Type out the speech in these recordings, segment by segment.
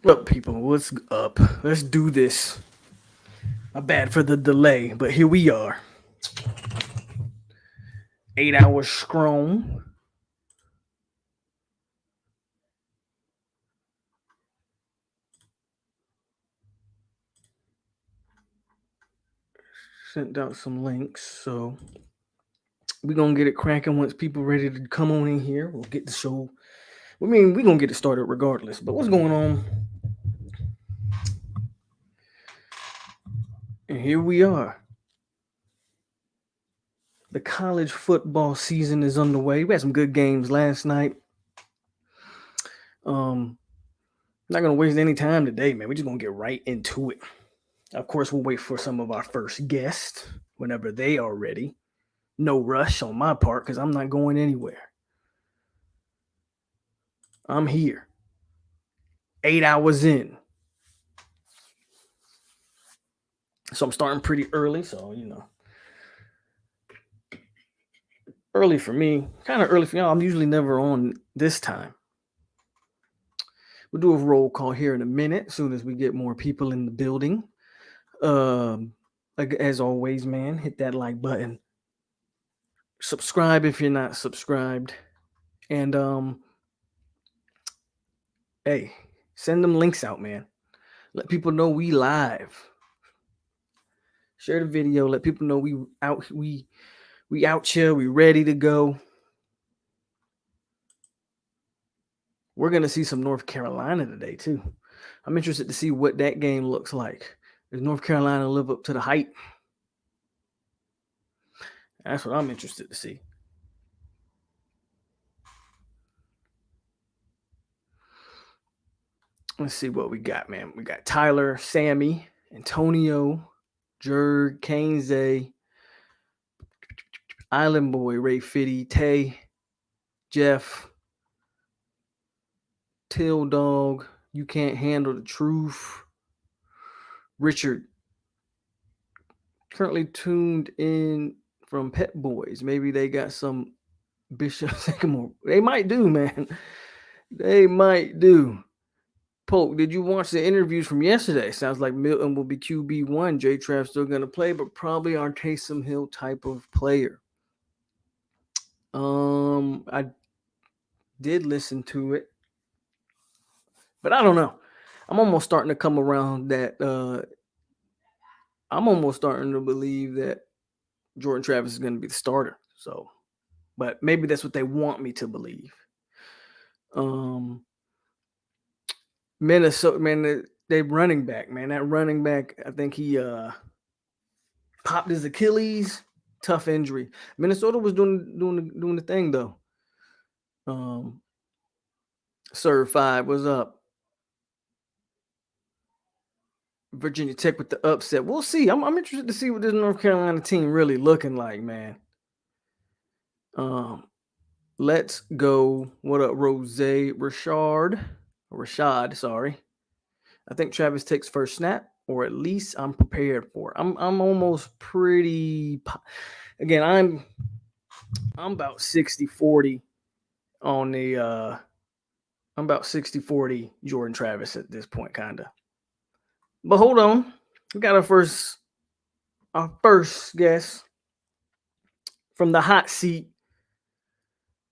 What up, people? What's up? Let's do this. My bad for the delay, but here we are. 8 hours strong. Sent out some links, so we're gonna get it cracking once people ready to come on in here. We'll get the show. We're gonna get it started regardless. But what's going on? And here we are. The college football season is underway. We had some good games last night. Not gonna waste any time today, man. We're just gonna get right into it. Of course, we'll wait for some of our first guests whenever they are ready. No rush on my part because I'm not going anywhere. I'm here. 8 hours in. So I'm starting pretty early. So, early for me, kind of early for y'all. I'm usually never on this time. We'll do a roll call here in a minute as soon as we get more people in the building. As always, man, hit that like button. Subscribe if you're not subscribed. And hey, send them links out, man. Let people know we live. Share the video. Let people know we out here. We ready to go. We're gonna see some North Carolina today too. I'm interested to see what that game looks like. Does North Carolina live up to the hype? That's what I'm interested to see. Let's see what we got, man. We got Tyler, Sammy, Antonio, Jerg, Kainze, Island Boy, Ray Fitty, Tay, Jeff, Till Dog, You Can't Handle the Truth, Richard, currently tuned in from Pet Boys. Maybe they got some Bishop Sycamore. They might do, man. They might do. Polk, did you watch the interviews from yesterday? Sounds like Milton will be QB1. J Trav still going to play, but probably our Taysom Hill type of player. I did listen to it, but I don't know. I'm almost starting to come around that. I'm almost starting to believe that Jordan Travis is going to be the starter. So, but maybe that's what they want me to believe. Minnesota, man, they running back, man. That running back, I think he popped his Achilles. Tough injury. Minnesota was doing the thing though. Sir 5 was up. Virginia Tech with the upset. We'll see. I'm interested to see what this North Carolina team really looking like, man. Let's go. What up, Rashad, sorry. I think Travis takes first snap, or at least I'm prepared for it. I'm almost pretty. Again, I'm about 60-40 on the. I'm about 60-40 Jordan Travis at this point, kinda. But hold on, we got our first guest from the hot seat.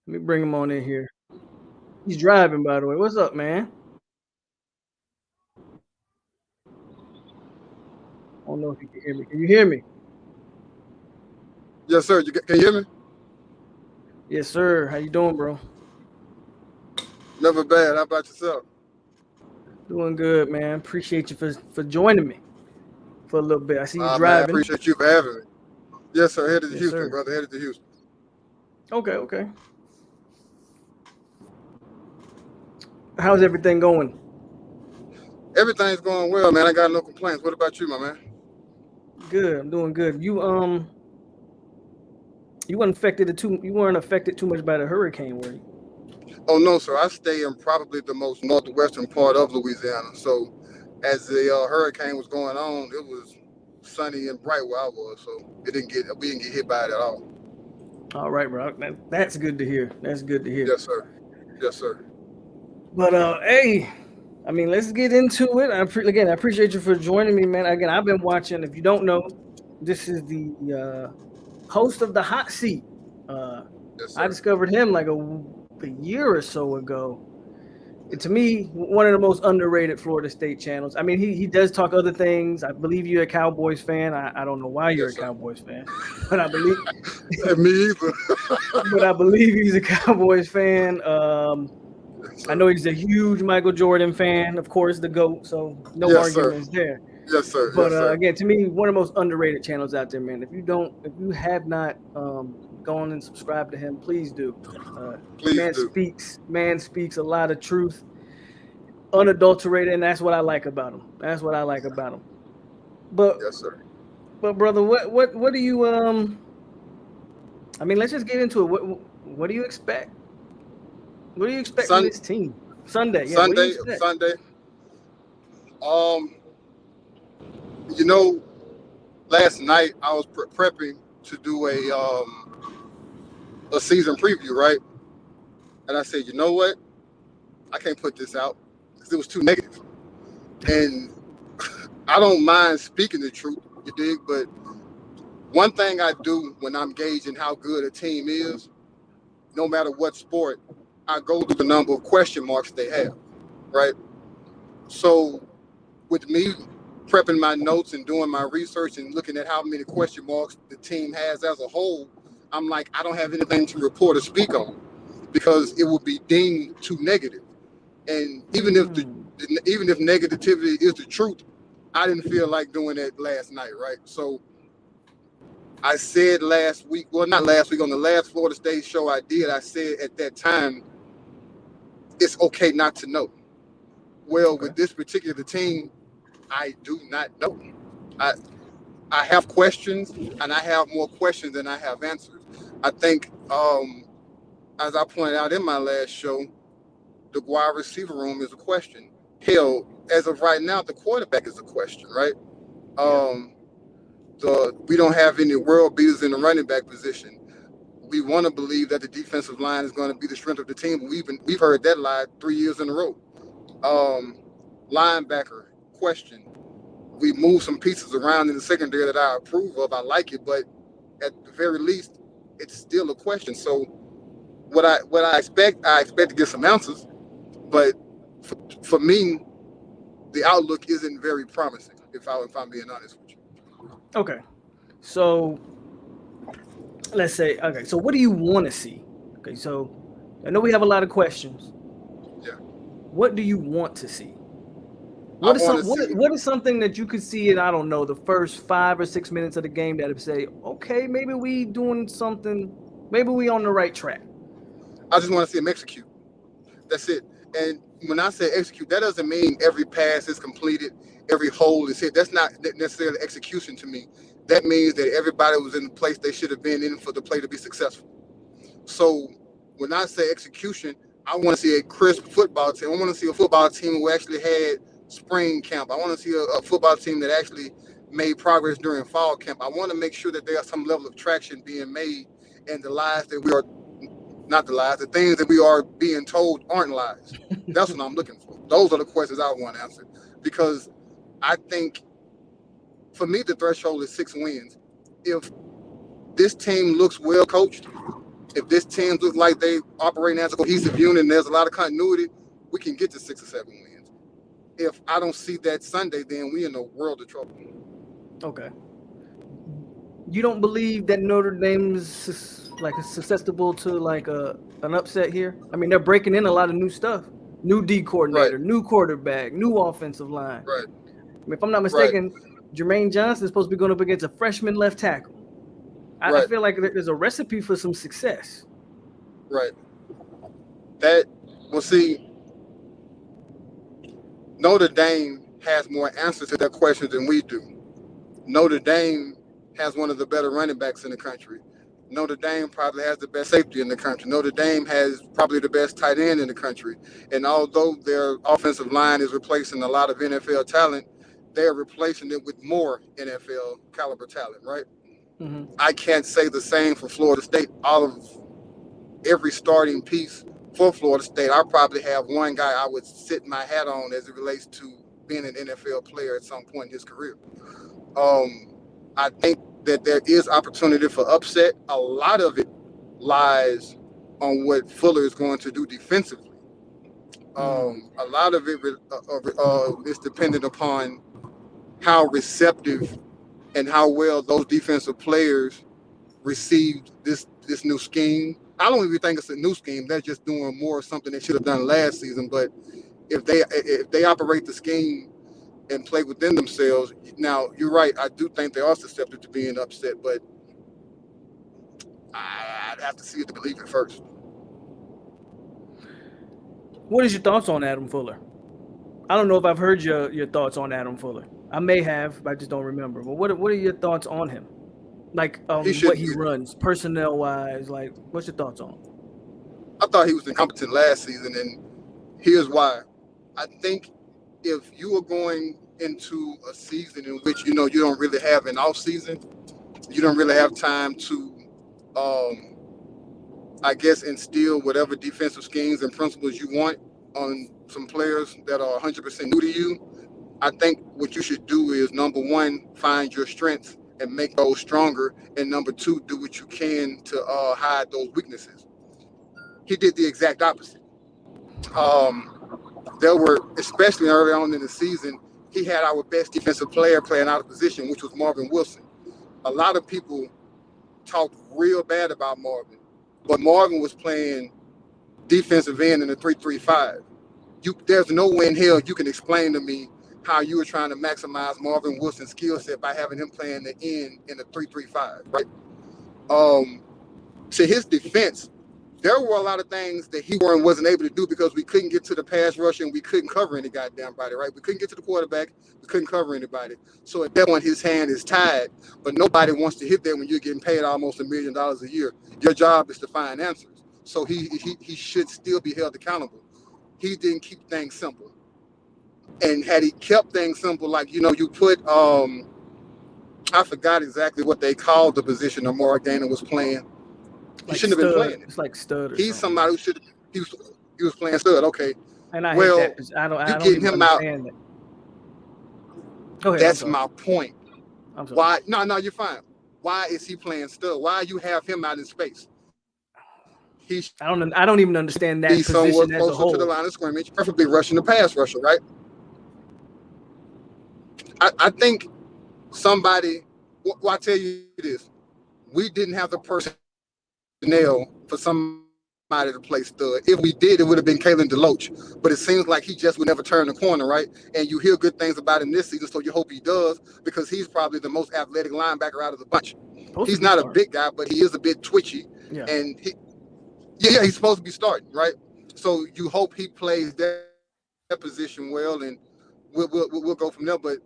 Let me bring him on in here. He's driving, by the way. What's up, man? I don't know if you can hear me. Can you hear me? Yes, sir. Can you hear me? Yes, sir. How you doing, bro? Never bad. How about yourself? Doing good, man. Appreciate you for joining me for a little bit. I see you Man, I driving. appreciate you for having me. Yes, sir. Headed to Yes, Houston, sir. brother. Headed to Houston. Okay. How's everything going? Everything's going well, man. I got no complaints. What about you, my man? Good. I'm doing good. You weren't affected too much by the hurricane, were you? Oh no, sir. I stay in probably the most northwestern part of Louisiana. So, as the hurricane was going on, it was sunny and bright where I was. So we didn't get hit by it at all. All right, bro. That's good to hear. That's good to hear. Yes, sir. Yes, sir. But hey, I mean, let's get into it. Again, I appreciate you for joining me, man. Again, I've been watching. If you don't know, this is the host of the Hot Seat. Uh, Yes, I sir. discovered him like a year or so ago. And to me, one of the most underrated Florida State channels. I mean, he does talk other things. I believe you're a Cowboys fan. I don't know why you're a Yes, sir. Cowboys fan, but I believe Me either. but I believe he's a Cowboys fan. Yes, I sir. know he's a huge Michael Jordan fan, of course, the GOAT. So no Yes, sir. arguments there. Yes, sir. But Yes, sir. again, to me, one of the most underrated channels out there, man. If you have not gone and subscribed to him, please do. Please do. Man speaks a lot of truth, unadulterated, and that's what I like about him. That's what I like about him. But Yes, sir. brother, what do you I mean, let's just get into it. What do you expect? What do you expect from Sun this team Sunday? Yeah, what do you Sunday, expect? Sunday. Um, you know, last night I was prepping to do a season preview, right? And I said, you know what? I can't put this out because it was too negative. And I don't mind speaking the truth, you dig? But one thing I do when I'm gauging how good a team is, no matter what sport, I go through the number of question marks they have, right? So with me prepping my notes and doing my research and looking at how many question marks the team has as a whole, I'm like, I don't have anything to report or speak on because it would be deemed too negative. And even if negativity is the truth, I didn't feel like doing that last night, right? So I said last week, well, not last week, on the last Florida State show I did, I said at that time, it's okay not to know. Well, Okay. with this particular team, I do not know. I I have questions, and I have more questions than I have answers. I think, as I pointed out in my last show, the wide receiver room is a question. Hell, as of right now, the quarterback is a question, right? Yeah. Um, we don't have any world beaters in the running back position. We want to believe that the defensive line is going to be the strength of the team, but we've heard that lie 3 years in a row. Um, Linebacker question. We moved some pieces around in the secondary that I approve of. I like it, but at the very least, it's still a question. So I expect to get some answers, but for me, the outlook isn't very promising. If I'm being honest with you. Okay. So let's say, okay, so what do you want to see? Okay, so I know we have a lot of questions. Yeah, What do you want to see? I want to see. What is something that you could see in, I don't know, the first 5 or 6 minutes of the game that would say, okay, maybe we doing something, maybe we on the right track. I just want to see him execute. That's it. And when I say execute, that doesn't mean every pass is completed, every hole is hit. That's not necessarily execution to me. That means that everybody was in the place they should have been in for the play to be successful. So when I say execution, I want to see a crisp football team. I want to see a football team who actually had spring camp. I want to see a football team that actually made progress during fall camp. I want to make sure that there's some level of traction being made and the lies that we are not the lies, the things that we are being told aren't lies. That's what I'm looking for. Those are the questions I want answered because I think for me the threshold is 6 wins. If this team looks well coached, if this team looks like they operating as a cohesive unit and there's a lot of continuity, we can get to 6 or 7 wins. If I don't see that Sunday, then we in a world of trouble. Okay. You don't believe that Notre Dame is like susceptible to like an upset here? I mean, they're breaking in a lot of new stuff. New D Right, coordinator, new quarterback, new offensive line. right, I mean, if I'm not right, mistaken, Jermaine Johnson is supposed to be going up against a freshman left tackle. I right, feel like there's a recipe for some success. right. That well, see, Notre Dame has more answers to that question than we do. Notre Dame has one of the better running backs in the country. Notre Dame probably has the best safety in the country. Notre Dame has probably the best tight end in the country. And although their offensive line is replacing a lot of NFL talent, they're replacing it with more NFL caliber talent, right? Hmm. I can't say the same for Florida State. All of every starting piece for Florida State, I probably have one guy I would sit my hat on as it relates to being an NFL player at some point in his career. I think that there is opportunity for upset. A lot of it lies on what Fuller is going to do defensively. A lot of it is dependent upon how receptive and how well those defensive players received this new scheme. I don't even think it's a new scheme. They're just doing more of something they should have done last season. But if they operate the scheme and play within themselves, now you're right. I do think they are susceptible to being upset, but I'd have to see it to believe it first. What is your thoughts on Adam Fuller? I don't know if I've heard your thoughts on Adam Fuller. I may have, but I just don't remember. But what are your thoughts on him? Like He what shouldn't he get. runs, personnel wise. Like, what's your thoughts on? I thought he was incompetent last season, and here's why. I think if you are going into a season in which you don't really have an off season, you don't really have time to, um, I guess, instill whatever defensive schemes and principles you want on some players that are 100% new to you. I think what you should do is, number one, find your strengths and make those stronger, and number two, do what you can to hide those weaknesses. He did the exact opposite. There were, especially early on in the season, he had our best defensive player playing out of position, which was Marvin Wilson. A lot of people talked real bad about Marvin, but Marvin was playing defensive end in the 3-3-5. There's no way in hell you can explain to me how you were trying to maximize Marvin Wilson's skill set by having him playing the end in the 3-3-5, right? Um, to his defense, there were a lot of things that he wasn't able to do because we couldn't get to the pass rush and we couldn't cover any goddamn body, right? We couldn't get to the quarterback, we couldn't cover anybody. So at that point, his hand is tied, but nobody wants to hit that when you're getting paid almost $1 million a year. Your job is to find answers. So he should still be held accountable. He didn't keep things simple. And had he kept things simple, like, you put, I forgot exactly what they called the position Amari Gainer was playing. He Like shouldn't have been stud. playing it. It's like stud or He's something. somebody who should. He was playing stud. Okay, And I hate that. well, 'Cause I you don't getting even him out. understand that. Go ahead. I'm That's sorry. my point. I'm sorry. Why? No, you're fine. Why is he playing stud? Why you have him out in space? He should I don't even understand be that somewhere position as a closer to the whole. line of scrimmage, preferably rushing the pass rusher, right? I think somebody. Well, I tell you this: we didn't have the personnel for somebody to play stud. If we did, it would have been Kalen DeLoach. But it seems like he just would never turn the corner, right? And you hear good things about him this season, so you hope he does, because he's probably the most athletic linebacker out of the bunch. Supposed to He's be not a starting. big guy, but he is a bit twitchy. Yeah. And he's supposed to be starting, right? So you hope he plays that position well, and we'll go from there. But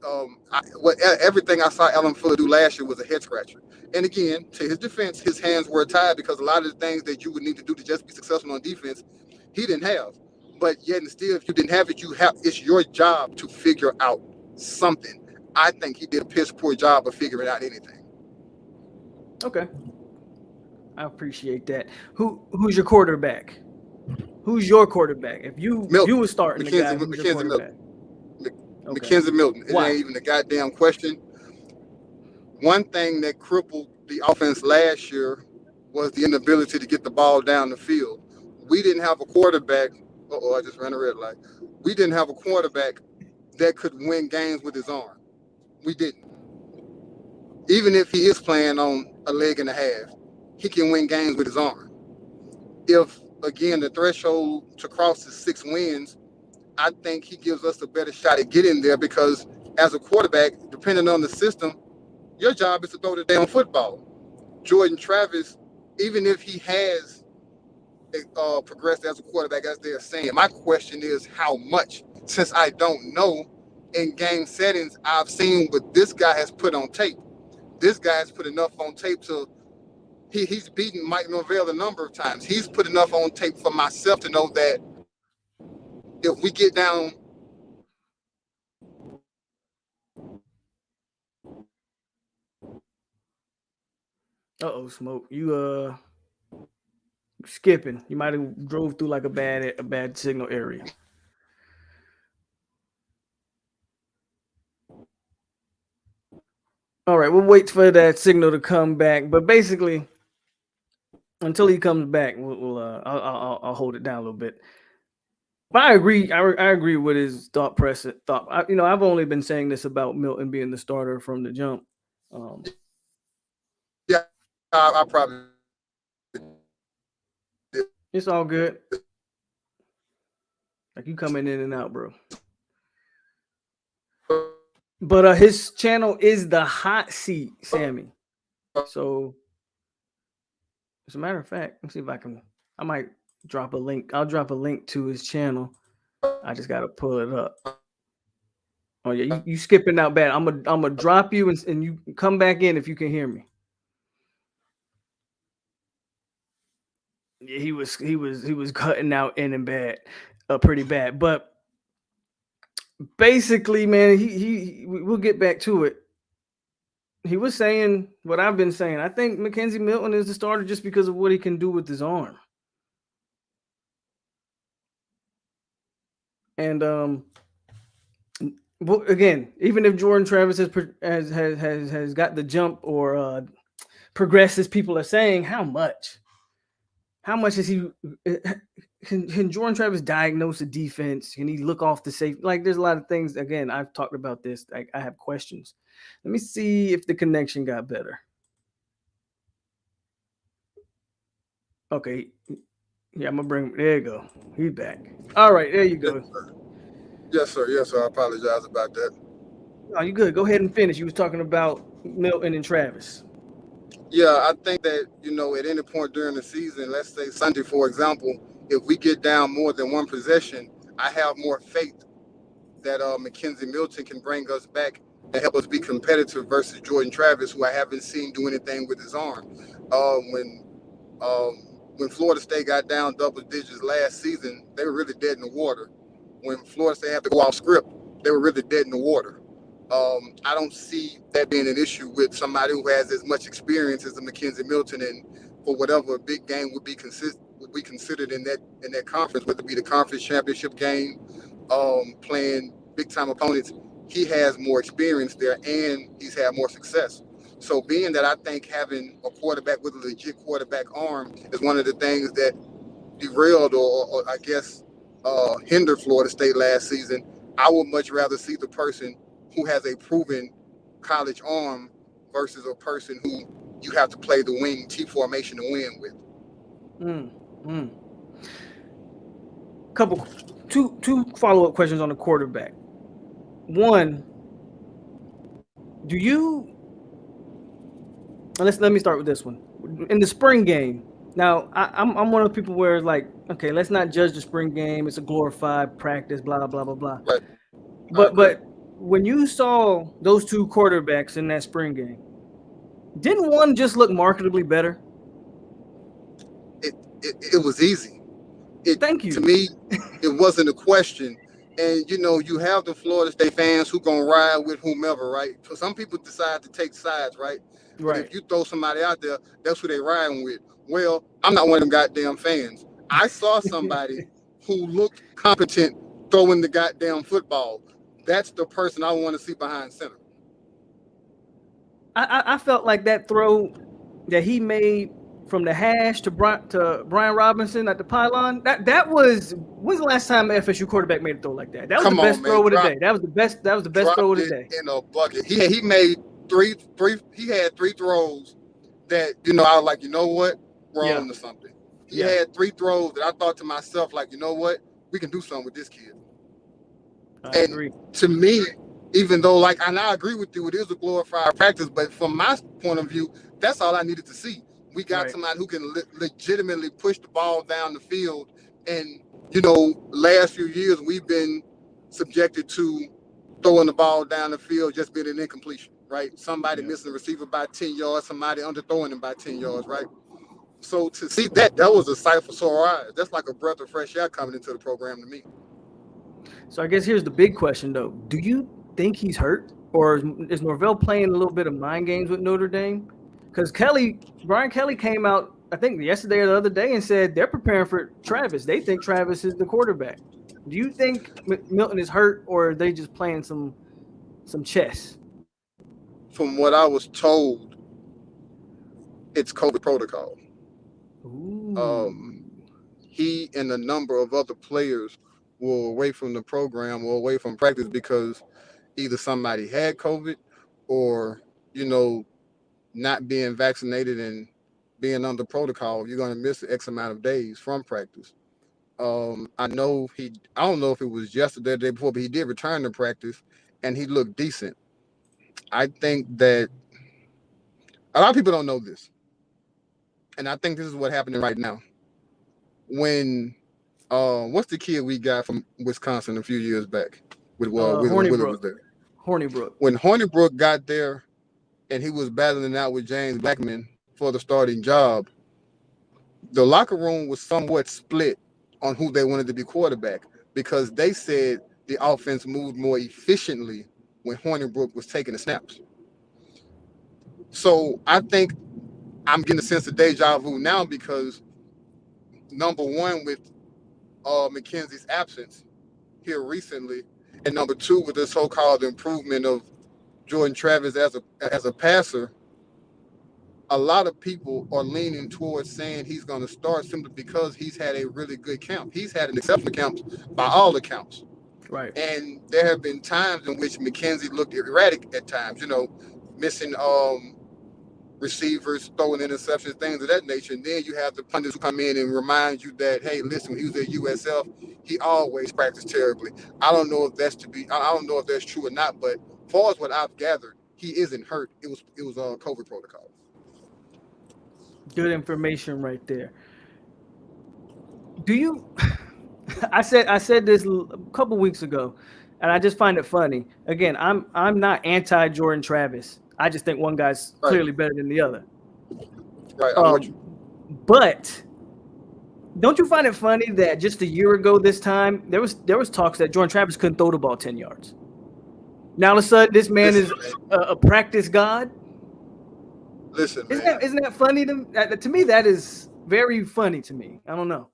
everything I saw Alan Fuller do last year was a head scratcher. And again, to his defense, his hands were tied because a lot of the things that you would need to do to just be successful on defense, he didn't have. But yet and still, if you didn't have it, it's your job to figure out something. I think he did a piss poor job of figuring out anything. Okay. I appreciate that. Who's your quarterback? Who's your quarterback? If you Milton, were starting the guy, who's your Mackenzie quarterback? Milton, Okay. Mackenzie Milton. It Why? ain't even a goddamn question. One thing that crippled the offense last year was the inability to get the ball down the field. We didn't have a quarterback. I just ran a red light. We didn't have a quarterback that could win games with his arm. We didn't. Even if he is playing on a leg and a half, he can win games with his arm. If, again, the threshold to cross is 6 wins, I think he gives us a better shot at getting there because as a quarterback, depending on the system, your job is to throw the damn football. Jordan Travis, even if he has progressed as a quarterback, as they're saying, my question is how much? Since I don't know, in game settings, I've seen what this guy has put on tape. This guy has put enough on tape to he's beaten Mike Norvell a number of times. He's put enough on tape for myself to know that if we get down Uh-oh, Smoke. You skipping. You might have drove through like a bad signal area. All right, we'll wait for that signal to come back. But basically, until he comes back, I'll hold it down a little bit. But I agree. I agree with his thought. I've only been saying this about Milton being the starter from the jump. Um, Yeah, I probably it's all good. Like you coming in and out, bro. But his channel is the hot seat, Sammy. So as a matter of fact, let's see if I can. I might drop a link. I'll drop a link to his channel. I just gotta pull it up. Oh yeah, you skipping out bad. I'm gonna drop you and you come back in if you can hear me. Yeah, he was cutting out in and bad, pretty bad. But basically, man, we'll get back to it. He was saying what I've been saying. I think Mackenzie Milton is the starter just because of what he can do with his arm. And well, again, even if Jordan Travis has got the jump or progressed as people are saying, how much? How much is he? Can Jordan Travis diagnose the defense? Can he look off the safe? Like, there's a lot of things. Again, I've talked about this. I have questions. Let me see if the connection got better. Okay. Yeah, I'm gonna bring. There you go. He's back. All right, there you go. Yes, sir. Yes, sir. I apologize about that. Oh, you good? Go ahead and finish. You was talking about Milton and Travis. Yeah, I think that, at any point during the season, let's say Sunday, for example, if we get down more than one possession, I have more faith that Mackenzie Milton can bring us back and help us be competitive versus Jordan Travis, who I haven't seen do anything with his arm. When when Florida State got down double digits last season, they were really dead in the water. When Florida State had to go off script, they were really dead in the water. I don't see that being an issue with somebody who has as much experience as the Mackenzie Milton, and for whatever a big game would be considered in that conference, whether it be the conference championship game, playing big time opponents. He has more experience there, and he's had more success. So, being that I think having a quarterback with a legit quarterback arm is one of the things that derailed or I guess hindered Florida State last season, I would much rather see the person who has a proven college arm versus a person who you have to play the wing T formation to win with. Two follow-up questions on the quarterback. One, do you let me start with this one. In the spring game, now I'm one of the people where it's like, okay, let's not judge the spring game. It's a glorified practice, blah blah blah blah. Right. But when you saw those two quarterbacks in that spring game, didn't one just look markedly better? It was easy. Thank you. To me, it wasn't a question. And you have the Florida State fans who gonna ride with whomever, right? So some people decide to take sides, right? But if you throw somebody out there, that's who they riding with. Well, I'm not one of them goddamn fans. I saw somebody who looked competent throwing the goddamn football. That's the person I want to see behind center. I felt like that throw that he made from the hash to Brian Robinson at the pylon. That was when's the last time an FSU quarterback made a throw like that? That was the best throw of the day. That was the best throw of the day. In a bucket. He made three. He had three throws that I was like, you know what, we're on to something. He had three throws that I thought to myself, like, you know what, we can do something with this kid. I agree. To me, even though, and I agree with you, it is a glorified practice, but from my point of view, that's all I needed to see. We got somebody who can legitimately push the ball down the field. And, last few years, we've been subjected to throwing the ball down the field, just being an incompletion, right? Somebody missing the receiver by 10 yards, somebody underthrowing him by 10 yards, right? So to see that was a sight for sore eyes. That's like a breath of fresh air coming into the program to me. So I guess here's the big question, though. Do you think he's hurt? Or is Norvell playing a little bit of mind games with Notre Dame? Because Brian Kelly came out I think yesterday or the other day and said they're preparing for Travis. They think Travis is the quarterback. Do you think Milton is hurt, or are they just playing some chess? From what I was told, it's COVID protocol. Ooh. Um, he and a number of other players were away from the program or away from practice because either somebody had COVID or, you know, not being vaccinated and being under protocol, you're going to miss X amount of days from practice. I don't know if it was yesterday or the day before, but he did return to practice and he looked decent. I think that a lot of people don't know this. And I think this is what's happening right now. When what's the kid we got from Wisconsin a few years back with when Willard was Hornibrook. there? Hornibrook. When Hornibrook got there and he was battling out with James Blackman for the starting job, the locker room was somewhat split on who they wanted to be quarterback because they said the offense moved more efficiently when Hornibrook was taking the snaps. So I think I'm getting a sense of deja vu now because number one, with McKenzie's absence here recently, and number two, with the so-called improvement of Jordan Travis as a passer, a lot of people are leaning towards saying he's going to start simply because he's had a really good camp. He's had an exceptional camp by all accounts. Right. And there have been times in which McKenzie looked erratic at times, missing receivers, throwing interceptions, things of that nature. And then you have the pundits who come in and remind you that, hey, listen, when he was at USF, he always practiced terribly. I don't know if that's true or not, but as far as what I've gathered, he isn't hurt. It was COVID protocol. Good information right there. Do you? I said this a couple weeks ago, and I just find it funny. Again, I'm not anti Jordan Travis. I just think one guy's Right. clearly better than the other. Right. I'm with you. But don't you find it funny that just a year ago this time there was talks that Jordan Travis couldn't throw the ball 10 yards. Now all of a sudden this man is a practice god. Listen, man. Isn't that funny to me? That is very funny to me. I don't know.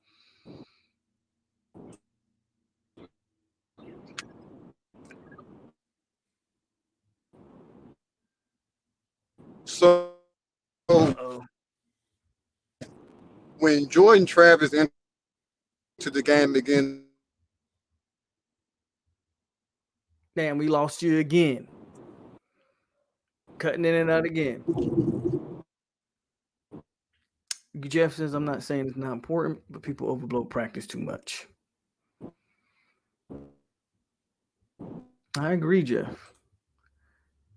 So Uh-oh. when Jordan Travis entered the game again, Damn, we lost you again. Cutting in and out again. Jeff says, I'm not saying it's not important, but people overblow practice too much. I agree, Jeff.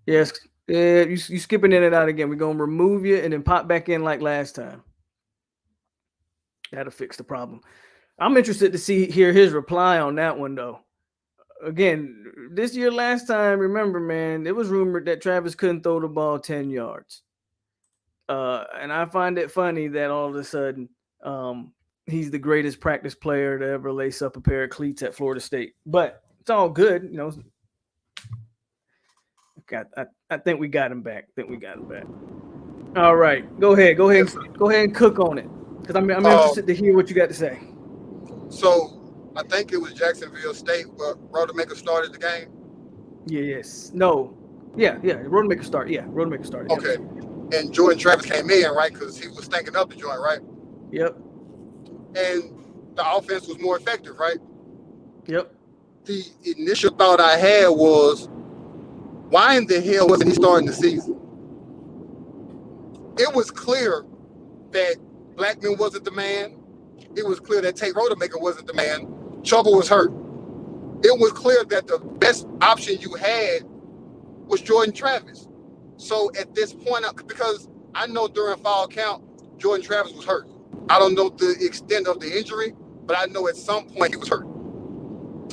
Yes, you skipping in and out again. We're going to remove you and then pop back in like last time. That'll fix the problem. I'm interested to hear his reply on that one, though. Again, this year, last time, remember, man, it was rumored that Travis couldn't throw the ball 10 yards. And I find it funny that all of a sudden he's the greatest practice player to ever lace up a pair of cleats at Florida State. But it's all good, I think we got him back. All right, go ahead and cook on it because I'm interested to hear what you got to say. So I think it was Jacksonville State where Rodemaker started the game. Yes. No. Yeah. Rodemaker started. Yeah, Rodemaker started. Okay. And Jordan Travis came in, right? Because he was thinking up the joint, right? Yep. And the offense was more effective, right? Yep. The initial thought I had was, why in the hell wasn't he starting the season? It was clear that Blackman wasn't the man. It was clear that Tate Rodemaker wasn't the man. Trouble was hurt. It was clear that the best option you had was Jordan Travis. So at this point, because I know during fall camp, Jordan Travis was hurt. I don't know the extent of the injury, but I know at some point he was hurt.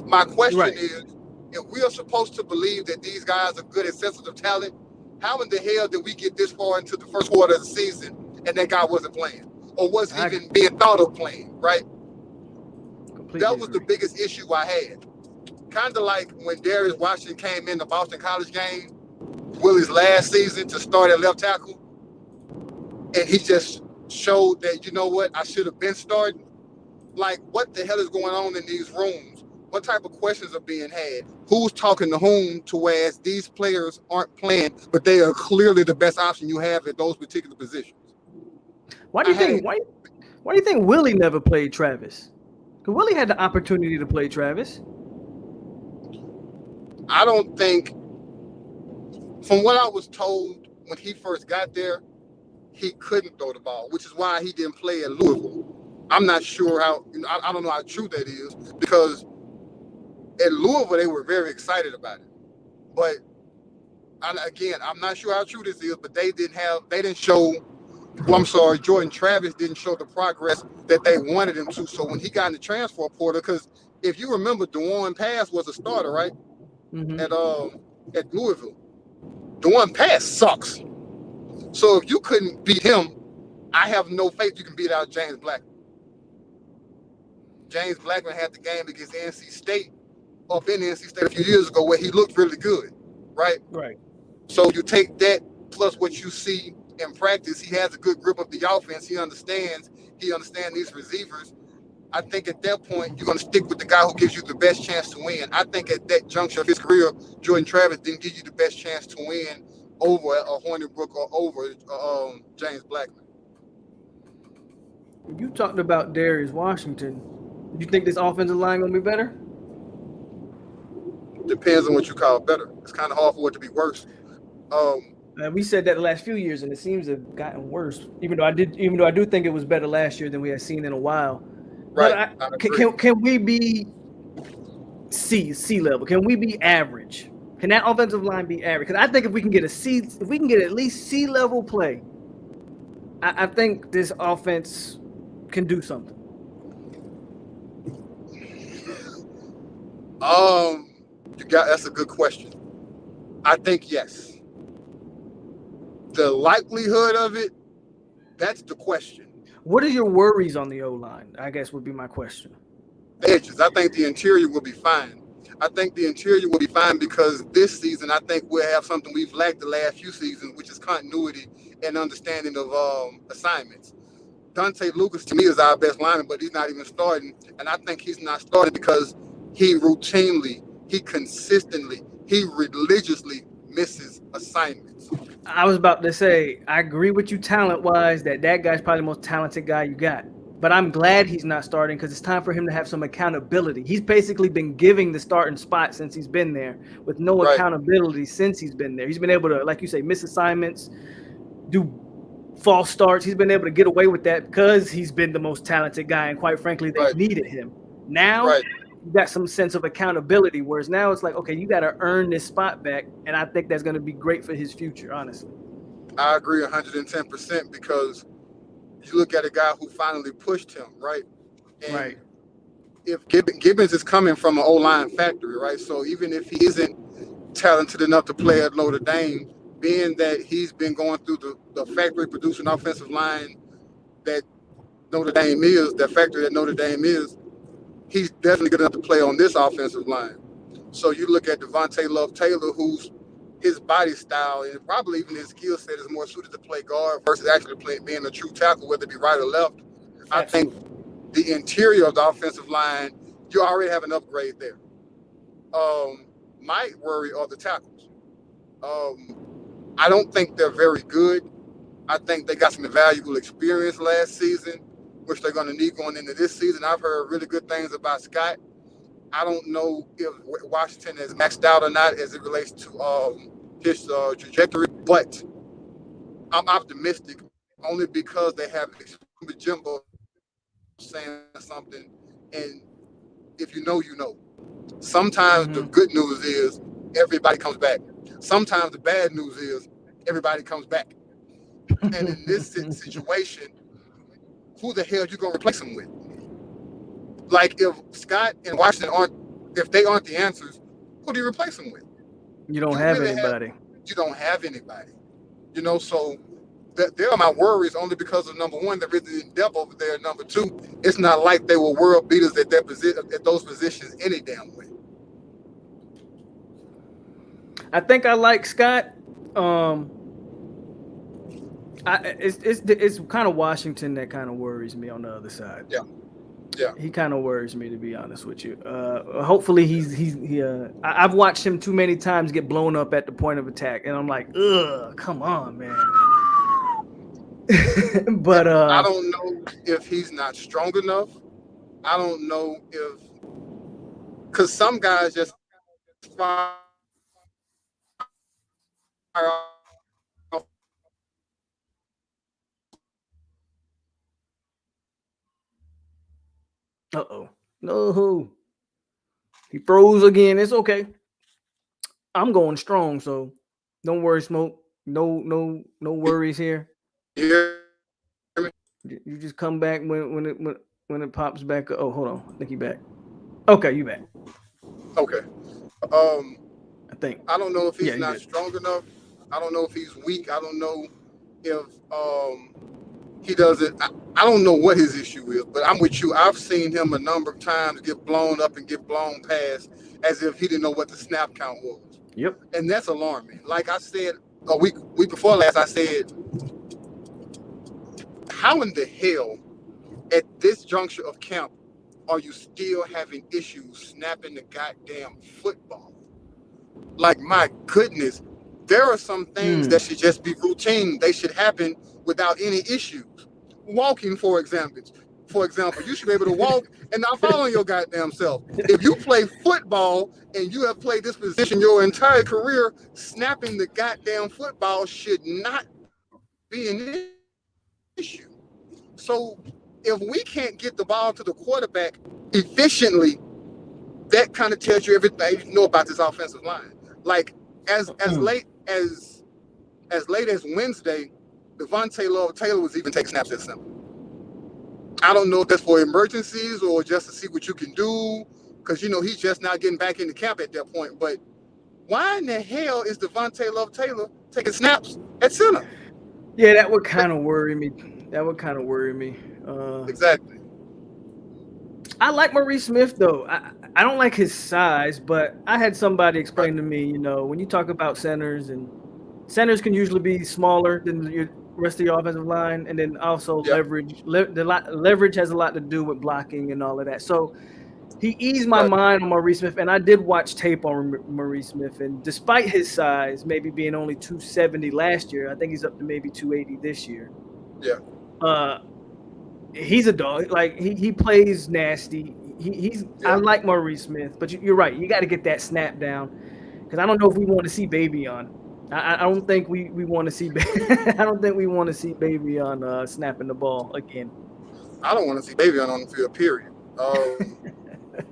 My question is, if we are supposed to believe that these guys are good at sensitive talent, how in the hell did we get this far into the first quarter of the season and that guy wasn't playing? Or wasn't even being thought of playing, right? Completely that was the biggest issue I had. Kind of like when Darius Washington came in the Boston College game, Willie's last season to start at left tackle, and he just showed that, you know what, I should have been starting. Like, what the hell is going on in these rooms? What type of questions are being had? Who's talking to whom? To whereas these players aren't playing, but they are clearly the best option you have at those particular positions. Why do you think why do you think Willie never played Travis? Because Willie had the opportunity to play Travis. I don't think, from what I was told when he first got there, he couldn't throw the ball, which is why he didn't play at Louisville. I'm not sure how, I don't know how true that is, because at Louisville they were very excited about it. But again, I'm not sure how true this is, but they didn't show, well, I'm sorry, Jordan Travis didn't show the progress that they wanted him to. So when he got in the transfer portal, because if you remember, DeJuan Pass was a starter, right? At Louisville. DeJuan Pass sucks. So if you couldn't beat him, I have no faith you can beat out James Blackman. James Blackman had the game against NC State up in NC State a few years ago where he looked really good, right? Right. So you take that plus what you see in practice. He has a good grip of the offense. He understands these receivers. I think at that point, you're going to stick with the guy who gives you the best chance to win. I think at that juncture of his career, Jordan Travis didn't give you the best chance to win over a Hornibrook or over James Blackman. You talked about Darius Washington. Do you think this offensive line gonna be better? Depends on what you call better. It's kind of hard for it to be worse. We said that the last few years, and it seems to have gotten worse. Even though I do think it was better last year than we had seen in a while. Right. But can we be C level? Can we be average? Can that offensive line be average? Because I think if we can get at least C level play, I think this offense can do something. That's a good question. I think yes. The likelihood of it, that's the question. What are your worries on the O-line? I guess would be my question. Edges. I think the interior will be fine. I think the interior will be fine because this season, I think we'll have something we've lacked the last few seasons, which is continuity and understanding of assignments. Dante Lucas, to me, is our best lineman, but he's not even starting. And I think he's not starting because he routinely, he consistently, he religiously misses assignments. I was about to say, I agree with you talent-wise that guy's probably the most talented guy you got. But I'm glad he's not starting because it's time for him to have some accountability. He's basically been giving the starting spot since he's been there with no accountability since he's been there. He's been able to, like you say, miss assignments, do false starts. He's been able to get away with that because he's been the most talented guy, and quite frankly, they needed him. Now, you got some sense of accountability, whereas now it's like, okay, you got to earn this spot back, and I think that's going to be great for his future, honestly. I agree 110% because you look at a guy who finally pushed him, right? And if Gibbons is coming from an O-line factory, right? So even if he isn't talented enough to play at Notre Dame, being that he's been going through the factory producing offensive line that Notre Dame is, that factory that Notre Dame is, he's definitely good enough to play on this offensive line. So you look at Devontae Love-Taylor, who's his body style and probably even his skill set is more suited to play guard versus actually being a true tackle, whether it be right or left. I think the interior of the offensive line, you already have an upgrade there. My worry are the tackles. I don't think they're very good. I think they got some invaluable experience last season, which they're going to need going into this season. I've heard really good things about Scott. I don't know if Washington is maxed out or not as it relates to his trajectory, but I'm optimistic only because they have Jimbo saying something, and if you know, you know. Sometimes the good news is everybody comes back. Sometimes the bad news is everybody comes back. And in this situation, who the hell are you going to replace him with? Like, if Scott and Washington aren't the answers, who do you replace them with? You don't have anybody. You don't have anybody. So there are my worries only because of, number one, there isn't depth over there. Number two, it's not like they were world beaters at those positions any damn way. I think I like Scott. I It's kind of Washington that kind of worries me on the other side. Yeah, yeah. He kind of worries me, to be honest with you. Hopefully I've watched him too many times get blown up at the point of attack, and I'm like, ugh, come on, man. Yeah, But I don't know if he's not strong enough. I don't know if because some guys just fire off uh-oh, no, he froze again. It's okay. I'm going strong, so don't worry, smoke. No worries here. you hear me? You just come back when it pops back. Oh, hold on, I think you back. Okay, you back. Okay. Um, I think. I don't know if Yeah, he's you not good. strong enough. I don't know if he's weak. I don't know if he doesn't. I don't know what his issue is, but I'm with you. I've seen him a number of times get blown up and get blown past as if he didn't know what the snap count was, Yep. and that's alarming. Like I said a week before last, I said, how in the hell at this juncture of camp are you still having issues snapping the goddamn football? Like, my goodness, there are some things that Mm. should just be routine. They should happen without any issues. Walking, for example, you should be able to walk and not fall on your goddamn self. If you play football and you have played this position your entire career, snapping the goddamn football should not be an issue. So if we can't get the ball to the quarterback efficiently, that kind of tells you everything you know about this offensive line. Like as Mm. late as Wednesday, Devontae Love Taylor was even taking snaps at center. I don't know if that's for emergencies or just to see what you can do, because he's just not getting back into camp at that point. But why in the hell is Devontae Love Taylor taking snaps at center? Yeah, that would kind of worry me. That would kind of worry me. Exactly. I like Maurice Smith though. I don't like his size, but I had somebody Right. explain to me, when you talk about centers, and centers can usually be smaller than your rest of your offensive line, and then also Yeah. leverage has a lot to do with blocking and all of that. So he eased my Right. mind on Maurice Smith, and I did watch tape on Maurice Smith, and despite his size, maybe being only 270 last year, I think he's up to maybe 280 this year. Yeah. Uh, he's a dog. Like he plays nasty. He's I Yeah. like Maurice Smith, but you're right. You got to get that snap down because I don't know if we want to see Baby on. I don't think we want to see. I don't think we want to see Baby on snapping the ball again. I don't want to see Davion on the field. Period.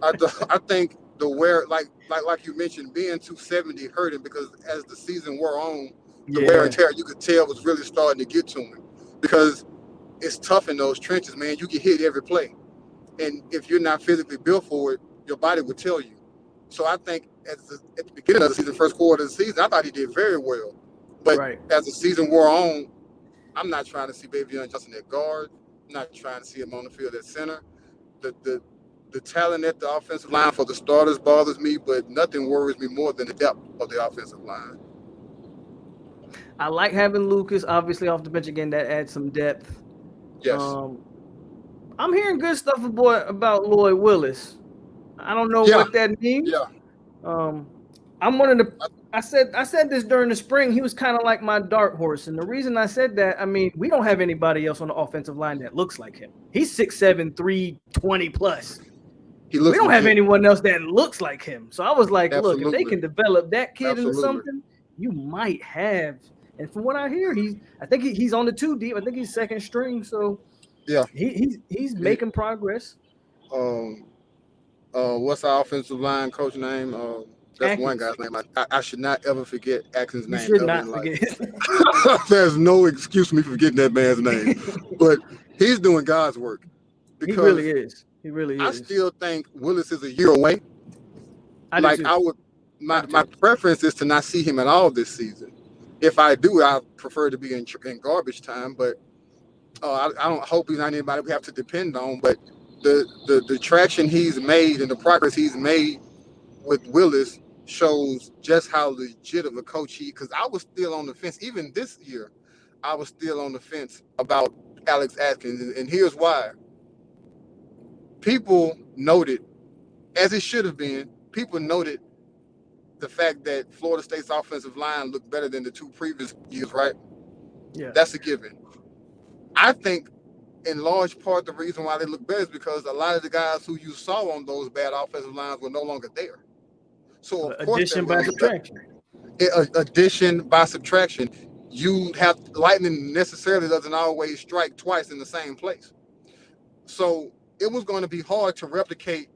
I think the wear, like you mentioned, being 270 hurt him because as the season wore on, the wear and Yeah, tear you could tell was really starting to get to him because it's tough in those trenches, man. You get hit every play, and if you're not physically built for it, your body will tell you. So I think at the beginning of the season, first quarter of the season, I thought he did very well, but right. as the season wore on, I'm not trying to see Bavion Johnson at guard. I'm not trying to see him on the field at center. The talent at the offensive line for the starters bothers me, but nothing worries me more than the depth of the offensive line. I like having Lucas obviously off the bench again. That adds some depth. Yes. Um, I'm hearing good stuff about Lloyd Willis. I don't know Yeah. what that means. Yeah. Um, I'm one of the. I said this during the spring. He was kind of like my dark horse, and the reason I said that, I mean, we don't have anybody else on the offensive line that looks like him. He's 6'7", 320 plus. He We looks don't have legit. anyone else that looks like him. So I was like, look, if they Absolutely. can develop that kid into Absolutely. something, you might have. And from what I hear, I think he's on the 2 deep. I think he's second string. So Yeah. he's He, making progress. um. What's our offensive line coach name? That's one Atkins, guy's name. I should not ever forget Atkins' you name should ever in not life. forget his There's no excuse for me for forgetting that man's name. name. But he's doing God's work He really because is. He really I is. still think Willis is a year away. I do Like too. I would, I my do my too. preference is to not see him at all this season. If I do, I prefer to be in garbage time. But I don't hope he's not anybody we have to depend on. But the traction he's made and the progress he's made with Willis shows just how legit of a coach he. Because I was still on the fence even this year. I was still on the fence about Alex Atkins, and here's why. People noted, as it should have been, people noted the fact that Florida State's offensive line looked better than the 2 previous years, right? Yeah. That's a given. I think in large part the reason why they look better is because a lot of the guys who you saw on those bad offensive lines were no longer there. So of course Addition by subtraction. Addition by subtraction. You have lightning necessarily doesn't always strike twice in the same place. So it was going to be hard to replicate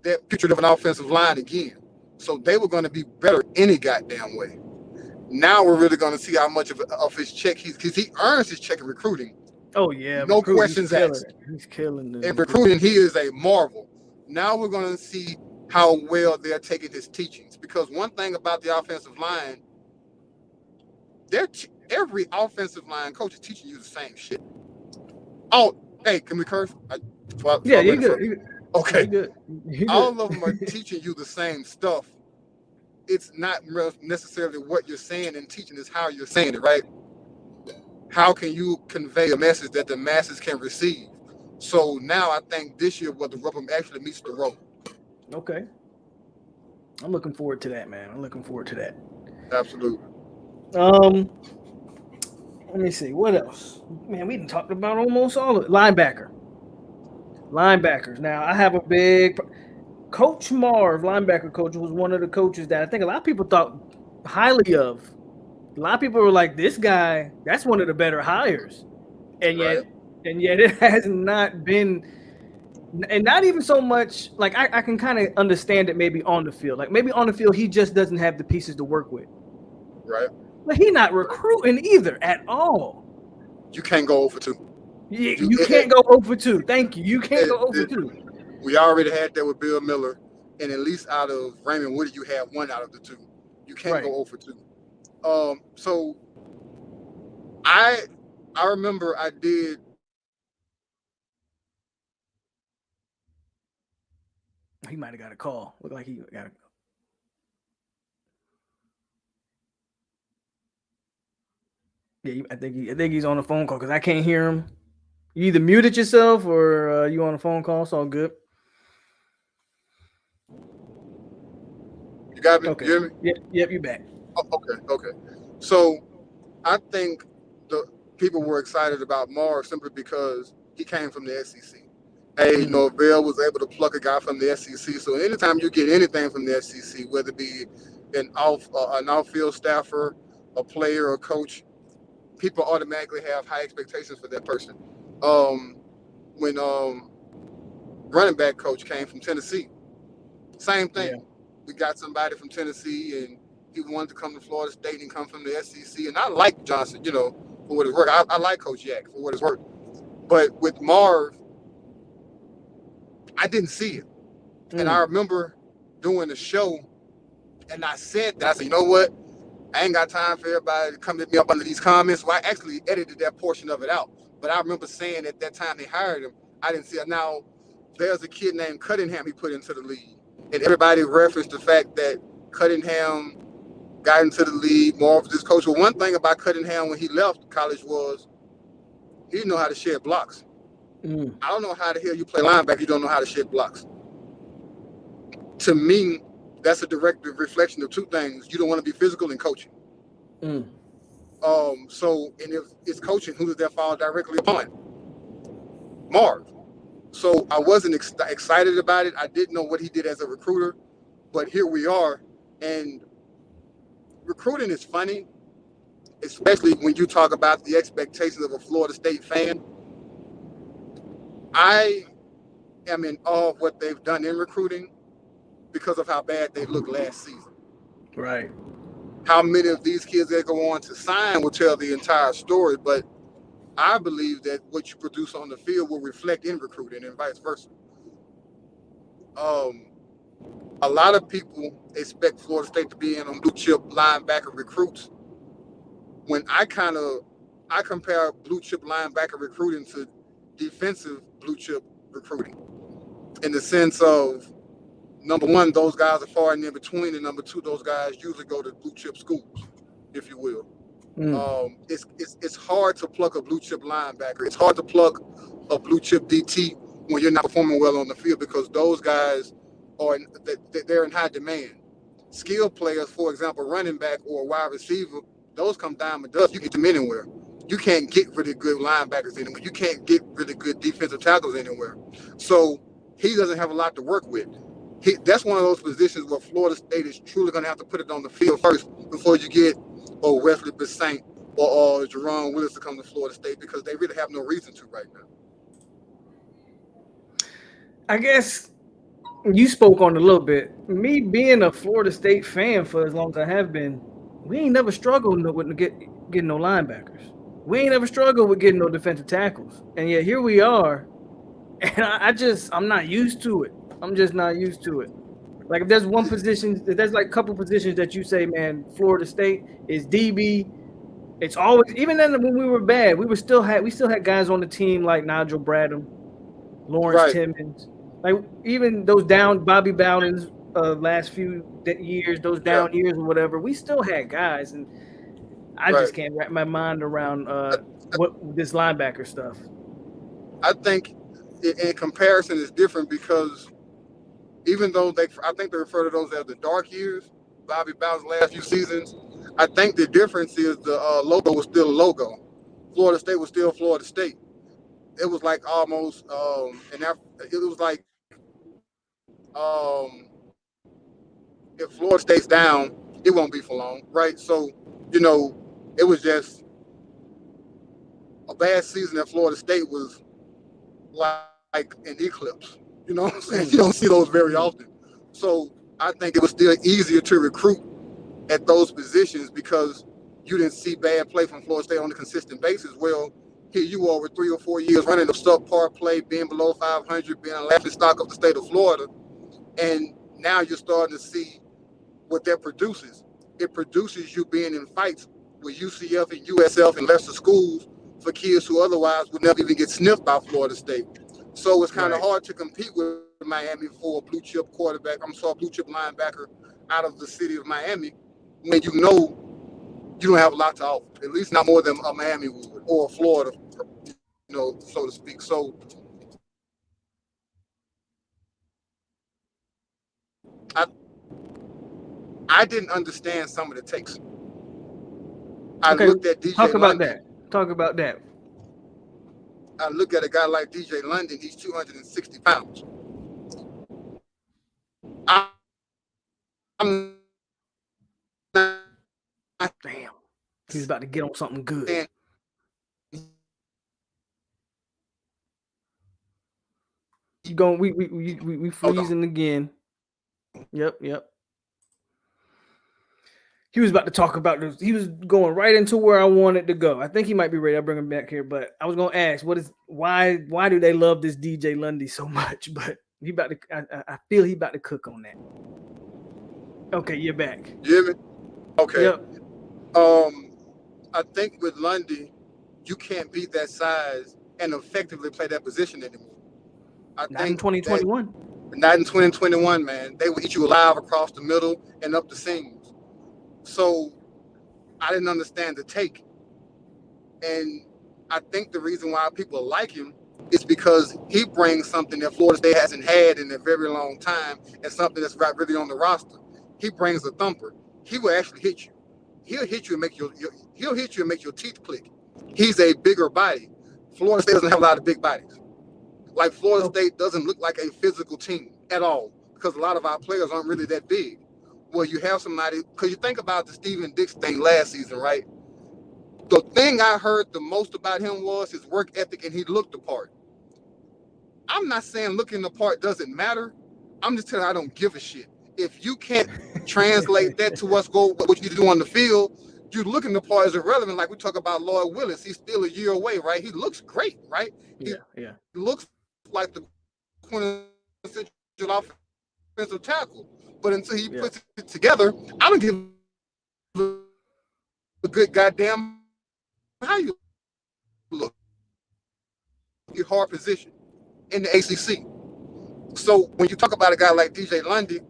that picture of an offensive line again. So they were going to be better any goddamn way. Now we're really going to see how much of his check because he earns his check in recruiting. Oh yeah, no questions asked. He's killing it. In recruiting, he is a marvel. Now we're going to see how well they're taking his teachings. Because one thing about the offensive line, every offensive line coach is teaching you the same shit. Oh, hey, can we curse? Yeah, you're good. Okay. You're good. All of them are teaching you the same stuff. It's not necessarily what you're saying and teaching, is how you're saying it, right? How can you convey a message that the masses can receive? So now I think this year what the rubber actually meets the road. Okay. I'm looking forward to that, man. I'm looking forward to that. Absolutely. Let me see. What else? Man, we done talked about almost all of it. Linebackers. Now, I have a big... Coach Marv, linebacker coach, was one of the coaches that I think a lot of people thought highly of. A lot of people were like, this guy, that's one of the better hires. And yet it has not been, and not even so much, like I can kind of understand it maybe on the field. Like maybe on the field, he just doesn't have the pieces to work with. Right. But he's not recruiting either at all. You can't go over 2. You can't go over 2. Thank you. You can't go over 2. We already had that with Bill Miller, and at least out of Raymond Woody, you had 1 out of the 2. You can't go over 2. So I remember I did. He might have got a call. Looked like he got a. Yeah, I think he's on a phone call because I can't hear him. You either muted yourself or you on a phone call. It's all good. You got me? Okay. You hear me? Yep, you back. Oh, okay. So I think the people were excited about Marv simply because he came from the SEC. Hey, Norvell was able to pluck a guy from the SEC. So anytime you get anything from the SEC, whether it be an outfield staffer, a player, or coach, people automatically have high expectations for that person. When running back coach came from Tennessee, same thing. Yeah. We got somebody from Tennessee, and he wanted to come to Florida State and come from the SEC. And I like Johnson, for what it's worth. I like Coach Yak for what it's worth. But with Marv, I didn't see it. And I remember doing the show, and I said that. I said, you know what? I ain't got time for everybody to come at me up under these comments. So I actually edited that portion of it out. But I remember saying at that time they hired him, I didn't see it. Now, there's a kid named Cunningham he put into the league. And everybody referenced the fact that Cunningham got into the league, Marv was his coach. Well, one thing about Cunningham when he left college was he didn't know how to shed blocks. I don't know how the hell you play linebacker, you don't know how to shed blocks. To me, that's a direct reflection of 2 things. You don't want to be physical and coaching. So, and if it's coaching, who does that fall directly upon? Marv. So I wasn't excited about it. I didn't know what he did as a recruiter, but here we are. And recruiting is funny, especially when you talk about the expectations of a Florida State fan. I am in awe of what they've done in recruiting because of how bad they looked last season. Right. How many of these kids that go on to sign will tell the entire story, but I believe that what you produce on the field will reflect in recruiting and vice versa. A lot of people expect Florida State to be in on blue chip linebacker recruits. When I compare blue chip linebacker recruiting to defensive blue chip recruiting, in the sense of, number one, those guys are far and in between, and number 2, those guys usually go to blue chip schools, if you will. Mm. It's hard to pluck a blue chip linebacker. It's hard to pluck a blue chip DT when you're not performing well on the field because those guys they're in high demand. Skill players, for example, running back or wide receiver, those come dime a dozen. You can get them anywhere. You can't get really good linebackers anywhere. You can't get really good defensive tackles anywhere. So he doesn't have a lot to work with. That's one of those positions where Florida State is truly going to have to put it on the field first before you get Wesley Bissant or Jerome Willis to come to Florida State because they really have no reason to right now. I guess you spoke on it a little bit. Me being a Florida State fan for as long as I have been, we ain't never struggled with getting no linebackers. We ain't never struggled with getting no defensive tackles. And yet here we are. And I'm not used to it. I'm just not used to it. Like if there's one position, if there's like a couple positions that you say, man, Florida State is DB. It's always even then when we were bad, we still had guys on the team like Nigel Bradham, Lawrence Right. Timmons, like even those down Bobby Bowden's last few years, those down years or whatever. We still had guys, and I just can't wrap my mind around what this linebacker stuff. I think in comparison is different because even though I think they refer to those as the dark years, Bobby Bowden's last few seasons. I think the difference is the logo was still a logo. Florida State was still Florida State. It was like almost, it was like, if Florida State's down, it won't be for long, right? So, it was just a bad season at Florida State was like an eclipse. You know what I'm saying? You don't see those very often. So I think it was still easier to recruit at those positions because you didn't see bad play from Florida State on a consistent basis. Well, here you are over 3 or 4 years running a subpar play, being below 500, being a laughing stock of the state of Florida, and now you're starting to see what that produces. It produces you being in fights with UCF and USF and lesser schools for kids who otherwise would never even get sniffed by Florida State. So it's kind of hard to compete with Miami for a blue chip blue chip linebacker out of the city of Miami when you know you don't have a lot to offer, at least not more than a Miami would or Florida, so to speak. So I didn't understand some of the takes. I looked at DJ Talk about London. that. Talk about that. I look at a guy like DJ London. He's 260 pounds. I'm not. Damn. He's about to get on something good. You going? We freezing again. Yep. He was about to talk about this. He was going right into where I wanted to go. I think he might be ready. I'll bring him back here. But I was going to ask, why do they love this DJ Lundy so much? But he about to. I feel he about to cook on that. Okay, you're back. You hear me? Okay. Yep. I think with Lundy, you can't be that size and effectively play that position anymore. Not in 2021. Not in 2021, man. They will eat you alive across the middle and up the seams. So I didn't understand the take. And I think the reason why people like him is because he brings something that Florida State hasn't had in a very long time and something that's not really on the roster. He brings a thumper. He will actually hit you. He'll hit you and make your teeth click. He's a bigger body. Florida State doesn't have a lot of big bodies. Like Florida State doesn't look like a physical team at all because a lot of our players aren't really that big. Well, you have somebody, because you think about the Steven Dix thing last season, right? The thing I heard the most about him was his work ethic, and he looked the part. I'm not saying looking the part doesn't matter. I'm just telling you I don't give a shit. If you can't translate that to what you need to do on the field, you looking the part is irrelevant. Like we talk about Lloyd Willis, he's still a year away, right? He looks great, right? Yeah. He looks like the quintessential offensive tackle. But until he puts it together, I don't give a good goddamn how you look. Your hard position in the ACC. So when you talk about a guy like DJ Lundy,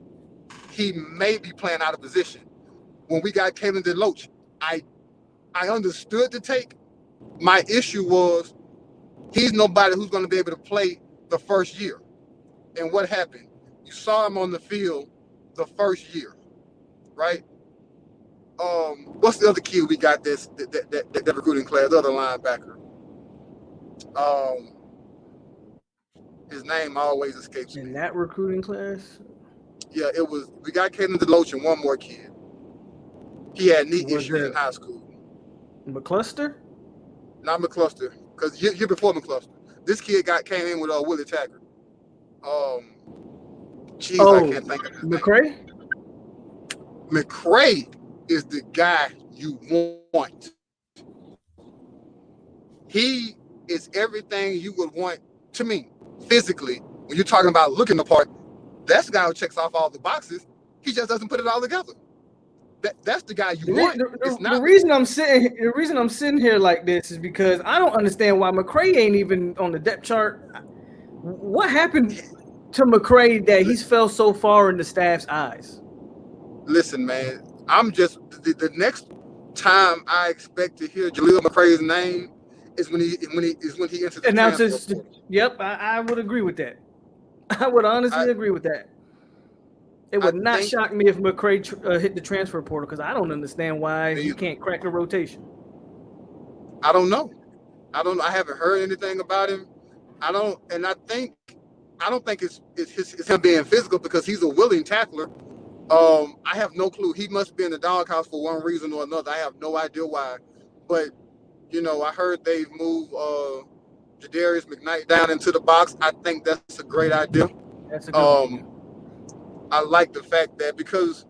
he may be playing out of position. When we got Kalen DeLoach, I I understood the take. My issue was he's nobody who's going to be able to play the first year. And what happened? You saw him on the field the first year, right? What's the other kid we got that recruiting class? The other linebacker. Um, his name always escapes In me. that recruiting class, Yeah, it was. We got Caden DeLoach and one more kid. He had knee was issues in it high school. McCluster? Not McCluster, because year before McCluster, this kid came in with Willie Taggart. Um, Jeez, I Oh, can't think of his name. McCray? McCray is the guy you want. He is everything you would want to me physically. When you're talking about looking the part, that's the guy who checks off all the boxes. He just doesn't put it all together. That's the guy you want. It's The not. reason I'm sitting here like this is because I don't understand why McCray ain't even on the depth chart. What happened to McCray that he's fell so far in the staff's eyes? Listen, man. I'm just the next time I expect to hear Jaleel McCray's name is when he enters the transfer Announces. portal. Yep, I would agree with that. I would honestly I agree with that. It I would not think shock me if McCray hit the transfer portal because I don't understand why he neither. can't crack the rotation. I don't know. I haven't heard anything about him. I don't think it's him being physical because he's a willing tackler. I have no clue. He must be in the doghouse for one reason or another. I have no idea why. But I heard they've moved Jadarius McKnight down into the box. I think that's a great idea. That's a good Um, move. I like the fact that because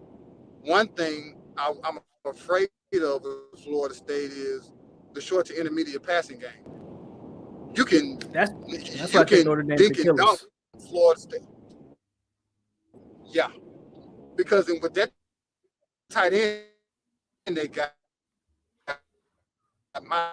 one thing I'm afraid of with Florida State is the short to intermediate passing game. You can That's you why I think can Notre Dame's dink and dunk Achilles. Florida State. Yeah, because with that tight end they got, my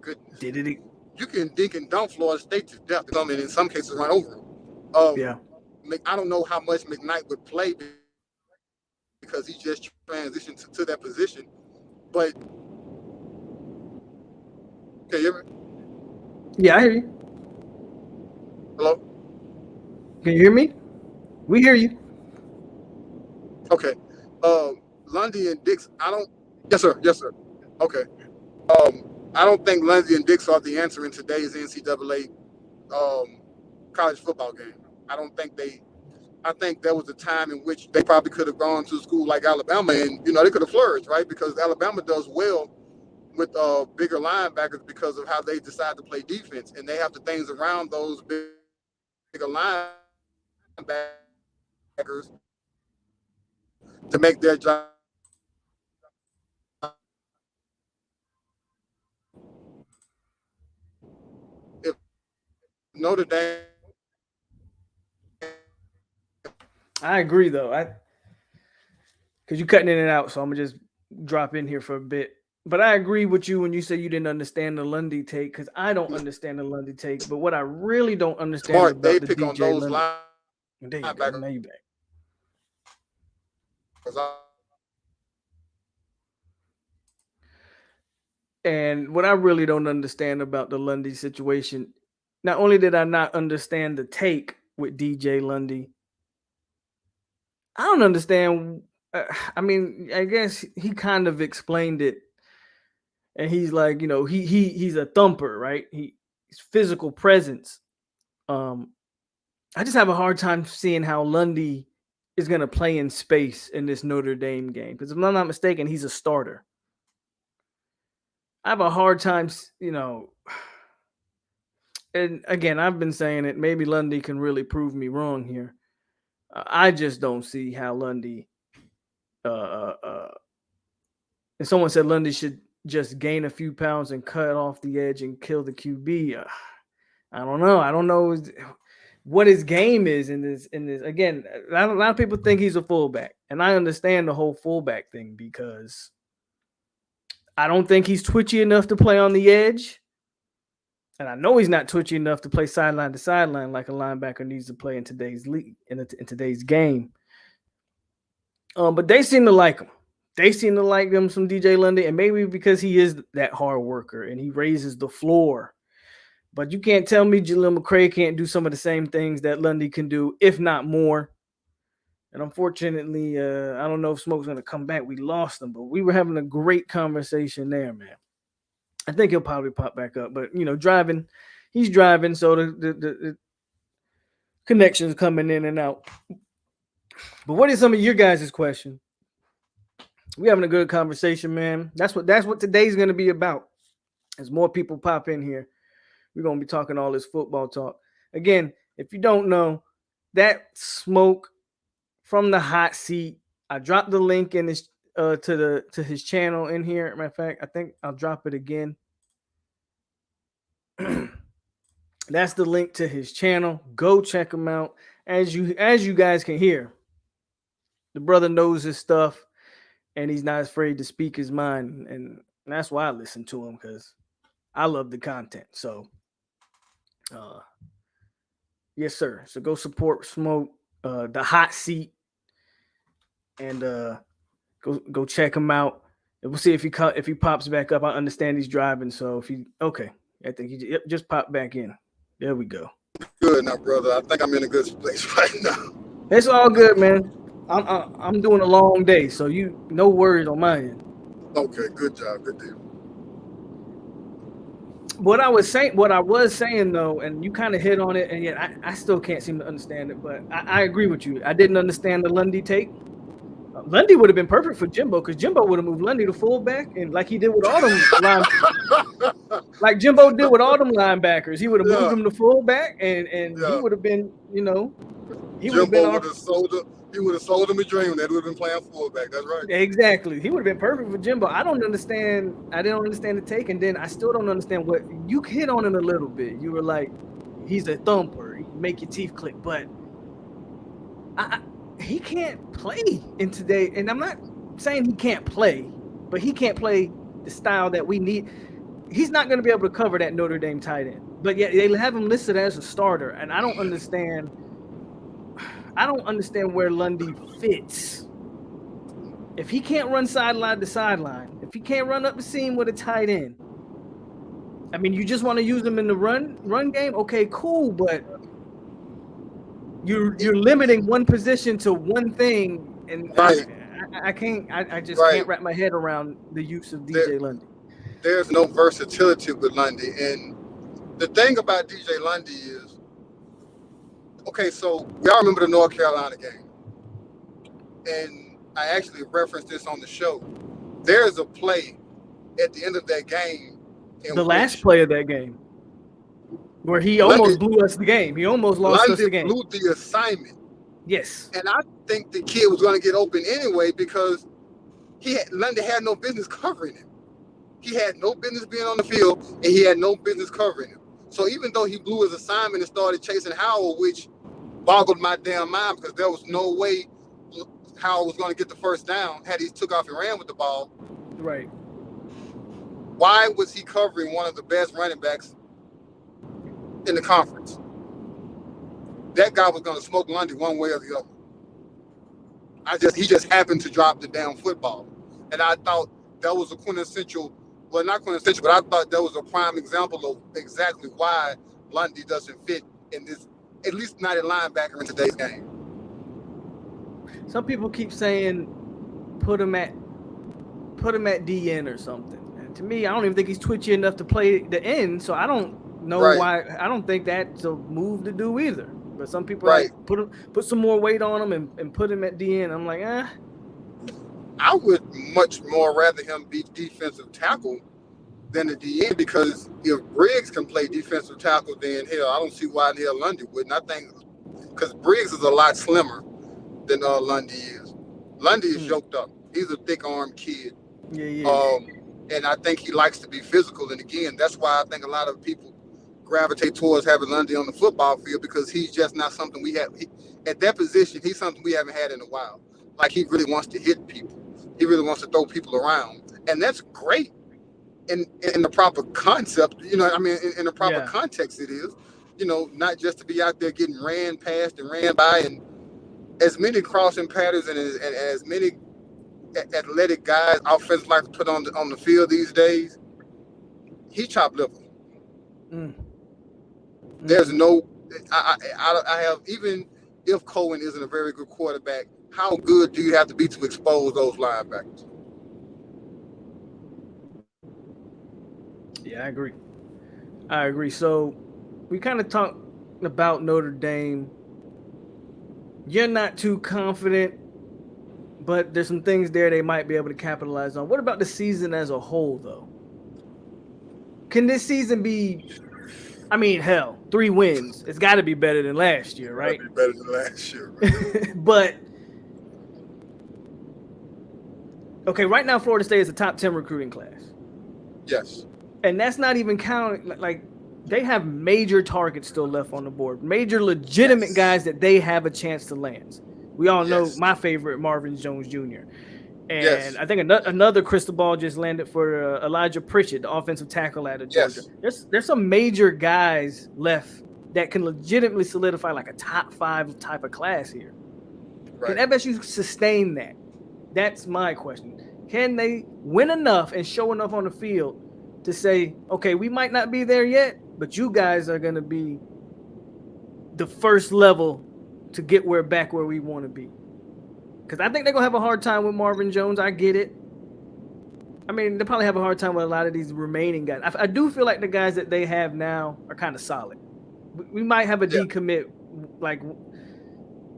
goodness, Did it? you can dink and dunk Florida State to death. I mean, in some cases, run over them. Um, Yeah. I don't know how much McKnight would play because he just transitioned to that position. But can you hear me? Yeah, I hear you. Hello? Can you hear me? We hear you. Okay. Lundy and Dix, I don't. Yes, sir. Yes, sir. Okay. I don't think Lundy and Dix are the answer in today's NCAA college football game. I don't think they. I think there was a time in which they probably could have gone to a school like Alabama, and they could have flourished, right? Because Alabama does well with bigger linebackers because of how they decide to play defense, and they have the things around those bigger linebackers to make their job. If Notre Dame, I agree though. Because you're cutting in and out, so I'm gonna just drop in here for a bit. But I agree with you when you say you didn't understand the Lundy take, because I don't understand the Lundy take. But what I really don't understand smart, they about the pick on DJ those Lundy, linebackers. there you go, now you back. And what I really don't understand about the Lundy situation, not only did I not understand the take with DJ Lundy, I don't understand. I mean, I guess he kind of explained it, and he's like, he's a thumper, right? He's physical presence. Um, I just have a hard time seeing how Lundy is going to play in space in this Notre Dame game because if I'm not mistaken, he's a starter. I have a hard time, and again, I've been saying it. Maybe Lundy can really prove me wrong here. I just don't see how Lundy. And someone said Lundy should just gain a few pounds and cut off the edge and kill the QB. I don't know. I don't know what his game is in this. Again, a lot of people think he's a fullback, and I understand the whole fullback thing because I don't think he's twitchy enough to play on the edge. And I know he's not twitchy enough to play sideline to sideline like a linebacker needs to play in today's league, in today's game. But they seem to like him. They seem to like him some DJ Lundy, and maybe because he is that hard worker and he raises the floor. But you can't tell me Jaleel McCray can't do some of the same things that Lundy can do, if not more. And unfortunately, I don't know if Smoke's going to come back. We lost him, but we were having a great conversation there, man. I think he'll probably pop back up. But, he's driving, so the connections coming in and out. But what is some of your guys' questions? We having a good conversation, man. That's what today's going to be about. As more people pop in here, we're going to be talking all this football talk. Again, if you don't know, that Smoke from the hot seat. I dropped the link in his to his channel in here. Matter of fact, I think I'll drop it again. That's the link to his channel. Go check him out. As you guys can hear, the brother knows his stuff, and he's not afraid to speak his mind, and that's why I listen to him, because I love the content. So, yes, sir. So go support Smoke, the hot seat, and go check him out. And we'll see if he pops back up. I understand he's driving, so I think he just popped back in. There we go. Good now, brother. I think I'm in a good place right now. It's all good, man. I'm doing a long day, so no worries on my end. Okay, good job, good deal. What I was saying though, and you kind of hit on it, and yet I still can't seem to understand it. But I agree with you. I didn't understand the Lundy take. Lundy would have been perfect for Jimbo, because Jimbo would have moved Lundy to fullback, and like he did with all them like Jimbo did with all them linebackers, he would have moved him to fullback, and he would have been, he would have been. He would have sold him a dream that would have been playing fullback. That's right. Exactly. He would have been perfect for Jimbo. I didn't understand the take, and then I still don't understand what you hit on it a little bit. You were like, he's a thumper, he make your teeth click, but he can't play in today. And I'm not saying he can't play, but he can't play the style that we need. He's not going to be able to cover that Notre Dame tight end. But yet they have him listed as a starter, and I don't understand where Lundy fits. If he can't run sideline to sideline, if he can't run up the seam with a tight end, I mean, you just want to use him in the run game? Okay, cool, but you're limiting one position to one thing, and right. I just can't wrap my head around the use of DJ Lundy. There's no versatility with Lundy, and the thing about DJ Lundy is, okay, so we all remember the North Carolina game, and I actually referenced this on the show. There's a play at the end of that game. The last play of that game, where he almost blew us the game. He almost lost us the game. Blew the assignment. Yes. And I think the kid was going to get open anyway, because Lundy had no business covering him. He had no business being on the field, and he had no business covering him. So even though he blew his assignment and started chasing Howell, which boggled my damn mind, because there was no way Howell was going to get the first down had he took off and ran with the ball. Right. Why was he covering one of the best running backs in the conference? That guy was going to smoke Lundy one way or the other. He just happened to drop the damn football. And I thought that was a quintessential, well, not quintessential, but I thought that was a prime example of exactly why Lundy doesn't fit in this, at least not at linebacker in today's game. Some people keep saying put him at DN or something. And to me, I don't even think he's twitchy enough to play the end, so I don't know why. I don't think that's a move to do either. But some people like put some more weight on him and put him at DN. I'm like, I would much more rather him be defensive tackle than a DN, because if Briggs can play defensive tackle, then hell, I don't see why the hell Lundy wouldn't. I think because Briggs is a lot slimmer than Lundy is. Lundy is yoked up. He's a thick-armed kid. Yeah. And I think he likes to be physical. And again, that's why I think a lot of people gravitate towards having Lundy on the football field, because he's just not something we have. At that position, he's something we haven't had in a while. Like, he really wants to hit people. He really wants to throw people around. And that's great. in the proper concept, you know, I mean, in the proper Yeah. context, it is, you know, not just to be out there getting ran past and ran by, and as many crossing patterns and as many athletic guys offensive line put on the field these days. He chopped liver. Mm. There's Mm-mm. no, I have, even if Cohen isn't a very good quarterback, how good do you have to be to expose those linebackers? Yeah, I agree. I agree. So we kind of talked about Notre Dame. You're not too confident, but there's some things there they might be able to capitalize on. What about the season as a whole, though? Can this season be? I mean, hell, 3 wins. It's got to be better than last year, Gotta right? be better than last year, right? But okay, right now Florida State is a top 10 recruiting class, Yes. and that's not even counting like they have major targets still left on the board, major legitimate Yes. guys that they have a chance to land. We all know Yes. my favorite, Marvin Jones Jr. And Yes. I think another crystal ball just landed for Elijah Pritchett, the offensive tackle out of Georgia. Yes. There's some major guys left that can legitimately solidify like a top 5 type of class here. Can Right. FSU sustain that? That's my question. Can they win enough and show enough on the field to say, okay, we might not be there yet, but you guys are going to be the first level to get back where we want to be? Because I think they're going to have a hard time with Marvin Jones. I get it. I mean, they probably have a hard time with a lot of these remaining guys. I do feel like the guys that they have now are kind of solid. We might have a Yeah. decommit, like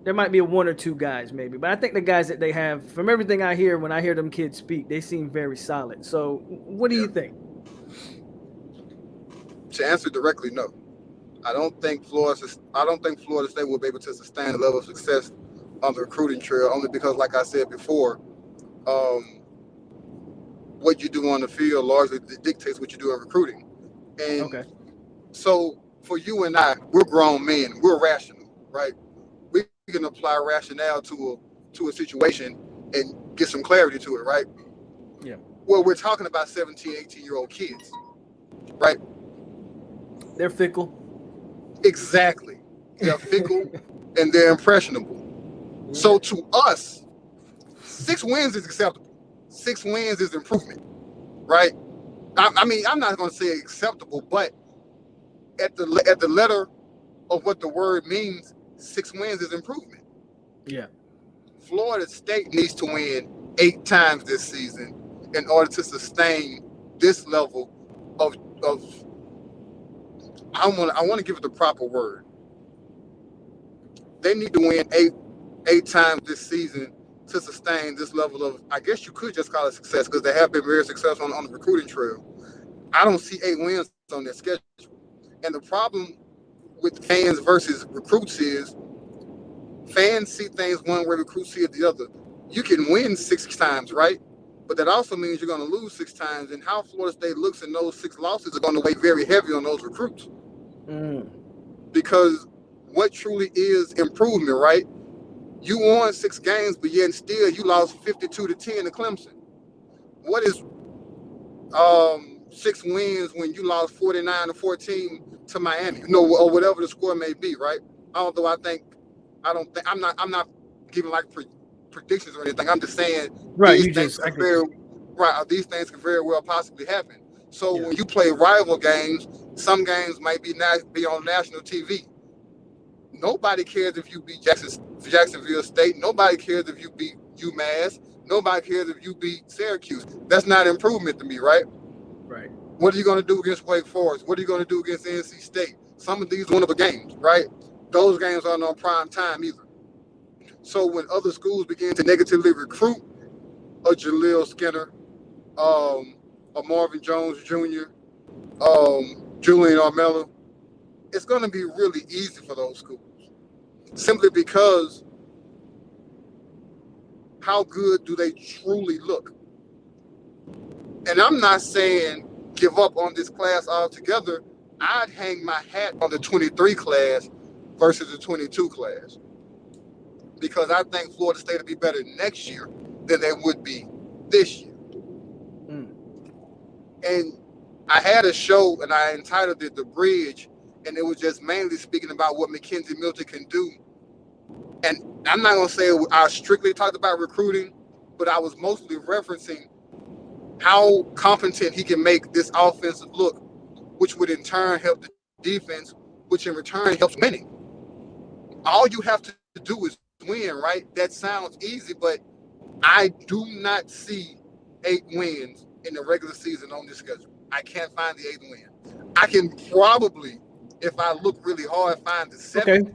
there might be 1 or 2 guys maybe, but I think the guys that they have, from everything I hear when I hear them kids speak, they seem very solid. So what do Yeah. you think? To answer directly, no. I don't think Florida State will be able to sustain the level of success on the recruiting trail, only because, like I said before, um, what you do on the field largely dictates what you do in recruiting. And Okay. so for you and I, we're grown men, we're rational, right? We can apply rationale to a situation and get some clarity to it, right? Yeah. Well, we're talking about 17, 18-year-old kids, right? They're fickle. Exactly. They're fickle and they're impressionable. Yeah. So to us, 6 wins is acceptable. 6 wins is improvement, right? I mean, I'm not going to say acceptable, but at the letter of what the word means, 6 wins is improvement. Yeah. Florida State needs to win 8 times this season in order to sustain this level of I want to give it the proper word. They need to win eight times this season to sustain this level of, I guess you could just call it success, because they have been very successful on the recruiting trail. I don't see 8 wins on their schedule. And the problem with fans versus recruits is fans see things one way, recruits see it the other. You can win 6 times, right? But that also means you're going to lose 6 times. And how Florida State looks in those 6 losses are going to weigh very heavy on those recruits. Mm. Because what truly is improvement, right? You won 6 games, but yet still you lost 52-10 to Clemson. What is 6 wins when you lost 49-14 to Miami? You know, or whatever the score may be, right? Although I'm not giving like predictions or anything. I'm just saying Right. these You things just, I could get you. these things could very well possibly happen. So Yeah. when you play rival games, some games might be on national TV. Nobody cares if you beat Jacksonville State. Nobody cares if you beat UMass. Nobody cares if you beat Syracuse. That's not improvement to me, right? Right. What are you going to do against Wake Forest? What are you going to do against NC State? Some of these winnable games, right? Those games aren't on prime time either. So when other schools begin to negatively recruit a Jaleel Skinner, a Marvin Jones Jr., Julian Armella, it's going to be really easy for those schools. Simply because how good do they truly look? And I'm not saying give up on this class altogether. I'd hang my hat on the 23 class versus the 22 class, because I think Florida State will be better next year than they would be this year. Mm. And I had a show and I entitled it The Bridge, and it was just mainly speaking about what Mackenzie Milton can do. And I'm not gonna say I strictly talked about recruiting, but I was mostly referencing how competent he can make this offensive look, which would in turn help the defense, which in return helps winning. All you have to do is win, right? That sounds easy, but I do not see 8 wins in the regular season on this schedule. I can't find the 8th win. I can probably, if I look really hard, find the 7th. Okay.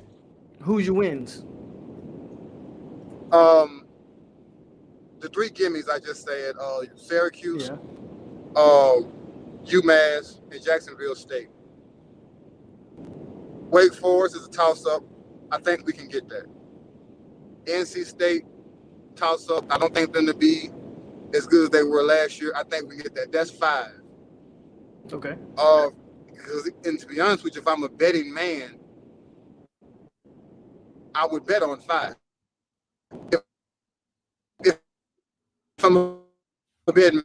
Who's your wins? The 3 gimmies I just said, Syracuse, Yeah. UMass, and Jacksonville State. Wake Forest is a toss-up. I think we can get that. NC State, toss-up. I don't think them to be as good as they were last year. I think we can get that. That's 5. Okay. And to be honest with you, if I'm a betting man, I would bet on 5. If I'm a betting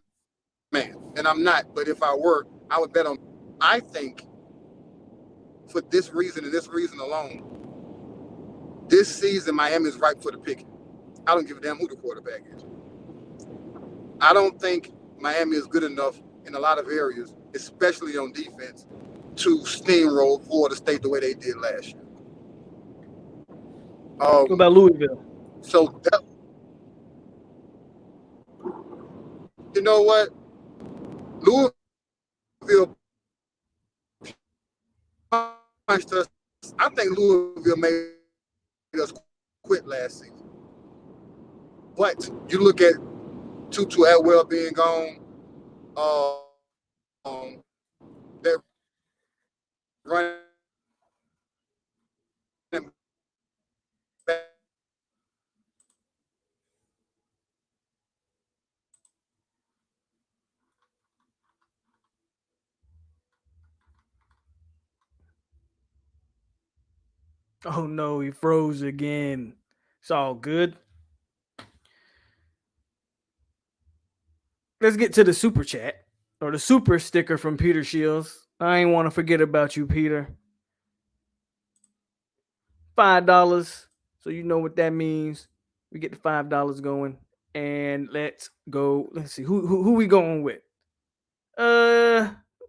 man, and I'm not, but if I were, I would bet on. I think for this reason and this reason alone, this season Miami is ripe for the picking. I don't give a damn who the quarterback is. I don't think Miami is good enough in a lot of areas, especially on defense, to steamroll Florida State the way they did last year. What about Louisville? So, you know what? Louisville punched us. I think Louisville made us quit last season. But you look at Tutu Atwell being gone, they're running back. Oh no, he froze again. It's all good. Let's get to the super chat or the super sticker from Peter Shields. I ain't want to forget about you, Peter. $5. So you know what that means. We get the $5 going. And let's go. Let's see. Who we going with?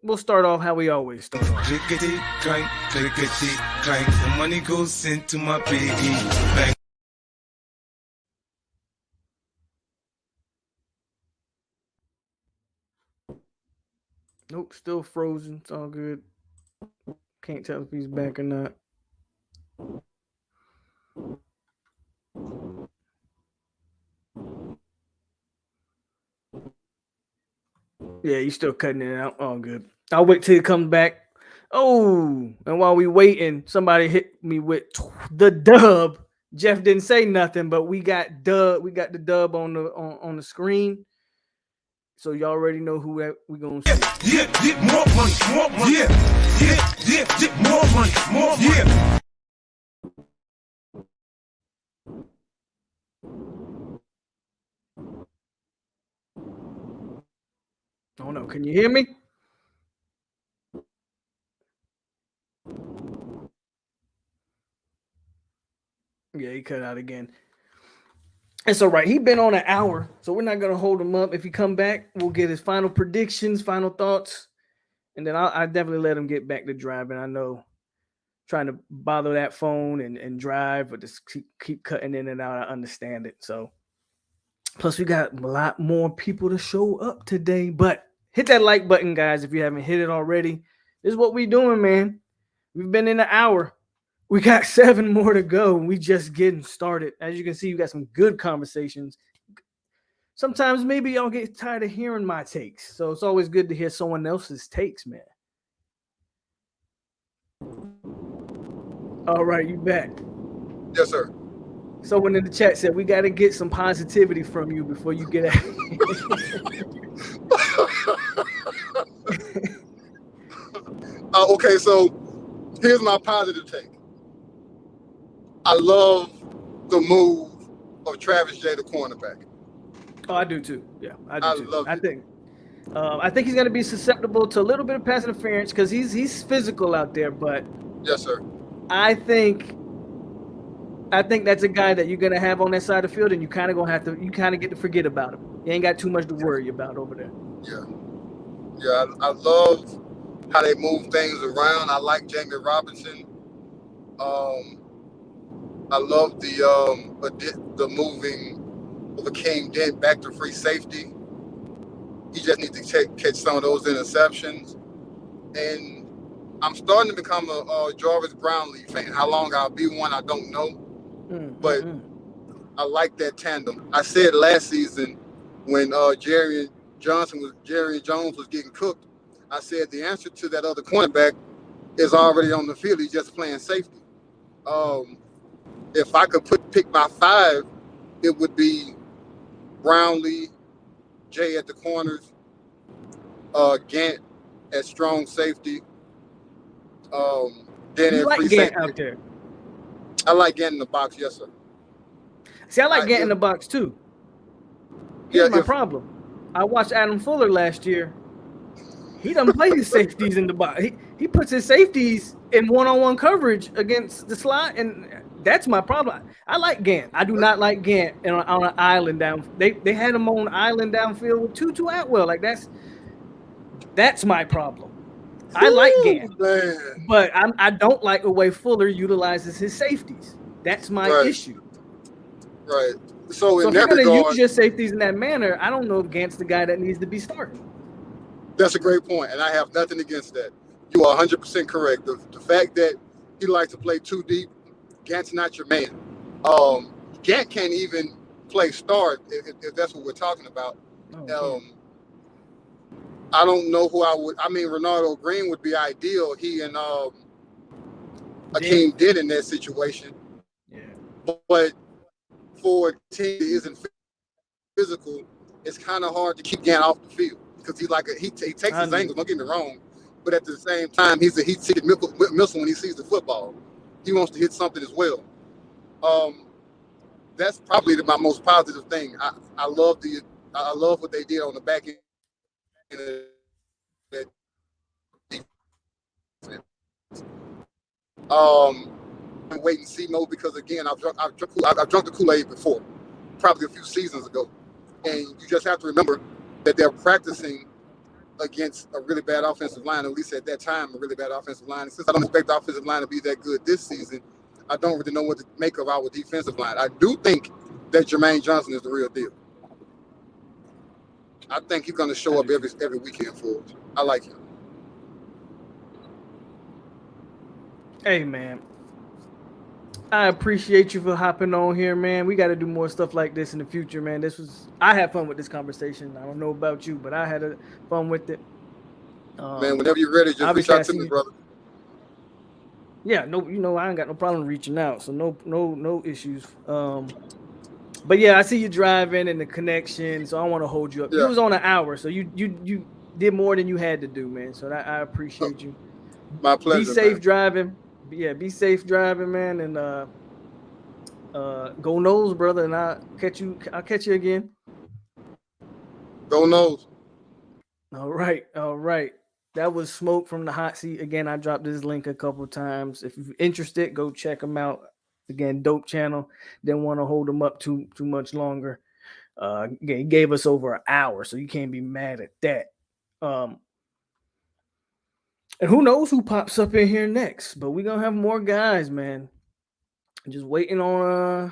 We'll start off how we always start off. Clickety clank, clickety clank. The money goes into my piggy bank. Nope, still frozen. It's all good. Can't tell if he's back or not. Yeah, he's still cutting it out. All good. I'll wait till he comes back. Oh, and while we waiting, somebody hit me with the dub. Jeff didn't say nothing, but we got dub. We got the dub on the screen. So you already know who we gonna see. Yeah, more money, more money. Yeah, more money, more money. Yeah. Oh no, can you hear me? Yeah, he cut out again. It's all right. He been on an hour, so we're not gonna hold him up. If he come back, we'll get his final predictions, final thoughts, and then I definitely let him get back to driving. I know trying to bother that phone and drive, but just keep cutting in and out. I understand it. So plus we got a lot more people to show up today. But hit that like button, guys, if you haven't hit it already. This is what we doing, man. We've been in an hour. We got 7 more to go. We just getting started. As you can see, we got some good conversations. Sometimes maybe y'all get tired of hearing my takes. So it's always good to hear someone else's takes, man. All right, you back. Yes, sir. Someone in the chat said we got to get some positivity from you before you get out. Okay, so here's my positive take. I love the move of Travis J, the cornerback. Oh, I do too. Yeah, I do too. love I it. think I think he's going to be susceptible to a little bit of pass interference because he's physical out there. But Yes, sir. I think that's a guy that you're going to have on that side of the field, and you kind of get to forget about him. You ain't got too much to worry about over there. Yeah. Yeah, I love how they move things around. I like Jamie Robinson. I love the moving of Akeem Dent back to free safety. He just needs to catch some of those interceptions. And I'm starting to become a Jarvis Brownlee fan. How long I'll be one, I don't know. But I like that tandem. I said last season when Jerry Jones was getting cooked, I said the answer to that other cornerback is already on the field. He's just playing safety. If I could pick my five, it would be Brownlee, Jay at the corners, Gant at strong safety, then You at like free Gant safety. out there? I like Gant in the box, yes, sir. See, I like Gant in the box too. Here's my problem. I watched Adam Fuller last year. He doesn't play his safeties in the box. He puts his safeties in one-on-one coverage against the slot, and that's my problem. I like Gant. I do not like Gant on an island down. They had him on island downfield with Tutu Atwell. Like that's my problem. I like Gant, but I don't like the way Fuller utilizes his safeties. That's my issue. Right. So if you're going to use your safeties in that manner, I don't know if Gant's the guy that needs to be starting. That's a great point, and I have nothing against that. You are 100% correct. The fact that he likes to play too deep, Gant's not your man. Gant can't even play start if that's what we're talking about. I don't know who I would. I mean, Ronaldo Green would be ideal. He and Akeem did in that situation. Yeah. But for a team that isn't physical, it's kind of hard to keep Gant off the field because he takes his angles. Don't get me wrong, but at the same time, he's a heat-seeking missile when he sees the football. He wants to hit something as well. That's probably my most positive thing. I love what they did on the back end. Wait and see mode because again, I've drunk the Kool-Aid before, probably a few seasons ago, and you just have to remember that they're practicing against a really bad offensive line. At least at that time, a really bad offensive line. And since I don't expect the offensive line to be that good this season, I don't really know what to make of our defensive line. I do think that Jermaine Johnson is the real deal. I think he's going to show up every weekend for us. I like him. Hey, man. I appreciate you for hopping on here, man. We got to do more stuff like this in the future, man. I had fun with this conversation. I don't know about you, but I had fun with it. Man, whenever you're ready, just reach out to me, brother. Yeah, I ain't got no problem reaching out, so no issues. But yeah, I see you driving and the connection, so I want to hold you up. Yeah. You was on an hour, so you did more than you had to do, man. So I appreciate you. My pleasure. Be safe driving. Yeah, be safe driving, man, and go Noles, brother, and I'll catch you again. Go Noles. All right. That was Smoke from the Hot Seat. Again, I dropped this link a couple of times. If you're interested, go check them out. Again, dope channel. Didn't want to hold them up too much longer. He gave us over an hour, so you can't be mad at that. And who knows who pops up in here next? But we're gonna have more guys, man. Just waiting on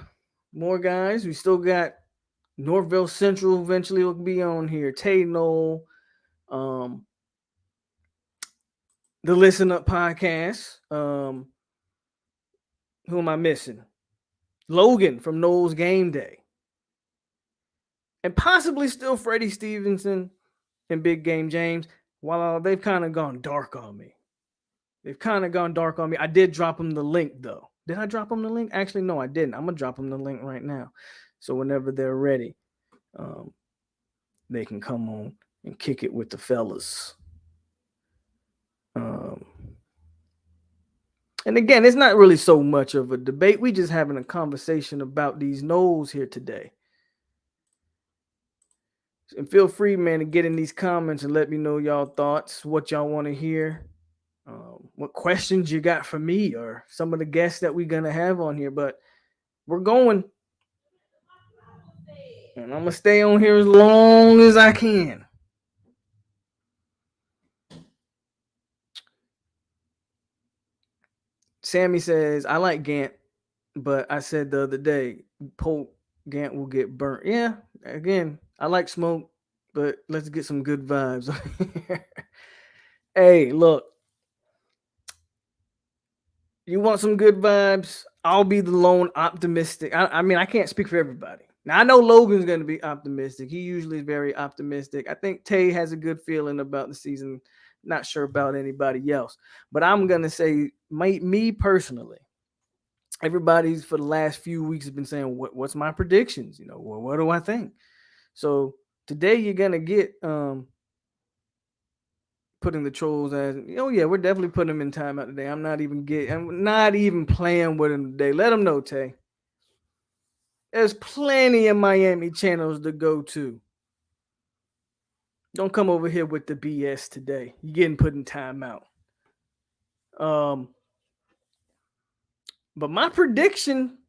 more guys. We still got Northville Central eventually will be on here. Taynole, the Listen Up podcast. Who am I missing? Logan from Noles Game Day. And possibly still Freddie Stevenson and Big Game James. While they've kind of gone dark on me. I did drop them the link, though. Did I drop them the link? Actually, no, I didn't. I'm going to drop them the link right now. So whenever they're ready, they can come on and kick it with the fellas. And again, it's not really so much of a debate. We just having a conversation about these Noles here today. And feel free, man, to get in these comments and let me know y'all thoughts, what y'all want to hear, what questions you got for me or some of the guests that we're gonna have on here. But we're going, and I'm gonna stay on here as long as I can. Sammy says, I like Gant, but I said the other day, Polk Gant will get burnt. Yeah, again, I like smoke, but let's get some good vibes. Hey, look, you want some good vibes? I'll be the lone optimistic. I mean, I can't speak for everybody. Now, I know Logan's going to be optimistic. He usually is very optimistic. I think Tay has a good feeling about the season. Not sure about anybody else. But I'm going to say, me personally, everybody's for the last few weeks has been saying, what's my predictions? You know, what do I think? So today you're going to get putting the trolls as, oh yeah, we're definitely putting them in timeout today. I'm not even playing with them today. Let them know, Tay. There's plenty of Miami channels to go to. Don't come over here with the BS today. You're getting put in timeout. But my prediction,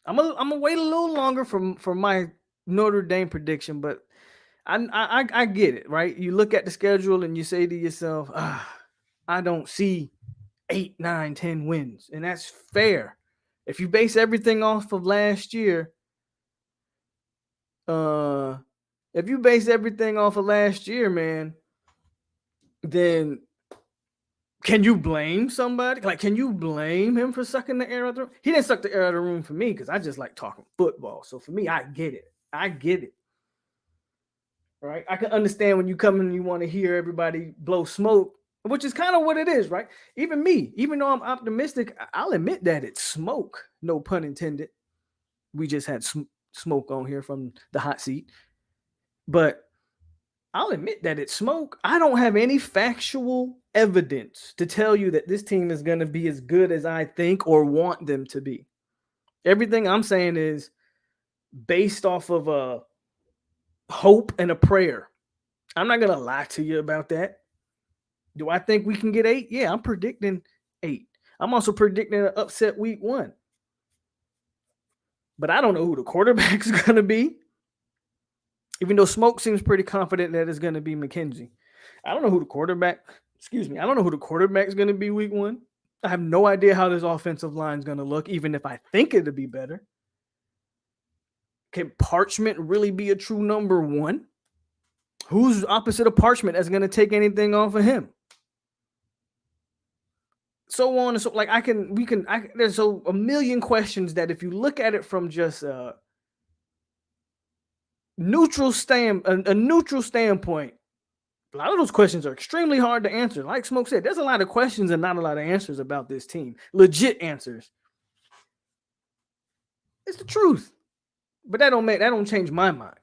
I'm gonna wait a little longer for my Notre Dame prediction, but I get it, right? You look at the schedule and you say to yourself, I don't see 8, 9, 10 wins. And that's fair. If you base everything off of last year, man, then can you blame somebody? Like, can you blame him for sucking the air out of the room? He didn't suck the air out of the room for me because I just like talking football. So for me, I get it. Right? I can understand when you come in and you want to hear everybody blow smoke, which is kind of what it is, right? Even me, even though I'm optimistic, I'll admit that it's smoke. No pun intended. We just had smoke on here from the hot seat. But I'll admit that it's smoke. I don't have any factual evidence to tell you that this team is going to be as good as I think or want them to be. Everything I'm saying is based off of a hope and a prayer. I'm not going to lie to you about that. Do I think we can get 8? Yeah, I'm predicting 8. I'm also predicting an upset week 1. But I don't know who the quarterback's going to be. Even though Smoke seems pretty confident that it's going to be McKenzie. I don't know who the quarterback's going to be week 1. I have no idea how this offensive line is going to look, even if I think it'll be better. Can Parchment really be a true number 1? Who's opposite of Parchment that's going to take anything off of him? So on and so, like, there's a million questions that if you look at it from just a neutral standpoint, a lot of those questions are extremely hard to answer. Like Smoke said, there's a lot of questions and not a lot of answers about this team. Legit answers. It's the truth. But that don't change my mind.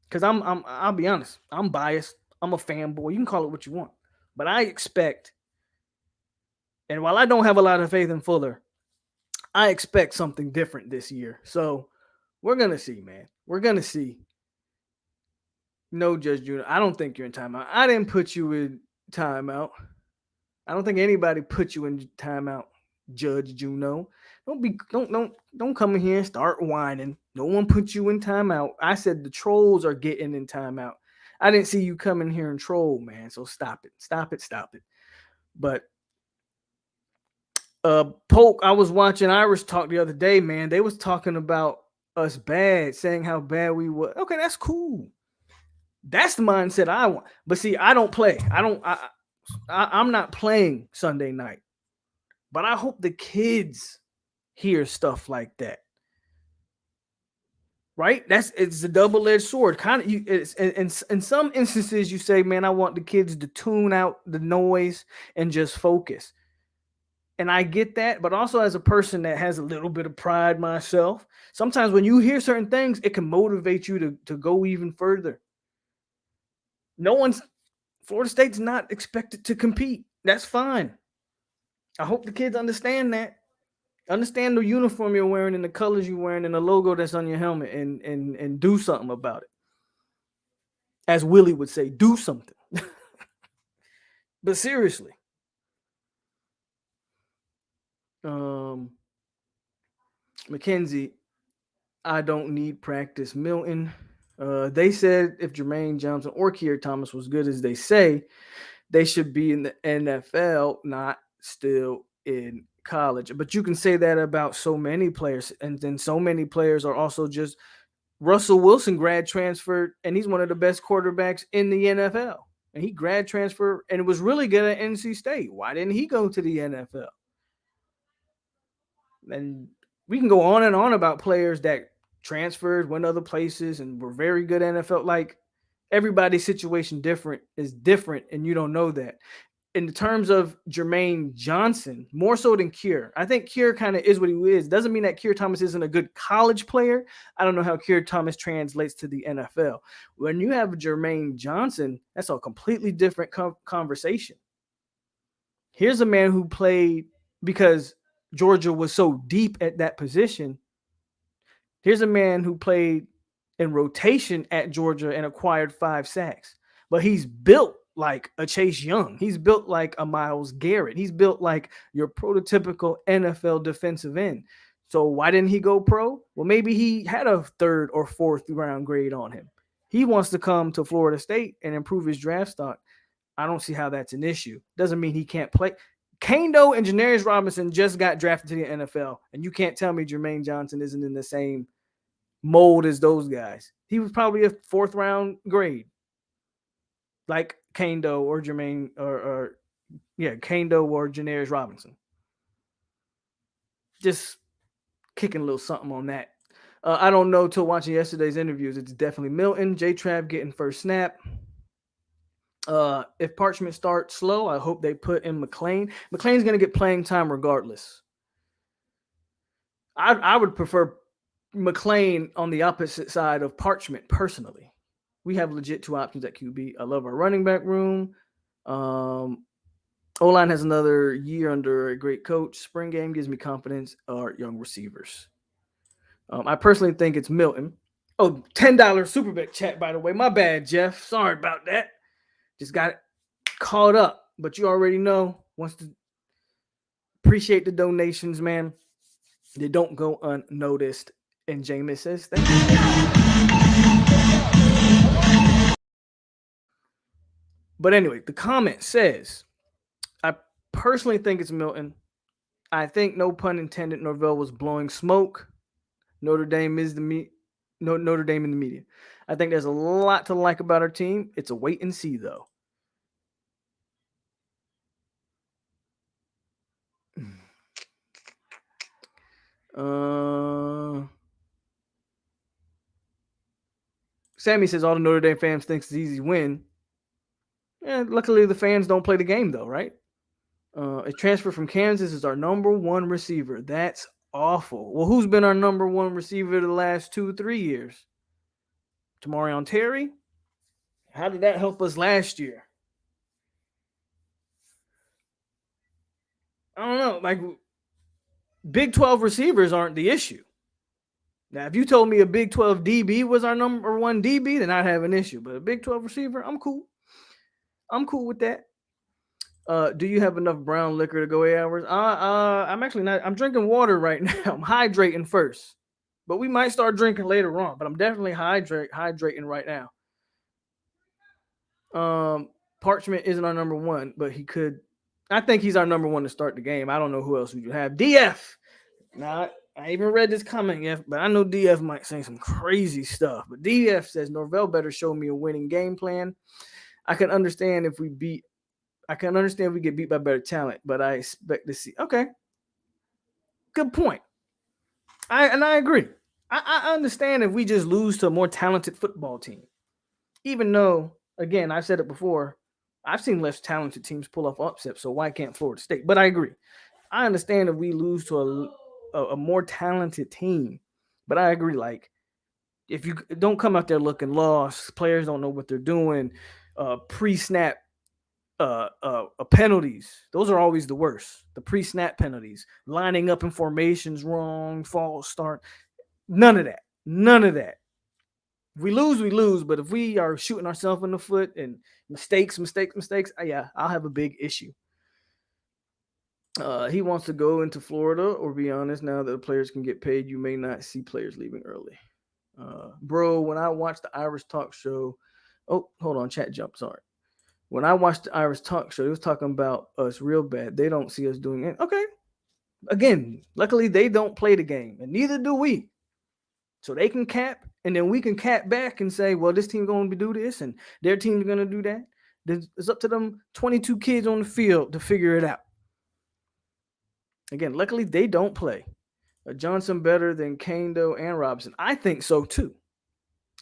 Because I'll be honest, I'm biased. I'm a fanboy. You can call it what you want. But I expect, and while I don't have a lot of faith in Fuller, I expect something different this year. So we're gonna see, man. We're gonna see. No, Judge Juno, I don't think you're in timeout. I didn't put you in timeout. I don't think anybody put you in timeout, Judge Juno. Don't come in here and start whining. No one put you in timeout. I said the trolls are getting in timeout. I didn't see you come in here and troll, man. So stop it. But Polk, I was watching Irish Talk the other day, man. They was talking about us bad, saying how bad we were. Okay, that's cool. That's the mindset I want. But see, I don't play. I'm not playing Sunday night. But I hope the kids hear stuff like that. Right? It's a double-edged sword. Kind of in some instances you say, man, I want the kids to tune out the noise and just focus. And I get that, but also as a person that has a little bit of pride myself, sometimes when you hear certain things, it can motivate you to go even further. Florida State's not expected to compete. That's fine. I hope the kids understand that. Understand the uniform you're wearing and the colors you're wearing and the logo that's on your helmet and do something about it. As Willie would say, do something. But seriously, Mackenzie, I don't need practice. Milton, they said if Jermaine Johnson or Keir Thomas was good as they say, they should be in the NFL, not still in college. But you can say that about so many players. And then so many players are also just Russell Wilson grad transferred, and he's one of the best quarterbacks in the NFL. And he grad transferred and was really good at NC State. Why didn't he go to the NFL? And we can go on and on about players that transferred, went other places, and were very good NFL. Like everybody's situation is different, and you don't know that. In terms of Jermaine Johnson, more so than Keir. I think Keir kind of is what he is. Doesn't mean that Keir Thomas isn't a good college player. I don't know how Keir Thomas translates to the NFL. When you have Jermaine Johnson, that's a completely different conversation. Here's a man who played because Georgia was so deep at that position. Here's a man who played in rotation at Georgia and acquired 5 sacks. But he's built like a Chase Young. He's built like a Myles Garrett. He's built like your prototypical NFL defensive end. So why didn't he go pro? Well, maybe he had a 3rd or 4th round grade on him. He wants to come to Florida State and improve his draft stock. I don't see how that's an issue. Doesn't mean he can't play. Kando and Janarius Robinson just got drafted to the NFL, and you can't tell me Jermaine Johnson isn't in the same mold as those guys. He was probably a 4th round grade, like Kando or Jermaine Kando or Janarius Robinson. Just kicking a little something on that. I don't know till watching yesterday's interviews. It's definitely Milton. J-Trav getting first snap. If Parchment starts slow, I hope they put in McLean. McLean's going to get playing time regardless. I would prefer McLean on the opposite side of Parchment personally. We have legit 2 options at QB. I love our running back room. O-line has another year under a great coach. Spring game gives me confidence. Our young receivers. I personally think it's Milton. Oh, $10 super bet chat, by the way. My bad, Jeff. Sorry about that. Just got caught up. But you already know. Wants to appreciate the donations, man. They don't go unnoticed. And Jameis says, thank you. But anyway, the comment says, I personally think it's Milton. I think, no pun intended, Norvell was blowing smoke. Notre Dame in the media. I think there's a lot to like about our team. It's a wait and see, though. Sammy says all the Notre Dame fans think it's an easy win. Yeah, luckily the fans don't play the game, though, right? A transfer from Kansas is our number 1 receiver. That's awful. Well, who's been our number 1 receiver the last 2-3 years? Tamarion Terry? How did that help us last year? I don't know. Like, Big 12 receivers aren't the issue. Now, if you told me a Big 12 DB was our number 1 DB, then I'd have an issue. But a Big 12 receiver, I'm cool. I'm cool with that. Do you have enough brown liquor to go 8 hours? I'm actually not. I'm drinking water right now. I'm hydrating first. But we might start drinking later on. But I'm definitely hydrating right now. Parchment isn't our number 1, but he could. I think he's our number 1 to start the game. I don't know who else we would have. DF. Now, I even read this comment yet, but I know DF might say some crazy stuff. But DF says Norvell better show me a winning game plan. I can understand if we get beat by better talent, but I expect to see. Okay. Good point. I agree. I understand if we just lose to a more talented football team. Even though, again, I've said it before, I've seen less talented teams pull off upsets, so why can't Florida State? But I agree. I understand if we lose to a more talented team, but I agree, like, if you don't come out there looking lost, players don't know what they're doing, pre-snap penalties, those are always the worst. The pre-snap penalties, lining up in formations wrong, false start, none of that. If we lose, we lose. But if we are shooting ourselves in the foot and mistakes, yeah, I'll have a big issue. He wants to go into Florida, or be honest, now that the players can get paid, you may not see players leaving early. Bro, when I watched the Irish talk show, oh, hold on, chat jump, sorry. When I watched the Irish talk show, it was talking about us real bad. They don't see us doing it. Okay. Again, luckily they don't play the game, and neither do we. So they can cap, and then we can cap back and say, well, this team's going to do this, and their team's going to do that. It's up to them 22 kids on the field to figure it out. Again, luckily they don't play. Johnson better than Kando and Robinson. I think so too.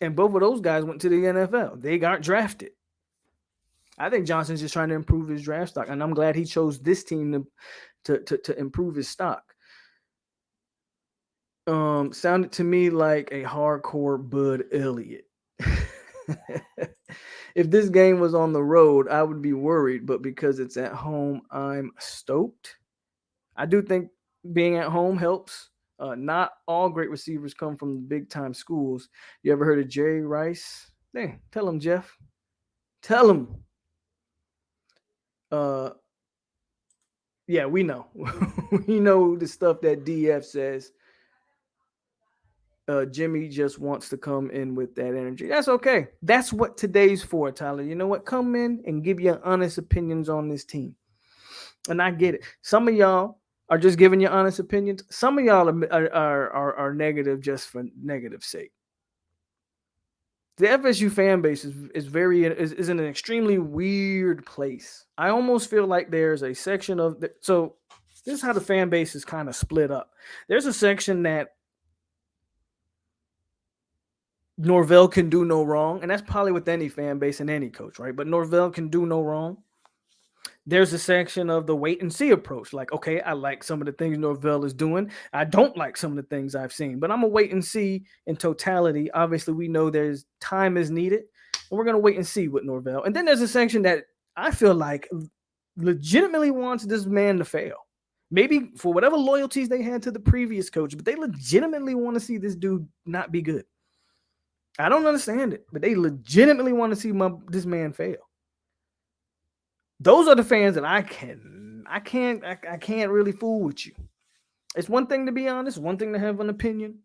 And both of those guys went to the NFL. They got drafted. I think Johnson's just trying to improve his draft stock, and I'm glad he chose this team to improve his stock. Sounded to me like a hardcore Bud Elliott. If this game was on the road, I would be worried, but because it's at home, I'm stoked. I do think being at home helps. Not all great receivers come from the big time schools. You ever heard of Jerry Rice? Hey, tell him, Jeff. Tell him. Yeah, we know. We know the stuff that DF says. Jimmy just wants to come in with that energy. That's okay. That's what today's for, Tyler. You know what? Come in and give your honest opinions on this team. And I get it. Some of y'all are just giving your honest opinions. Some of y'all are negative just for negative sake. The FSU fan base is in an extremely weird place. I almost feel like there's a section of so this is how the fan base is kind of split up. There's a section that Norvell can do no wrong, and that's probably with any fan base and any coach, right? But Norvell can do no wrong. There's a section of the wait and see approach. Like, okay, I like some of the things Norvell is doing. I don't like some of the things I've seen, but I'm going to wait and see in totality. Obviously, we know there's time is needed, and we're going to wait and see with Norvell. And then there's a section that I feel like legitimately wants this man to fail. Maybe for whatever loyalties they had to the previous coach, but they legitimately want to see this dude not be good. I don't understand it, but they legitimately want to see this man fail. Those are the fans that I can't really fool with you. It's one thing to be honest, one thing to have an opinion,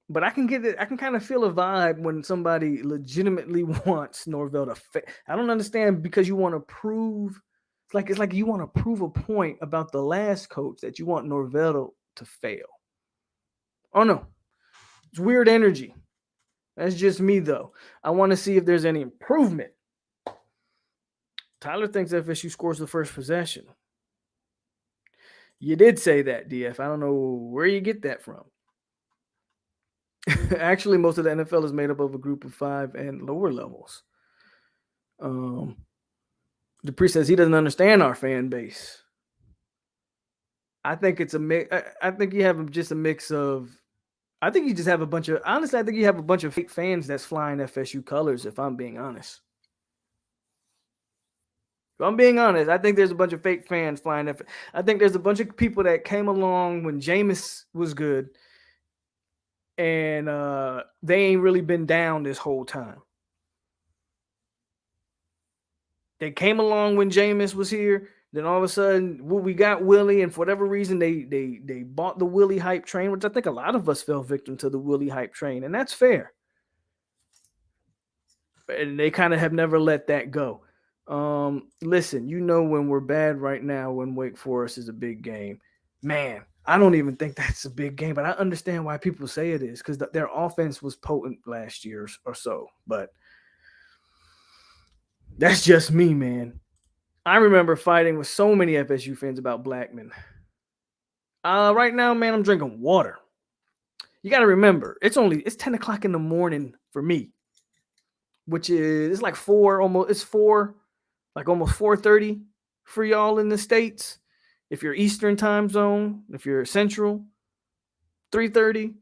but I can get it. I can kind of feel a vibe when somebody legitimately wants Norvell to fail. I don't understand because you want to prove. It's like you want to prove a point about the last coach that you want Norvell to fail. Oh no, it's weird energy. That's just me, though. I want to see if there's any improvement. Tyler thinks FSU scores the first possession. You did say that, DF. I don't know where you get that from. Actually, most of the NFL is made up of a group of 5 and lower levels. Dupree says he doesn't understand our fan base. I think it's a mix. I think you have just a mix of. I think you just have a bunch of. Honestly, I think you have a bunch of fake fans that's flying FSU colors. If I'm being honest. If I'm being honest, I think there's a bunch of fake fans flying. I think there's a bunch of people that came along when Jameis was good, and they ain't really been down this whole time. They came along when Jameis was here. Then all of a sudden, we got Willie, and for whatever reason, they bought the Willie hype train, which I think a lot of us fell victim to the Willie hype train, and that's fair. And they kind of have never let that go. Listen, you know when we're bad right now, when Wake Forest is a big game, man, I don't even think that's a big game, but I understand why people say it is because their offense was potent last year or so. But that's just me, man. I remember fighting with so many FSU fans about Blackman. Right now, man, I'm drinking water. You got to remember, it's 10 o'clock in the morning for me, which is it's like 4 almost. It's 4, like almost 4:30 for y'all in the States. If you're Eastern time zone, if you're Central, 3:30.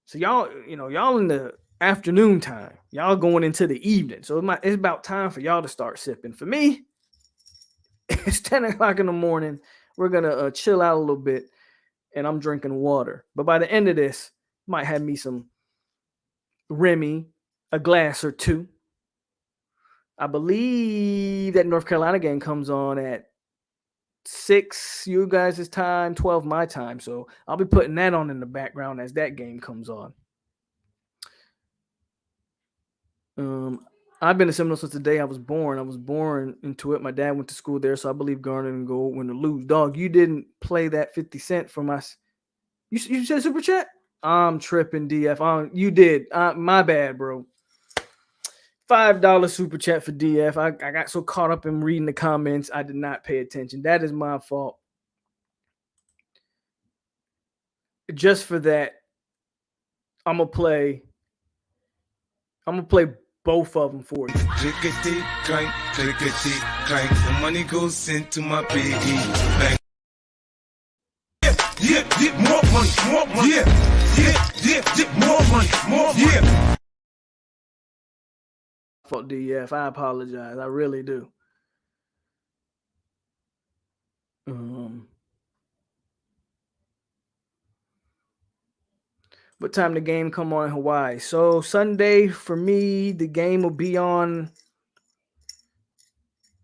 So y'all in the afternoon time. Y'all going into the evening. So it's about time for y'all to start sipping. For me, it's 10 o'clock in the morning. We're going to chill out a little bit, and I'm drinking water. But by the end of this, might have me some Remy a glass or two. I believe that North Carolina game comes on at 6 you guys' time, 12 my time. So I'll be putting that on in the background as that game comes on. I've been a Seminole since the day I was born. I was born into it. My dad went to school there, so I believe Garnet and Gold win or lose. Dog, you didn't play that 50 Cent for my. You said super chat? I'm tripping, DF. You did. My bad, bro. $5 super chat for DF. I got so caught up in reading the comments, I did not pay attention. That is my fault. Just for that, I'm gonna play both of them for you. Clickety clank, clickety clank. The money goes into my piggy bank. Yeah, more money. Yeah, more money. Yeah. Fuck DF. I apologize. I really do. What time the game come on in Hawaii? So Sunday for me, the game will be on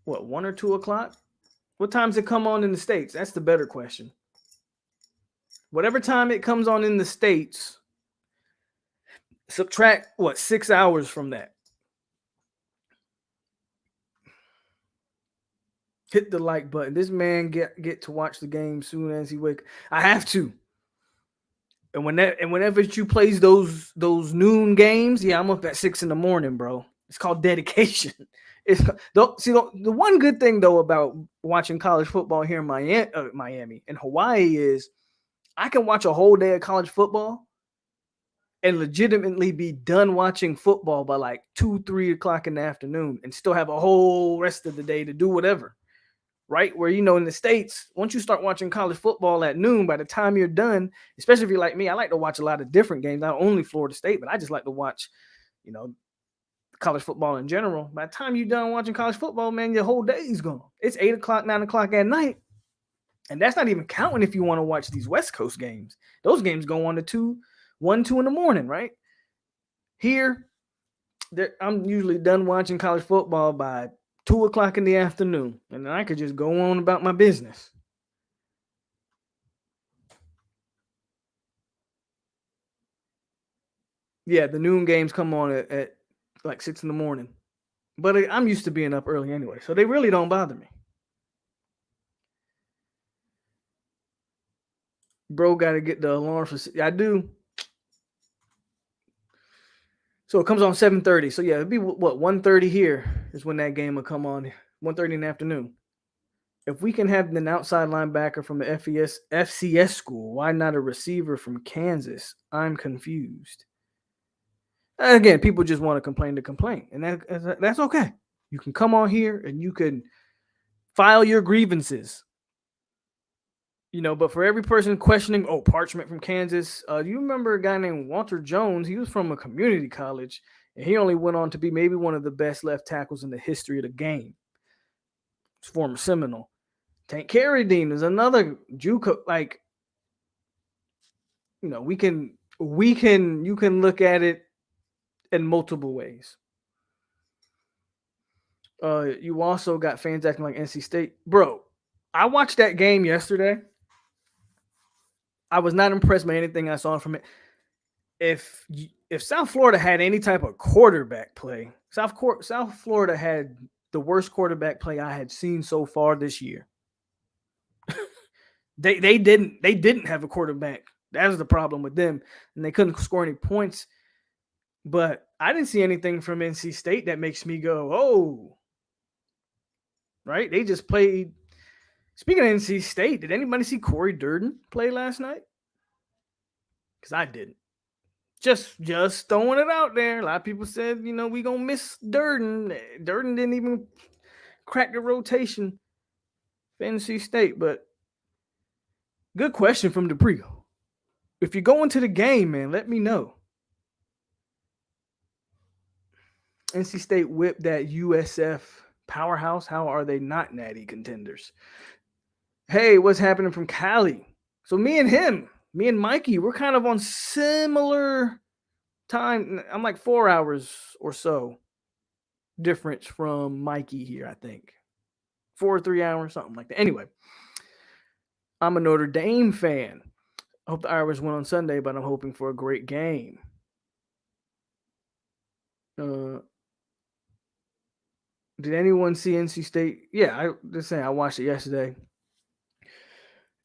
1 or 2 o'clock? What times it come on in the States? That's the better question. Whatever time it comes on in the States, subtract 6 hours from that. Hit the like button. This man get to watch the game soon as he wake. I have to. And whenever you plays those noon games, yeah, I'm up at 6 a.m, bro. It's called dedication. The one good thing though about watching college football here in Miami and Hawaii is I can watch a whole day of college football and legitimately be done watching football by like 2-3 o'clock in the afternoon and still have a whole rest of the day to do whatever. Right? Where, in the States, once you start watching college football at noon, by the time you're done, especially if you're like me, I like to watch a lot of different games, not only Florida State, but I just like to watch, college football in general. By the time you're done watching college football, man, your whole day is gone. It's 8 o'clock, 9 o'clock at night. And that's not even counting if you want to watch these West Coast games. Those games go on to 1, 2 in the morning, right? Here, I'm usually done watching college football by 2 o'clock in the afternoon, and then I could just go on about my business. Yeah, the noon games come on at like 6 in the morning. But I'm used to being up early anyway, so they really don't bother me. Bro, got to get the alarm for. I do. So it comes on 7:30. So yeah, it'd be 1:30 here is when that game will come on. 1:30 in the afternoon. If we can have an outside linebacker from the FCS school, why not a receiver from Kansas? I'm confused. Again, people just want to complain, and that's okay. You can come on here and you can file your grievances. But for every person questioning, Parchment from Kansas, do you remember a guy named Walter Jones? He was from a community college, and he only went on to be maybe one of the best left tackles in the history of the game. He's former Seminole. Tank Carradine is another JUCO. Like, you can look at it in multiple ways. You also got fans acting like NC State. Bro, I watched that game yesterday. I was not impressed by anything I saw from it. If South Florida had any type of quarterback play, South Florida had the worst quarterback play I had seen so far this year. They didn't have a quarterback. That was the problem with them, and they couldn't score any points. But I didn't see anything from NC State that makes me go, oh, right? They just played. Speaking of NC State, did anybody see Corey Durden play last night? Because I didn't. Just throwing it out there. A lot of people said, we going to miss Durden. Durden didn't even crack the rotation for NC State. But good question from DePrio. If you're going to the game, man, let me know. NC State whipped that USF powerhouse. How are they not natty contenders? Hey, what's happening from Cali? So me and Mikey, we're kind of on similar time. I'm like 4 hours or so difference from Mikey here, I think. 4 or 3 hours, something like that. Anyway, I'm a Notre Dame fan. I hope the Irish win on Sunday, but I'm hoping for a great game. Did anyone see NC State? Yeah, I just saying I watched it yesterday.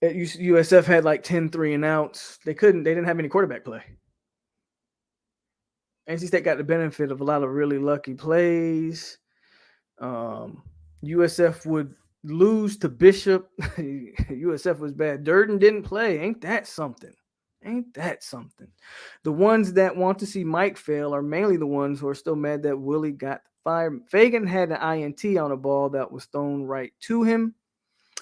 USF had like 10 3 and outs. They didn't have any quarterback play. NC State got the benefit of a lot of really lucky plays. USF would lose to Bishop. USF was bad. Durden didn't play. Ain't that something? Ain't that something? The ones that want to see Mike fail are mainly the ones who are still mad that Willie got fired. Fagan had an INT on a ball that was thrown right to him.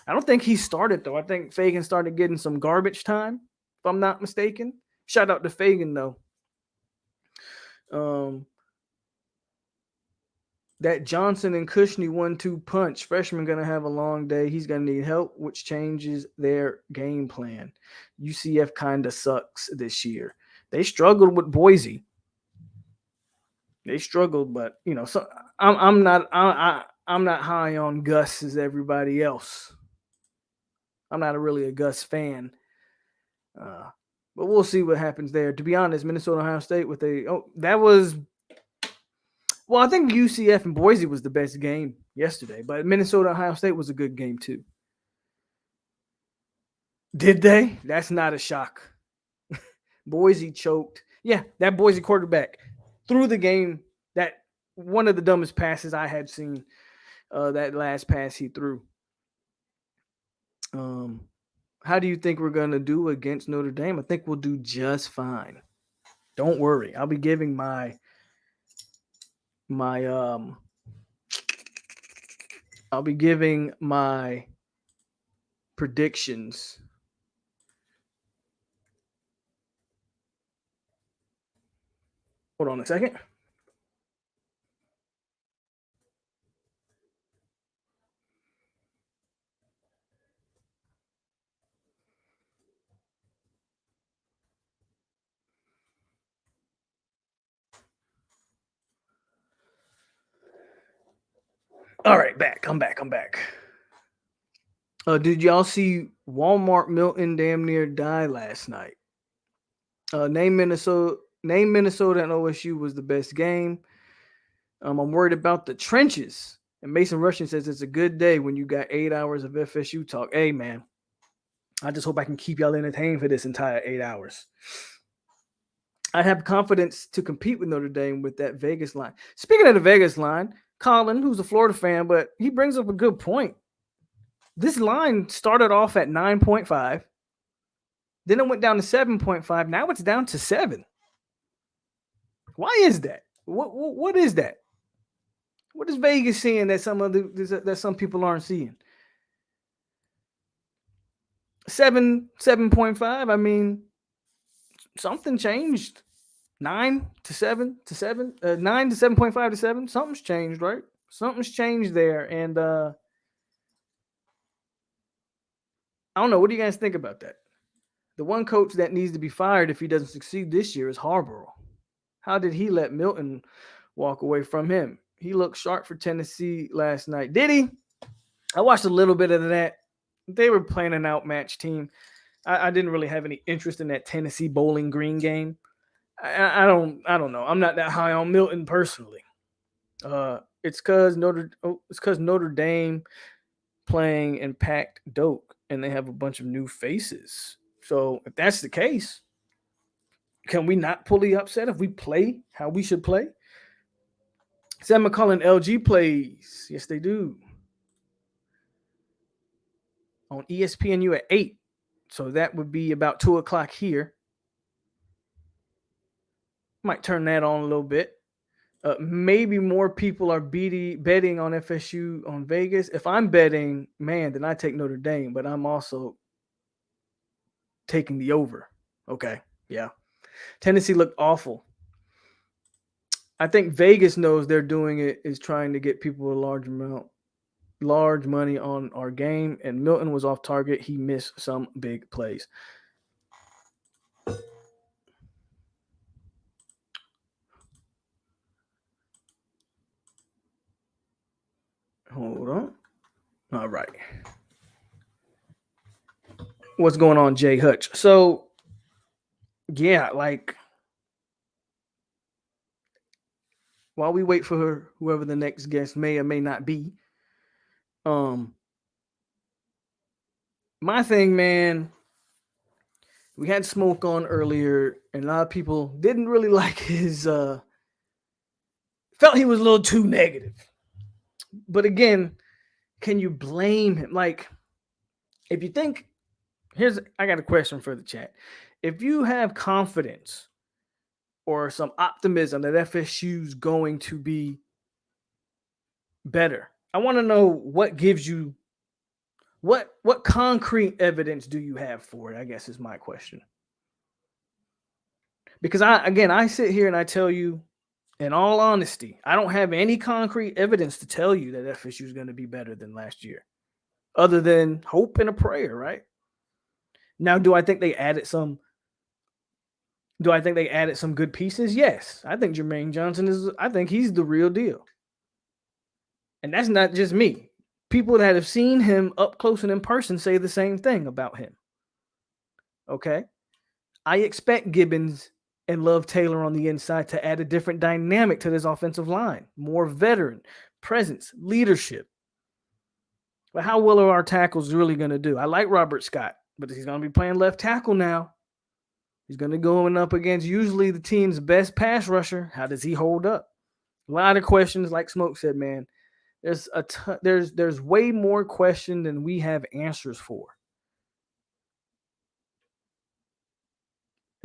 I don't think he started, though. I think Fagan started getting some garbage time, if I'm not mistaken. Shout out to Fagan, though. That Johnson and Cushney 1-2 punch. Freshman going to have a long day. He's going to need help, which changes their game plan. UCF kind of sucks this year. They struggled with Boise. They struggled, but so I'm not high on Gus as everybody else. I'm not really a Gus fan. But we'll see what happens there. To be honest, Minnesota Ohio State I think UCF and Boise was the best game yesterday, but Minnesota Ohio State was a good game too. Did they? That's not a shock. Boise choked. Yeah, that Boise quarterback threw the game. That one of the dumbest passes I had seen. That last pass he threw. How do you think we're going to do against Notre Dame? I think we'll do just fine. Don't worry. I'll be giving my predictions. Hold on a second. All right, I'm back. Did y'all see Walmart Milton damn near die last night? Name Minnesota and OSU was the best game. I'm worried about the trenches. And Mason Rushing says it's a good day when you got 8 hours of FSU talk. Hey, man, I just hope I can keep y'all entertained for this entire 8 hours. I have confidence to compete with Notre Dame with that Vegas line. Speaking of the Vegas line, Colin, who's a Florida fan, but he brings up a good point. This line started off at 9.5. Then it went down to 7.5. Now it's down to 7. Why is that? What is that? What is Vegas seeing that some people aren't seeing? 7.5. I mean, something changed. 9 to 7 to 7. 9 to 7.5 to 7. Something's changed, right? Something's changed there, and I don't know. What do you guys think about that? The one coach that needs to be fired if he doesn't succeed this year is Harbaugh. How did he let Milton walk away from him? He looked sharp for Tennessee last night. Did he? I watched a little bit of that. They were playing an outmatched team. I didn't really have any interest in that Tennessee Bowling Green game. I don't know. I'm not that high on Milton personally. It's because Notre Dame playing in packed dope, and they have a bunch of new faces. So if that's the case, can we not pull the upset if we play how we should play? Sam McCullen LG plays. Yes, they do. On ESPNU at 8. So that would be about 2 o'clock here. Might turn that on a little bit. Maybe more people are betting on FSU on Vegas. If I'm betting, man, then I take Notre Dame, but I'm also taking the over. Okay, yeah. Tennessee looked awful. I think Vegas knows they're doing it is trying to get people a large money on our game, and Milton was off target. He missed some big plays. Hold on. All right. What's going on, Jay Hutch? So, yeah, like while we wait for whoever the next guest may or may not be, um, my thing, man, we had Smoke on earlier, and a lot of people didn't really like his felt he was a little too negative. But again, can you blame him? Like, if you think I got a question for the chat. If you have confidence or some optimism that FSU's going to be better, I want to know what gives you what concrete evidence do you have for it, I guess is my question. Because I sit here and I tell you, in all honesty, I don't have any concrete evidence to tell you that FSU is going to be better than last year, other than hope and a prayer, right? Now, do I think they added some good pieces? Yes. I think Jermaine Johnson I think he's the real deal. And that's not just me. People that have seen him up close and in person say the same thing about him. Okay? I expect Gibbons and Love Taylor on the inside to add a different dynamic to this offensive line. More veteran, presence, leadership. But how well are our tackles really going to do? I like Robert Scott, but he's going to be playing left tackle now. He's going to go up against usually the team's best pass rusher. How does he hold up? A lot of questions, like Smoke said, man. There's way more question than we have answers for.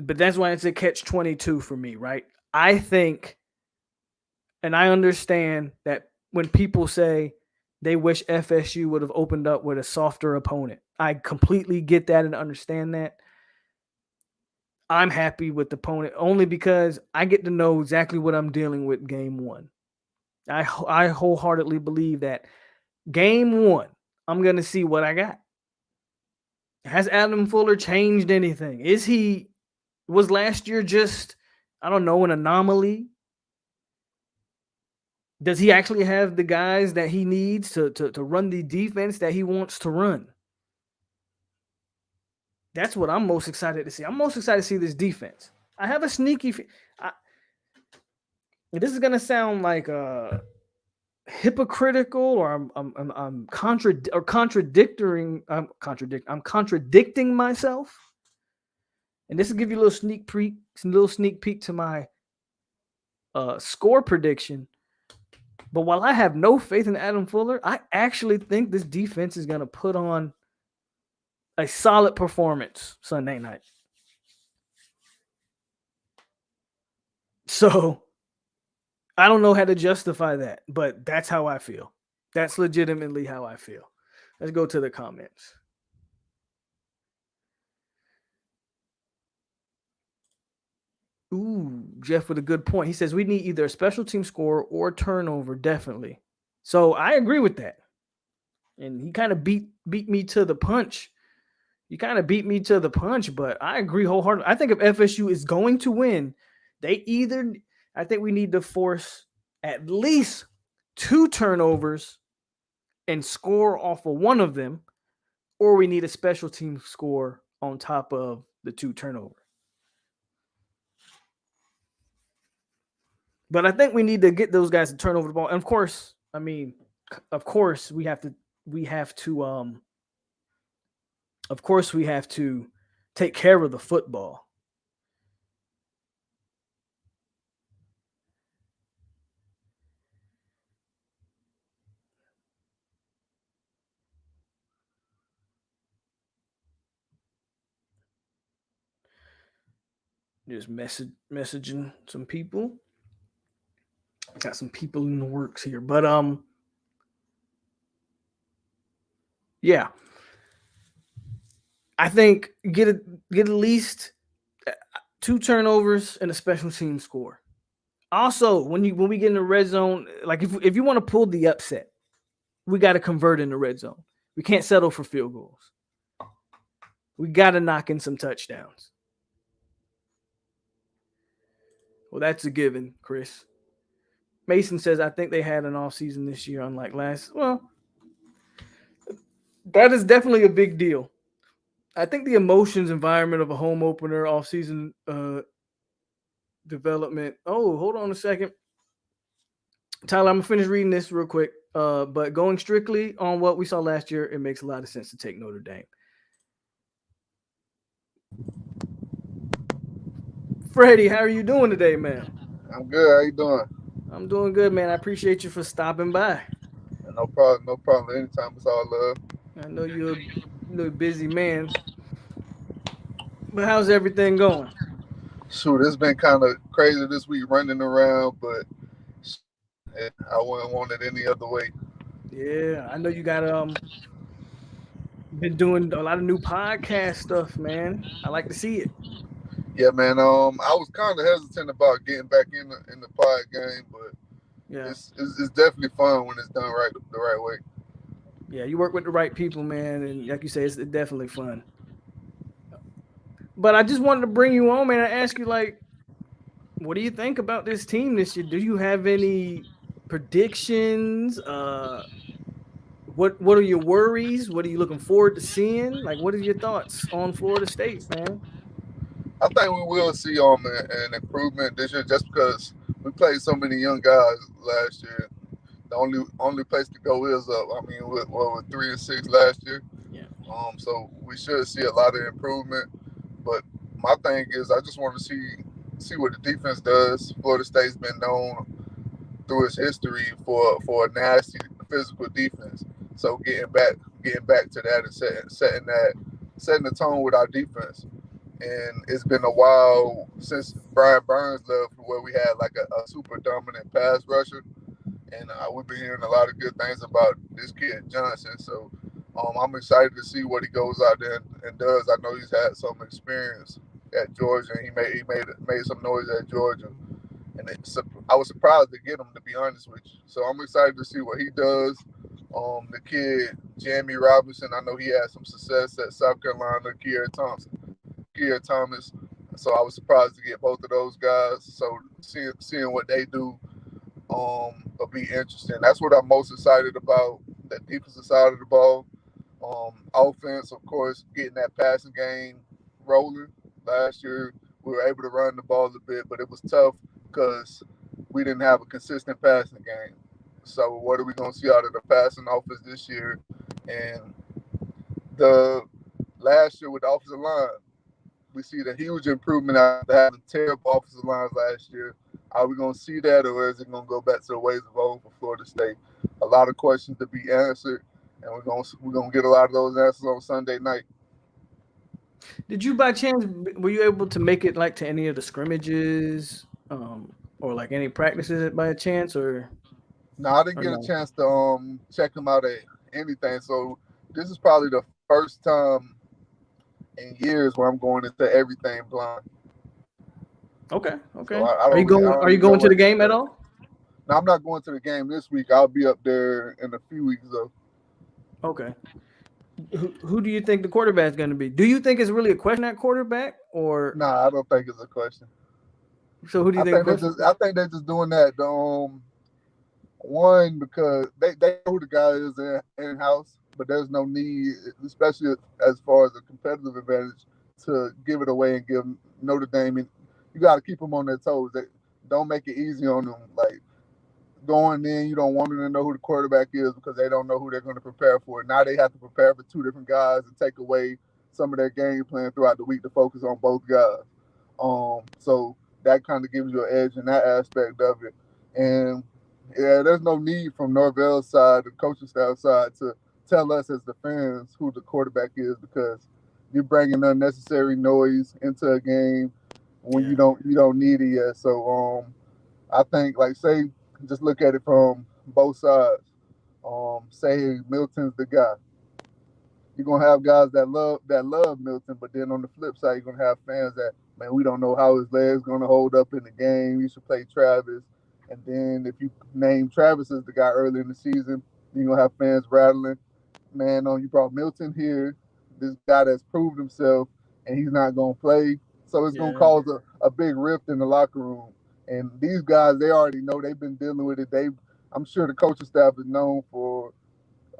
But that's why it's a catch-22 for me, right? I think, and I understand that when people say they wish FSU would have opened up with a softer opponent, I completely get that and understand that. I'm happy with the opponent only because I get to know exactly what I'm dealing with game one. I wholeheartedly believe that game one, I'm going to see what I got. Has Adam Fuller changed anything? Was last year just, I don't know, an anomaly? Does he actually have the guys that he needs to run the defense that he wants to run? That's what I'm most excited to see. I'm most excited to see this defense. I have a sneaky. This is gonna sound like hypocritical, or I'm contradicting. I'm contradicting myself. And this will give you a little sneak peek to my score prediction. But while I have no faith in Adam Fuller, I actually think this defense is gonna put on a solid performance Sunday night. So I don't know how to justify that, but that's how I feel. That's legitimately how I feel. Let's go to the comments. Ooh, Jeff with a good point. He says we need either a special team score or turnover, definitely. So I agree with that. And he kind of beat me to the punch. But I agree wholeheartedly. I think if FSU is going to win, I think we need to force at least 2 turnovers and score off of one of them, or we need a special team score on top of the 2 turnovers. But I think we need to get those guys to turn over the ball. And of course, we have to take care of the football. Just messaging some people. Got some people in the works here, but yeah, I think get at least 2 turnovers and a special team score. Also, when we get in the red zone, like if you want to pull the upset, we got to convert in the red zone. We can't settle for field goals. We got to knock in some touchdowns. Well, that's a given, Chris. Mason says, I think they had an off season this year, unlike last. Well, that is definitely a big deal. I think the emotions environment of a home opener off season development. Oh, hold on a second. Tyler, I'm gonna finish reading this real quick. But going strictly on what we saw last year, it makes a lot of sense to take Notre Dame. Freddie, how are you doing today, man? I'm good. How you doing? I'm doing good, man. I appreciate you for stopping by. No problem. No problem. Anytime. It's all love. I know you're a busy man, but how's everything going? Shoot, it's been kind of crazy this week running around, but I wouldn't want it any other way. Yeah, I know you got been doing a lot of new podcast stuff, man. I like to see it. Yeah, man. I was kind of hesitant about getting back in the pod game, but Yeah, it's definitely fun when it's done right the right way. yeah, you work with the right people, man, and like you say, it's definitely fun. But I just wanted to bring you on, man, and ask you, like, what do you think about this team this year? Do you have any predictions? What are your worries? What are you looking forward to seeing? Like, what are your thoughts on Florida State, man? I think we will see an improvement this year just because we played so many young guys last year. The only place to go is up. I mean, we're 3-6 last year. Yeah, So we should see a lot of improvement. But my thing is, I just want to see what the defense does. Florida State's been known through its history for a nasty physical defense. So getting back to that and setting the tone with our defense. And it's been a while since Brian Burns left, where we had like a super dominant pass rusher, and we've been hearing a lot of good things about this kid Johnson. So I'm excited to see what he goes out there and does. I know he's had some experience at Georgia, and he made some noise at Georgia, and I was surprised to get him, to be honest with you. So I'm excited to see what he does. The kid Jamie Robinson, I know he had some success at South Carolina. Kier Thomas. So I was surprised to get both of those guys. So seeing what they do will be interesting. That's what I'm most excited about. The defensive side of the ball. Offense, of course, getting that passing game rolling. Last year, we were able to run the ball a bit, but it was tough because we didn't have a consistent passing game. So what are we going to see out of the passing offense this year? And the last year with the offensive line, we see the huge improvement after having terrible offensive lines last year. Are we going to see that, or is it going to go back to the ways of old for Florida State? A lot of questions to be answered, and we're gonna get a lot of those answers on Sunday night. did you by chance were you able to make it like to any of the scrimmages, or like any practices by a chance, Now, I didn't or get a no? chance to check them out at anything, so this is probably the first time in years where I'm going into everything blind. Okay, So okay. I Are don't you really I going? don't Are you really know going to what the to game at expect. all? Now, I'm not going to the game this week. I'll be up there in a few weeks though. Okay. Who do you think the quarterback's going to be? Do you think it's really a question at quarterback, or Nah, I don't think it's a question. so? Who do you think the question? I think they're just doing that. One, because they know who the guy is in house, but there's no need, especially as far as a competitive advantage, to give it away and give Notre Dame. And you got to keep them on their toes. They don't make it easy on them. Like going in, you don't want them to know who the quarterback is because they don't know who they're going to prepare for. Now they have to prepare for two different guys and take away some of their game plan throughout the week to focus on both guys. So that kind of gives you an edge in that aspect of it. And yeah, there's no need from Norvell's side, the coaching staff side, to tell us as the fans who the quarterback is because you're bringing unnecessary noise into a game when Yeah, you don't need it yet. So I think like say just look at it from both sides. Say Milton's the guy. You're gonna have guys that love Milton, but then on the flip side, you're gonna have fans that man, we don't know how his legs gonna hold up in the game. You should play Travis. And then if you name Travis as the guy early in the season, you're gonna have fans rattling. Man, you brought Milton here, this guy that's proved himself, and he's not gonna play. So it's gonna yeah, cause a big rift in the locker room. And these guys, they already know they've been dealing with it. I'm sure the coaching staff has known for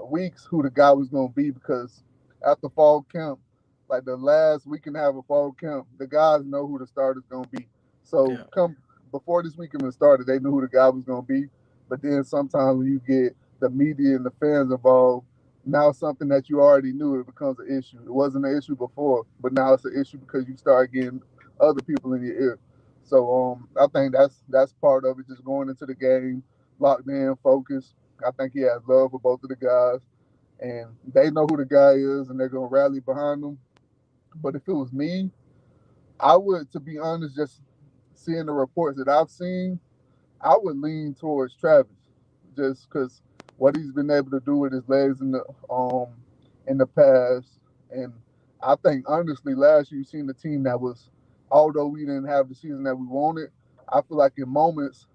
weeks who the guy was going to be because after fall camp, like the last week and a half of fall camp, the guys know who the starter's going to be. So Yeah. come before this week even started, they knew who the guy was going to be. But then sometimes when you get the media and the fans involved, now something that you already knew, it becomes an issue. It wasn't an issue before, but now it's an issue because you start getting other people in your ear. So I think that's part of it. Just going into the game, locked in, focused. I think he has love for both of the guys, and they know who the guy is, and they're gonna rally behind him. But if it was me, I would, to be honest, just seeing the reports that I've seen, I would lean towards Travis, just because what he's been able to do with his legs in the past, and I think honestly, last year you seen the team that was, although we didn't have the season that we wanted, I feel like in moments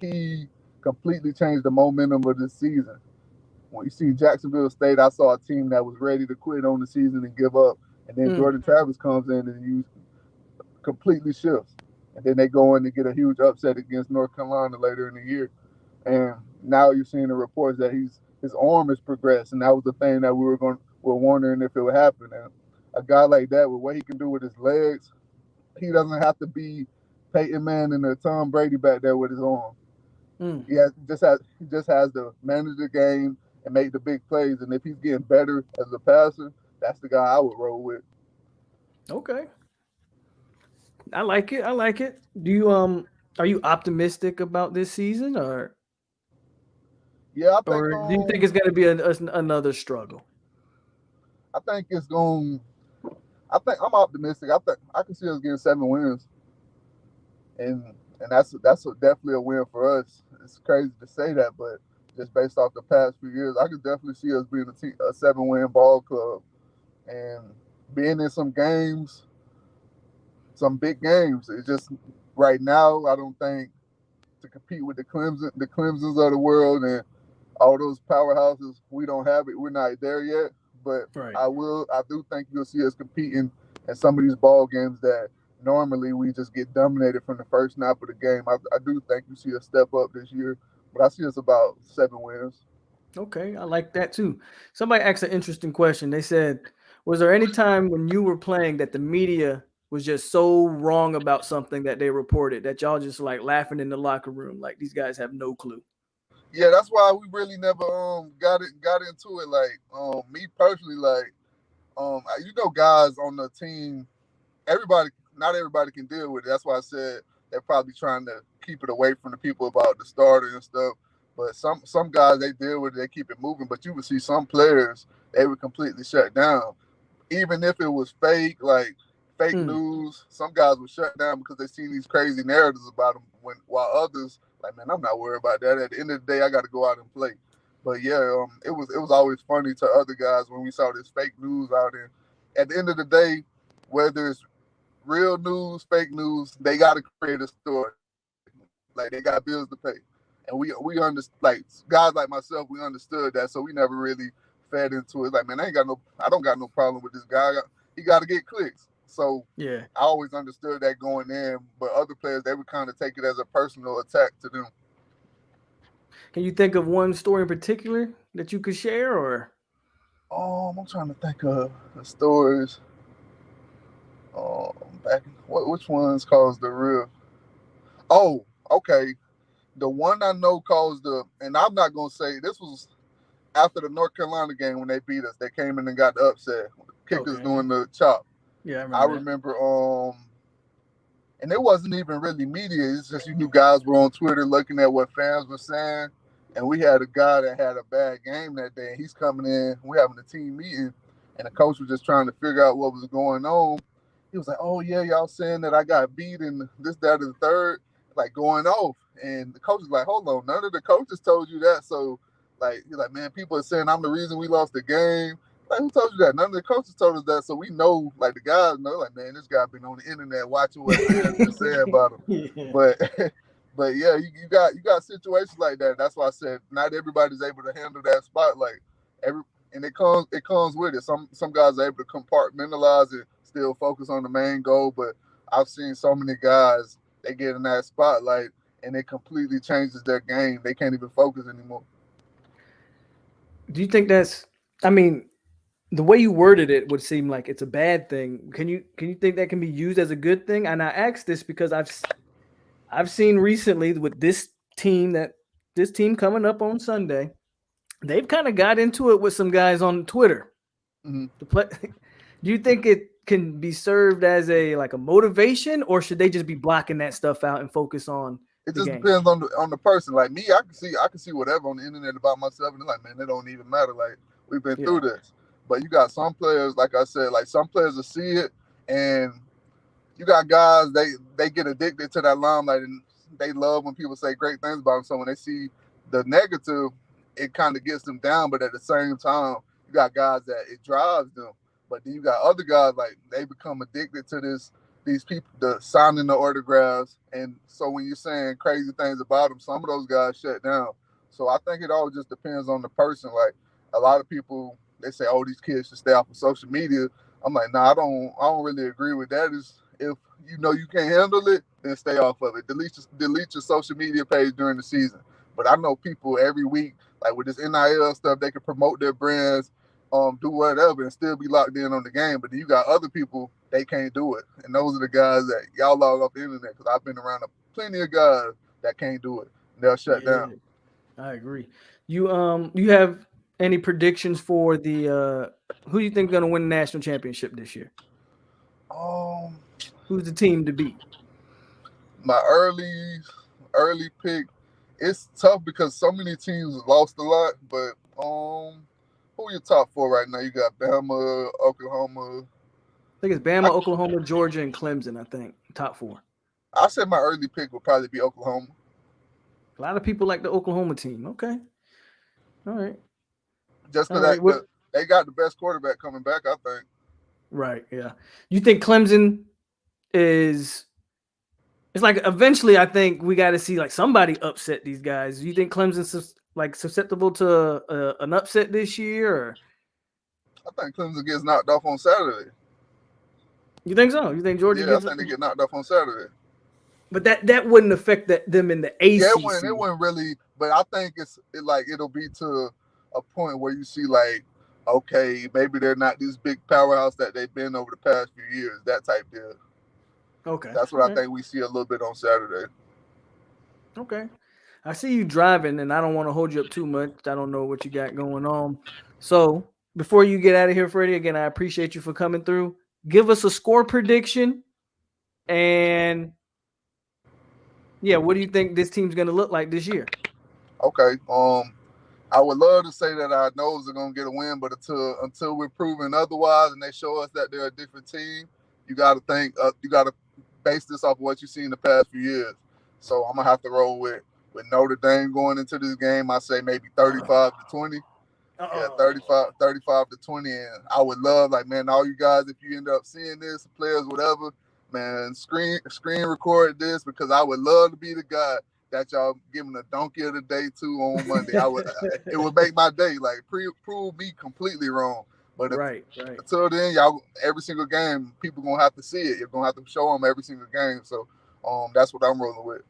he completely changed the momentum of this season. When you see Jacksonville State, I saw a team that was ready to quit on the season and give up, and then Mm. Jordan Travis comes in and you completely shifts, and then they go in and get a huge upset against North Carolina later in the year, and now you're seeing the reports that his arm has progressed, and that was the thing that we're wondering if it would happen. And a guy like that, with what he can do with his legs, he doesn't have to be Peyton Manning or Tom Brady back there with his arm. Mm. He just has to manage the game and make the big plays. And if he's getting better as a passer, that's the guy I would roll with. Okay. I like it. I like it. Do you are you optimistic about this season, Yeah, or do you think it's going to be another struggle? I think it's going. I think I'm optimistic. I think I can see us getting 7 wins, and definitely a win for us. It's crazy to say that, but just based off the past few years, I could definitely see us being a 7 win ball club and being in some games, some big games. It's just right now, I don't think to compete with the Clemsons of the world and all those powerhouses, we don't have it. We're not there yet. But Right. I do think you'll see us competing in some of these ball games that normally we just get dominated from the first snap of the game. I do think you see us step up this year, but I see us about 7 wins. Okay, I like that too. Somebody asked an interesting question. They said, "Was there any time when you were playing that the media was just so wrong about something that they reported that y'all just like laughing in the locker room, like these guys have no clue?" Yeah, that's why we really never got into it. Like me personally, like guys on the team, everybody, not everybody can deal with it. That's why I said they're probably trying to keep it away from the people about the starter and stuff. But some guys, they deal with it, they keep it moving. But you would see some players, they would completely shut down, even if it was fake, like fake Mm. news. Some guys would shut down because they seen these crazy narratives about them. While others, like, man, I'm not worried about that. At the end of the day, I got to go out and play. But yeah, it was always funny to other guys when we saw this fake news out there. At the end of the day, whether it's real news, fake news, they got to create a story. Like they got bills to pay, and we like guys like myself, we understood that, so we never really fed into it. Like, man, I don't got no problem with this guy. He got to get clicks. So Yeah. I always understood that going in, but other players, they would kind of take it as a personal attack to them. Can you think of one story in particular that you could share, or? I'm trying to think of the stories. Back which ones caused the real? Oh, okay. The one I know caused and I'm not gonna say this was after the North Carolina game when they beat us. They came in and got the upset. Kickers Okay. doing the chop. Yeah, I I remember that. remember, and it wasn't even really media. It's just you knew guys were on Twitter looking at what fans were saying, and we had a guy that had a bad game that day. He's coming in. We're having a team meeting, and the coach was just trying to figure out what was going on. He was like, "Oh yeah, y'all saying that I got beat in this, that, and the third, like going off." And the coach was like, "Hold on, none of the coaches told you that." So, like, he's like, "Man, people are saying I'm the reason we lost the game." Like, who told you that? None of the coaches told us that, so we know, like the guys know, like, man, this guy been on the internet watching what fans been saying about him. Yeah. But but yeah, you got situations like that. That's why I said not everybody's able to handle that spotlight. Every and it comes with it. Some guys are able to compartmentalize it, still focus on the main goal. But I've seen so many guys they get in that spotlight and it completely changes their game. They can't even focus anymore. Do you think that's? I mean, the way you worded it would seem like it's a bad thing. Can you think that can be used as a good thing? And I ask this because I've seen recently with this team coming up on Sunday, they've kind of got into it with some guys on Twitter. Hmm. The play, do you think it can be served as a motivation, or should they just be blocking that stuff out and focus on It the just game? depends on the person. Like me, I can see whatever on the internet about myself, and it's like, man, it don't even matter. Like we've been through Yeah, this. But you got some players, like I said, like some players will see it, and you got guys they get addicted to that limelight, and they love when people say great things about them. So when they see the negative, it kind of gets them down. But at the same time, you got guys that it drives them. But then you got other guys like they become addicted to these people, the signing the autographs, and so when you're saying crazy things about them, some of those guys shut down. So I think it all just depends on the person. Like a lot of people, they say, "Oh, these kids should stay off of social media." I'm like, nah, I don't really agree with that. Is if you know you can't handle it, then stay off of it. Delete your social media page during the season. But I know people every week, like with this NIL stuff, they can promote their brands, do whatever, and still be locked in on the game. But then you got other people they can't do it, and those are the guys that y'all log off the internet. Because I've been around plenty of guys that can't do it. They'll shut yeah, down. I agree. You have any predictions for the who you think going to win the national championship this year? Um, Who's the team to beat? my early pick. It's tough because so many teams have lost a lot, but who are your top four right now? You got Bama, Oklahoma. I think it's I, Bama, Oklahoma, Georgia, and Clemson. I think top four. I said my early pick would probably be Oklahoma, A lot of people like the Oklahoma team. Okay, all right, just all because right. What? they got the best quarterback coming back. I think Right, yeah. You think Clemson is? It's like eventually, I think we got to see like somebody upset these guys. You think Clemson's like susceptible to an upset this year, or I think Clemson gets knocked off on Saturday. you think so? You think Georgia Yeah, I gets? think they get knocked off on Saturday. But that wouldn't affect them in the Yeah, ACC. it wouldn't really, but I think it'll be to a point where you see like, okay, maybe they're not this big powerhouse that they've been over the past few years. That type deal. Okay, That's all what I right, think we see a little bit on Saturday. okay. I see you driving, and I don't want to hold you up too much. I don't know what you got going on. So before you get out of here, Freddie, again, I appreciate you for coming through. Give us a score prediction, and yeah, what do you think this team's going to look like this year? Okay. I would love to say that our nose are gonna get a win, but until we're proven otherwise, and they show us that they're a different team, you got to base this off of what you've seen in the past few years. So I'm gonna have to roll with Notre Dame going into this game. I say maybe 35-20. Yeah, Oh, 35-20. And I would love, like, man, all you guys, if you end up seeing this, players, whatever, man, screen record this because I would love to be the guy that y'all giving a donkey of the day to on Monday. It would make my day. Like, prove me completely wrong. But right, right. until then, y'all, every single game, people gonna have to see it. You're gonna have to show them every single game. So, that's what I'm rolling with.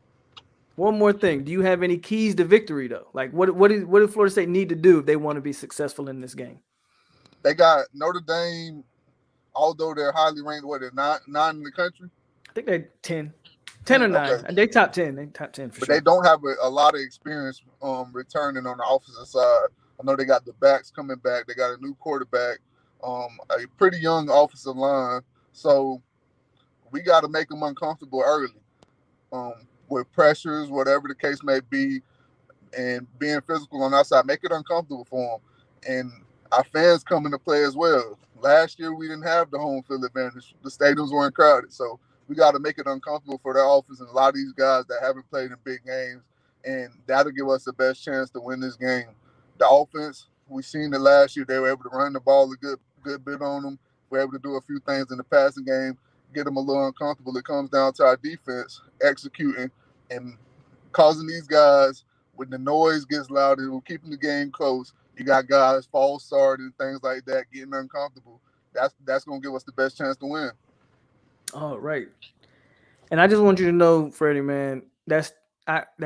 One more thing. Do you have any keys to victory though? Like what does Florida State need to do if they want to be successful in this game? They got Notre Dame, although they're highly ranked, what they're nine in the country. I think they're 10. 10 or 10, 9. okay. And they top 10. They top 10 for But sure. they don't have a lot of experience returning on the offensive side. I know they got the backs coming back. They got a new quarterback, a pretty young offensive line. So we got to make them uncomfortable early with pressures, whatever the case may be, and being physical on our side. Make it uncomfortable for them. And our fans come into play as well. Last year, we didn't have the home field advantage. The stadiums weren't crowded. So we got to make it uncomfortable for their offense and a lot of these guys that haven't played in big games. And that'll give us the best chance to win this game. The offense, we seen it last year. They were able to run the ball a good bit on them. We were able to do a few things in the passing game, get them a little uncomfortable. It comes down to our defense executing and causing these guys, when the noise gets louder, we're keeping the game close. You got guys false starting, things like that, getting uncomfortable. That's gonna give us the best chance to win. All right. And I just want you to know, Freddie, man, that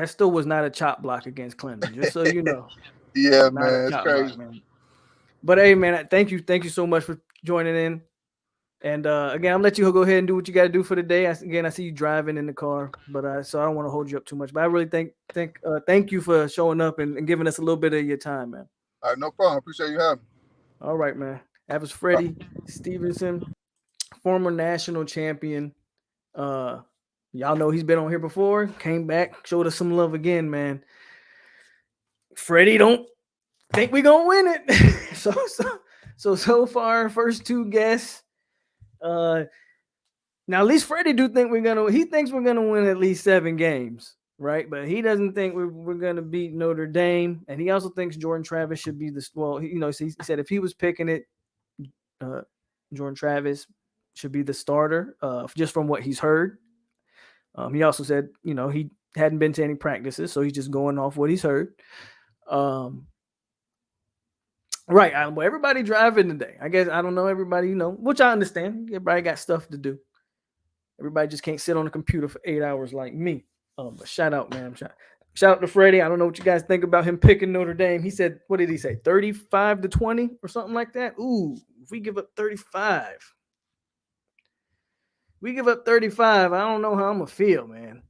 still was not a chop block against Clemson. Just so you know, Yeah, not a man, it's chop block, crazy. man. But hey, man, thank you so much for joining in. And again, I'm gonna let you go ahead and do what you got to do for the day. Again, I see you driving in the car, but so I don't want to hold you up too much. But I really thank you for showing up and giving us a little bit of your time, man. All right, no problem. Appreciate you having me. All right, man. That was All right. Freddie Stevenson, former national champion. Uh, y'all know he's been on here before. Came back, showed us some love again, man. Freddie don't think we gonna win it. So far, first two guests. Uh, Now, at least Freddie do think we're gonna. He thinks we're gonna win at least 7 games, right? But he doesn't think we're gonna beat Notre Dame, and he also thinks Jordan Travis should be the. Well, he said if he was picking it, uh, Jordan Travis should be the starter, just from what he's heard. He also said, he hadn't been to any practices, so he's just going off what he's heard. Right. Well, everybody driving today. I guess I don't know everybody, which I understand. Everybody got stuff to do. Everybody just can't sit on a computer for 8 hours like me. But shout out, man. Shout out to Freddie. I don't know what you guys think about him picking Notre Dame. He said, what did he say? 35-20 or something like that? Ooh, if we give up 35. I don't know how I'm going to feel, man.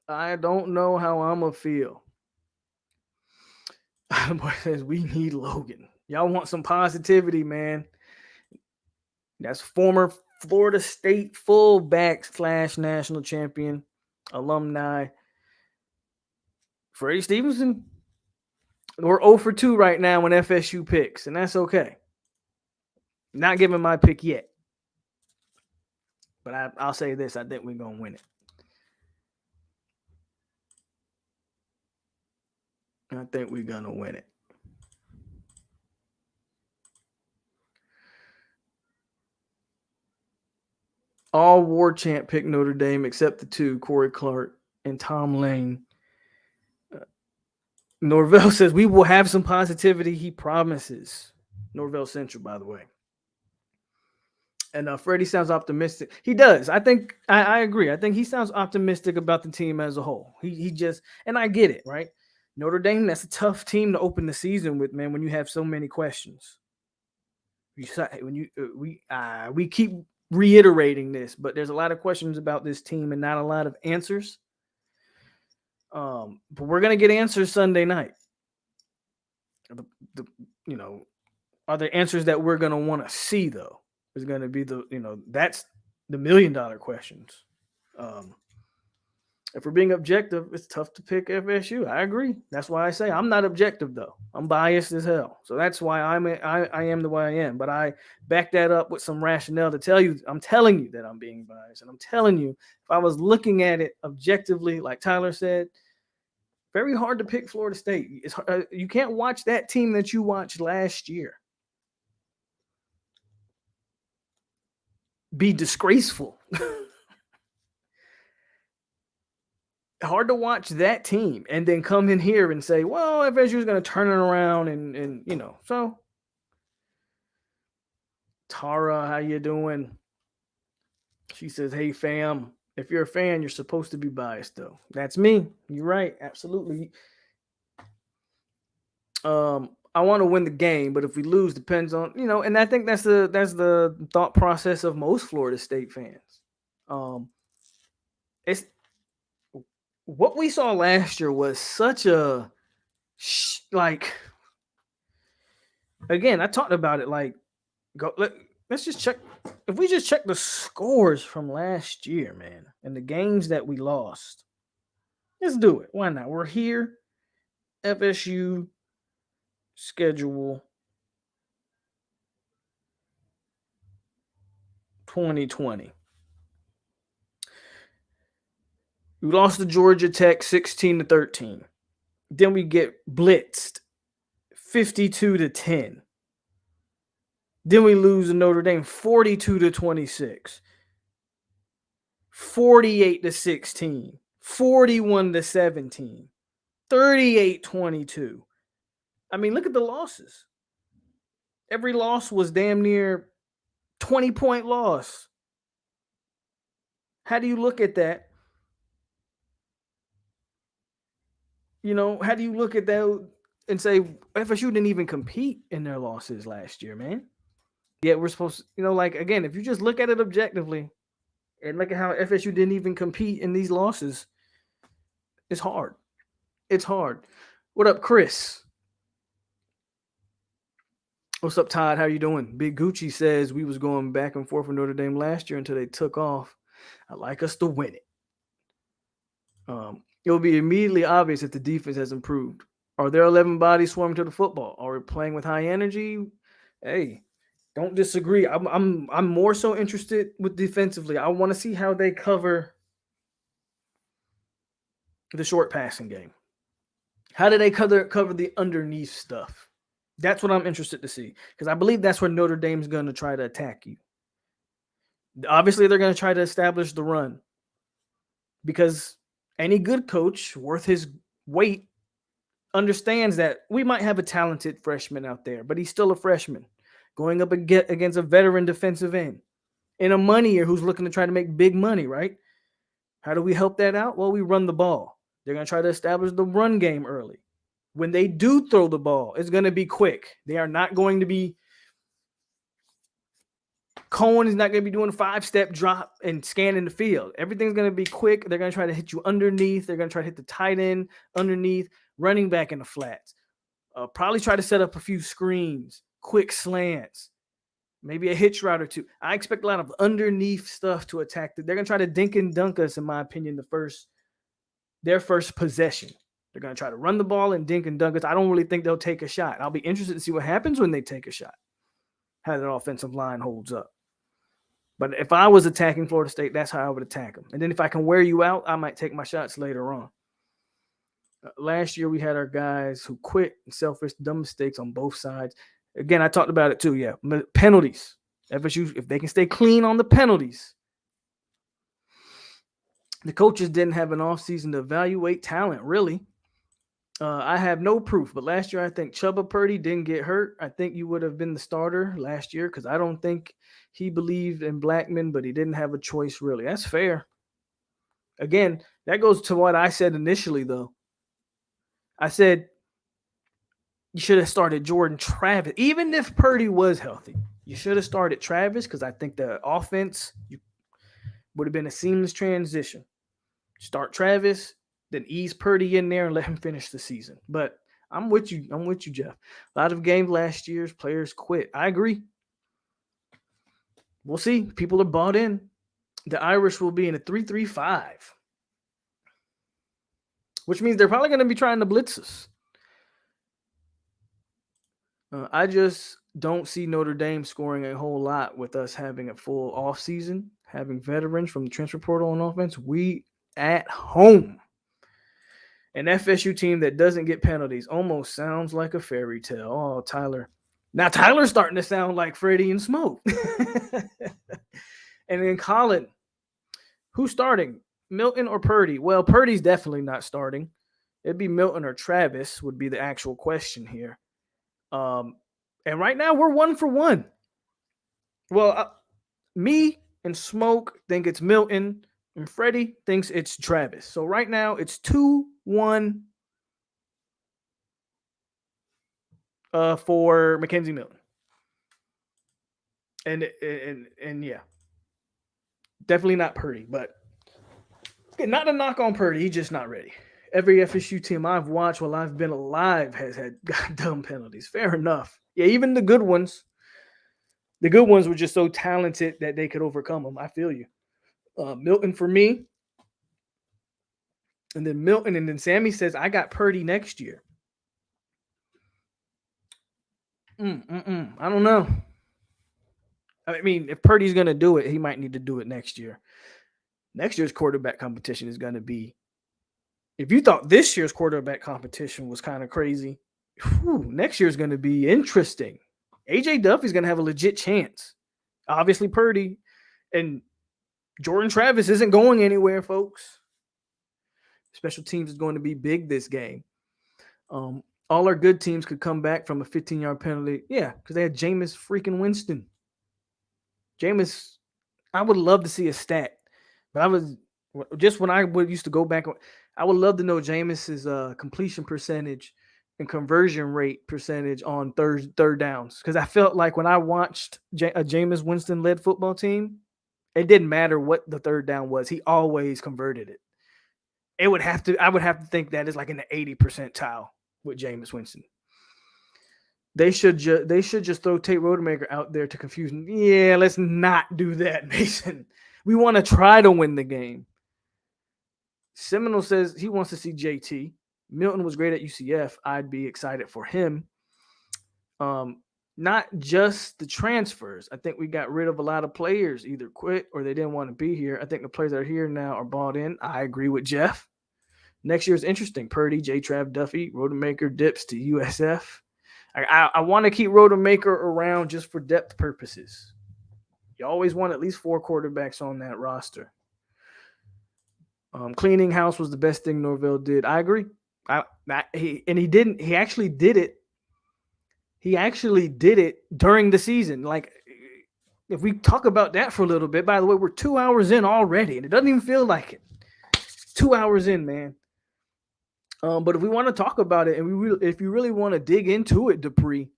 I don't know how I'm going to feel. Boy says we need Logan. Y'all want some positivity, man. That's former Florida State fullback / national champion alumni Freddie Stevenson. We're 0 for 2 right now when FSU picks, and that's okay. Not giving my pick yet. But I'll say this. I think we're going to win it. I think we're going to win it. All war chant picked Notre Dame except the 2, Corey Clark and Tom Lane. Norvell says we will have some positivity. He promises. Norvell Central, by the way. And Freddie sounds optimistic. He does. I think I agree. I think he sounds optimistic about the team as a whole. He just, and I get it, right? Notre Dame, that's a tough team to open the season with, man. When you have so many questions, we keep reiterating this, but there's a lot of questions about this team and not a lot of answers. But we're gonna get answers Sunday night. Are there answers that we're gonna want to see though? Is going to be that's the $1 million questions. If we're being objective, it's tough to pick FSU. I agree. That's why I say I'm not objective though. I'm biased as hell. So that's why I am the way I am. But I back that up with some rationale to tell you. I'm telling you that I'm being biased, and I'm telling you if I was looking at it objectively, like Tyler said, very hard to pick Florida State. You can't watch that team that you watched last year be disgraceful. Hard to watch that team and then come in here and say, well, FSU is going to turn it around and so Tara, how you doing? She says, hey fam, if you're a fan, you're supposed to be biased though. That's me. You're right. Absolutely. I want to win the game, but if we lose, depends on, and I think that's the thought process of most Florida State fans. It's what we saw last year was such a again, I talked about it let's just check. If we just check the scores from last year, man, and the games that we lost, let's do it. Why not? We're here. FSU schedule 2020. We lost to Georgia Tech 16-13. Then we get blitzed 52-10. Then we lose to Notre Dame 42-26. 48-16. 41-17. 38-22. I mean, look at the losses. Every loss was damn near 20-point loss. How do you look at that? How do you look at that and say FSU didn't even compete in their losses last year, man? Yet we're supposed to, like, again, if you just look at it objectively and look at how FSU didn't even compete in these losses, it's hard. It's hard. What up, Chris? What's up, Todd? How you doing? Big Gucci says we was going back and forth with Notre Dame last year until they took off. I like us to win it. It will be immediately obvious if the defense has improved. Are there 11 bodies swarming to the football? Are we playing with high energy? Hey, don't disagree. I'm more so interested with defensively. I want to see how they cover the short passing game. How do they cover the underneath stuff? That's what I'm interested to see, because I believe that's where Notre Dame's going to try to attack you. Obviously, they're going to try to establish the run, because any good coach worth his weight understands that we might have a talented freshman out there, but he's still a freshman going up against a veteran defensive end in a money year who's looking to try to make big money, right? How do we help that out? Well, we run the ball. They're going to try to establish the run game early. When they do throw the ball, it's going to be quick. They are not going to be Cohen is not going to be doing a 5-step drop and scanning the field. Everything's going to be quick. They're going to try to hit you underneath. They're going to try to hit the tight end underneath, running back in the flats. Probably try to set up a few screens, quick slants, maybe a hitch route or two. I expect a lot of underneath stuff to attack. They're going to try to dink and dunk us, in my opinion, their first possession. They're going to try to run the ball and dink and dunk us. I don't really think they'll take a shot. I'll be interested to see what happens when they take a shot, how that offensive line holds up. But if I was attacking Florida State, that's how I would attack them. And then if I can wear you out, I might take my shots later on. Last year, we had our guys who quit and selfish, dumb mistakes on both sides. Again, I talked about it too, yeah. Penalties. FSU, if they can stay clean on the penalties. The coaches didn't have an offseason to evaluate talent, really. I have no proof, but last year I think Chubba Purdy didn't get hurt. I think you would have been the starter last year, because I don't think he believed in Blackman, but he didn't have a choice, really. That's fair. Again, that goes to what I said initially, though. I said you should have started Jordan Travis. Even if Purdy was healthy, you should have started Travis, because I think the offense would have been a seamless transition. Start Travis, then ease Purdy in there and let him finish the season. But I'm with you. I'm with you, Jeff. A lot of games last year's players quit. I agree. We'll see. People are bought in. The Irish will be in a 3-3-5, which means they're probably going to be trying to blitz us. I just don't see Notre Dame scoring a whole lot with us having a full offseason, having veterans from the transfer portal on offense. We at home. An FSU team that doesn't get penalties almost sounds like a fairy tale. Oh, Tyler. Now Tyler's starting to sound like Freddie and Smoke. And then Colin, who's starting? Milton or Purdy? Well, Purdy's definitely not starting. It'd be Milton or Travis would be the actual question here. And right now we're 1 for 1. Well, me and Smoke think it's Milton, and Freddie thinks it's Travis. So right now it's 2-1 for Mackenzie Milton. And yeah, definitely not Purdy, but not a knock on Purdy. He's just not ready. Every FSU team I've watched while I've been alive has had dumb penalties. Fair enough. Yeah, even the good ones. The good ones were just so talented that they could overcome them. I feel you. Milton for me. And then Milton. And then Sammy says, I got Purdy next year. I don't know. I mean, if Purdy's going to do it, he might need to do it next year. Next year's quarterback competition is going to be, if you thought this year's quarterback competition was kind of crazy, next year's going to be interesting. A.J. Duffy's going to have a legit chance. Obviously, Purdy and Jordan Travis isn't going anywhere, folks. Special teams is going to be big this game. All our good teams could come back from a 15-yard penalty. Yeah, because they had Jameis freaking Winston. Jameis, I would love to see a stat But I was just when I would used to go back. I would love to know Jameis's completion percentage and conversion rate percentage on third downs, because I felt like when I watched a Jameis Winston led football team, it didn't matter what the third down was. He always converted it. I would have to think that is like in the 80 percentile with Jameis Winston. They should just throw Tate Rodemaker out there to confuse. Yeah, let's not do that, Mason. We want to try to win the game. Seminole says he wants to see JT. Milton was great at UCF. I'd be excited for him. Not just the transfers. I think we got rid of a lot of players, either quit or they didn't want to be here. I think the players that are here now are bought in. I agree with Jeff. Next year is interesting. Purdy, J-Trav, Duffy, Rodemaker dips to USF. I want to keep Rodemaker around just for depth purposes. You always want at least 4 quarterbacks on that roster. Cleaning house was the best thing Norvell did. I agree. He actually did it. He actually did it during the season. Like, if we talk about that for a little bit, by the way, we're 2 hours in already, and it doesn't even feel like it. 2 hours in, man. But if we want to talk about it, and if you really want to dig into it, Dupree,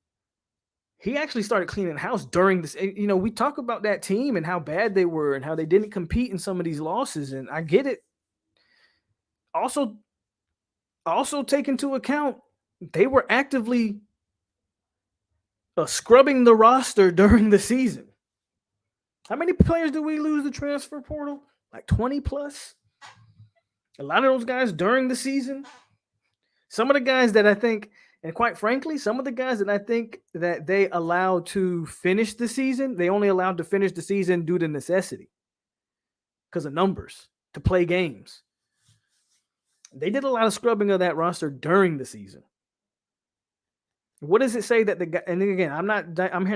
he actually started cleaning house during this. You know, we talk about that team and how bad they were and how they didn't compete in some of these losses, and I get it. Also take into account they were actively scrubbing the roster during the season. How many players did we lose the transfer portal? Like 20 plus? A lot of those guys during the season. Some of the guys that I think, and quite frankly, some of the guys that I think that they allowed to finish the season, they only allowed to finish the season due to necessity because of numbers, to play games. They did a lot of scrubbing of that roster during the season. What does it say that the guy? And again, I'm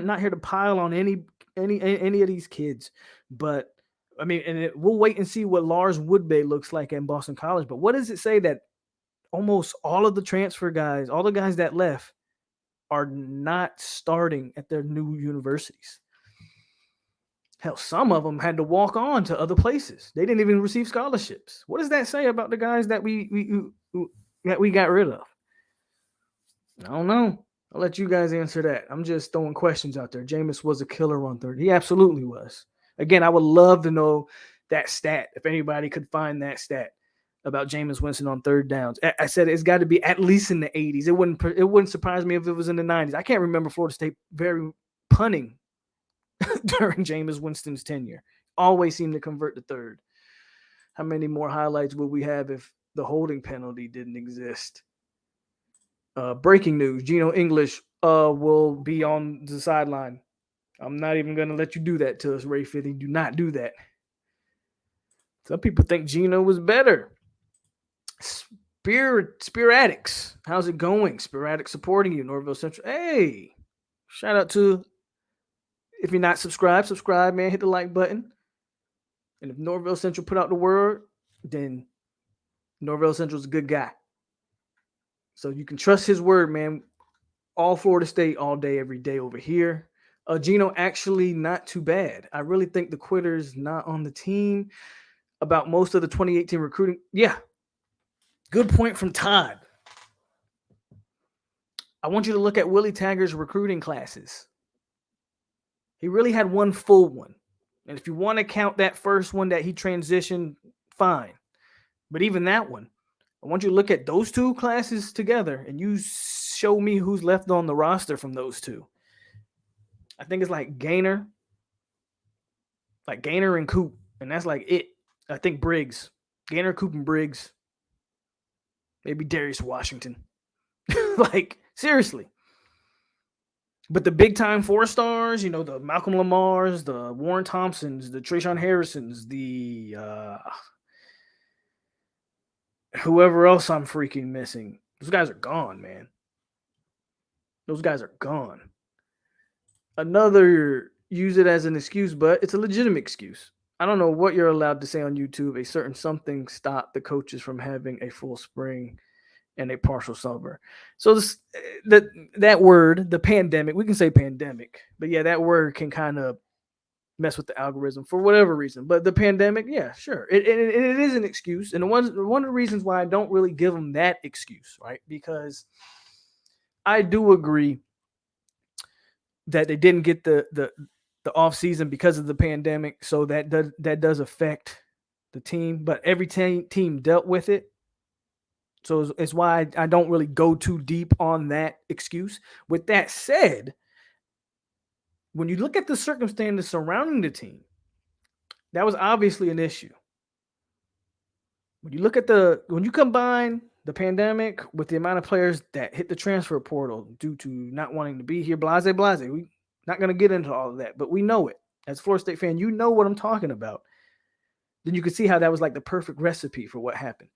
not here to pile on any of these kids, but I mean, we'll wait and see what Lars Woodbay looks like in Boston College. But what does it say that almost all of the transfer guys, all the guys that left, are not starting at their new universities? Hell, some of them had to walk on to other places. They didn't even receive scholarships. What does that say about the guys that we got rid of? I don't know. I'll let you guys answer that. I'm just throwing questions out there. Jameis was a killer on third. He absolutely was. Again, I would love to know that stat, if anybody could find that stat about Jameis Winston on third downs. I said it's got to be at least in the 80s. It wouldn't surprise me if it was in the 90s. I can't remember Florida State very punting during Jameis Winston's tenure. Always seemed to convert to third. How many more highlights would we have if the holding penalty didn't exist? Breaking news: Geno English will be on the sideline. I'm not even going to let you do that to us, Ray 50. Do not do that. Some people think Geno was better. Spear Addicts, how's it going? Spear Addicts supporting you, Norville Central. Hey, shout out to, if you're not subscribed, man. Hit the like button. And if Norville Central put out the word, then Norville Central's a good guy. So you can trust his word, man. All Florida State, all day, every day over here. Geno actually not too bad. I really think the quitter's not on the team. About most of the 2018 recruiting. Yeah. Good point from Todd. I want you to look at Willie Taggart's recruiting classes. He really had one full one. And if you want to count that first one that he transitioned, fine. But even that one, I want you to look at those two classes together and you show me who's left on the roster from those two. I think it's like Gaynor and Coop, and that's like it. I think Briggs, Gaynor, Coop, and Briggs. Maybe Darius Washington. Like, seriously. But the big time 4 stars, the Malcolm Lamars, the Warren Thompsons, the Trayshawn Harrisons, the whoever else I'm freaking missing. Those guys are gone, man. Those guys are gone. Another, use it as an excuse, but it's a legitimate excuse. I don't know what you're allowed to say on YouTube. A certain something stopped the coaches from having a full spring and a partial summer. So that word, the pandemic, we can say pandemic, but yeah, that word can kind of mess with the algorithm for whatever reason. But the pandemic, yeah, sure, it is an excuse, and one of the reasons why I don't really give them that excuse, right? Because I do agree that they didn't get the off season because of the pandemic, so that does affect the team. But every team dealt with it, so it's why I don't really go too deep on that excuse. With that said, when you look at the circumstances surrounding the team, that was obviously an issue. When you combine the pandemic with the amount of players that hit the transfer portal due to not wanting to be here, blase. We not going to get into all of that, but we know it. As a Florida State fan, you know what I'm talking about. Then you can see how that was like the perfect recipe for what happened.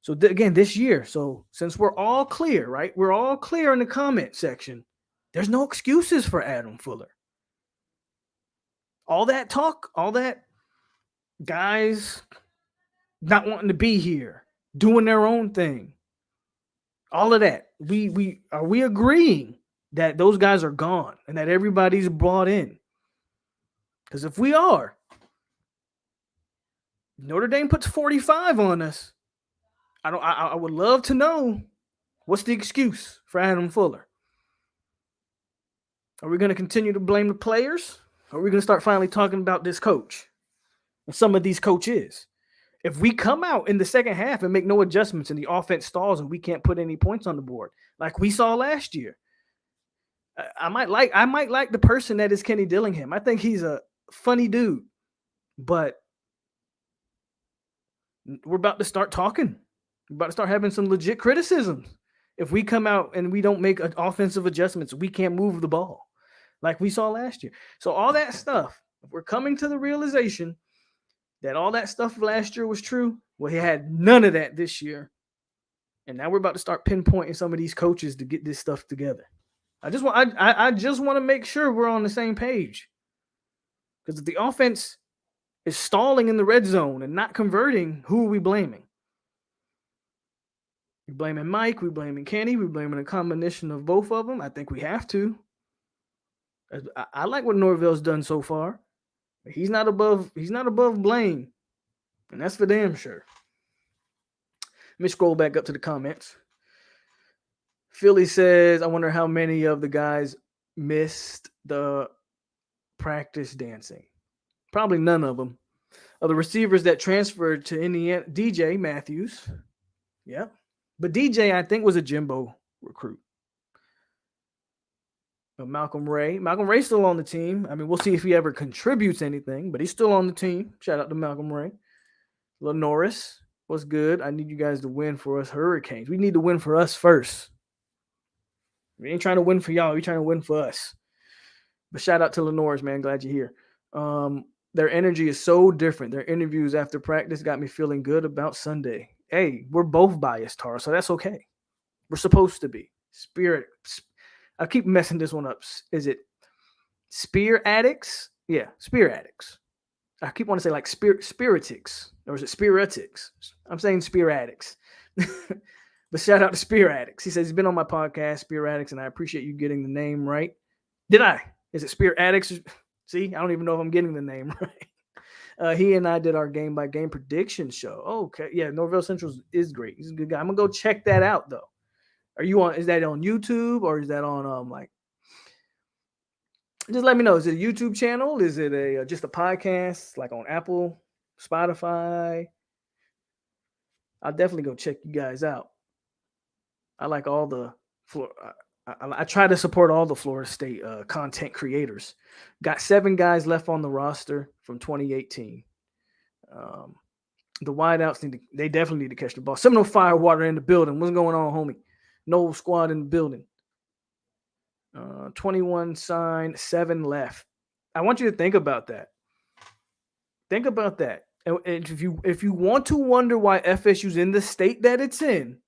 So again, this year, so since we're all clear, right? We're all clear in the comment section. There's no excuses for Adam Fuller. All that talk, all that guys not wanting to be here, doing their own thing. All of that. We agreeing that those guys are gone and that everybody's brought in? Because if we are, Notre Dame puts 45 on us. I would love to know what's the excuse for Adam Fuller. Are we going to continue to blame the players? Or are we going to start finally talking about this coach and some of these coaches? If we come out in the second half and make no adjustments and the offense stalls and we can't put any points on the board, like we saw last year, I might like the person that is Kenny Dillingham. I think he's a funny dude, but we're about to start talking. We're about to start having some legit criticisms. If we come out and we don't make offensive adjustments, we can't move the ball like we saw last year. So all that stuff, if we're coming to the realization that all that stuff last year was true, well, he had none of that this year. And now we're about to start pinpointing some of these coaches to get this stuff together. I just want to make sure we're on the same page. Because if the offense is stalling in the red zone and not converting, who are we blaming? We're blaming Mike, we're blaming Kenny, we're blaming a combination of both of them. I think we have to. I like what Norvell's done so far. He's not above blame. And that's for damn sure. Let me scroll back up to the comments. Philly says, I wonder how many of the guys missed the practice dancing. Probably none of them. Of the receivers that transferred to Indiana, DJ Matthews. Yeah. But DJ, I think, was a Jimbo recruit. But Malcolm Ray's still on the team. I mean, we'll see if he ever contributes anything, but he's still on the team. Shout out to Malcolm Ray. Lenoris, what's good? I need you guys to win for us Hurricanes. We need to win for us first. We ain't trying to win for y'all. We're trying to win for us. But shout out to Lenoris, man. Glad you're here. Their energy is so different. Their interviews after practice got me feeling good about Sunday. Hey, we're both biased, Tara, so that's okay. We're supposed to be. I keep messing this one up. Is it Spear Addicts? Yeah, Spear Addicts. I keep wanting to say like Spiritics, or is it Spiritics? I'm saying Spear Addicts. But shout out to Spear Addicts. He says he's been on my podcast, Spear Addicts, and I appreciate you getting the name right. Did I? Is it Spear Addicts? See, I don't even know if I'm getting the name right. He and I did our game-by-game prediction show. Okay, yeah, Norvell Central is great. He's a good guy. I'm gonna go check that out though. Are you on? Is that on YouTube or is that on like? Just let me know. Is it a YouTube channel? Is it a just a podcast like on Apple, Spotify? I'll definitely go check you guys out. I like all the I try to support all the Florida State content creators. Got 7 guys left on the roster from 2018. The wideouts they definitely need to catch the ball. Seminole Firewater in the building. What's going on, homie? No squad in the building. 21 signed, 7 left. I want you to think about that. Think about that. And if you want to wonder why FSU's in the state that it's in,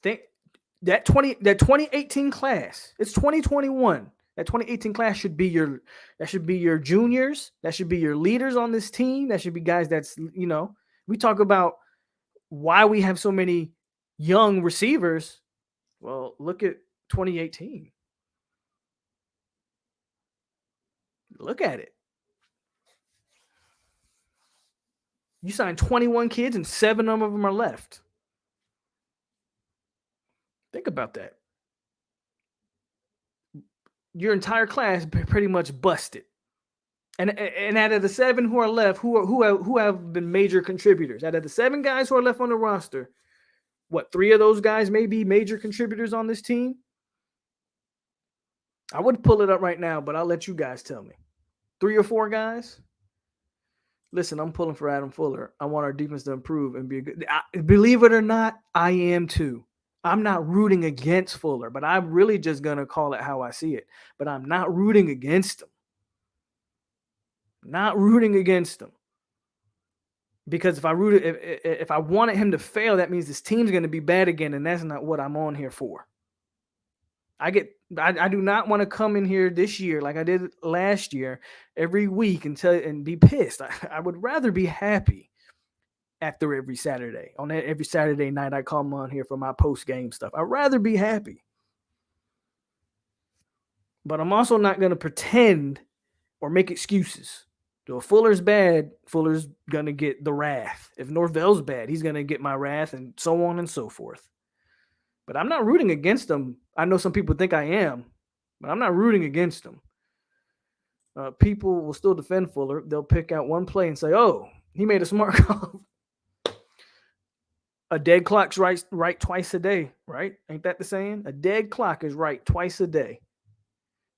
think that 2018 class. It's 2021. That 2018 class should be your juniors. That should be your leaders on this team. That should be guys that's, we talk about why we have so many young receivers. Well, look at 2018. Look at it. You signed 21 kids and 7 of them are left. Think about that. Your entire class pretty much busted. And out of the 7 who are left, who have been major contributors, out of the 7 guys who are left on the roster, what, 3 of those guys may be major contributors on this team? I would pull it up right now, but I'll let you guys tell me. 3 or 4 guys? Listen, I'm pulling for Adam Fuller. I want our defense to improve and be good. Believe it or not, I am too. I'm not rooting against Fuller, but I'm really just going to call it how I see it. But I'm not rooting against him. Not rooting against him. Because if I wanted him to fail, that means this team's going to be bad again, and that's not what I'm on here for. I do not want to come in here this year like I did last year every week and be pissed. I would rather be happy after every Saturday. On every Saturday night, I come on here for my post-game stuff. I'd rather be happy. But I'm also not going to pretend or make excuses. So if Fuller's bad, Fuller's going to get the wrath. If Norvell's bad, he's going to get my wrath, and so on and so forth. But I'm not rooting against them. I know some people think I am, but I'm not rooting against them. People will still defend Fuller. They'll pick out one play and say, oh, he made a smart call. A dead clock's right twice a day, right? Ain't that the saying? A dead clock is right twice a day.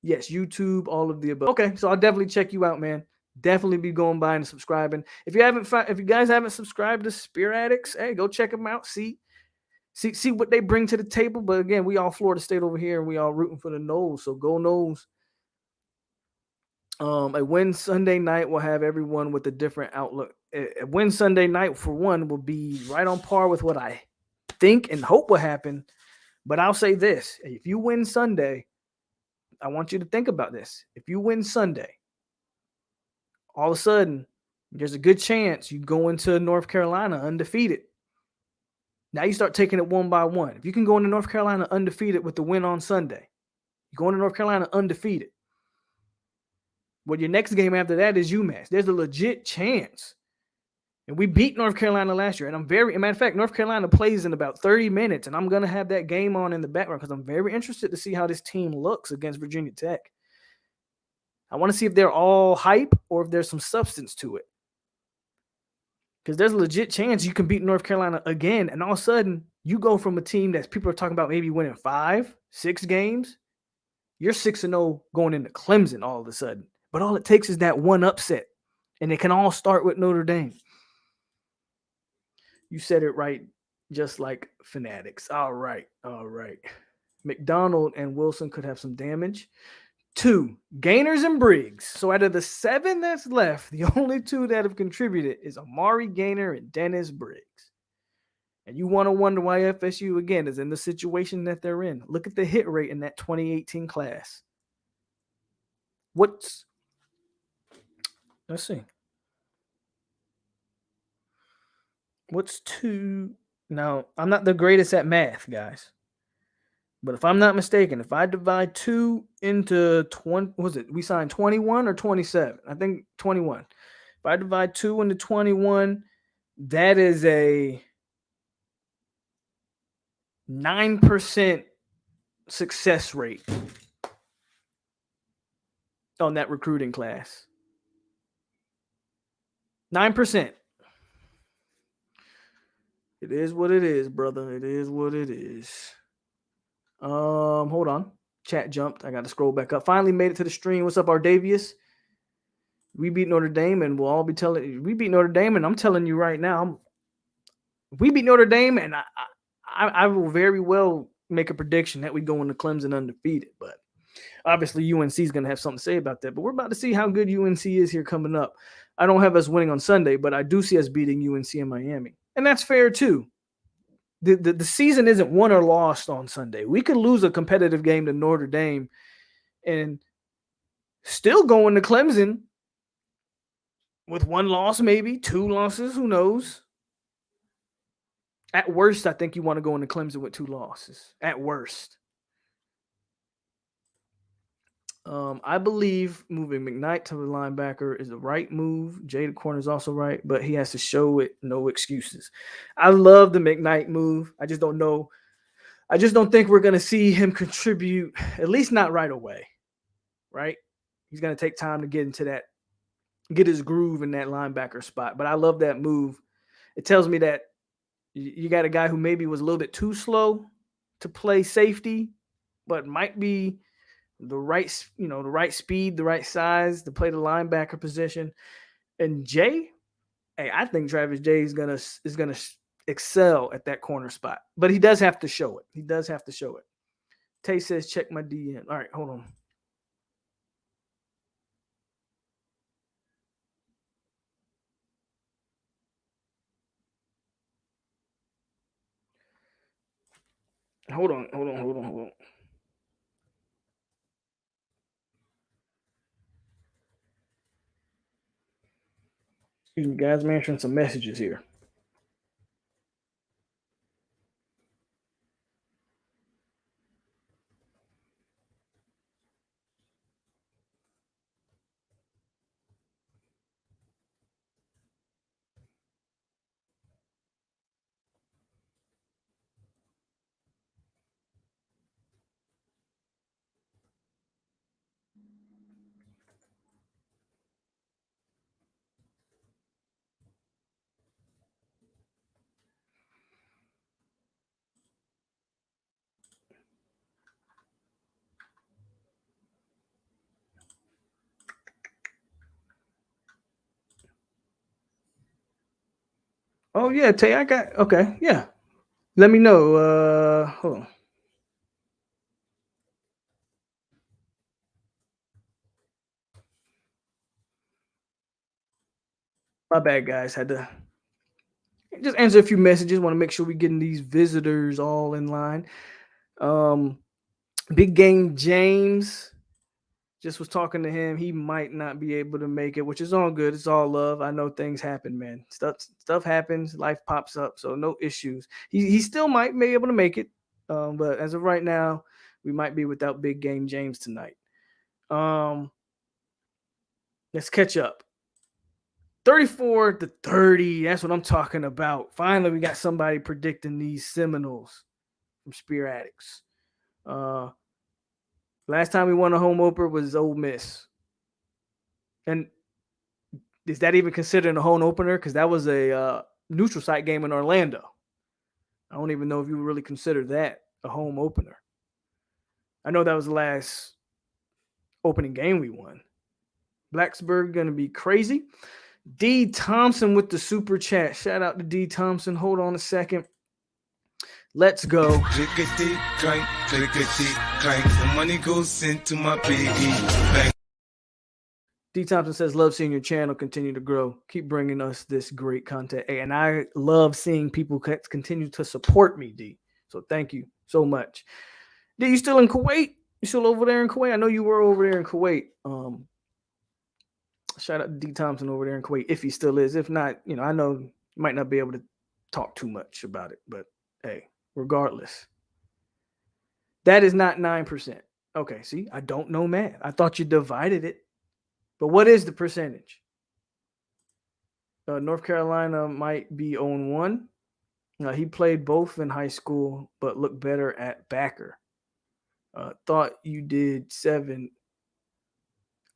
Yes, YouTube, all of the above. Okay, so I'll definitely check you out, man. Definitely be going by and subscribing. If you guys haven't subscribed to Spear Addicts, hey, go check them out. See what they bring to the table. But again, we all Florida State over here, and we all rooting for the Noles. So go Noles. A win Sunday night will have everyone with a different outlook. A win Sunday night, for one, will be right on par with what I think and hope will happen. But I'll say this. If you win Sunday, I want you to think about this. If you win Sunday, all of a sudden, there's a good chance you go into North Carolina undefeated. Now you start taking it one by one. If you can go into North Carolina undefeated with the win on Sunday, you go into North Carolina undefeated. Well, your next game after that is UMass. There's a legit chance. And we beat North Carolina last year. And matter of fact, North Carolina plays in about 30 minutes. And I'm going to have that game on in the background because I'm very interested to see how this team looks against Virginia Tech. I want to see if they're all hype or if there's some substance to it. Because there's a legit chance you can beat North Carolina again. And all of a sudden, you go from a team that people are talking about maybe winning 5, 6 games. You're 6-0 going into Clemson all of a sudden. But all it takes is that one upset. And it can all start with Notre Dame. You said it right, just like Fanatics. All right. McDonald and Wilson could have some damage. 2, Gainers and Briggs. So out of the 7 that's left, the only 2 that have contributed is Amari Gainer and Dennis Briggs. And you want to wonder why FSU, again, is in the situation that they're in. Look at the hit rate in that 2018 class. Let's see. What's 2? Now, I'm not the greatest at math, guys. But if I'm not mistaken, if I divide 2 into 20, was it? We signed 21 or 27? I think 21. If I divide 2 into 21, that is a 9% success rate on that recruiting class. 9%. It is what it is, brother. It is what it is. Hold on. Chat jumped. I got to scroll back up. Finally made it to the stream. What's up, Ardavius? We beat Notre Dame, and we'll all be telling you. We beat Notre Dame, and I'm telling you right now, we beat Notre Dame, and I will very well make a prediction that we go into Clemson undefeated. But obviously, UNC is going to have something to say about that. But we're about to see how good UNC is here coming up. I don't have us winning on Sunday, but I do see us beating UNC in Miami. And that's fair, too. The season isn't won or lost on Sunday. We could lose a competitive game to Notre Dame and still go into Clemson with 1 loss, maybe 2 losses. Who knows? At worst, I think you want to go into Clemson with 2 losses. At worst. I believe moving McKnight to the linebacker is the right move. Jay the corner is also right, but he has to show it. No excuses. I love the McKnight move. I just don't know. I just don't think we're gonna see him contribute. At least not right away. Right? He's gonna take time to get into that, get his groove in that linebacker spot. But I love that move. It tells me that you got a guy who maybe was a little bit too slow to play safety, but might be the right, the right speed, the right size to play the linebacker position. And Jay, hey, I think Travis Jay is gonna excel at that corner spot, but he does have to show it. He does have to show it. Tay says, check my DM. All right, hold on. Hold on. Excuse me, guys. I'm answering some messages here. Oh yeah, Tay, I got okay. Yeah, let me know. Hold on. My bad, guys. Had to just answer a few messages. Want to make sure we're getting these visitors all in line. Um, Big Game James just was talking to him. He might not be able to make it, which is all good. It's all love. I know things happen, man. Stuff happens. Life pops up, so no issues. He still might be able to make it, but as of right now, we might be without Big Game James tonight. Let's catch up. 34-30. That's what I'm talking about. Finally, we got somebody predicting these Seminoles from Spear Addicts. Last time we won a home opener was Ole Miss. And is that even considered a home opener? Because that was a neutral site game in Orlando. I don't even know if you would really consider that a home opener. I know that was the last opening game we won. Blacksburg going to be crazy. D. Thompson with the super chat. Shout out to D. Thompson. Hold on a second. Let's go. Clickety clank, clickety clank. The money goes into my piggy bank. D. Thompson says, love seeing your channel continue to grow. Keep bringing us this great content. Hey, and I love seeing people continue to support me, D. So thank you so much. D, you still in Kuwait? You still over there in Kuwait? I know you were over there in Kuwait. Shout out to D. Thompson over there in Kuwait, if he still is. If not, I know you might not be able to talk too much about it, but hey, regardless. That is not 9%. Okay, see, I don't know math. I thought you divided it. But what is the percentage? North Carolina might be 0-1. He played both in high school, but looked better at backer. Thought you did 7.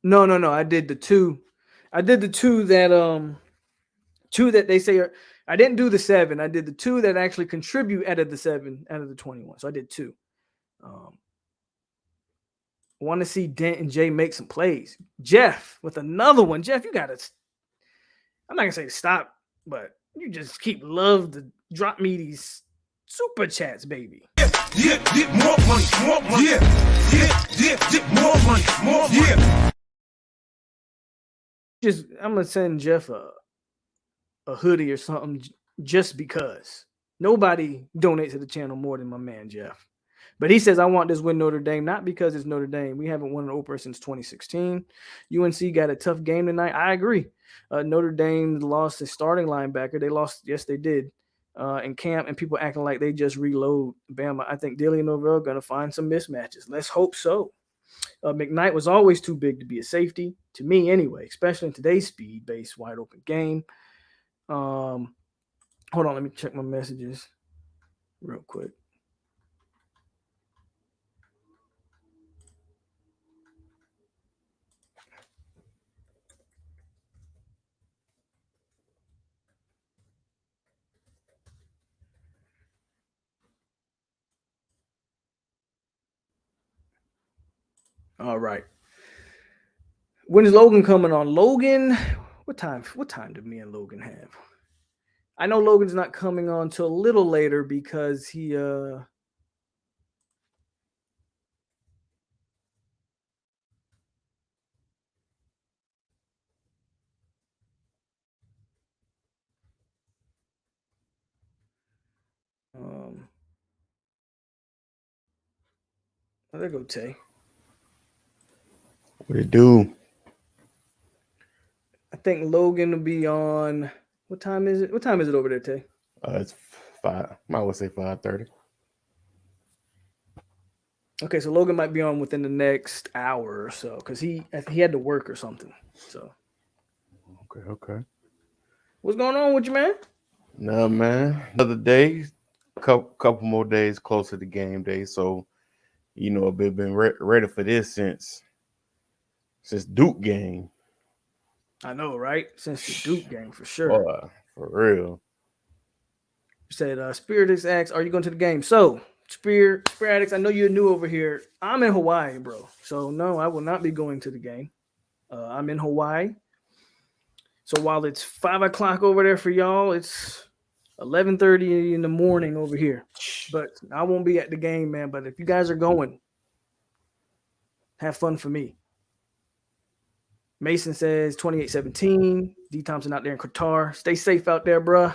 No. I did the 2. I did the 2 that they say are. I didn't do the 7. I did the 2 that actually contribute out of the 7 out of the 21. So I did 2. Want to see Dent and Jay make some plays. Jeff with another one. Jeff, you got to. I'm not going to say stop, but you just keep love to drop me these super chats, baby. Yeah, more money. Yeah, more money. Yeah. I'm going to send Jeff a hoodie or something just because. Nobody donates to the channel more than my man, Jeff. But he says, I want this win Notre Dame, not because it's Notre Dame. We haven't won an opener since 2016. UNC got a tough game tonight. I agree. Notre Dame lost a starting linebacker. They lost, yes, they did, in camp, and people acting like they just reload Bama. I think Dilly and Norvell are going to find some mismatches. Let's hope so. McKnight was always too big to be a safety, to me anyway, especially in today's speed-based wide open game. Hold on, let me check my messages real quick. All right. When is Logan coming on? Logan, what time? What time did me and Logan have? I know Logan's not coming on till a little later because he there go Tay. What it do? I think Logan will be on. What time is it? What time is it over there, Tay? It's 5. Might well say 5:30. Okay, so Logan might be on within the next hour or so because he had to work or something. So Okay. what's going on with you, man? No, man. Another day, couple more days closer to game day. So, I've been ready for this since Duke game. I know, right? Since the Duke game, for sure. Boy, for real. You said Spirit asks, "Are you going to the game?" So Spirit Addicts, I know you're new over here. I'm in Hawaii, bro. So no, I will not be going to the game. I'm in Hawaii. So while it's 5 o'clock over there for y'all, it's 11:30 in the morning over here. But I won't be at the game, man. But if you guys are going, have fun for me. Mason says 28-17. D Thompson out there in Qatar. Stay safe out there, bruh.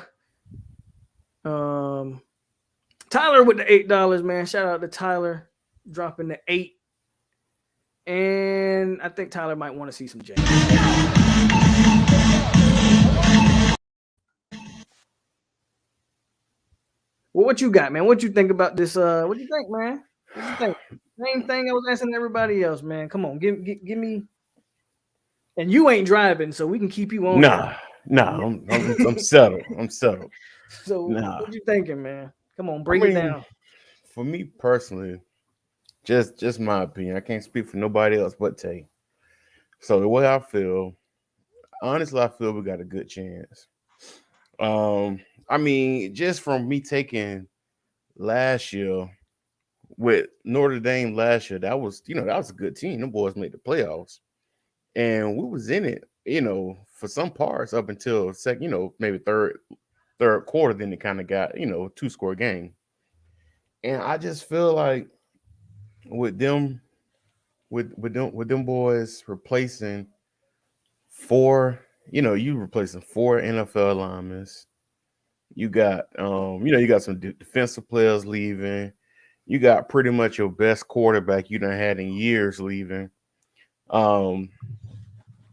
Tyler with the $8, man. Shout out to Tyler dropping the 8. And I think Tyler might want to see some James. Well, what you got, man? What you think about this? What you think, man? What you think? Same thing I was asking everybody else, man. Come on, give me. And you ain't driving, so we can keep you on. Nah. I'm settled. I'm settled. So what you thinking, man? Come on, break it down. For me personally, just my opinion. I can't speak for nobody else but Tay. So the way I feel, honestly, I feel we got a good chance. Just from me taking last year with Notre Dame last year, that was a good team. The boys made the playoffs, and we was in it, for some parts up until second, maybe third quarter. Then it kind of got 2-score game, and I just feel like with them boys replacing you replacing 4 NFL linemen. You got you got some defensive players leaving. You got pretty much your best quarterback you done had in years leaving.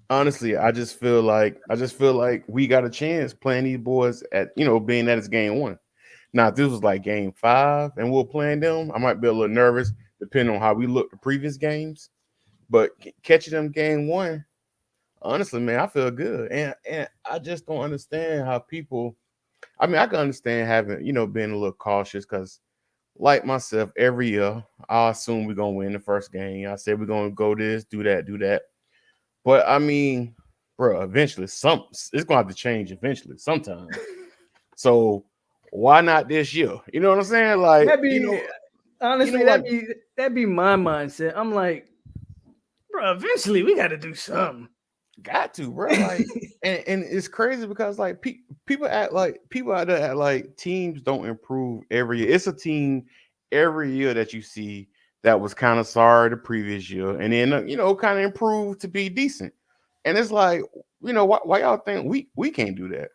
Honestly, I just feel like we got a chance playing these boys at being that it's game 1. Now, if this was like game 5 and we're playing them, I might be a little nervous depending on how we looked the previous games. But catching them game 1, honestly, man, I feel good. And I just don't understand how people. I can understand having being a little cautious because, like myself, every year I assume we're gonna win the first game. I said we're gonna go this, do that. But bro, eventually it's gonna have to change eventually sometime. So why not this year? You know what I'm saying? Like honestly, that'd be my mindset. I'm like, bro, eventually we got to do something. Got to, bro. Like, and it's crazy because like people out there act like teams don't improve every year. It's a team every year that you see that was kind of sorry the previous year, and then kind of improved to be decent. And it's like, why y'all think we can't do that?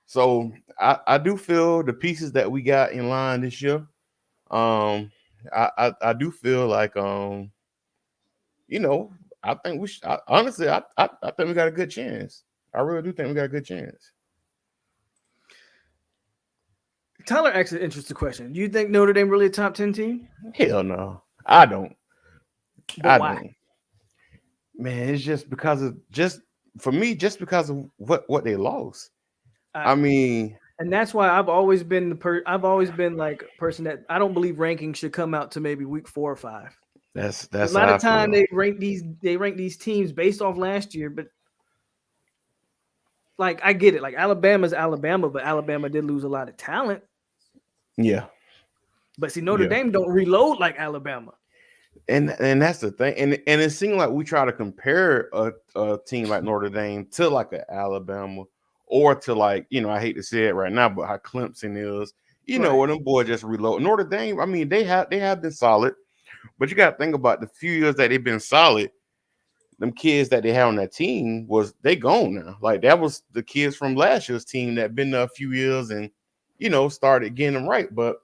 So I do feel the pieces that we got in line this year. I do feel like I think we should. Honestly, I think we got a good chance. I really do think we got a good chance. Tyler asked an interesting question. Do you think Notre Dame really a top 10 team? Hell no, I don't. But I why? don't. Man, it's just because of just for me, just because of what they lost. I mean, And that's why I've always been I've always been like a person that I don't believe rankings should come out to maybe week 4 or 5. A that's lot how I of time feel. they rank these teams based off last year, but like I get it. Like Alabama's Alabama, but Alabama did lose a lot of talent. Yeah, But see, Notre yeah. Dame don't reload like Alabama. And that's the thing. And it seemed like we try to compare a team like Notre Dame to like a Alabama or to like, I hate to say it right now, but how Clemson is, Right. when them boys just reload. Notre Dame, I mean, they have been solid, but you gotta think about the few years that they've been solid, them kids that they had on that team they gone now. Like that was the kids from last year's team that been there a few years and started getting them right. But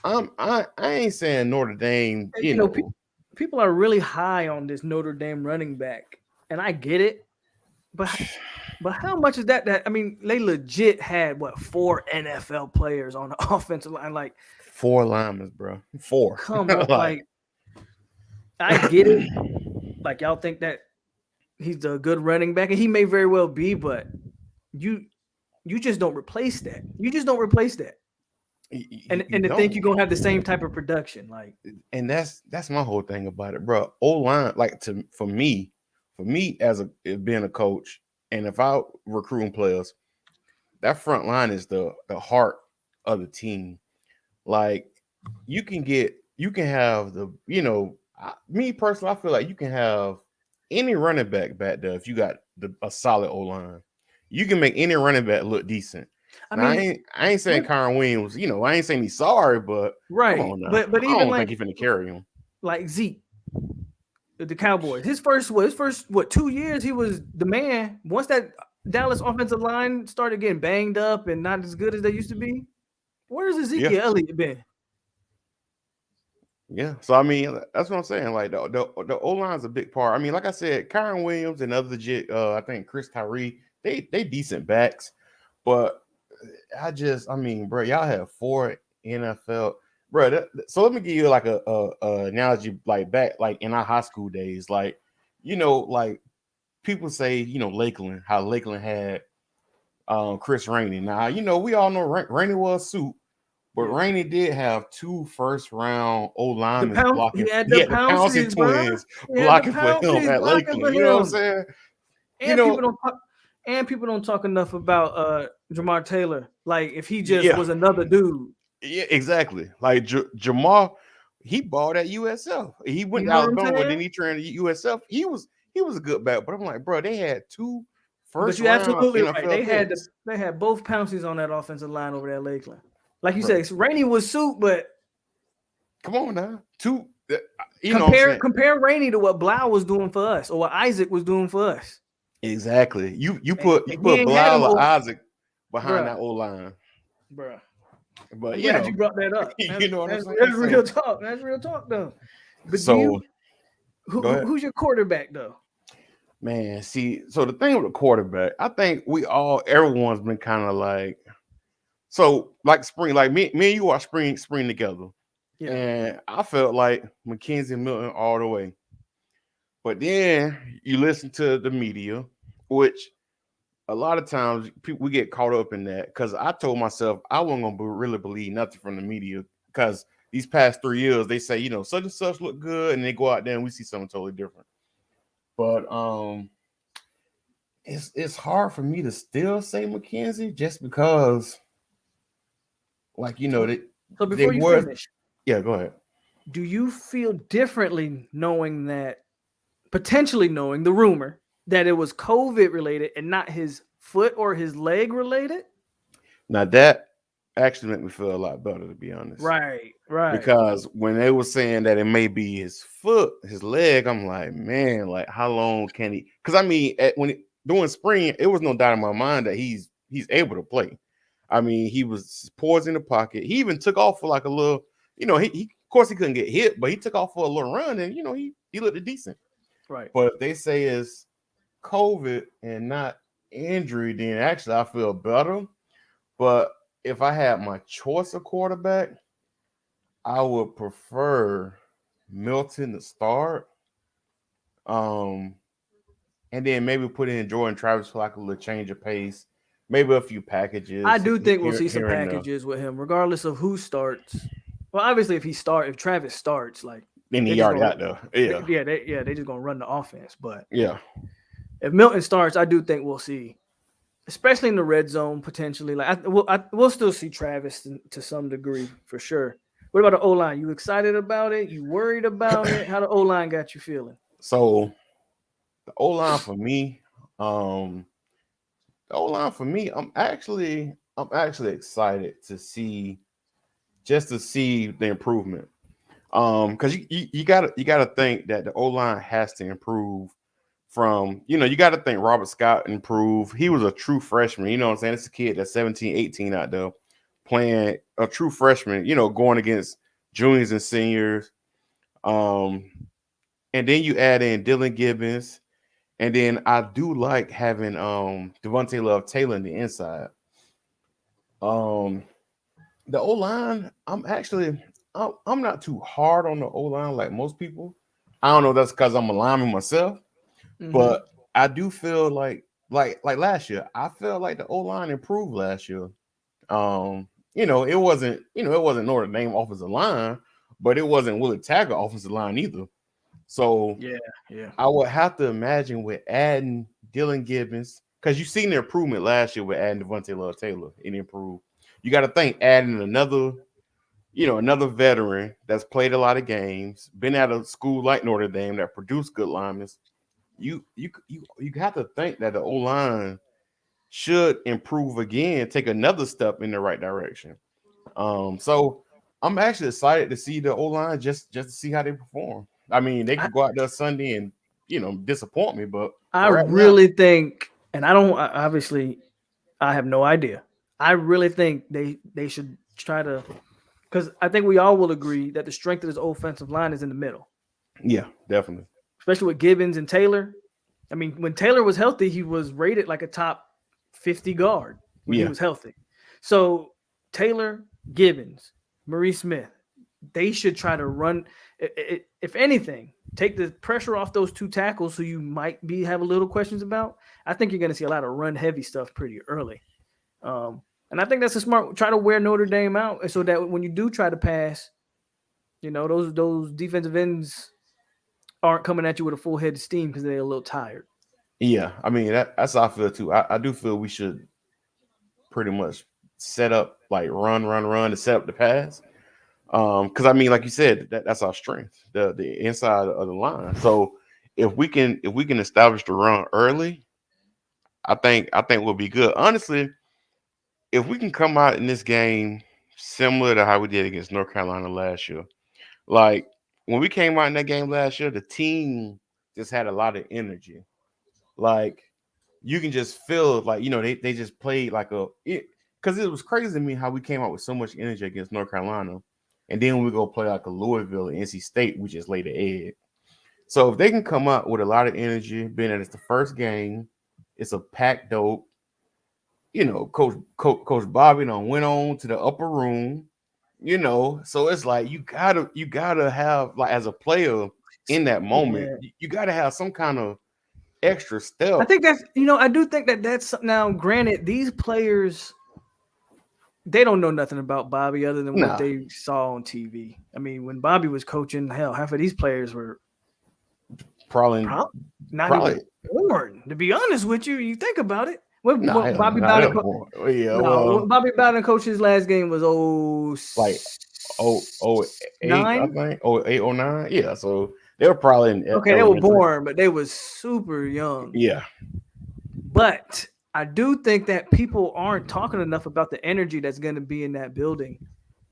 I ain't saying Notre Dame, And people are really high on this Notre Dame running back, and I get it. But how much is that? I mean, they legit had what 4 NFL players on the offensive line. Like, 4 linemen, bro. 4. come on, Like like I get it. Like y'all think that he's a good running back, and he may very well be, but you just don't replace that. You just don't replace that. you And to think don't. you're gonna have the same type of production, like And that's my whole thing about it, bro. O-line, like for me as being a coach, and if I recruiting players, that front line is the heart of the team. Like you can have me personally, I feel like you can have any running back there if you got a solid O line. You can make any running back look decent. I Now mean, I ain't saying what Kyron Williams, I ain't saying he's sorry, but come right? on now. But I even don't think he's finna carry him. like Zeke, the Cowboys, his first 2 years he was the man. Once that Dallas offensive line started getting banged up and not as good as they used to be, where's Yeah. Ezekiel Elliott been? Yeah. So I mean, that's what I'm saying. Like the O line's a big part. I mean, like I said, Kyron Williams and other legit, I think Chris Tyree, they decent backs, but I mean, bro, y'all have 4 NFL, bro. So let me give you like a analogy, like back, like in our high school days, like like people say, Lakeland, how Lakeland had Chris Rainey. Now, we all know Rainey was suit, but Yeah. Rainey did have 2 first-round O The linemen pound he blocking. had He the had the Pouncey Pouncey's, bro. twins He had the blocking for him Pouncey's at blocking for Lakeland. You know what I'm him. saying? You And know, people don't talk enough about Jamar Taylor. Like if he just yeah, was another dude. yeah, exactly. Like Jamar, he balled at USF. He went You to know what I'm Alabama, saying? then he trained at USF. He was a good back, but I'm like, bro, they had two But first you're round absolutely right. NFL picks. They had both Pouncey's on that offensive line over there at Lakeland. Like you Bro, said, Rainey was suit, but come on now. You know what I'm saying? compare Rainey to what Blau was doing for us or what Isaac was doing for us. Exactly. You And put you he put ain't had him Bilal or over, Isaac behind bruh, that old line. bruh. But I'm glad you brought that up. you know what I'm saying? That's real So talk. That's real talk though. But so go ahead. who's your quarterback though? Man, see, so the thing with the quarterback, I think everyone's been kind of like, so like spring, like me and you are spring together. Yeah. And I felt like Mackenzie Milton all the way. But then you listen to the media, which a lot of times we get caught up in that because I told myself I wasn't gonna really believe nothing from the media because these past 3 years they say such and such look good and they go out there and we see something totally different. But it's hard for me to still say McKenzie just because like So they before you were. finish, Yeah, go ahead. do you feel differently knowing that potentially knowing the rumor that it was COVID related and not his foot or his leg related? Now that actually made me feel a lot better, to be honest. Right. Because when they were saying that it may be his foot, his leg, I'm like, man, like how long can he? Because I mean, during spring, it was no doubt in my mind that he's able to play. I mean, he was poised in the pocket. He even took off for like a little, he of course he couldn't get hit, but he took off for a little run and he looked decent. Right. But if they say it's COVID and not injury, then actually I feel better. But if I had my choice of quarterback, I would prefer Milton to start Um, and then maybe put in Jordan Travis for like a little change of pace, maybe a few I packages do think we'll here, see some here and there. packages with him, regardless of who starts. Well, obviously, if Travis starts, like Then they're he just already gonna, out there. Yeah, they just gonna run the offense. But yeah. if Milton starts, I do think we'll see, especially in the red zone potentially. Like we'll still see Travis to some degree for sure. What about the O line? You excited about it? You worried about it? How the O line got you feeling? So the O line for me, um, the O line for me, I'm actually excited to see just to see the improvement. Because you gotta think that the O line has to improve from you got to think Robert Scott improved. He was a true freshman. You know what I'm saying? It's a kid that's 17, 18 out there playing a true freshman, going against juniors and seniors. Um, and then you add in Dylan Gibbons. And then I do like having Devontae Love Taylor in the inside. Um, the O line, I'm not too hard on the O line like most people. I don't know if that's because I'm a lineman myself, Mm-hmm. but I do feel like last year. I felt like the O line improved last year. It wasn't Notre Dame offensive line, but it wasn't Willie Taggart offensive line either. So Yeah, yeah. I would have to imagine with adding Dylan Gibbons, because you've seen the improvement last year with adding Devontae Love Taylor, it improved. You got to think adding another veteran that's played a lot of games, been at a school like Notre Dame that produced good linemen. You have to think that the O line should improve again, take another step in the right direction. So I'm actually excited to see the O line just to see how they perform. I mean, they I, could go out there Sunday and disappoint me, but I for right now, really think, and I don't obviously I have no idea. I really think they should try to, because I think we all will agree that the strength of this offensive line is in the middle, yeah, definitely, especially with Gibbons and Taylor. I mean, when Taylor was healthy, he was rated like a top 50 guard when he yeah, was healthy. So Taylor, Gibbons, Maurice Smith, they should try to run. If anything, take the pressure off those two tackles who you might have a little questions about. I think you're going to see a lot of run heavy stuff pretty early. And I think that's a smart try to wear Notre Dame out so that when you do try to pass, those defensive ends aren't coming at you with a full head of steam because they're a little tired. yeah. I mean, that's how I feel too. I do feel we should pretty much set up like run to set up the pass. Because I mean, like you said, that's our strength, the inside of the line. So if we can establish the run early, I think we'll be good. Honestly, if we can come out in this game similar to how we did against North Carolina last year, like when we came out in that game last year, the team just had a lot of energy. Like you can just feel like they just played like because it was crazy to me how we came out with so much energy against North Carolina, and then we go play like a Louisville and NC State, we just lay the egg. So if they can come out with a lot of energy, being that it's the first game, it's a packed dope. Coach Bobby done went on to the upper room. So it's like you gotta have like as a player in that moment, Yeah. you gotta have some kind of extra I step. think I do think that's now granted, these players, they don't know nothing about Bobby other than what Nah, they saw on TV. I mean, when Bobby was coaching, hell, half of these players were probably probably not probably even born. To be honest with you, you think about it. nah, What hell no, Bobby nah, Bowden, that boy. Yeah, no, well, what Bobby Bowden coached his last game was like oh eight, I 09. think. 08, 09. Yeah, so they were probably in Okay, they were elementary. born, but they was super young. Yeah, But I do think that people aren't talking enough about the energy that's going to be in that building,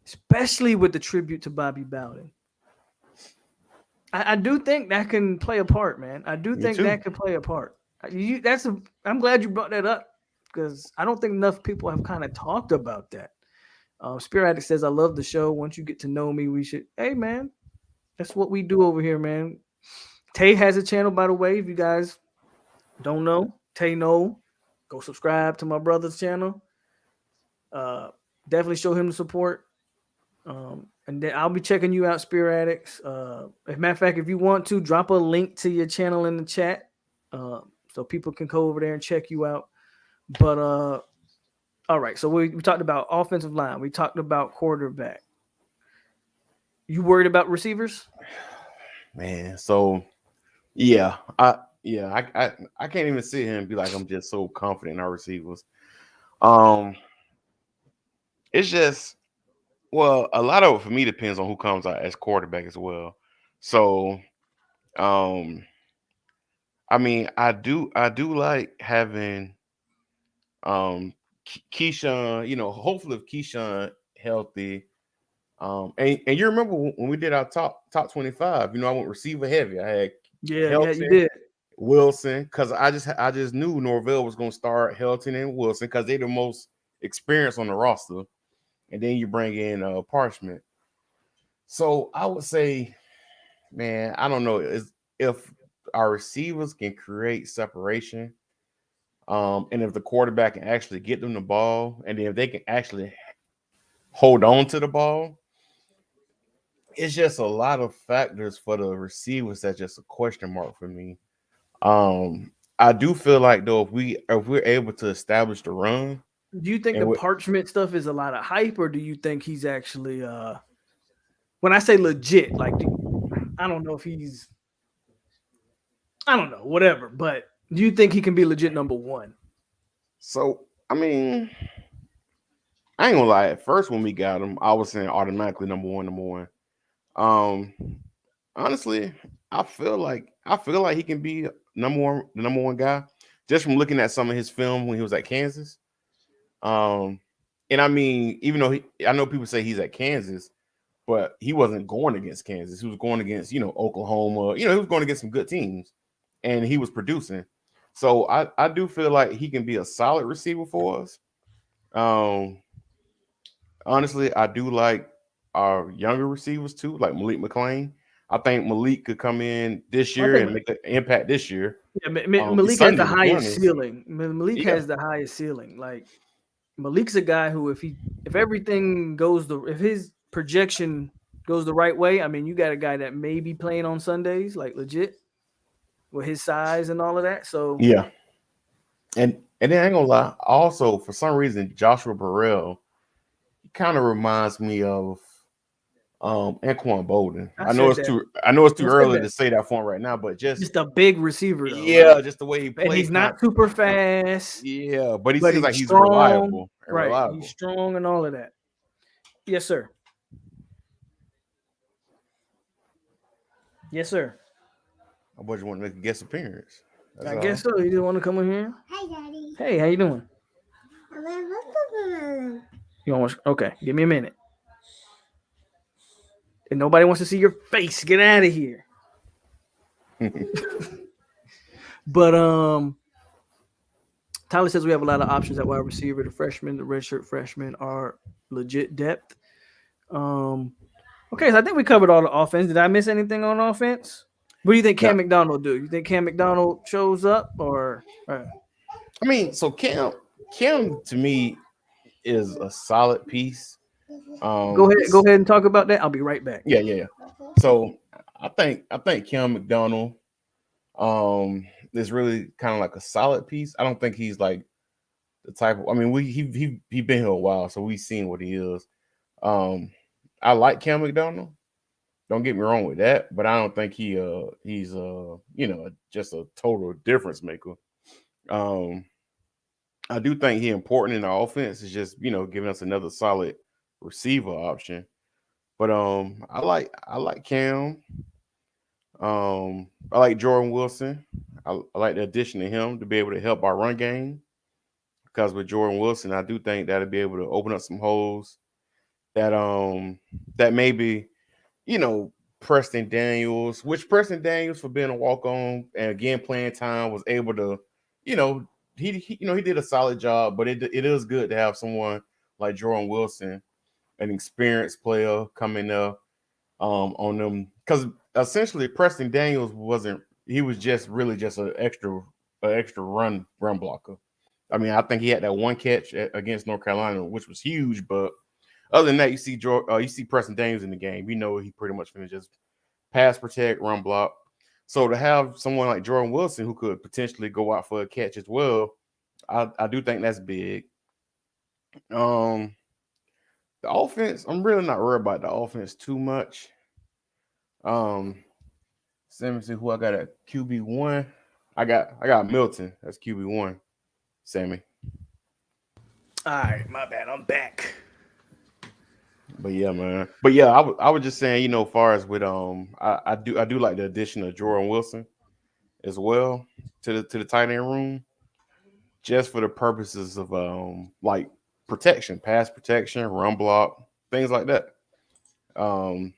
especially with the tribute to Bobby Bowden. I do think that can play a part, man. I do me think too. that can play a part. I'm glad you brought that up because I don't think enough people have kind of talked about that. Spirit Addict says, "I love the show. Once you get to know me, we should." Hey, man, that's what we do over here, man. Tay has a channel, by the way. If you guys don't know, Tay know, go subscribe to my brother's channel. Uh, Definitely show him the support. And then I'll be checking you out, Spear Addicts. As a matter of fact, if you want to, drop a link to your channel in the chat, so people can go over there and check you out. But all right, so we talked about offensive line. We talked about quarterback. You worried about receivers? Man, so I can't even sit here and be like I'm just so confident in our receivers. It's just a lot of it for me depends on who comes out as quarterback as well. So I mean, I do like having Keyshawn, hopefully if Keyshawn healthy. And you remember when we did our top 25, I went receiver heavy. I had Yeah, you Helton, did. Wilson, because I just knew Norvell was gonna start Helton and Wilson because they're the most experienced on the roster. And then you bring in Parchment. So I would say, man, I don't know if our receivers can create separation, and if the quarterback can actually get them the ball, and then if they can actually hold on to the ball, it's just a lot of factors for the receivers that's just a question mark for me. I do feel like though if we're able to establish the run, Do you think and the we Parchment stuff is a lot of hype, or do you think he's actually when I say legit, like I don't know if he's I don't know, whatever, but do you think he can be legit number one? so I mean, I ain't gonna lie. At first, when we got him, I was saying automatically number one, number one. Um, honestly, I feel like he can be the number one guy, just from looking at some of his film when he was at Kansas. Um, and I mean, even though I know people say he's at Kansas, but he wasn't going against Kansas. He was going against Oklahoma. He was going against some good teams, and he was producing. So I do feel like he can be a solid receiver for us. Um, honestly, I do like our younger receivers too, like Malik McClain. I think Malik could come in this I year think and make an impact this year. yeah, He's Malik has the Sunday, to be highest honest. ceiling. Malik Yeah, has the highest ceiling. Like Malik's a guy who, if everything if his projection goes the right way, I mean, you got a guy that may be playing on Sundays, like legit, with his size and all of that. So yeah. And then I ain't gonna lie. Also, for some reason, Joshua Burrell kind of reminds me of Anquan Bolden. I I know said it's that. too I said early that. to say that for him right now, but just Just a big receiver though, like, yeah, just the way he and plays, he's kind not super fast, yeah. But he but seems he's like he's strong. reliable and Right, he's reliable. strong and all of that. Yes, sir. Yes, sir. I just want to make a guest appearance. That's I guess all. so. You just want to come in here? Hi, Daddy. Hey, how you doing? I'm You almost okay? Give me a minute. And nobody wants to see your face. Get out of here. But Tyler says we have a lot of options at wide receiver. The freshmen, the redshirt freshmen are legit depth. Okay, so I think we covered all the offense. Did I miss anything on offense? What do you think Now, Cam McDonald do? You think Cam McDonald shows up or I mean, so Cam to me is a solid piece. go ahead and talk about that? I'll be right back. Yeah. So I think Cam McDonald is really kind of like a solid piece. I don't think he's like the type of. I mean, he been here a while, so we've seen what he is. Um, I like Cam McDonald. Don't get me wrong with that, but I don't think he's just a total difference maker. Um, I do think he's important in the offense. It's just giving us another solid receiver option. But I like Cam. I like Jordan Wilson. I like the addition of him to be able to help our run game. Because with Jordan Wilson, I do think that'll be able to open up some holes that maybe Preston Daniels, which Preston Daniels for being a walk on and again playing time was able to, you know, he did a solid job, but it is good to have someone like Jordan Wilson, an experienced player coming up on them because essentially Preston Daniels wasn't he was just really just an extra run blocker. I mean, I think he had that one catch against North Carolina, which was huge, but Other than that, you see Preston James in the game. You know he pretty much finna just pass protect, run block. So to have someone like Jordan Wilson who could potentially go out for a catch as well, I do think that's big. Um, the offense, I'm really not worried about the offense too much. Um, let me see who I got at QB1. I got Milton. That's QB1. Sammy. All right, my bad. I'm back. But yeah, man. But yeah, I was just saying, far as with I do like the addition of Jordan Wilson as well to the tight end room, just for the purposes of like protection, pass protection, run block, things like that. Um,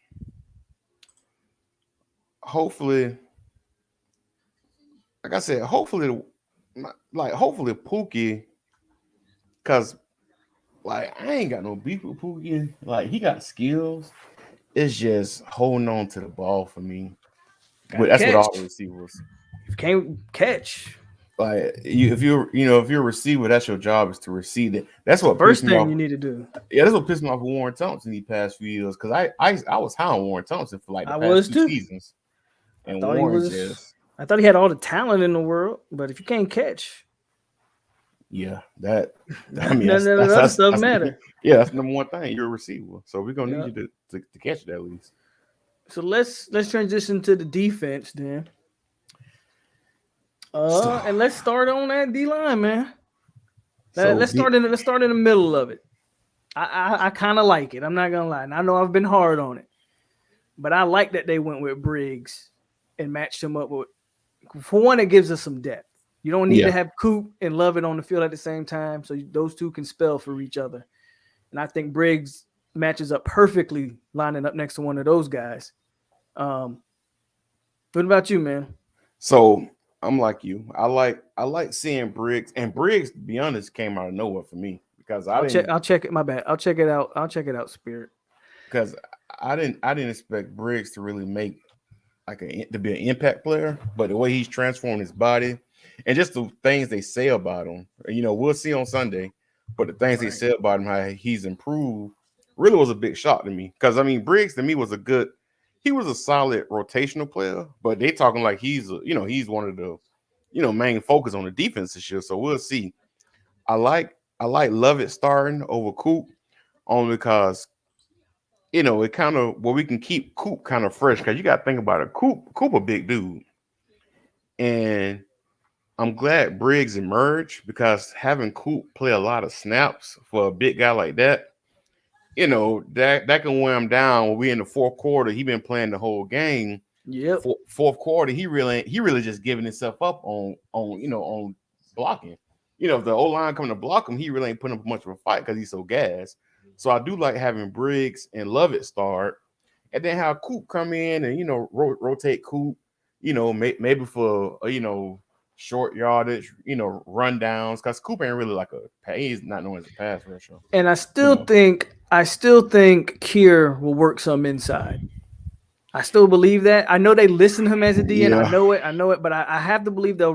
hopefully, like I said, hopefully Pookie, cause like I ain't got no beef with Pookie. Like he got skills. It's just holding on to the ball for me. Got to That's what catch. all the receivers. If you can't catch, Like if you're a receiver, that's your job is to receive it. That's what pissed first me thing off. you need to do. Yeah, that's what pissed me off with Warren Thompson these past few years. Because I was high on Warren Thompson for like the I past was two too. seasons, I and thought he Warren was. just I thought he had all the talent in the world, but if you can't catch, yeah that I none mean of the other stuff that's matter. yeah, that's the number one thing. You're a receiver, so we're gonna need Yeah. you to catch it at least. So let's transition to the defense then. So And let's start on that D line, man. so Let's start in the middle of it. I kind of like it. I'm not gonna lie. And I know I've been hard on it, but I like that they went with Briggs and matched him up with. For one, it gives us some depth. You don't need to yeah. have Coop and Lovett on the field at the same time, so those two can spell for each other. And I think Briggs matches up perfectly lining up next to one of those guys. What about you, man? So I'm like you. I like seeing Briggs, and Briggs, to be honest, came out of nowhere for me because I I'll check. didn't I'll check it. My bad. I'll check it out. I'll check it out. Spirit. because I didn't expect Briggs to really make to be an impact player, but the way he's transformed his body and just the things they say about him, we'll see on Sunday. But the things they Right. said about him, how he's improved, really was a big shock to me. Because I mean, Briggs to me he was a solid rotational player, but they talking like he's one of the main focus on the defense this year. So we'll see. I like Lovett starting over Coop only because it kind of we can keep Coop kind of fresh because you got to think about it. Coop a big dude, and I'm glad Briggs emerged because having Coop play a lot of snaps for a big guy like that, that can wear him down. When we in the fourth quarter, he been playing the whole game. Yep. Fourth quarter, he really just giving himself up on blocking. If the O line coming to block him, he really ain't putting up much of a fight because he's so gassed. So I do like having Briggs and Lovett start, and then have Coop come in and rotate Coop. Maybe for short yardage, rundowns because Coop ain't really like he's not known as a pass rusher. And You know, I still think Kier will work some inside. I still believe that. I know they listen to him as a DN. yeah, I know it, but I have to believe they'll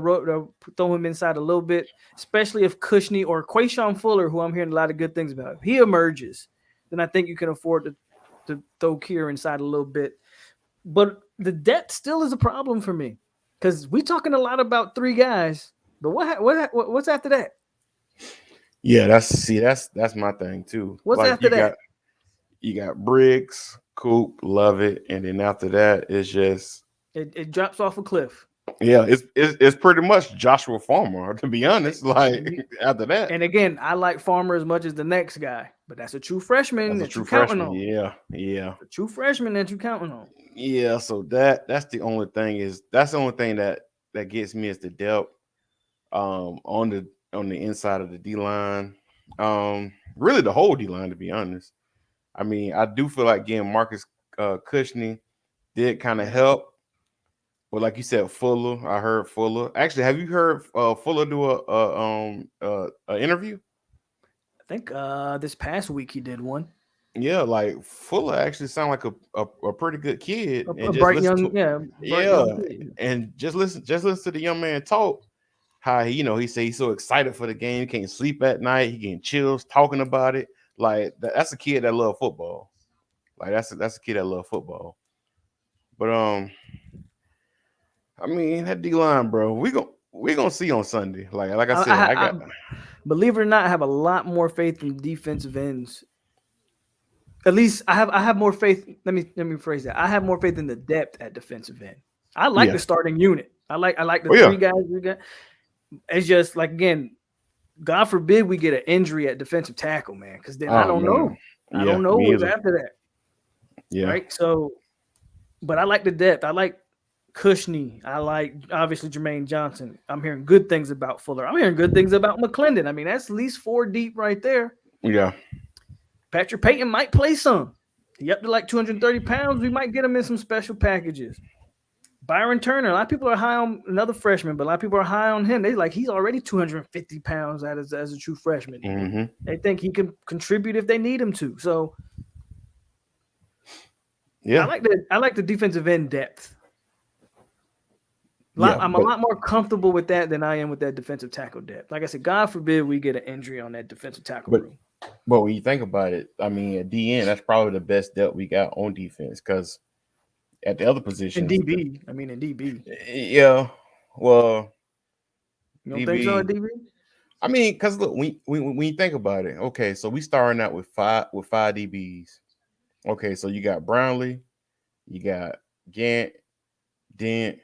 throw him inside a little bit, especially if Cushney or Quayshawn Fuller, who I'm hearing a lot of good things about, if he emerges, then I think you can afford to throw Kier inside a little bit. But the depth still is a problem for me because we talking a lot about three guys, but what's after that? yeah. That's my thing too. What's Like after that? you got Briggs, Coop, Lovett, and then after that it's just It drops off a cliff. yeah, it's pretty much Joshua Farmer to be honest. Like after that, And again, I like Farmer as much as the next guy, but that's a true freshman that's a that true you're counting freshman. on. Yeah. A true freshman that you're counting on. Yeah, so that's the only thing that gets me is the depth on the inside of the D line. Really the whole D line to be honest. I mean, I do feel like getting Marcus Cushney did kind of help. But like you said, Fuller, I heard Fuller. Actually, have you heard Fuller do a interview? I think this past week he did one. Yeah, like Fuller actually sound like a pretty good kid, and A just bright listen young, to yeah, bright yeah, young kid. and just listen to the young man talk. How he say he's so excited for the game, he can't sleep at night, he getting chills talking about it. Like that's a kid that love football. Like that's a kid that love football. But I mean that D line, bro. We gonna see on Sunday. Like I said, I I got believe it or not, I have a lot more faith in defensive ends. At least I have more faith. Let me phrase that. I have more faith in the depth at defensive end. I like yeah. the starting unit. I like the Oh yeah. three guys we got. It's just like again, God forbid we get an injury at defensive tackle, man, because then I Oh don't man. know. I Yeah. don't know Me what's either. after that, Yeah. right? So, but I like the depth. I like Cushney. I like obviously Jermaine Johnson. I'm hearing good things about Fuller. I'm hearing good things about McClendon. I mean, that's at least 4 deep right there. Yeah. Patrick Payton might play some. He up to like 230 pounds. We might get him in some special packages. Byron Turner. A lot of people are high on another freshman, but a lot of people are high on him. They like he's already 250 pounds as a true freshman. Mm-hmm. They think he can contribute if they need him to. So Yeah. I like the defensive end depth. Yeah. I'm a But lot more comfortable with that than I am with that defensive tackle depth. Like I said, God forbid we get an injury on that defensive tackle but room. but when you think about it, I mean at DN, that's probably the best depth we got on defense because at the other In positions, DB, I mean in DB. yeah. Well, You don't think so at DB. DB? I mean, because look, when you think about it, okay, so we starting out with five DBs. Okay, so you got Brownlee, you got Gant, Dent,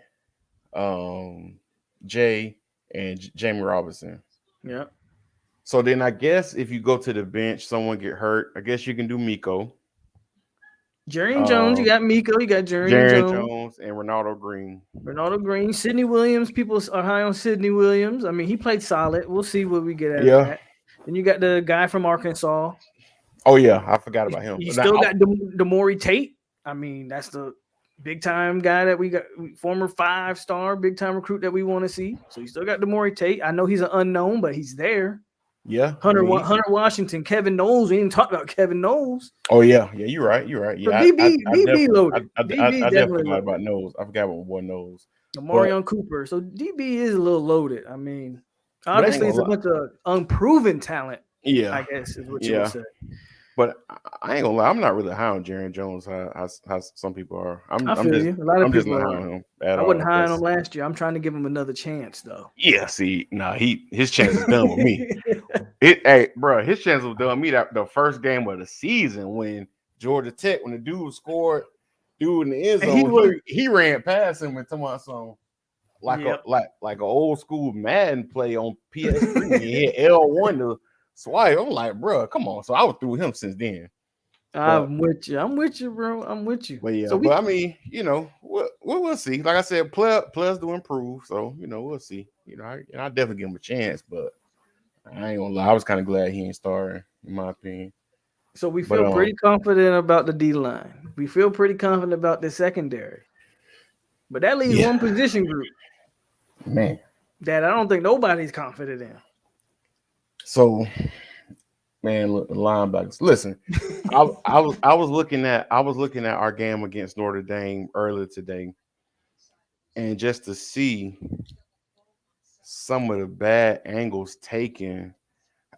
um, Jay, and Jamie Robinson. Yeah. So then I guess if you go to the bench, someone get hurt. I guess you can do Miko, Jerry Jones, you um, got Miko, you got Jerry Jaron Jones, Jones, and Ronaldo Green. Ronaldo Green, Sidney Williams. People are high on Sidney Williams. I mean, he played solid. We'll see what we get out of Yeah. that. Then you got the guy from Arkansas. Oh yeah, I forgot about him. You Now, still got Demore Tate. I mean, that's the big time guy that we got, former 5-star big time recruit that we want to see. So you still got Demore Tate. I know he's an unknown, but he's there. yeah, I mean, Hunter Washington, Kevin Knowles. We didn't talk about Kevin Knowles. oh yeah, yeah, you're right, you're right. So Yeah, DB loaded. DB I definitely definitely forgot loaded. about Nose. I forgot about one Nose, but Marion Cooper. So DB is a little loaded. I mean, but I ain't obviously gonna it's a lie. bunch of unproven talent, Yeah, I guess is what you would yeah. say. But I ain't gonna lie, I'm not really high on Jaron Jones. How some people are. I feel you. A lot of I'm just people not high are. on him at I wasn't all. high on him last year. I'm trying to give him another chance, though. Yeah, see, nah, his chance is done with me. Hey, bro, his chance was done with me that the first game of the season when Georgia Tech, when the dude scored, dude in the end And he zone, was, he ran past him and talking about some yep. like an old school Madden play on PS3. He had L1 to swipe. I'm like, bro, come on. So I was through him since then. But I'm with you. I'm with you, bro. I'm with you. But yeah, So but I mean, we'll see. Like I said, players do improve, so we'll see. I definitely give him a chance, but I ain't gonna lie, I was kind of glad he ain't starting, in my opinion. we But feel pretty confident about the D line. We feel pretty confident about the secondary. But that leaves yeah, one position group man. that I don't think nobody's confident in. So, man, look, the linebackers. Listen, I was looking at our game against Notre Dame earlier today, and just to see some of the bad angles taken.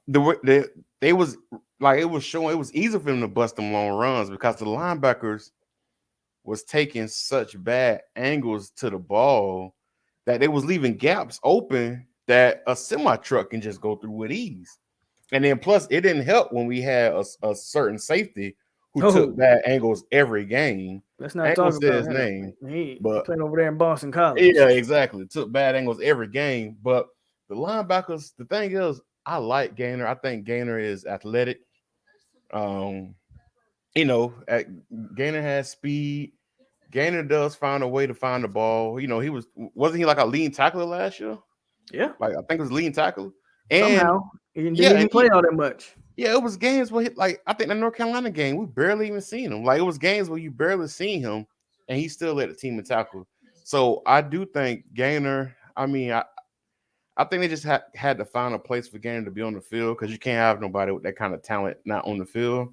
They was like it was showing it was easy for them to bust them long runs because the linebackers was taking such bad angles to the ball that they was leaving gaps open that a semi truck can just go through with ease. And then plus it didn't help when we had a certain safety who took bad angles every game. Let's I not ain't gonna talk say about his him. name, He but playing over there in Boston College. yeah, exactly. Took bad angles every game. But the linebackers, the thing is, I like Gainer. I think Gainer is athletic. Um, Gainer has speed. Gainer does find a way to find the ball. Wasn't he like a lean tackler last year? Yeah. Like I think it was lean tackler. And Somehow. He didn't yeah, even play all that much. it was games where like I think the North Carolina game, we barely even seen him. Like it was games where you barely seen him, and he still led the team in tackle. So I do think Gainer. I mean, I think they just had to find a place for Gainer to be on the field because you can't have nobody with that kind of talent not on the field.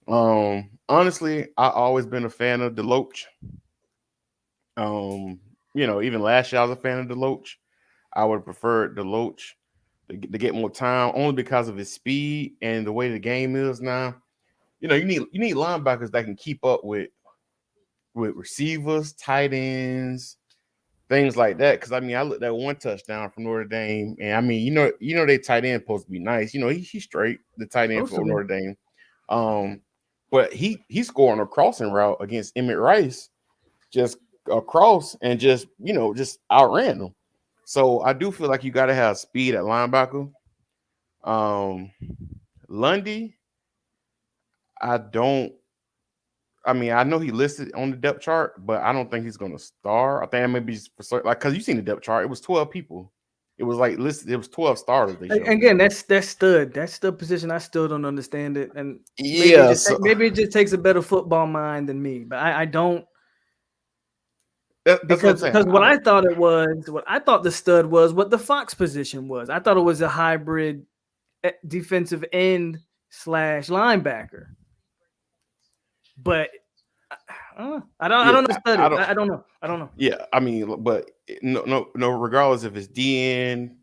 Honestly, I always been a fan of Deloach. Even last year I was a fan of Deloach. I would have preferred Deloach. to get more time only because of his speed and the way the game is now. You know, you need linebackers that can keep up with receivers, tight ends, things like that. Because I mean, I looked at one touchdown from Notre Dame, and I mean, they tight end supposed to be nice. You know, he's straight, the tight end for Notre Dame. But he scoring a crossing route against Emmett Rice, just across and just outran them. So I do feel like you got to have speed at linebacker. Lundy, I don't. I mean, I know he listed on the depth chart, but I don't think he's going to star. I think maybe for like because you seen the depth chart, it was 12 people. It was like listed. It was 12 starters. They showed. Again, that's stud. That's stud position. I still don't understand it, and yeah, maybe it just takes a better football mind than me. But I don't. That's because what I thought it was, what I thought the stud was, what the Fox position was. I thought it was a hybrid defensive end / linebacker. But I don't know. Yeah, I mean, but no. Regardless if it's DN,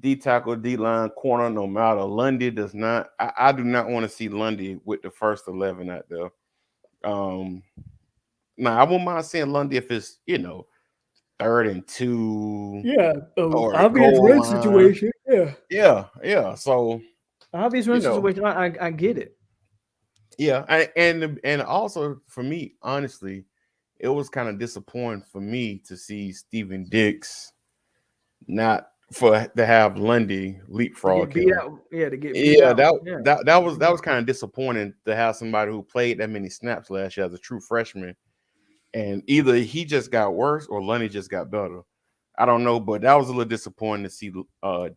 D tackle, D line, corner, no matter. Lundy does not. I do not want to see Lundy with the first 11 out there. Now I won't mind seeing Lundy if it's 3rd and 2. Yeah, or obvious run situation. Yeah. So obvious run situation. I get it. Yeah, and also for me, honestly, it was kind of disappointing for me to see Steven Dix not to have Lundy leapfrog him. To get beat out. That was kind of disappointing to have somebody who played that many snaps last year as a true freshman, and either he just got worse or Lundy just got better. I don't know, but that was a little disappointing to see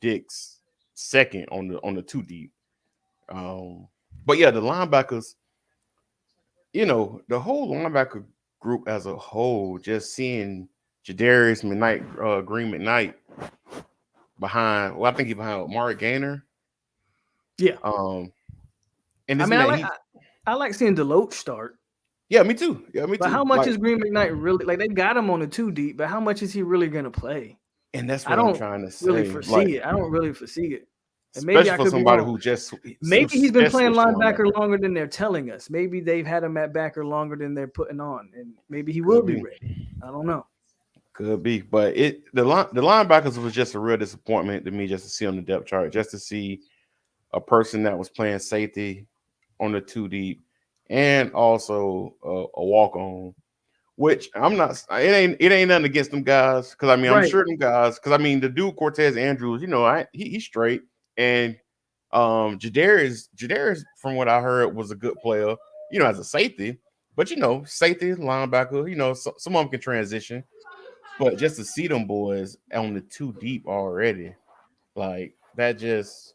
Dix second on the 2 deep. But yeah, the linebackers, the whole linebacker group as a whole, just seeing Jadarius Green McKnight behind, I think he's behind Mark Gaynor. Yeah. And I like seeing Deloach start. Yeah, me too. But how much is Green McKnight really, like, they got him on the 2 deep, but how much is he really gonna play? And that's what I'm trying to say. Really foresee it. I don't really foresee it. And maybe I could somebody who just maybe he's been playing linebacker longer than they're telling us. Maybe they've had him at backer longer than they're putting on, and maybe he will be ready. I don't know. Could be, but the linebackers was just a real disappointment to me, just to see on the depth chart, just to see a person that was playing safety on the 2 deep and also a walk on. Which I'm not. It ain't nothing against them guys, because I mean I'm sure them guys, because I mean the dude Cortez Andrews, he's straight. And Jadarius, from what I heard, was a good player, as a safety. But safety, linebacker, some of them can transition. But just to see them boys on the 2 deep already, like that just.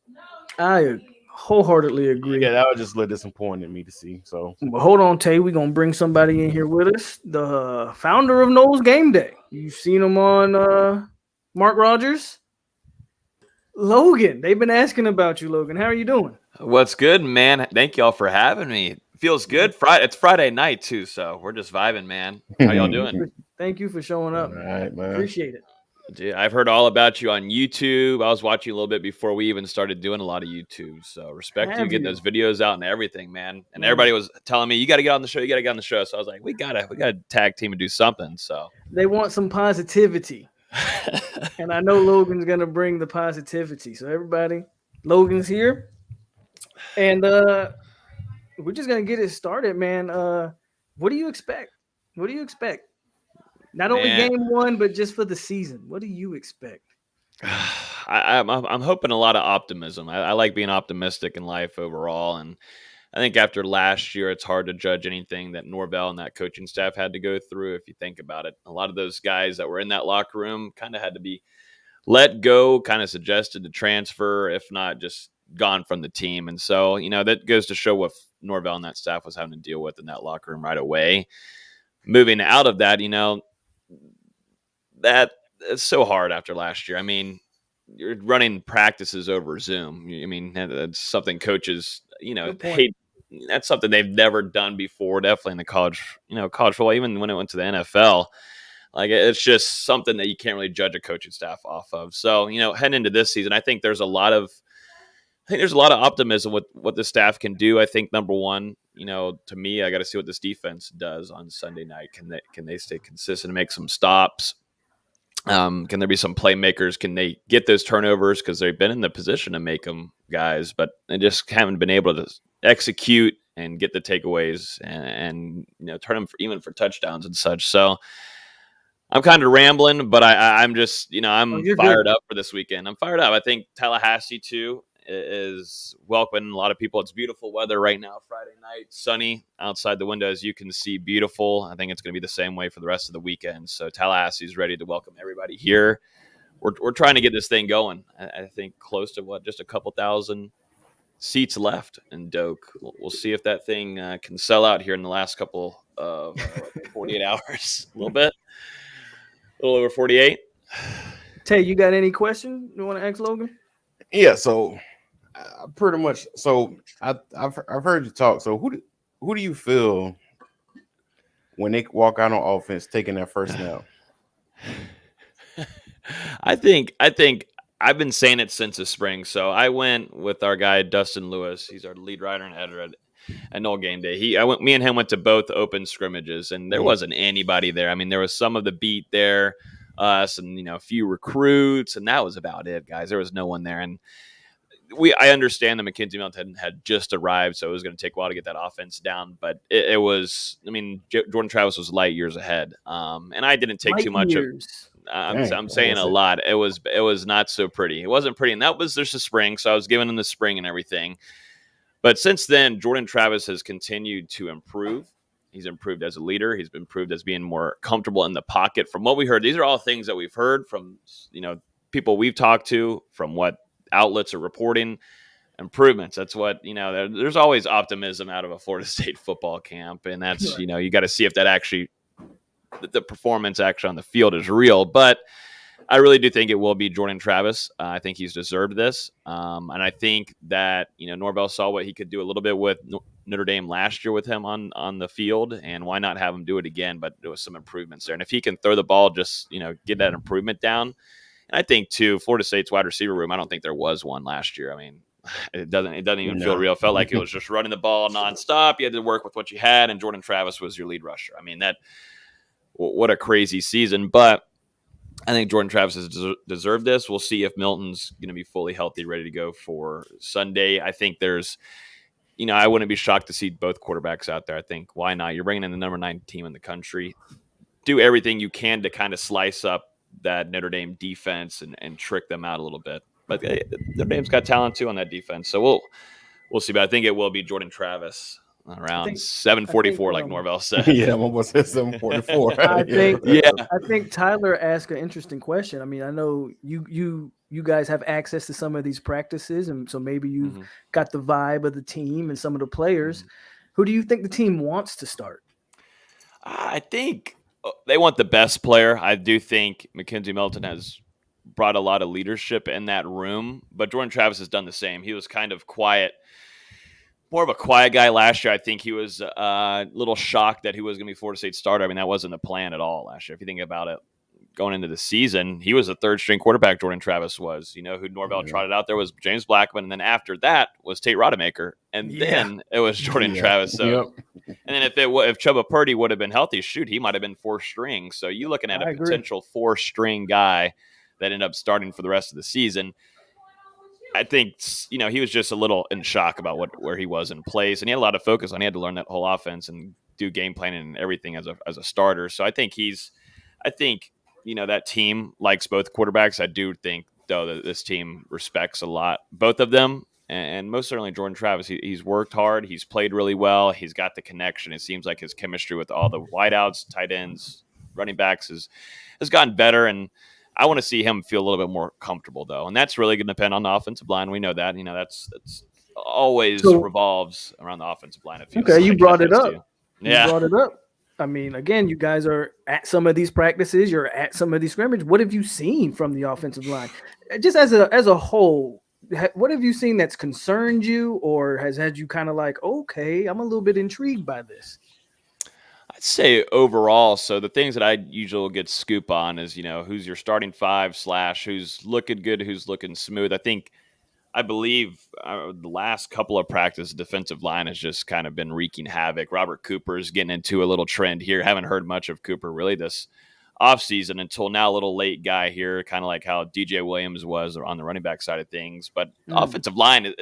I wholeheartedly agree. Yeah, that was just a little disappointing to me to see. So well, hold on, Tay. We're gonna bring somebody in here with us. The founder of Noles Game Day. You've seen him on Mark Rogers. Logan, they've been asking about you, Logan. How are you doing? What's good, man? Thank y'all for having me. Feels good. It's Friday night too, so we're just vibing, man. How y'all doing? Thank you for showing up. All right, man. Appreciate it. Dude, I've heard all about you on YouTube. I was watching a little bit before we even started doing a lot of YouTube. So respect you getting those videos out and everything, man. And everybody was telling me, you got to get on the show. You got to get on the show. So I was like, we gotta tag team and do something. So they want some positivity. And I know Logan's gonna bring the positivity. So everybody, Logan's here, and we're just gonna get it started, man. What do you expect? Not only game 1, but just for the season. What do you expect? I'm hoping a lot of optimism. I like being optimistic in life overall, and I think after last year, it's hard to judge anything that Norvell and that coaching staff had to go through. If you think about it, a lot of those guys that were in that locker room kind of had to be let go, kind of suggested to transfer, if not just gone from the team. And so, that goes to show what Norvell and that staff was having to deal with in that locker room right away. Moving out of that, that it's so hard after last year. I mean, you're running practices over Zoom. I mean, that's something coaches, hate. That's something they've never done before. Definitely in the college football, even when it went to the NFL. Like, it's just something that you can't really judge a coaching staff off of. So, heading into this season, I think there's a lot of optimism with what the staff can do. I think number one, to me, I got to see what this defense does on Sunday night. Can they stay consistent and make some stops? Can there be some playmakers? Can they get those turnovers? Because they've been in the position to make them, guys, but they just haven't been able to execute and get the takeaways and turn them even for touchdowns and such. So I'm kind of rambling, but I'm just, I'm you're fired good. up for this weekend. I'm fired up. I think Tallahassee too is welcoming a lot of people. It's beautiful weather right now, Friday night, sunny outside the window, as you can see, beautiful. I think it's going to be the same way for the rest of the weekend. So Tallahassee is ready to welcome everybody here. We're trying to get this thing going. I think close to just a couple thousand seats left in Doak. We'll see if that thing can sell out here in the last couple of 48 hours. A little little over 48. Tay, you got any question you want to ask Logan? Yeah, so pretty much. So I've heard you talk. So who do you feel when they walk out on offense taking that first snap? I think I've been saying it since the spring. So I went with our guy Dustin Lewis. He's our lead writer and editor at Noel Game Day. Me and him went to both open scrimmages, and there wasn't anybody there. I mean, there was some of the beat there, us, and a few recruits, and that was about it, guys. There was no one there, and I understand that McKenzie Milton had just arrived, so it was going to take a while to get that offense down. But it was, I mean, Jordan Travis was light years ahead, and I didn't take too much of. I'm saying a lot. It was not so pretty. It wasn't pretty, and that was just the spring. So I was giving him the spring and everything. But since then, Jordan Travis has continued to improve. He's improved as a leader. He's been improved as being more comfortable in the pocket. From what we heard, these are all things that we've heard from people we've talked to, from what outlets are reporting. Improvements. That's what there's always optimism out of a Florida State football camp, and that's you got to see if that actually the performance actually on the field is real. But I really do think it will be Jordan Travis. I think he's deserved this. And I think that, Norvell saw what he could do a little bit with Notre Dame last year with him on the field, and why not have him do it again? But there was some improvements there. And if he can throw the ball, just, get that improvement down. And I think too, Florida State's wide receiver room, I don't think there was one last year. I mean, it doesn't even feel real. It felt like it was just running the ball nonstop. You had to work with what you had, and Jordan Travis was your lead rusher. I mean, what a crazy season. But I think Jordan Travis has deserved this. We'll see if Milton's going to be fully healthy, ready to go for Sunday. I think there's, I wouldn't be shocked to see both quarterbacks out there. I think, why not? You're bringing in the number 9 team in the country. Do everything you can to kind of slice up that Notre Dame defense and trick them out a little bit. But Notre Dame's got talent too on that defense. So we'll see. But I think it will be Jordan Travis around 7:44, like Norvell said. Yeah, I'm almost at 7:44. I think Tyler asked an interesting question. I mean, I know you guys have access to some of these practices, and so maybe you've got the vibe of the team and some of the players. Who do you think the team wants to start? I think they want the best player. I do think McKenzie Milton has brought a lot of leadership in that room, but Jordan Travis has done the same. He was kind of quiet. More of a quiet guy last year. I think he was a little shocked that he was going to be Florida State starter. I mean, that wasn't the plan at all last year. If you think about it, going into the season, he was a third-string quarterback, Jordan Travis was. Who Norvell trotted out there was James Blackman, and then after that was Tate Rodemaker, and then it was Jordan Travis. So, and then if Chubba Purdy would have been healthy, shoot, he might have been 4th string. So you looking at a potential 4th-string guy that ended up starting for the rest of the season. I think, he was just a little in shock about where he was in place, and he had a lot of focus on. He had to learn that whole offense and do game planning and everything as a starter. So I think that team likes both quarterbacks. I do think though that this team respects a lot both of them, and most certainly Jordan Travis. He's worked hard. He's played really well. He's got the connection. It seems like his chemistry with all the wideouts, tight ends, running backs has gotten better, and I want to see him feel a little bit more comfortable, though, and that's really going to depend on the offensive line. We know that. That's always revolves around the offensive line. It feels okay, you brought it up. You brought it up. I mean, again, you guys are at some of these practices. You're at some of these scrimmages. What have you seen from the offensive line, just as a whole? What have you seen that's concerned you, or has had you kind of like, okay, I'm a little bit intrigued by this? I I'd say overall, so the things that I usually will get scoop on is, who's your starting five / who's looking good, who's looking smooth. I believe the last couple of practice defensive line has just kind of been wreaking havoc. Robert Cooper's getting into a little trend here. Haven't heard much of Cooper really this offseason until now. A little late guy here, kind of like how DJ Williams was on the running back side of things. But offensive line,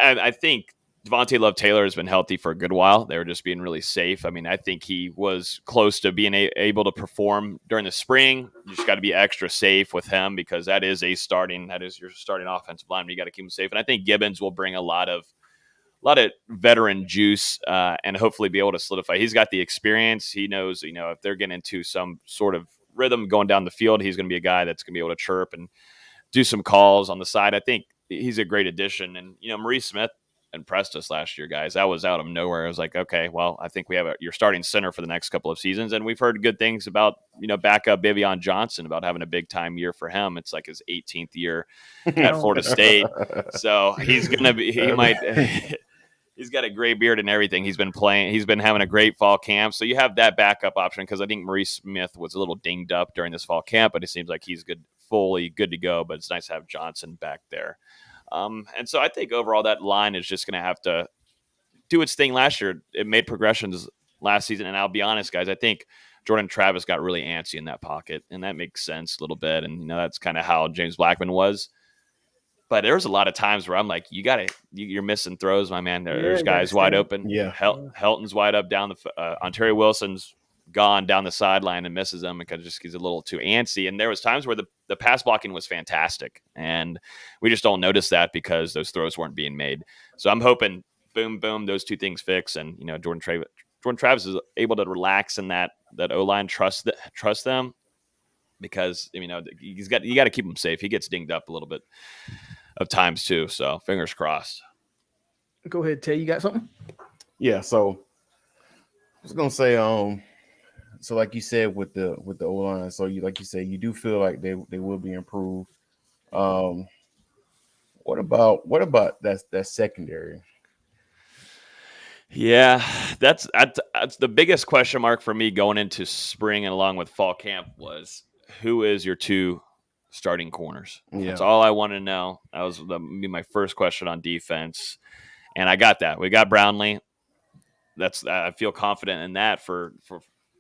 I think Devontae Love Taylor has been healthy for a good while. They were just being really safe. I mean, I think he was close to being able to perform during the spring. You just got to be extra safe with him because that is your starting offensive line. You got to keep him safe. And I think Gibbons will bring a lot of veteran juice and hopefully be able to solidify. He's got the experience. He knows, if they're getting into some sort of rhythm going down the field, he's going to be a guy that's going to be able to chirp and do some calls on the side. I think he's a great addition. And, Maurice Smith impressed us last year, guys. That was out of nowhere. I was like, okay, well, I think we have your starting center for the next couple of seasons. And we've heard good things about, backup Bivion Johnson, about having a big time year for him. It's like his 18th year at Florida State. So he's going to be, he's got a gray beard and everything. He's been playing. He's been having a great fall camp. So you have that backup option because I think Maurice Smith was a little dinged up during this fall camp, but it seems like he's fully good to go. But it's nice to have Johnson back there. And so I think overall that line is just going to have to do its thing last year. It made progressions last season. And I'll be honest, guys, I think Jordan Travis got really antsy in that pocket, and that makes sense a little bit. And, that's kind of how James Blackman was. But there was a lot of times where I'm like, you're missing throws, my man. There's guys wide open. Yeah. Helton's wide up down Ontario Wilson's gone down the sideline and misses them because he's a little too antsy. And there was times where the pass blocking was fantastic, and we just don't notice that because those throws weren't being made. So I'm hoping, boom, boom, those two things fix, and Jordan Travis is able to relax in that O-line, trust them, because you got to keep him safe. He gets dinged up a little bit of times too. So fingers crossed. Go ahead, Tay. You got something? Yeah. So I was gonna say, so like you said with the O-line, so like you said, you do feel like they will be improved. What about that secondary? Yeah, that's the biggest question mark for me going into spring and along with fall camp was who is your two starting corners. Yeah. That's all I want to know. That was be my first question on defense, and I got that. We got Brownlee. I feel confident in that for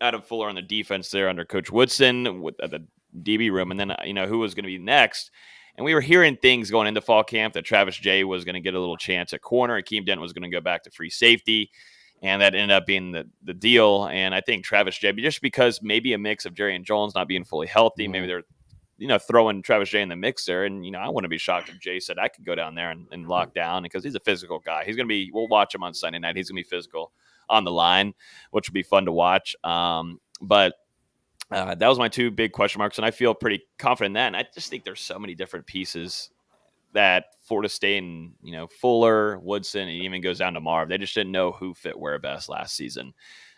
Adam Fuller on the defense there under Coach Woodson at the DB room, and then who was going to be next. And we were hearing things going into fall camp that Travis Jay was going to get a little chance at corner, and Akeem Dent was going to go back to free safety, and that ended up being the deal. And I think Travis Jay, just because maybe a mix of Jerry and Jones not being fully healthy, maybe they're throwing Travis Jay in the mix there. And I wouldn't be shocked if Jay said I could go down there and lock down, because he's a physical guy. He's going to be. We'll watch him on Sunday night. He's going to be physical on the line, which will be fun to watch. But that was my two big question marks, and I feel pretty confident in that. And I just think there's so many different pieces that Florida State and Fuller, Woodson, and even goes down to Marv. They just didn't know who fit where best last season.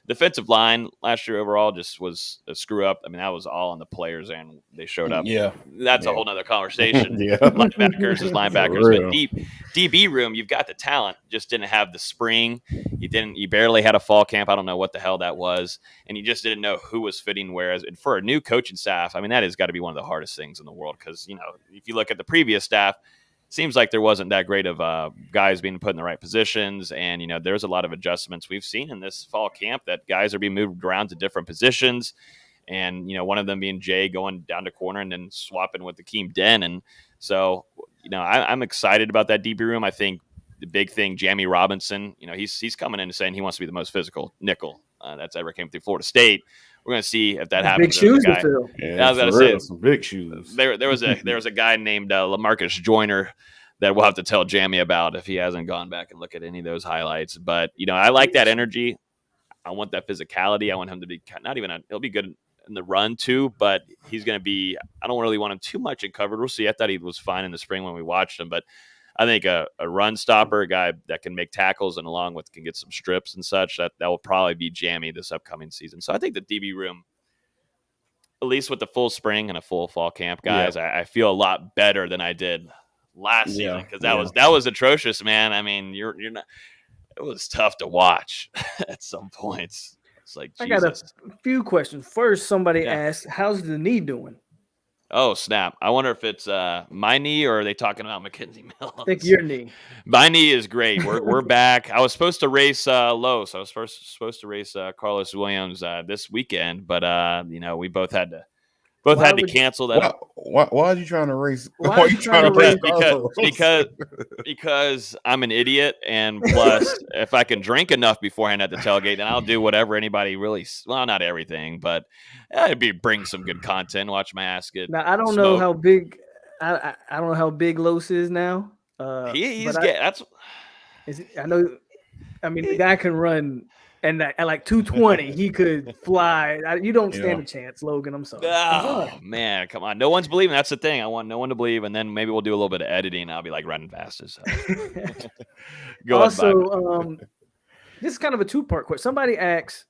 Defensive line last year overall just was a screw up. I mean, that was all on the players, and they showed up. Yeah, that's a whole nother conversation. Yeah. Linebackers is linebackers, but DB room, you've got the talent, just didn't have the spring. You barely had a fall camp. I don't know what the hell that was, and you just didn't know who was fitting where. And for a new coaching staff, I mean, that has got to be one of the hardest things in the world, because if you look at the previous staff, seems like there wasn't that great of guys being put in the right positions. And, there's a lot of adjustments we've seen in this fall camp that guys are being moved around to different positions. And, one of them being Jay going down to corner and then swapping with Akeem Dent. And so, I'm excited about that DB room. I think the big thing, Jamie Robinson, he's coming in and saying he wants to be the most physical nickel that's ever came through Florida State. We're going to see if that happens. Big shoes to fill. Yeah, I was going to say some big shoes. There was a guy named LaMarcus Joyner that we'll have to tell Jamie about if he hasn't gone back and look at any of those highlights. But I like that energy. I want that physicality. I want him to be he'll be good in the run too, but he's going to be. I don't really want him too much in covered. We'll see. I thought he was fine in the spring when we watched him, but I think a run stopper, a guy that can make tackles and along with can get some strips and such, that will probably be Jamie this upcoming season. So I think the DB room, at least with the full spring and a full fall camp, guys, I feel a lot better than I did last season, because that was atrocious, man. I mean, you're not. It was tough to watch at some points. It's like I got a Jesus. few questions. First, somebody Yeah. asked, "How's the knee doing?" Oh snap! I wonder if it's my knee or are they talking about Mackenzie I think Mills? your knee. My knee is great. We're back. I was supposed to race Lowe's. I was supposed to race Carlos Williams this weekend, but we both Why had to would cancel that. Why are you trying to race? Why Why are are you you trying trying to to race race- Carlos? Because I'm an idiot, and plus, if I can drink enough beforehand at the tailgate, then I'll do whatever anybody not everything, but it'd be bring some good content. Watch my ass get Now I don't know smoked. how big. I don't know how big Los is now. He's But get that's. I know. I mean, the guy can run, and at like 220, he could fly. You don't stand Yeah. a chance, Logan. I'm sorry. I'm Oh sorry. man, come on! No one's believing. That's the thing. I want no one to believe, and then maybe we'll do a little bit of editing. And I'll be like running fast as hell. Go on, Also, Bobby. this is kind of a two-part question. Somebody asks,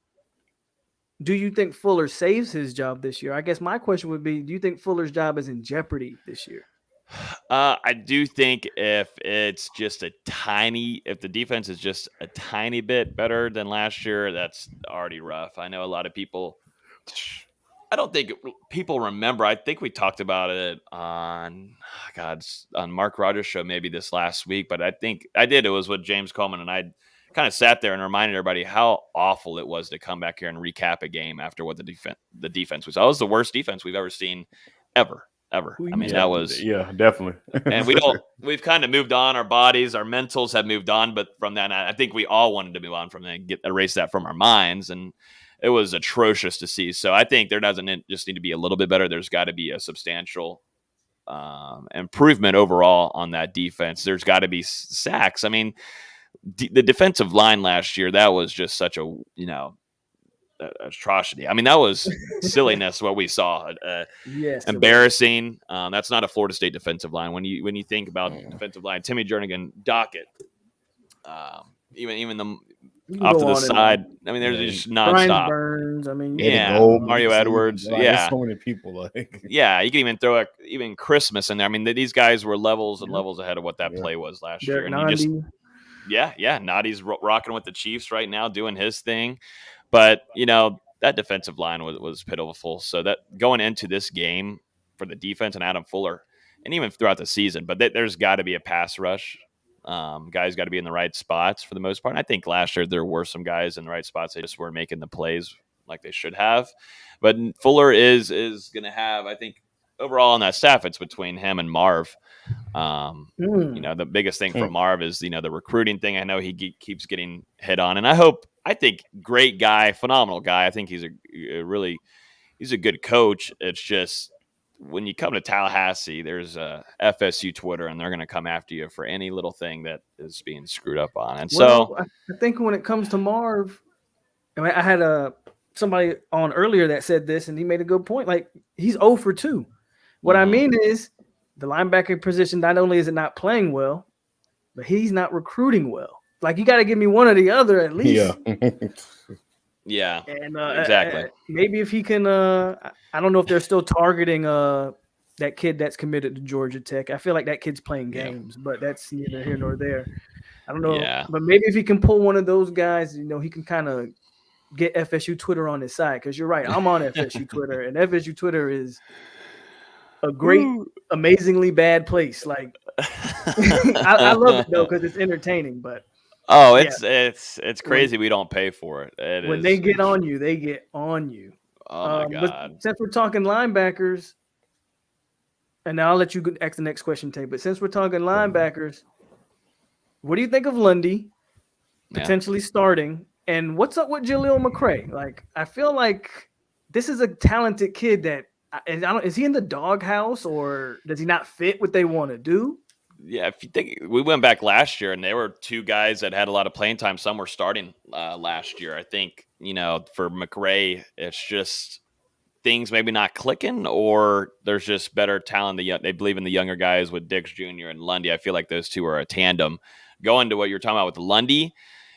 "Do you think Fuller saves his job this year?" I guess my question would be, "Do you think Fuller's job is in jeopardy this year?" I do think if the defense is just a tiny bit better than last year, that's already rough. I know a lot of people. I don't think people remember. I think we talked about it on Mark Rogers' show maybe this last week, but I think I did. It was with James Coleman, and I kind of sat there and reminded everybody how awful it was to come back here and recap a game after what the defense was. That was the worst defense we've ever seen, ever. Who I you mean, Yeah, that was, yeah, definitely. and we've kind of moved on. Our bodies, our mentals have moved on, but from that, I think we all wanted to move on from that, erase that from our minds, and it was atrocious to see. So I think there doesn't just need to be a little bit better. There's got to be a substantial improvement overall on that defense. There's got to be sacks. I mean, the defensive line last year, that was just such a atrocity. I mean, that was silliness what we saw. Yes, it was. Embarrassing. That's not a Florida State defensive line. When you think about defensive line, Timmy Jernigan, Dockett, even the You can off go to the on and side. on. I mean, they're Yeah, just Brian nonstop. Burns. I mean, Eddie Yeah, Gold, Mario Edwards. Like, Yeah, there's so many people. Like, yeah. You can even throw even Christmas in there. I mean, these guys were levels and Yep. levels ahead of what that Yeah. play was last year, Derek and you just Nandi. yeah. Nadi's rocking with the Chiefs right now, doing his thing. But that defensive line was pitiful. So that going into this game for the defense and Adam Fuller, and even throughout the season, but there's got to be a pass rush. Guys got to be in the right spots for the most part. And I think last year there were some guys in the right spots. They just weren't making the plays like they should have. But Fuller is going to have, I think, overall on that staff, it's between him and Marv. The biggest thing for Marv is the recruiting thing. I know he keeps getting hit on, and I think great guy, phenomenal guy. I think he's a good coach. It's just when you come to Tallahassee, there's a FSU Twitter, and they're going to come after you for any little thing that is being screwed up on. And Well, I think when it comes to Marv, I mean, I had somebody on earlier that said this, and he made a good point. Like, he's 0 for 2. What I mean is the linebacker position, not only is it not playing well, but he's not recruiting well. Like, you got to give me one or the other at least. Yeah. And Exactly. maybe if he can, I don't know if they're still targeting that kid that's committed to Georgia Tech. I feel like that kid's playing games, but that's neither here nor there. I don't know. Yeah. But maybe if he can pull one of those guys, he can kind of get FSU Twitter on his side. Because you're right, I'm on FSU Twitter, and FSU Twitter is a great, amazingly bad place. Like, I love it though because it's entertaining. But it's crazy we don't pay for it. When they get on you, they get on you. Oh my God. But since we're talking linebackers, and now I'll let you ask the next question, Tay. But since we're talking linebackers, what do you think of Lundy potentially starting? And what's up with Jaleel McRae? Like, I feel like this is a talented kid that is he in the doghouse or does he not fit what they want to do? Yeah, if you think we went back last year and there were two guys that had a lot of playing time. Some were starting last year. I think, for McRae, it's just things maybe not clicking or there's just better talent. They believe in the younger guys with Dix Jr. and Lundy. I feel like those two are a tandem. Going to what you're talking about with Lundy,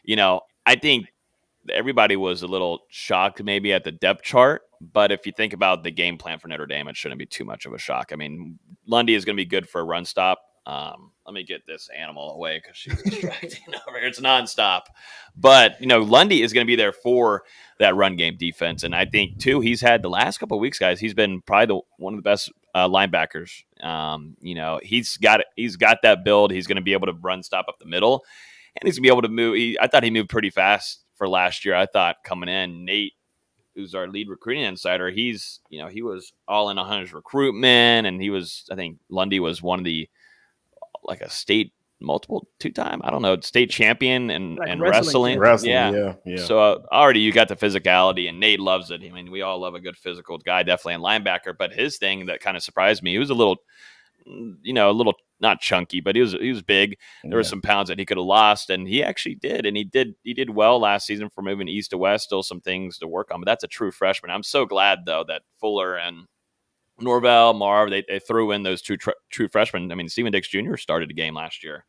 I think everybody was a little shocked maybe at the depth chart. But if you think about the game plan for Notre Dame, it shouldn't be too much of a shock. I mean, Lundy is going to be good for a run stop. Let me get this animal away because she's distracting over here. It's nonstop. But, Lundy is going to be there for that run game defense. And I think, too, he's had the last couple of weeks, guys, he's been probably one of the best linebackers. He's got that build. He's going to be able to run stop up the middle. And he's going to be able to move. I thought he moved pretty fast for last year. I thought coming in, Nate, who's our lead recruiting insider, he was all in on his recruitment. And I think Lundy was one of the, like a state two-time, I don't know, state champion and wrestling. Yeah. So already you got the physicality, and Nate loves it. I mean, we all love a good physical guy, definitely in linebacker. But his thing that kind of surprised me, he was a little not chunky, but he was big. There were some pounds that he could have lost, and he actually did, and he did well last season for moving east to west. Still some things to work on, but that's a true freshman. I'm so glad though that Fuller and Norvell, Marv, they threw in those true freshmen. I mean, Steven Dix Jr. started a game last year,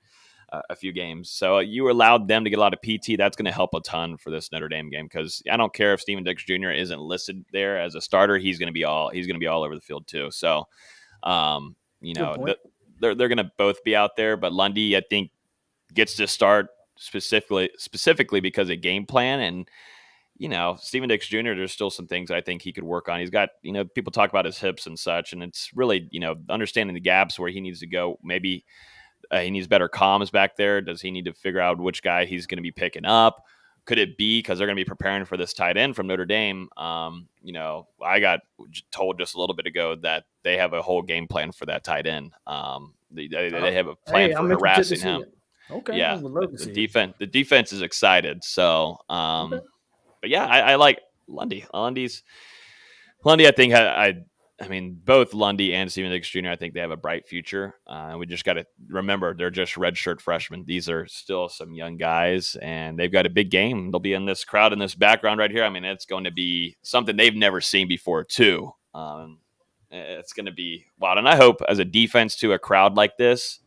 a few games. So you allowed them to get a lot of PT. That's going to help a ton for this Notre Dame game, because I don't care if Steven Dix Jr. isn't listed there as a starter. He's going to be all over the field too. So, they're going to both be out there. But Lundy, I think, gets to start specifically because of game plan. And Steven Dix Jr., there's still some things I think he could work on. He's got, people talk about his hips and such, and it's really, understanding the gaps where he needs to go. Maybe he needs better comms back there. Does he need to figure out which guy he's going to be picking up? Could it be because they're going to be preparing for this tight end from Notre Dame? I got told just a little bit ago that they have a whole game plan for that tight end. They have a plan for harassing him. Okay. Yeah. The defense is excited. So, but yeah, I like Lundy. Lundy, I think, I mean, both Lundy and Steven Dix Jr., I think they have a bright future. We just got to remember they're just redshirt freshmen. These are still some young guys, and they've got a big game. They'll be in this crowd in this background right here. I mean, it's going to be something they've never seen before, too. It's going to be wild. And I hope as a defense to a crowd like this,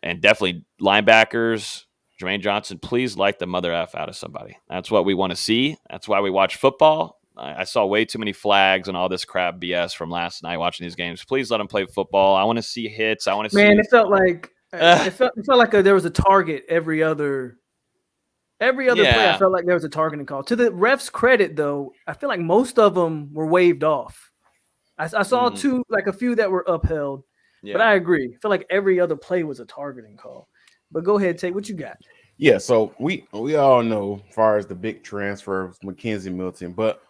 and definitely linebackers, Jermaine Johnson, please light the mother F out of somebody. That's what we want to see. That's why we watch football. I saw way too many flags and all this crap BS from last night watching these games. Please let them play football. I want to see hits. I want to see. Man, it felt like there was a target every other play. I felt like there was a targeting call. To the refs' credit, though, I feel like most of them were waved off. I saw a few that were upheld, but I agree. I feel like every other play was a targeting call. But go ahead, Tate, what you got? Yeah, so we all know as far as the big transfer of Mackenzie Milton, but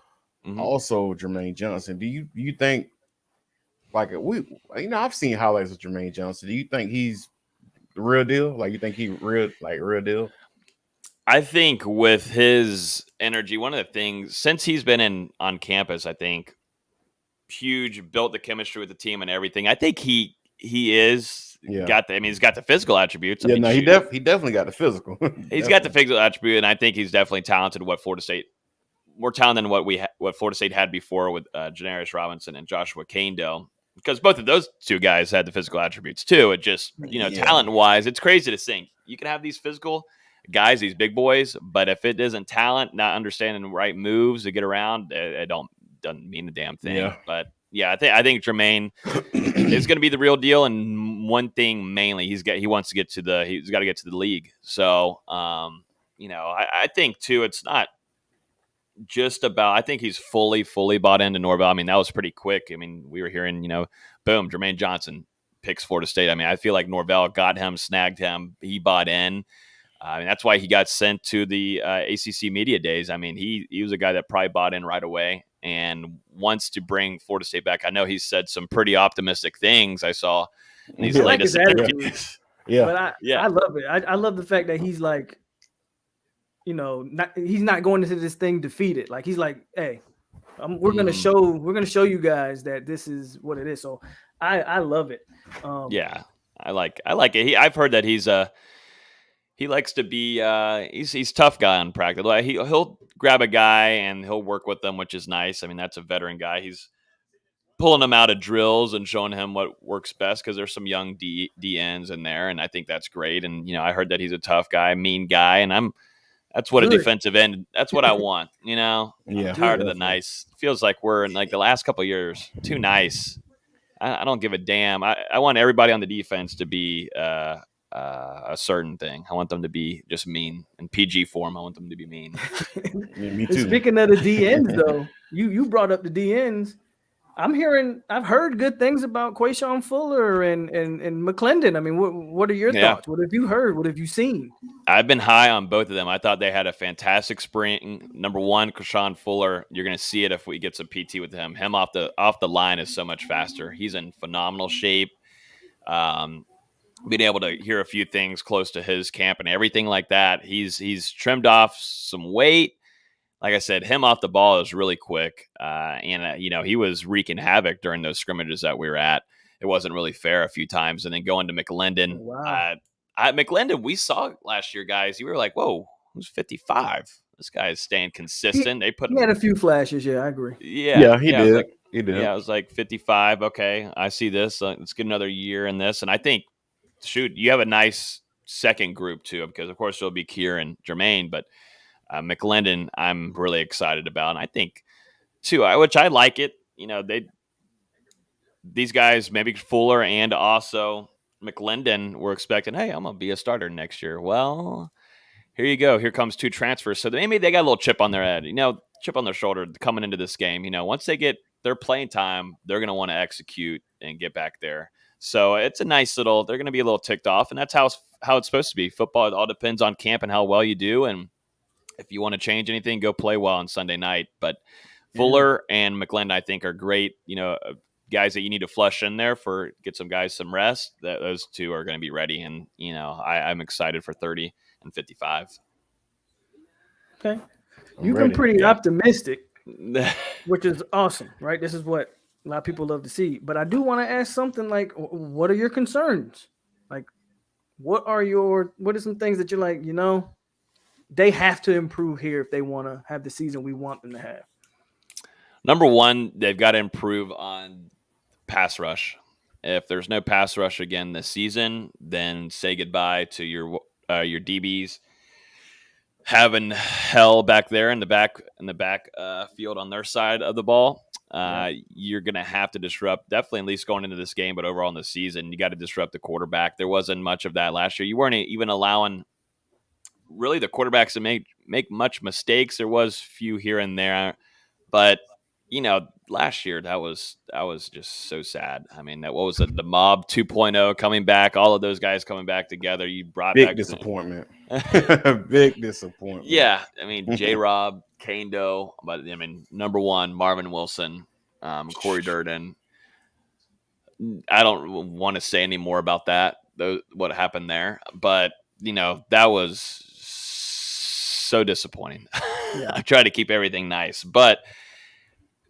also Jermaine Johnson. Do you think, like, I've seen highlights of Jermaine Johnson. Do you think he's the real deal? Like, you think he real deal? I think with his energy, one of the things since he's been on campus, I think huge, built the chemistry with the team and everything. I think he is he's got the physical attributes. He definitely got the physical. He's got the physical attribute, and I think he's definitely talented. More talented than what Florida State had before with Janarius Robinson and Joshua Caindale, because both of those two guys had the physical attributes too. It just, talent wise, it's crazy to think you can have these physical guys, these big boys, but if it isn't talent, not understanding the right moves to get around, it doesn't mean a damn thing. Yeah. But yeah, I think Jermaine is going to be the real deal. And one thing mainly, he's got to get to the league. So, I think too, it's not just about, I think he's fully bought into Norvell. I mean, that was pretty quick. I mean, we were hearing, boom, Jermaine Johnson picks Florida State. I mean, I feel like Norvell got him, snagged him. He bought in. I mean, that's why he got sent to the ACC media days. I mean, he was a guy that probably bought in right away and wants to bring Florida State back. I know he's said some pretty optimistic things I saw in these latest interviews. Yeah. But I love it. I love the fact that he's like, he's not going into this thing defeated. Like, he's like, hey, we're gonna show you guys that this is what it is. So I love it. I like it. I've heard that he likes to be he's tough guy on practice. Like, he'll grab a guy and he'll work with them, which is nice. I mean, that's a veteran guy. He's pulling him out of drills and showing him what works best, because there's some young DNs in there, and I think that's great. And I heard that he's a tough guy, mean guy, and that's what a defensive end. That's what I want. I'm tired of the nice. Feels like we're in like the last couple of years too nice. I don't give a damn. I want everybody on the defense to be a certain thing. I want them to be just mean in PG form. I want them to be mean. Yeah, me And too. speaking of the DNs, though, you brought up the DNs. I've heard good things about Quayshawn Fuller and McClendon. I mean, what are your Yeah. thoughts? What have you heard? What have you seen? I've been high on both of them. I thought they had a fantastic spring. Number one, Krishan Fuller. You're going to see it if we get some PT with him. Him off the line is so much faster. He's in phenomenal shape. Being able to hear a few things close to his camp and everything like that. He's trimmed off some weight. Like I said, him off the ball is really quick, and he was wreaking havoc during those scrimmages that we were at. It wasn't really fair a few times, and then going to McClendon. Wow. McClendon, we saw last year, guys. You were like, "Whoa, who's 55? This guy is staying consistent." They put He had a few flashes. Yeah, I agree. yeah, he I was did. like, He did. yeah, I was like 55. Okay, I see this. Let's get another year in this, and I think, shoot, you have a nice second group too, because of course it'll be Kier and Jermaine, but McClendon, I'm really excited about, and I think too, which I like it. These guys, maybe Fuller and also McClendon, were expecting, hey, I'm gonna be a starter next year. Well, here you go. Here comes two transfers, so maybe they got a little chip on their head, chip on their shoulder coming into this game. Once they get their playing time, they're gonna want to execute and get back there. So it's a nice little. They're gonna be a little ticked off, and that's how it's supposed to be. Football, it all depends on camp and how well you do, and if you want to change anything, go play well on Sunday night. But Fuller and McClendon, I think, are great. Guys that you need to flush in there for get some guys some rest. Those two are going to be ready, and I'm excited for 30 and 55. Okay, you've been pretty optimistic, which is awesome, right? This is what a lot of people love to see. But I do want to ask something like, what are your concerns? Like, what are some things that you're like, they have to improve here if they want to have the season we want them to have? Number one, they've got to improve on pass rush. If there's no pass rush again this season, then say goodbye to your DBs having hell back there in the back field on their side of the ball. You're going to have to disrupt, definitely at least going into this game, but overall in the season, you got to disrupt the quarterback. There wasn't much of that last year. You weren't even allowing really the quarterbacks to make much mistakes. There was few here and there, but last year that was just so sad. I mean, what was it? The Mob 2.0 coming back, all of those guys coming back together. You brought big back disappointment. Big disappointment. Yeah, I mean, J-Rob, Kane Doe, but I mean, number one, Marvin Wilson, Corey Durden. I don't want to say any more about that, what happened there, but that was so disappointing. Yeah. I tried to keep everything nice, but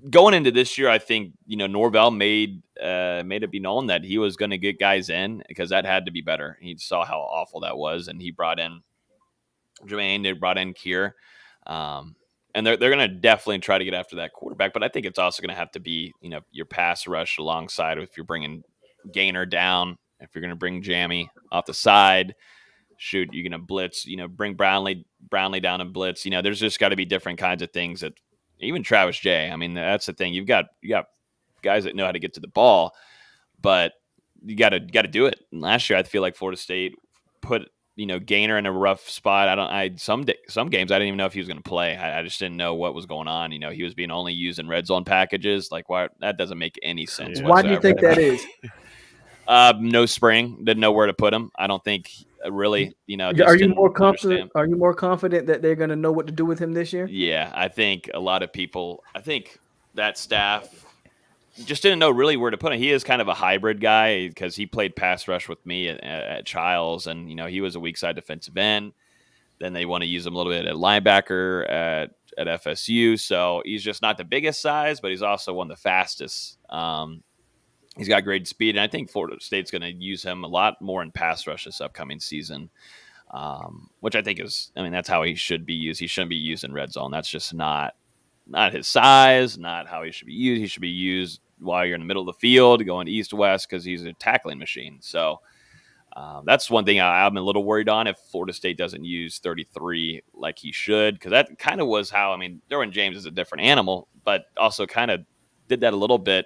going into this year, I think Norvell made it be known that he was going to get guys in because that had to be better. He saw how awful that was, and he brought in Jermaine. They brought in Kier, and they're going to definitely try to get after that quarterback. But I think it's also going to have to be your pass rush alongside if you're bringing Gainer down, if you're going to bring Jammy off the side. Shoot, you're going to blitz. Bring Brownlee down and blitz. There's just got to be different kinds of things that. Even Travis J. I mean, that's the thing. You got guys that know how to get to the ball, but you got to do it. And last year, I feel like Florida State put Gainer in a rough spot. Some games I didn't even know if he was going to play. I just didn't know what was going on. He was being only used in red zone packages. Like, why? That doesn't make any sense. Why do you think that is? No spring. Didn't know where to put him. I don't think really. Are you more confident? Are you more confident that they're going to know what to do with him this year? Yeah, I think a lot of people. I think that staff just didn't know really where to put him. He is kind of a hybrid guy because he played pass rush with me at Childs, and he was a weak side defensive end. Then they want to use him a little bit at linebacker at FSU. So he's just not the biggest size, but he's also one of the fastest. He's got great speed, and I think Florida State's going to use him a lot more in pass rush this upcoming season, which I think that's how he should be used. He shouldn't be used in red zone. That's just not his size, not how he should be used. He should be used while you're in the middle of the field, going east-west because he's a tackling machine. So that's one thing I'm a little worried on if Florida State doesn't use 33 like he should, because that kind of was how, Derwin James is a different animal, but also kind of did that a little bit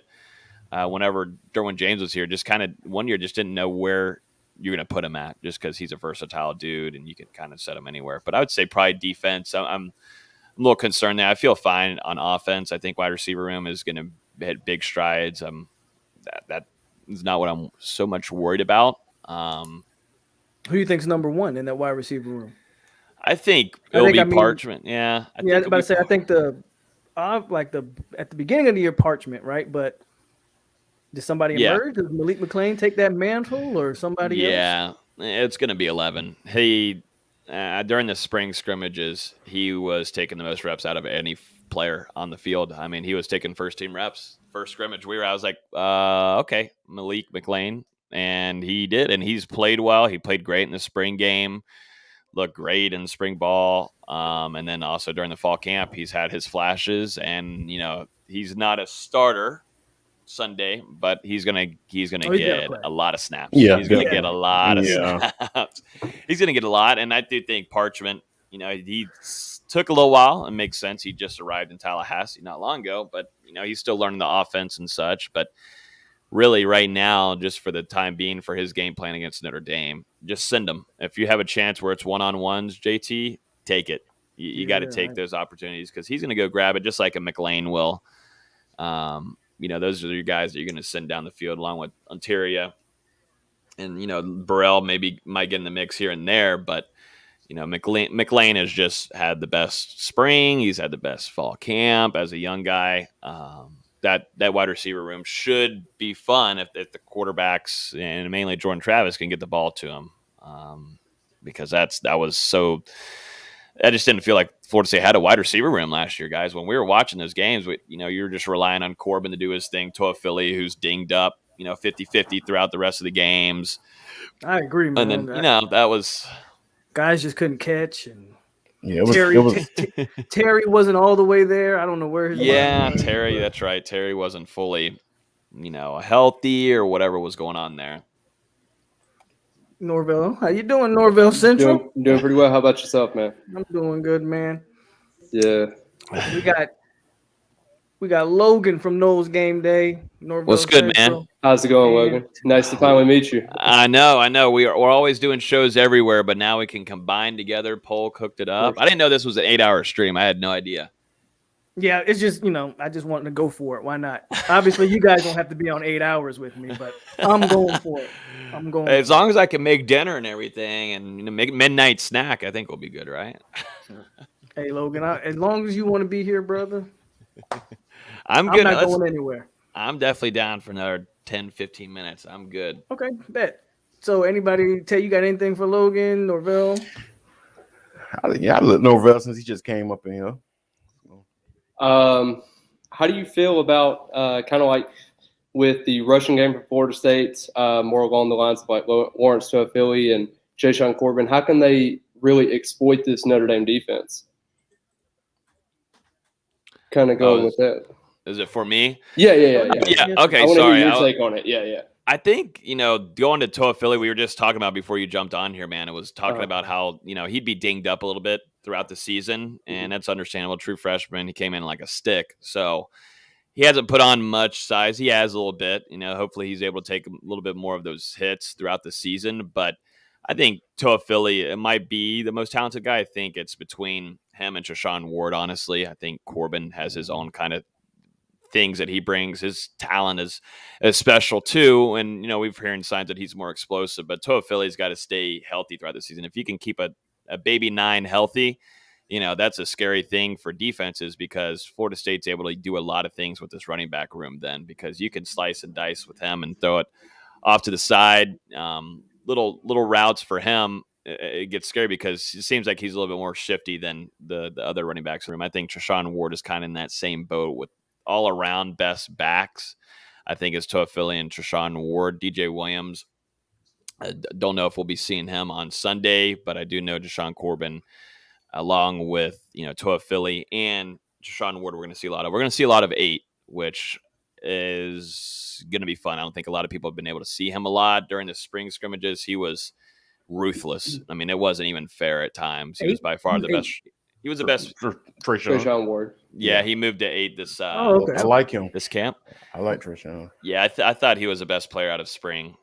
whenever Derwin James was here, just kind of one year just didn't know where you're going to put him at, just because he's a versatile dude and you can kind of set him anywhere. But I would say probably defense. I'm a little concerned there. I feel fine on offense. I think wide receiver room is going to hit big strides. That is not what I'm so much worried about. Who do you think's number one in that wide receiver room? I think Parchment. Yeah, I think at the beginning of the year, Parchment, right? But did somebody emerge? Did Malik McLean take that mantle, or somebody else? Yeah, it's going to be 11. He during the spring scrimmages, he was taking the most reps out of any player on the field. I mean, he was taking first team reps. First scrimmage, I was like, okay, Malik McLean, and he did, and he's played well. He played great in the spring game. Looked great in spring ball, and then also during the fall camp, he's had his flashes. And he's not a starter Sunday, but he's gonna get a lot of snaps. Yeah, he's gonna get a lot of snaps. He's gonna get a lot, and I do think Parchment. He took a little while, and makes sense. He just arrived in Tallahassee not long ago, but he's still learning the offense and such. But really, right now, just for the time being, for his game plan against Notre Dame, just send him. If you have a chance where it's one-on-ones, JT, take it. You got to take those opportunities, because he's going to go grab it just like a McLean will. Those are your guys that you're going to send down the field along with Ontario. And, Burrell might get in the mix here and there, but, McLean has just had the best spring. He's had the best fall camp as a young guy. That wide receiver room should be fun if the quarterbacks, and mainly Jordan Travis, can get the ball to him, because I just didn't feel like Florida State had a wide receiver room last year, guys. When we were watching those games, you were just relying on Corbin to do his thing. Toa Philly, who's dinged up, 50-50 throughout the rest of the games. I agree, man. And then, that was... Guys just couldn't catch, and Terry wasn't all the way there. I don't know where his Terry, that's right. Terry wasn't fully, healthy or whatever was going on there. Norvell, how you doing, Norvell Central? Doing pretty well. How about yourself, man? I'm doing good, man. Yeah. We got Logan from Knowles Game Day. Norvell What's good, Central. man? How's it going, Logan? Nice to finally meet you. I know. We're always doing shows everywhere, but now we can combine together. POLK hooked it up. I didn't know this was an 8-hour stream. I had no idea. Yeah, it's just, I just wanted to go for it. Why not? Obviously, you guys don't have to be on 8 hours with me, but I'm going for it. As long as I can make dinner and everything, and make midnight snack, I think we'll be good, right? Hey, Logan, as long as you want to be here, brother, I'm good. I'm not going anywhere. I'm definitely down for another 10, 15 minutes. I'm good. Okay, bet. So anybody tell you got anything for Logan, Norvell? I let Norvell since he just came up in here. How do you feel about kind of like with the rushing game for Florida State, more along the lines of like Lawrence to Philly and Jayshon Corbin? How can they really exploit this Notre Dame defense? Kind of going with that. Is it for me? Yeah. Okay, I want to sorry. hear your take on it. Yeah. I think, going to Toa Philly, we were just talking about before you jumped on here, man. It was talking about how, he'd be dinged up a little bit throughout the season, and that's understandable. True freshman, he came in like a stick. So he hasn't put on much size. He has a little bit. Hopefully he's able to take a little bit more of those hits throughout the season. But I think Toa Philly, it might be the most talented guy. I think it's between him and Treshaun Ward, honestly. I think Corbin has his own kind of things that he brings. His talent is special too, and we've hearing signs that he's more explosive. But Toa Philly's got to stay healthy throughout the season. If you can keep a baby 9 healthy, that's a scary thing for defenses, because Florida State's able to do a lot of things with this running back room then, because you can slice and dice with him and throw it off to the side. Little routes for him. It gets scary because it seems like he's a little bit more shifty than the other running backs room. I think Treshaun Ward is kind of in that same boat with all around best backs. I think it's Toa Philly and Treshaun Ward. DJ Williams, I don't know if we'll be seeing him on Sunday, but I do know Jayshon Corbin, along with Toa Philly and Treshaun Ward, we're going to see a lot of. We're going to see a lot of 8, which is going to be fun. I don't think a lot of people have been able to see him a lot during the spring scrimmages. He was ruthless. I mean, it wasn't even fair at times. He was by far the best. He was the best. Trayshawn. Trayshawn Ward. Yeah, he moved to 8 this Okay. I like him. this camp. I like Trayshawn. Yeah, I thought he was the best player out of spring.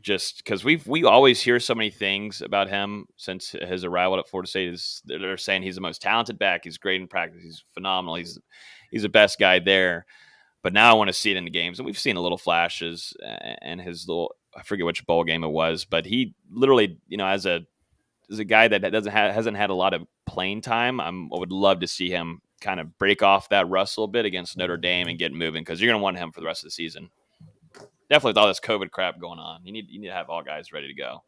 Just because we always hear so many things about him since his arrival at Florida State. They're saying he's the most talented back. He's great in practice. He's phenomenal. He's the best guy there. But now I want to see it in the games, and we've seen a little flashes and his little, I forget which bowl game it was, but he literally, as a guy that hasn't had a lot of playing time, I would love to see him kind of break off that rust a little bit against Notre Dame and get moving, because you're going to want him for the rest of the season. Definitely with all this COVID crap going on, you need to have all guys ready to go.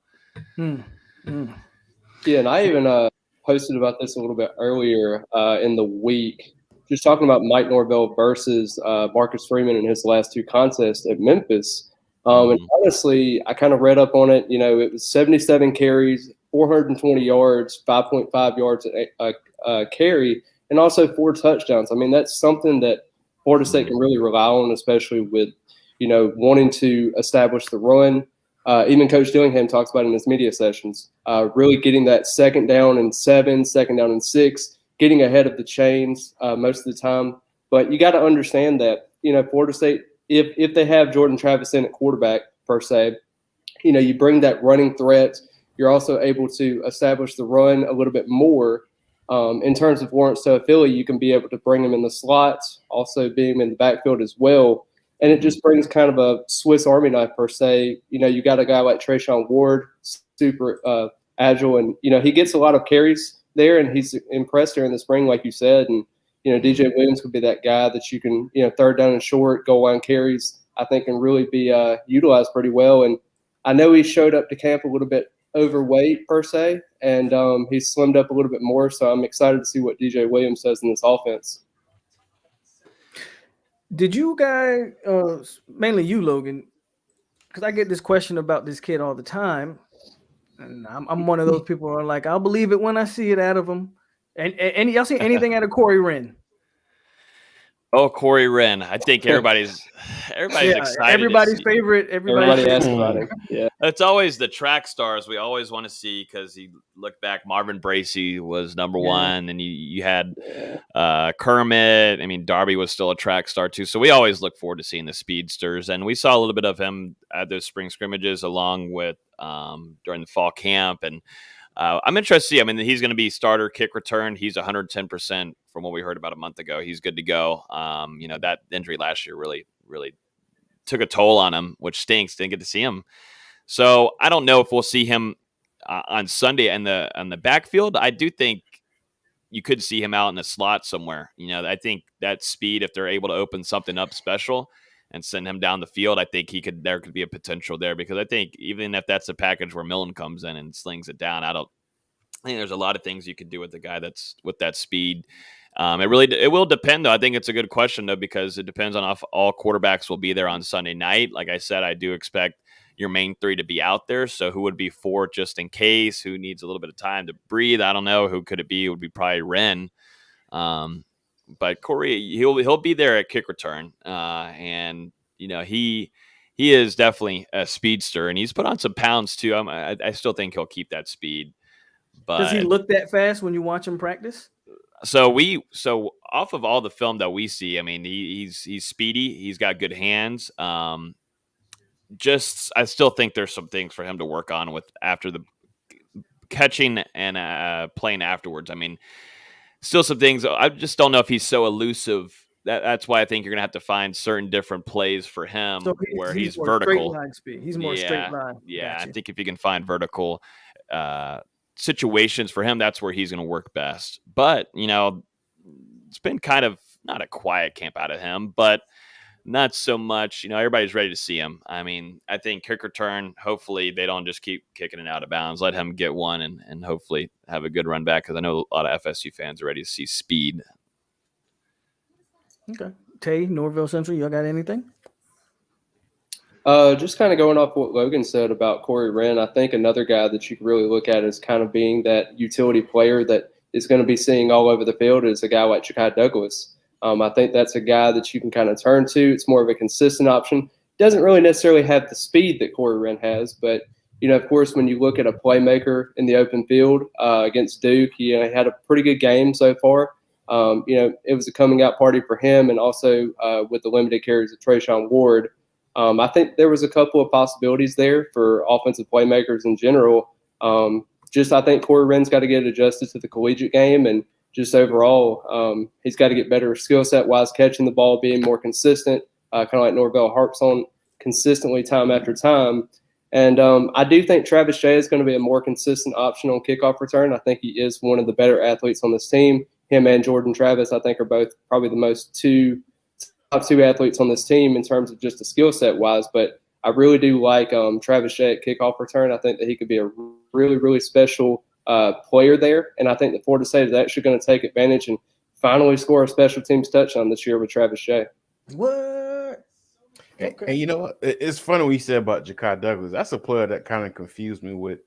Yeah, and I even posted about this a little bit earlier in the week, just talking about Mike Norvell versus Marcus Freeman in his last 2 contests at Memphis. And honestly, I kind of read up on it. It was 77 carries, 420 yards, 5.5 yards a carry, and also 4 touchdowns. I mean, that's something that Florida State can really rely on, especially with, wanting to establish the run. Even Coach Dillingham talks about it in his media sessions, really getting that 2nd down and 7, 2nd down and 6, getting ahead of the chains most of the time. But you got to understand that, Florida State, if they have Jordan Travis in at quarterback per se, you bring that running threat. You're also able to establish the run a little bit more. In terms of Lawrence Toafili, you can be able to bring him in the slots, also being in the backfield as well. And it just brings kind of a Swiss Army knife per se. You got a guy like Trayshawn Ward, super agile, and he gets a lot of carries there, and he's impressed during the spring, like you said. And DJ Williams could be that guy that you can 3rd down and short, goal line carries, I think, can really be utilized pretty well. And I know he showed up to camp a little bit overweight per se, and he's slimmed up a little bit more. So I'm excited to see what DJ Williams does in this offense. Did you guys, mainly you, Logan, because I get this question about this kid all the time, and I'm one of those people who are like, I'll believe it when I see it out of him. And y'all see anything out of Corey Wren? Oh, Corey Wren. I think everybody's excited. Everybody's favorite. Everybody asks about him. Yeah. It's always the track stars we always want to see, because you look back, Marvin Bracey was number 1, and you had Kermit. I mean, Darby was still a track star too. So we always look forward to seeing the speedsters, and we saw a little bit of him at those spring scrimmages along with during the fall camp. And I'm interested to see. I mean, he's going to be starter kick return. He's 110% from what we heard about a month ago. He's good to go. That injury last year really took a toll on him, which stinks. Didn't get to see him. So I don't know if we'll see him on Sunday on the backfield. I do think you could see him out in the slot somewhere. I think that speed, if they're able to open something up special and send him down the field, I think there could be a potential there, because I think even if that's a package where Millen comes in and slings it down, I think there's a lot of things you could do with the guy that's with that speed. It will depend, though. I think it's a good question, though, because it depends on if all quarterbacks will be there on Sunday night. Like I said, I do expect your main 3 to be out there. So who would be 4 just in case? Who needs a little bit of time to breathe? I don't know. Who could it be? It would be probably Wren. But Corey, he'll be there at kick return, and he is definitely a speedster, and he's put on some pounds too. I still think he'll keep that speed. But does he look that fast when you watch him practice? So off of all the film that we see, I mean, he's speedy. He's got good hands. I still think there's some things for him to work on with after the catching and playing afterwards. I mean, still some things. I just don't know if he's so elusive. That's why I think you're going to have to find certain different plays for him where he's vertical. Straight line speed. He's more straight line. Yeah, gotcha. I think if you can find vertical situations for him, that's where he's going to work best. But, it's been kind of not a quiet camp out of him, but not so much. Everybody's ready to see him. I mean, I think kick return, hopefully they don't just keep kicking it out of bounds. Let him get one and hopefully have a good run back, because I know a lot of FSU fans are ready to see speed. Okay. Tay, Norville Central, y'all got anything? Just kind of going off what Logan said about Corey Wren, I think another guy that you can really look at as kind of being that utility player that is going to be seeing all over the field is a guy like Ja'Kai Douglas. I think that's a guy that you can kind of turn to. It's more of a consistent option. Doesn't really necessarily have the speed that Corey Wren has, but Of course, when you look at a playmaker in the open field against Duke, he had a pretty good game so far. It was a coming out party for him, and also with the limited carries of Trayshawn Ward. I think there was a couple of possibilities there for offensive playmakers in general. I think Corey Wren's got to get adjusted to the collegiate game, and just overall, he's got to get better skill set wise, catching the ball, being more consistent, kind of like Norvell harps on consistently time after time. And I do think Travis Jay is going to be a more consistent option on kickoff return. I think he is one of the better athletes on this team. Him and Jordan Travis, I think, are both probably the top two athletes on this team in terms of just the skill set wise. But I really do like Travis Jay at kickoff return. I think that he could be a really, really special player there. And I think that Florida State is actually going to take advantage and finally score a special teams touchdown this year with Travis Jay. What? Okay. And you know what? It's funny what you said about Ja'Kai Douglas. That's a player that kind of confused me with,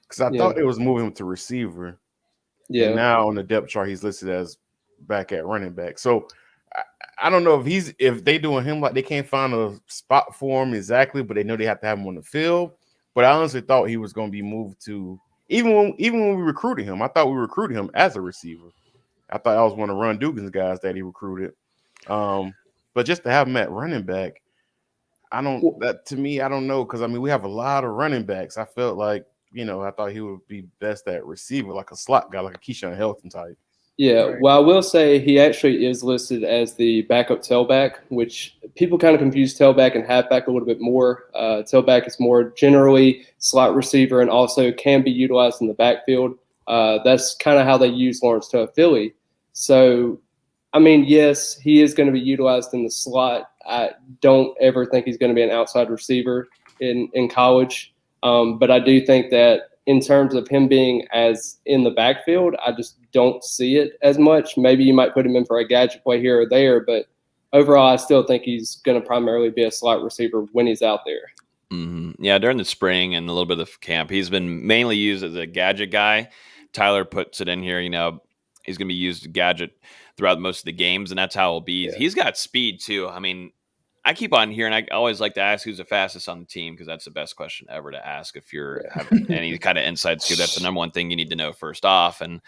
because I thought they was moving him to receiver. Yeah. And now on the depth chart, he's listed as back at running back. So I don't know if they doing him like they can't find a spot for him exactly, but they know they have to have him on the field. But I honestly thought he was going to be moved to even when we recruited him. I thought we recruited him as a receiver. I thought I was one of Ron Dugan's guys that he recruited. But just to have him at running back, I don't know, because I mean we have a lot of running backs. I felt like I thought he would be best at receiver, like a slot guy, like a Keyshawn Helton type. Yeah, right. Well, I will say he actually is listed as the backup tailback, which people kind of confuse tailback and halfback a little bit more. Tailback is more generally slot receiver and also can be utilized in the backfield. That's kind of how they use Lawrence Toafili. So, I mean, yes, he is going to be utilized in the slot. I don't ever think he's going to be an outside receiver in college. But I do think that in terms of him being as in the backfield, I just don't see it as much. Maybe you might put him in for a gadget play here or there, but overall, I still think he's going to primarily be a slot receiver when he's out there. Mm-hmm. Yeah, during the spring and a little bit of camp, he's been mainly used as a gadget guy. Tyler puts it in here, he's going to be used as a gadget throughout most of the games, and that's how it'll be. Yeah. He's got speed, too. I mean, I keep on hearing, I always like to ask who's the fastest on the team, because that's the best question ever to ask if you're having any kind of inside scoop. That's the number one thing you need to know first off. And,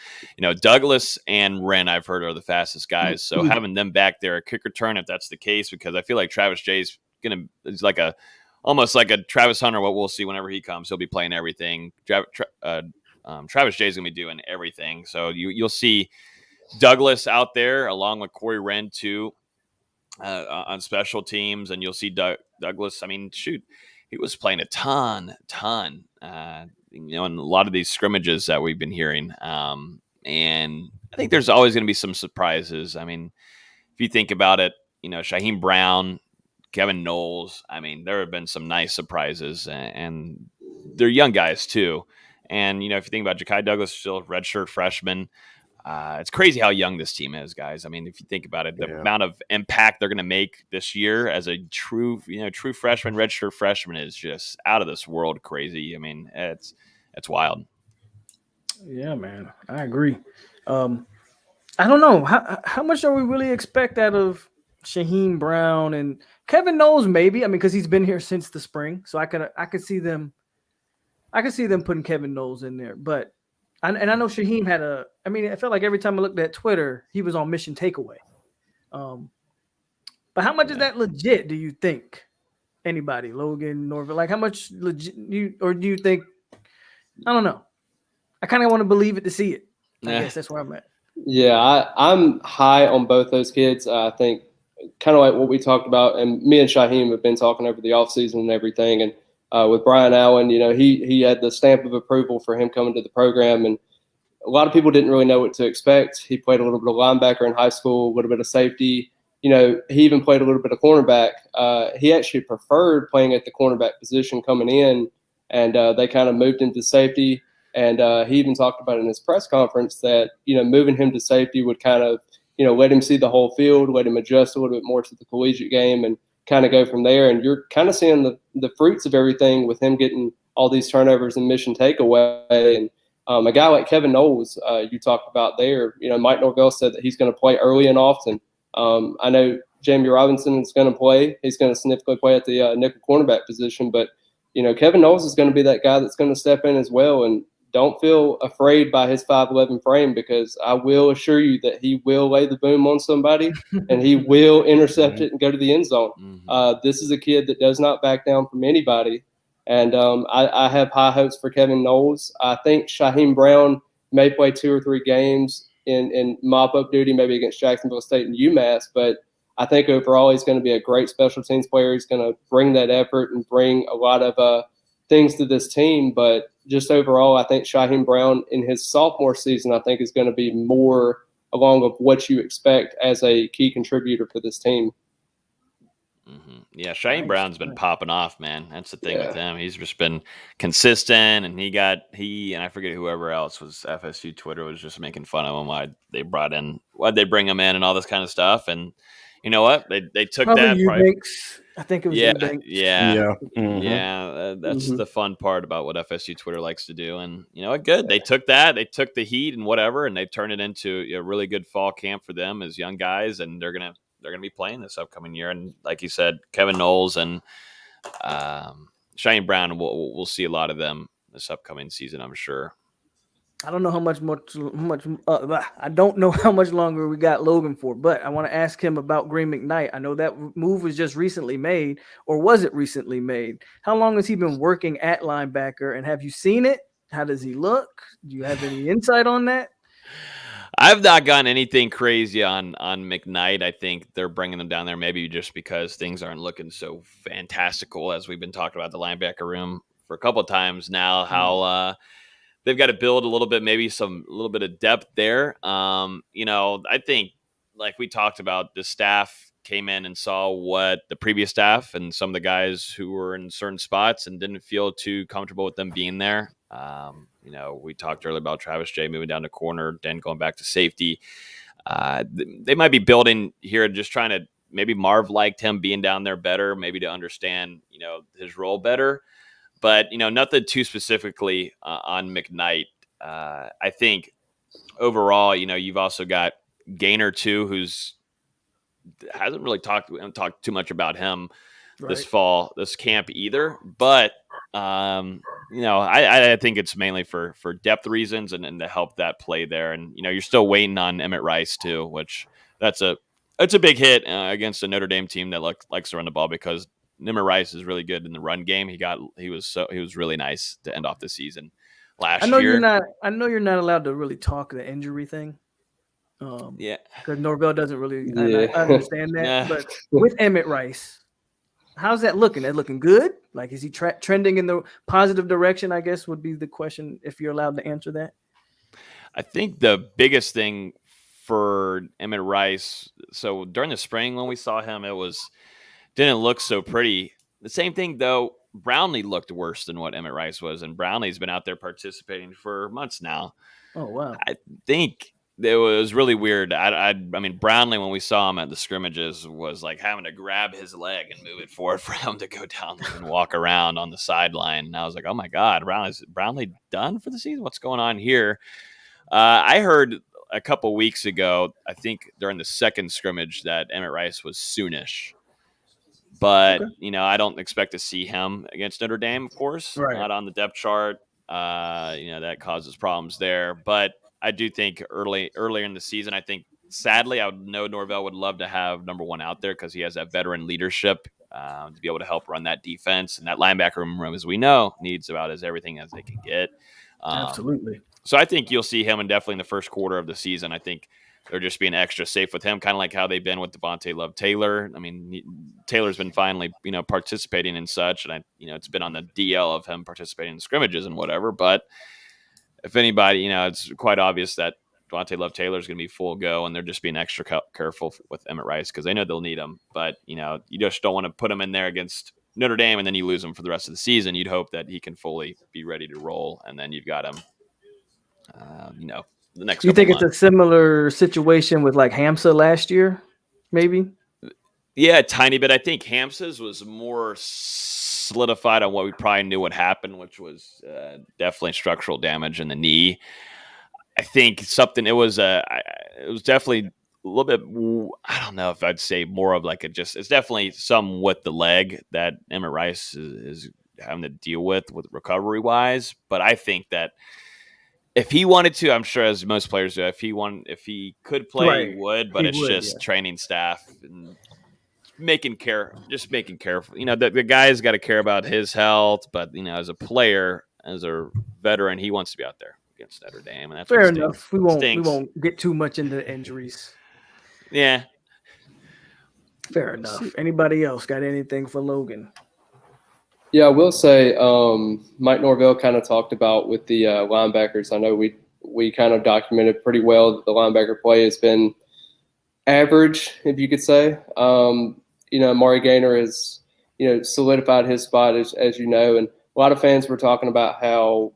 Douglas and Wren, I've heard, are the fastest guys. So having them back there at kick return, if that's the case, because I feel like Travis Jay's is like almost like a Travis Hunter, what we'll see whenever he comes. He'll be playing everything. Travis Jay's going to be doing everything. So you'll see Douglas out there along with Corey Wren, too. On special teams, and you'll see Douglas. I mean, shoot, he was playing a ton, in a lot of these scrimmages that we've been hearing. And I think there's always going to be some surprises. I mean, if you think about it, Shaheem Brown, Kevin Knowles, I mean, there have been some nice surprises, and they're young guys too. And, if you think about Ja'Kai Douglas, still a redshirt freshman. It's crazy how young this team is, guys. I mean, if you think about it, the amount of impact they're going to make this year as a true freshman, redshirt freshman is just out of this world crazy. I mean, it's wild. Yeah, man, I agree. I don't know how much are we really expect out of Shaheem Brown and Kevin Knowles? Maybe, I mean, because he's been here since the spring, so I could see them putting Kevin Knowles in there, but. And I know Shaheem had I felt like every time I looked at Twitter, he was on mission takeaway. But how much is that legit, do you think? Anybody, Logan, Norville, like how much legit do you think? I don't know. I kind of want to believe it to see it. I guess that's where I'm at. Yeah, I'm high on both those kids. I think kind of like what we talked about, and me and Shaheem have been talking over the offseason and everything, and with Brian Allen, he had the stamp of approval for him coming to the program, and a lot of people didn't really know what to expect. He played a little bit of linebacker in high school, a little bit of safety. He even played a little bit of cornerback. He actually preferred playing at the cornerback position coming in, and they kind of moved him to safety. And he even talked about in his press conference that, moving him to safety would kind of, let him see the whole field, let him adjust a little bit more to the collegiate game, and kind of go from there. And you're kind of seeing the fruits of everything with him getting all these turnovers and mission takeaway. And a guy like Kevin Knowles, you talked about there, Mike Norvell said that he's going to play early and often. I know Jamie Robinson is going to play. He's going to significantly play at the nickel cornerback position. But, Kevin Knowles is going to be that guy that's going to step in as well. And don't feel afraid by his 5'11" frame, because I will assure you that he will lay the boom on somebody and he will intercept it and go to the end zone. This is a kid that does not back down from anybody. And I have high hopes for Kevin Knowles. I think Shaheem Brown may play 2 or 3 games in mop-up duty, maybe against Jacksonville State and UMass, but I think overall he's going to be a great special teams player. He's going to bring that effort and bring a lot of things to this team. But just overall, I think Shaheem Brown in his sophomore season, I think, is going to be more along of what you expect as a key contributor for this team. Yeah, Shaheem Brown's been popping off, man. That's the thing with him. He's just been consistent, and he and I forget whoever else was FSU Twitter was just making fun of him why'd they bring him in and all this kind of stuff. And you know what? They took Probably that. Eubanks. I think it was Eubanks. That's the fun part about what FSU Twitter likes to do. And you know what? Good. They took that. They took the heat and whatever, and they turned it into a really good fall camp for them as young guys, and they're gonna be playing this upcoming year. And like you said, Kevin Knowles and Shaheem Brown, we'll see a lot of them this upcoming season, I'm sure. I don't know how much I don't know how much longer we got Logan for, but I want to ask him about Green McKnight. I know that move was just recently made, or was it recently made? How long has he been working at linebacker, and have you seen it? How does he look? Do you have any insight on that? I've not gotten anything crazy on McKnight. I think they're bringing them down there maybe just because things aren't looking so fantastical, as we've been talking about the linebacker room for a couple of times now, how they've got to build a little bit, maybe a little bit of depth there. I think, like we talked about, the staff came in and saw what the previous staff and some of the guys who were in certain spots and didn't feel too comfortable with them being there. We talked earlier about Travis J moving down to corner, then going back to safety. They might be building here, just trying to, maybe Marv liked him being down there better, maybe to understand, his role better. But, nothing too specifically on McKnight. I think overall, you've also got Gaynor too, who's hasn't really talked too much about him this fall, this camp either. But, I think it's mainly for depth reasons and to help that play there. And, you're still waiting on Emmett Rice too, which that's a big hit against a Notre Dame team that likes to run the ball, because Emmett Rice is really good in the run game. He was really nice to end off the season last year. I know you're not allowed to really talk the injury thing. Because Norvell doesn't really. I understand that, but with Emmett Rice, how's that looking? That looking good? Like, is he trending in the positive direction? I guess would be the question, if you're allowed to answer that. I think the biggest thing for Emmett Rice, so during the spring when we saw him, didn't look so pretty. The same thing though, Brownlee looked worse than what Emmett Rice was, and Brownlee's been out there participating for months now. Oh wow! I think it was really weird. I mean, Brownlee, when we saw him at the scrimmages, was like having to grab his leg and move it forward for him to go down and walk around on the sideline. And I was like, oh my God, Brownlee done for the season? What's going on here? I heard a couple weeks ago, I think during the second scrimmage, that Emmett Rice was soonish. But, I don't expect to see him against Notre Dame, of course. Right. Not on the depth chart. That causes problems there. But I do think earlier in the season, I think, sadly, I would know Norvell would love to have number one out there because he has that veteran leadership to be able to help run that defense. And that linebacker room, as we know, needs about as everything as they can get. Absolutely. So I think you'll see him definitely in the first quarter of the season. I think they're just being extra safe with him, kind of like how they've been with Devontae Love-Taylor. I mean, Taylor's been finally, participating in such, and it's been on the DL of him participating in scrimmages and whatever. But if anybody, it's quite obvious that Devontae Love-Taylor is going to be full go, and they're just being extra careful with Emmett Rice because they know they'll need him. But you just don't want to put him in there against Notre Dame and then you lose him for the rest of the season. You'd hope that he can fully be ready to roll, and then you've got him. The next. You think it's a similar situation with like Hamza last year, maybe? Yeah, a tiny bit. I think Hamza's was more solidified on what we probably knew would happen, which was definitely structural damage in the knee. I think it was definitely a little bit. I don't know if I'd say more of like it's definitely some with the leg that Emmett Rice is having to deal with recovery wise. But I think that if he wanted to, I'm sure as most players do, if he could play, he Right. would. But He it's would, just yeah. training staff and making careful. The guy's got to care about his health, but as a player, as a veteran, he wants to be out there against Notre Dame, and that's Fair what stinks. enough. We won't Stinks. get too much into injuries. Yeah. Fair enough. Anybody else got anything for Logan? Yeah, I will say Mike Norvell kind of talked about with the linebackers. I know we kind of documented pretty well that the linebacker play has been average, if you could say. Maury Gaynor has solidified his spot as you know, and a lot of fans were talking about how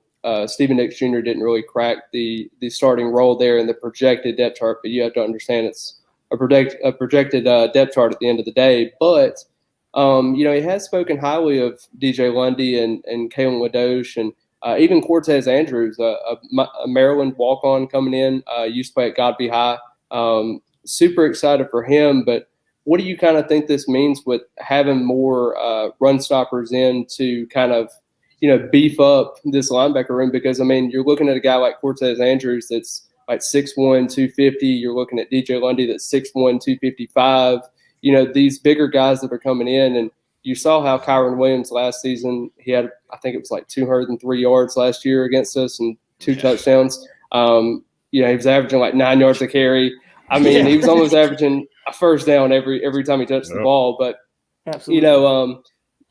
Stephen Nix Jr. didn't really crack the starting role there in the projected depth chart, but you have to understand it's a projected depth chart at the end of the day. But he has spoken highly of DJ Lundy and Kalen Ladoche and even Cortez Andrews, a Maryland walk-on coming in, used to play at Godby High. Super excited for him, but what do you kind of think this means with having more run stoppers in to kind of, beef up this linebacker room? Because, I mean, you're looking at a guy like Cortez Andrews that's like 6'1", 250. You're looking at DJ Lundy that's 6'1", 255. These bigger guys that are coming in. And you saw how Kyron Williams last season, he had, I think it was like 203 yards last year against us and 2 touchdowns. He was averaging like 9 yards a carry. I mean, he was almost averaging a first down every time he touched the ball. But, absolutely,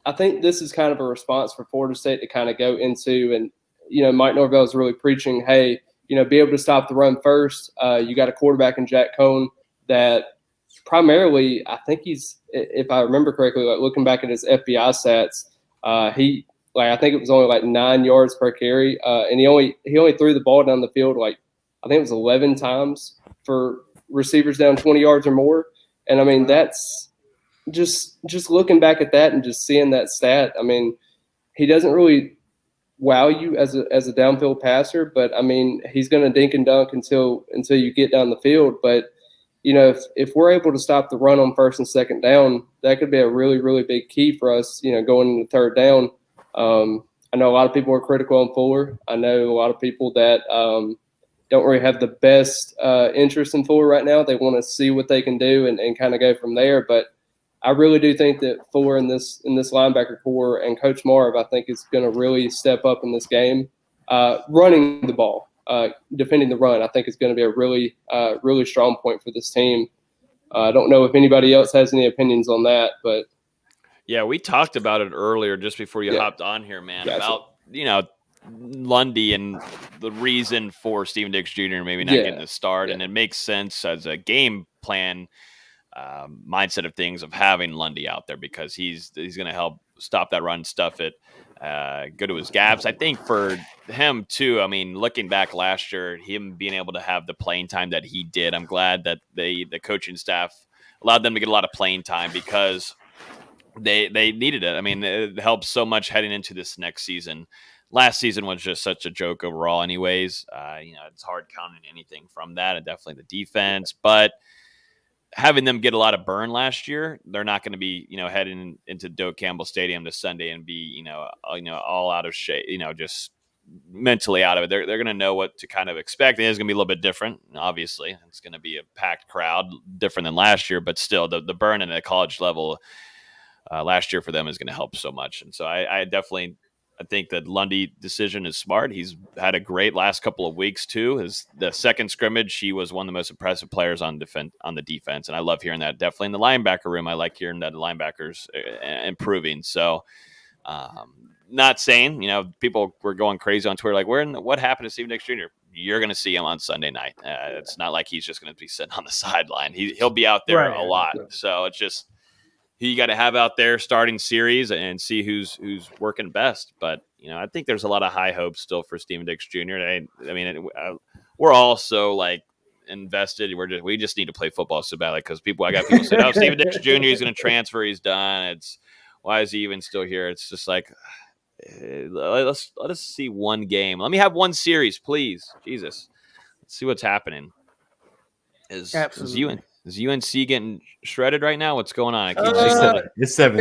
I think this is kind of a response for Florida State to kind of go into. And, Mike Norvell is really preaching, hey, be able to stop the run first. You got a quarterback in Jack Cohn that primarily, I think he's, if I remember correctly, like looking back at his FBI stats, I think it was only like 9 yards per carry. And he only threw the ball down the field like, I think it was 11 times for receivers down 20 yards or more. And I mean, that's just looking back at that and just seeing that stat. I mean, he doesn't really wow you as a downfield passer, but I mean, he's going to dink and dunk until you get down the field. But, if we're able to stop the run on first and second down, that could be a really, really big key for us, going into third down. I know a lot of people are critical on Fuller. I know a lot of people that don't really have the best interest in Fuller right now. They want to see what they can do and kind of go from there. But I really do think that Fuller in this linebacker core and Coach Marv, I think, is going to really step up in this game. Running the ball, defending the run, I think is going to be a really, really strong point for this team. I don't know if anybody else has any opinions on that, but yeah, we talked about it earlier just before you hopped on here, man. Gotcha. About Lundy and the reason for Stephen Dix Jr. maybe not getting the start, and it makes sense as a game plan mindset of things of having Lundy out there because he's going to help stop that run, stuff it, go to his gaps. I think for him too, I mean, looking back last year, him being able to have the playing time that he did, I'm glad that the coaching staff allowed them to get a lot of playing time because they needed it. I mean, it helps so much heading into this next season. Last season was just such a joke overall anyways. It's hard counting anything from that, and definitely the defense, but having them get a lot of burn last year, they're not going to be, heading into Doak Campbell Stadium this Sunday and be, all out of shape, just mentally out of it. They're going to know what to kind of expect. It is going to be a little bit different. Obviously, it's going to be a packed crowd, different than last year, but still the burn at a college level last year for them is going to help so much. And so I definitely think that Lundy decision is smart. He's had a great last couple of weeks too. The second scrimmage, he was one of the most impressive players on the defense, and I love hearing that. Definitely in the linebacker room, I like hearing that the linebackers improving. So, not saying people were going crazy on Twitter like, what happened to Stephen Dix Jr.? You're going to see him on Sunday night. It's not like he's just going to be sitting on the sideline. He'll be out there a lot. So it's just who you got to have out there starting series and see who's working best. But, I think there's a lot of high hopes still for Stephen Dix Jr. We're all so like invested. We just need to play football so badly because I got people saying, oh, Stephen Dix Jr. is going to transfer. He's done. Why is he even still here? It's just like, let us see one game. Let me have one series, please. Jesus. Let's see what's happening. Is Is UNC getting shredded right now? What's going on? I keep Uh, seeing It's 7-0.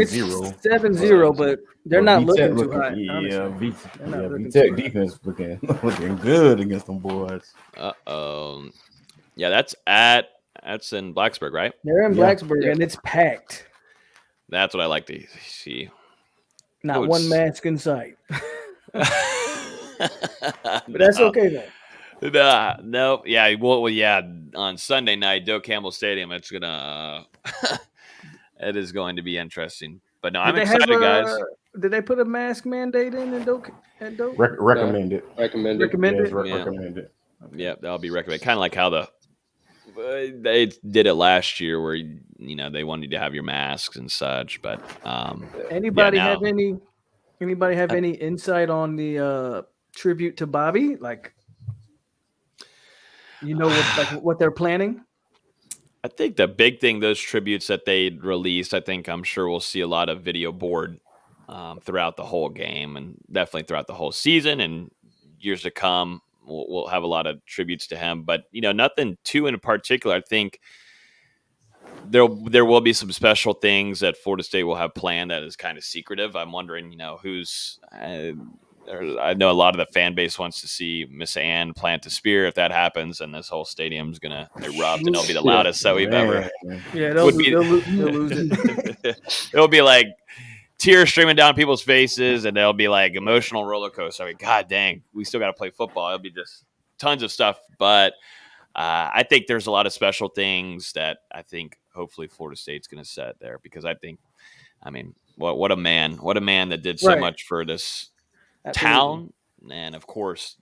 It's 7-0, but they're not VTech looking too hot. Yeah, Honestly. They're not looking VTech too hot. defense looking good against them boys. Uh-oh. Yeah, that's in Blacksburg, right? They're in Yeah. Blacksburg, Yeah. and it's packed. That's what I like to see. Not Oh, one it's- mask in sight. But but that's okay though. No, yeah, well, yeah. On Sunday night, Doak Campbell Stadium, it is going to be interesting. But no, I'm Did they excited, guys. Did they put a mask mandate in Doak? At Doak? Recommend it. Recommended. Recommended? Yes, Yeah. recommend it. Yeah, that'll be recommended. Kind of like how they did it last year, where they wanted you to have your masks and such. But Anybody now- have any insight on the tribute to Bobby? Like, what they're planning? I think the big thing, those tributes that they released, I'm sure we'll see a lot of video board throughout the whole game, and definitely throughout the whole season and years to come. We'll have a lot of tributes to him, but nothing too in particular. I think there will be some special things that Florida State will have planned that is kind of secretive. I'm wondering, who's. I know a lot of the fan base wants to see Miss Ann plant a spear. If that happens, and this whole stadium's gonna erupt, and it'll be the loudest that we've ever. Yeah, Would they'll be- lose it. It'll be like tears streaming down people's faces, and there'll be like emotional roller coaster. I mean, God dang, we still got to play football. It'll be just tons of stuff, but I think there's a lot of special things that I think hopefully Florida State's going to set there, because what a man that did so Right. much for this Absolutely. town, and of course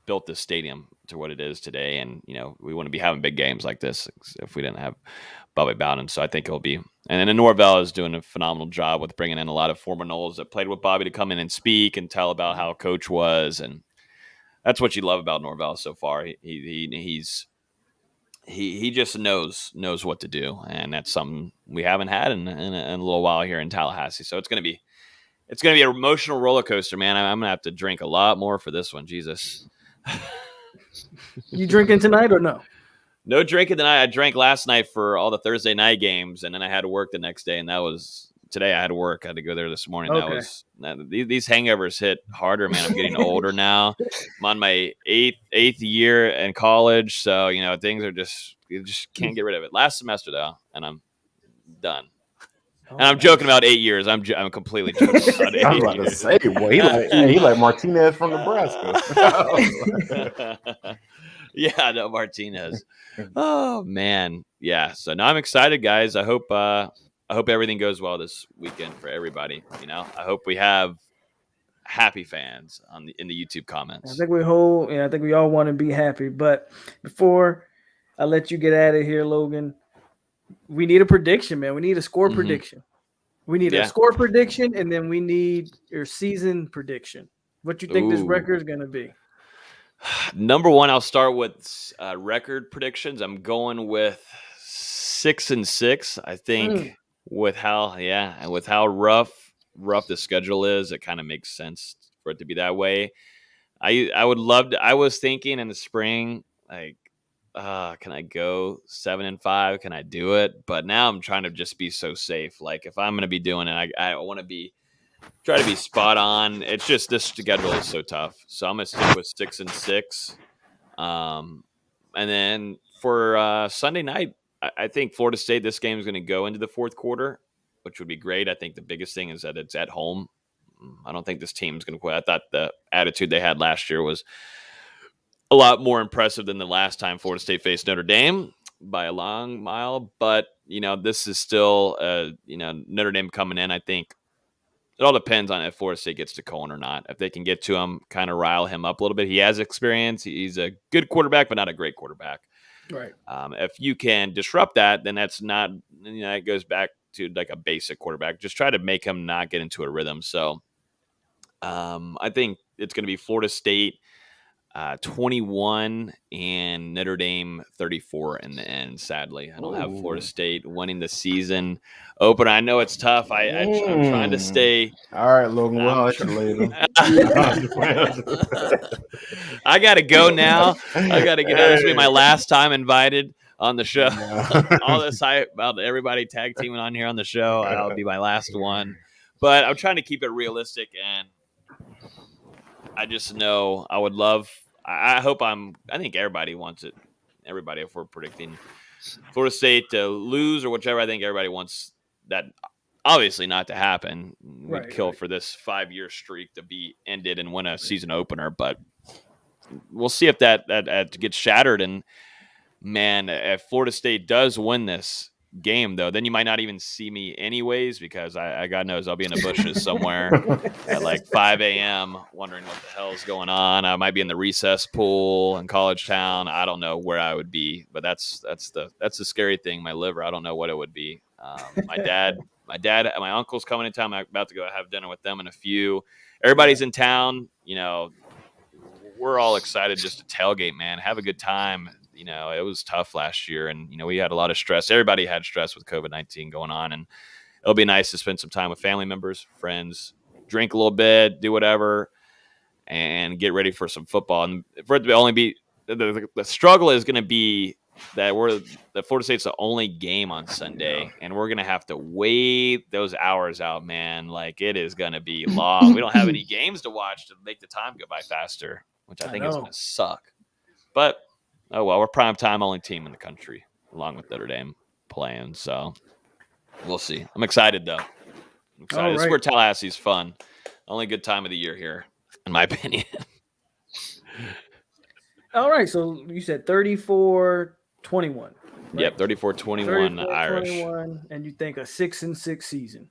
built this stadium to what it is today. And we wouldn't be having big games like this if we didn't have Bobby Bowden. So I think it'll be, and then Norvell is doing a phenomenal job with bringing in a lot of former Noles that played with Bobby to come in and speak and tell about how coach was, and that's what you love about Norvell so far. He just knows what to do, and that's something we haven't had in a little while here in Tallahassee. So it's gonna be an emotional roller coaster, man. I'm gonna have to drink a lot more for this one. Jesus. You drinking tonight or no? No drinking tonight. I drank last night for all the Thursday night games, and then I had to work the next day, and that was today. I had to work. I had to go there this morning. Okay. These hangovers hit harder, man. I'm getting older now. I'm on my eighth year in college, so things are you just can't get rid of it. Last semester though, and I'm done. And I'm joking about 8 years. I'm completely joking about 8 I was about to years. say, boy, he like Martinez from Nebraska. Yeah, no, Martinez. Oh man, yeah. So now I'm excited, guys. I hope everything goes well this weekend for everybody. I hope we have happy fans in the YouTube comments. I think we all want to be happy. But before I let you get out of here, Logan, we need a prediction, man. We need a score prediction. We need a score prediction, and then we need your season prediction. What you think this record is going to be? Number one, I'll start with record predictions. I'm going with 6-6. I think with how rough the schedule is, it kind of makes sense for it to be that way. I would love to. I was thinking in the spring, like, can I go 7-5? Can I do it? But now I'm trying to just be so safe. Like, if I'm going to be doing it, I want to try to be spot on. It's just this schedule is so tough. So I'm going to stick with 6-6. And then for Sunday night, I think Florida State, this game is going to go into the fourth quarter, which would be great. I think the biggest thing is that it's at home. I don't think this team's going to quit. I thought the attitude they had last year was a lot more impressive than the last time Florida State faced Notre Dame by a long mile. But, this is still, Notre Dame coming in. I think it all depends on if Florida State gets to Cohen or not. If they can get to him, kind of rile him up a little bit. He has experience. He's a good quarterback, but not a great quarterback. Right. If you can disrupt that, then that's not, it goes back to like a basic quarterback. Just try to make him not get into a rhythm. So I think it's going to be Florida State 21 and Notre Dame 34 in the end. Sadly, I don't have Florida State winning the season opener. I know it's tough. I'm trying to stay. All right, Logan. Well, I'll let you later. I got to go now. I got to get out. This will be my last time invited on the show. Yeah. All this hype about everybody tag teaming on here on the show. That'll be my last one. But I'm trying to keep it realistic, and I just know I would love. I hope I think everybody wants it. Everybody, if we're predicting Florida State to lose or whichever, I think everybody wants that. Obviously, not to happen. We'd kill for this 5-year streak to be ended and win a season opener, but we'll see if that gets shattered. And man, if Florida State does win this game, though, then you might not even see me anyways, because I God knows I'll be in the bushes somewhere at like 5 a.m. wondering what the hell's going on. I might be in the recess pool in College Town. I don't know where I would be, but that's the scary thing. My liver, I don't know what it would be. My dad, my uncle's coming in town. I'm about to go have dinner with them in a few. Everybody's in town. You know, we're all excited just to tailgate, man. Have a good time. You know, it was tough last year, and, you know, we had a lot of stress. Everybody had stress with COVID-19 going on, and it'll be nice to spend some time with family members, friends, drink a little bit, do whatever, and get ready for some football. And for it to only be the struggle is going to be that Florida State's the only game on Sunday, and we're going to have to wait those hours out, man. Like, it is going to be long. We don't have any games to watch to make the time go by faster, which I think is going to suck. But oh well, we're prime time only team in the country, along with Notre Dame playing. So we'll see. I'm excited though. I'm excited. This is where Tallahassee's fun. Only good time of the year here, in my opinion. All right. So you said 34-21. Right? Yep, 34-21 Irish. 34-21, and you think a 6-6 season.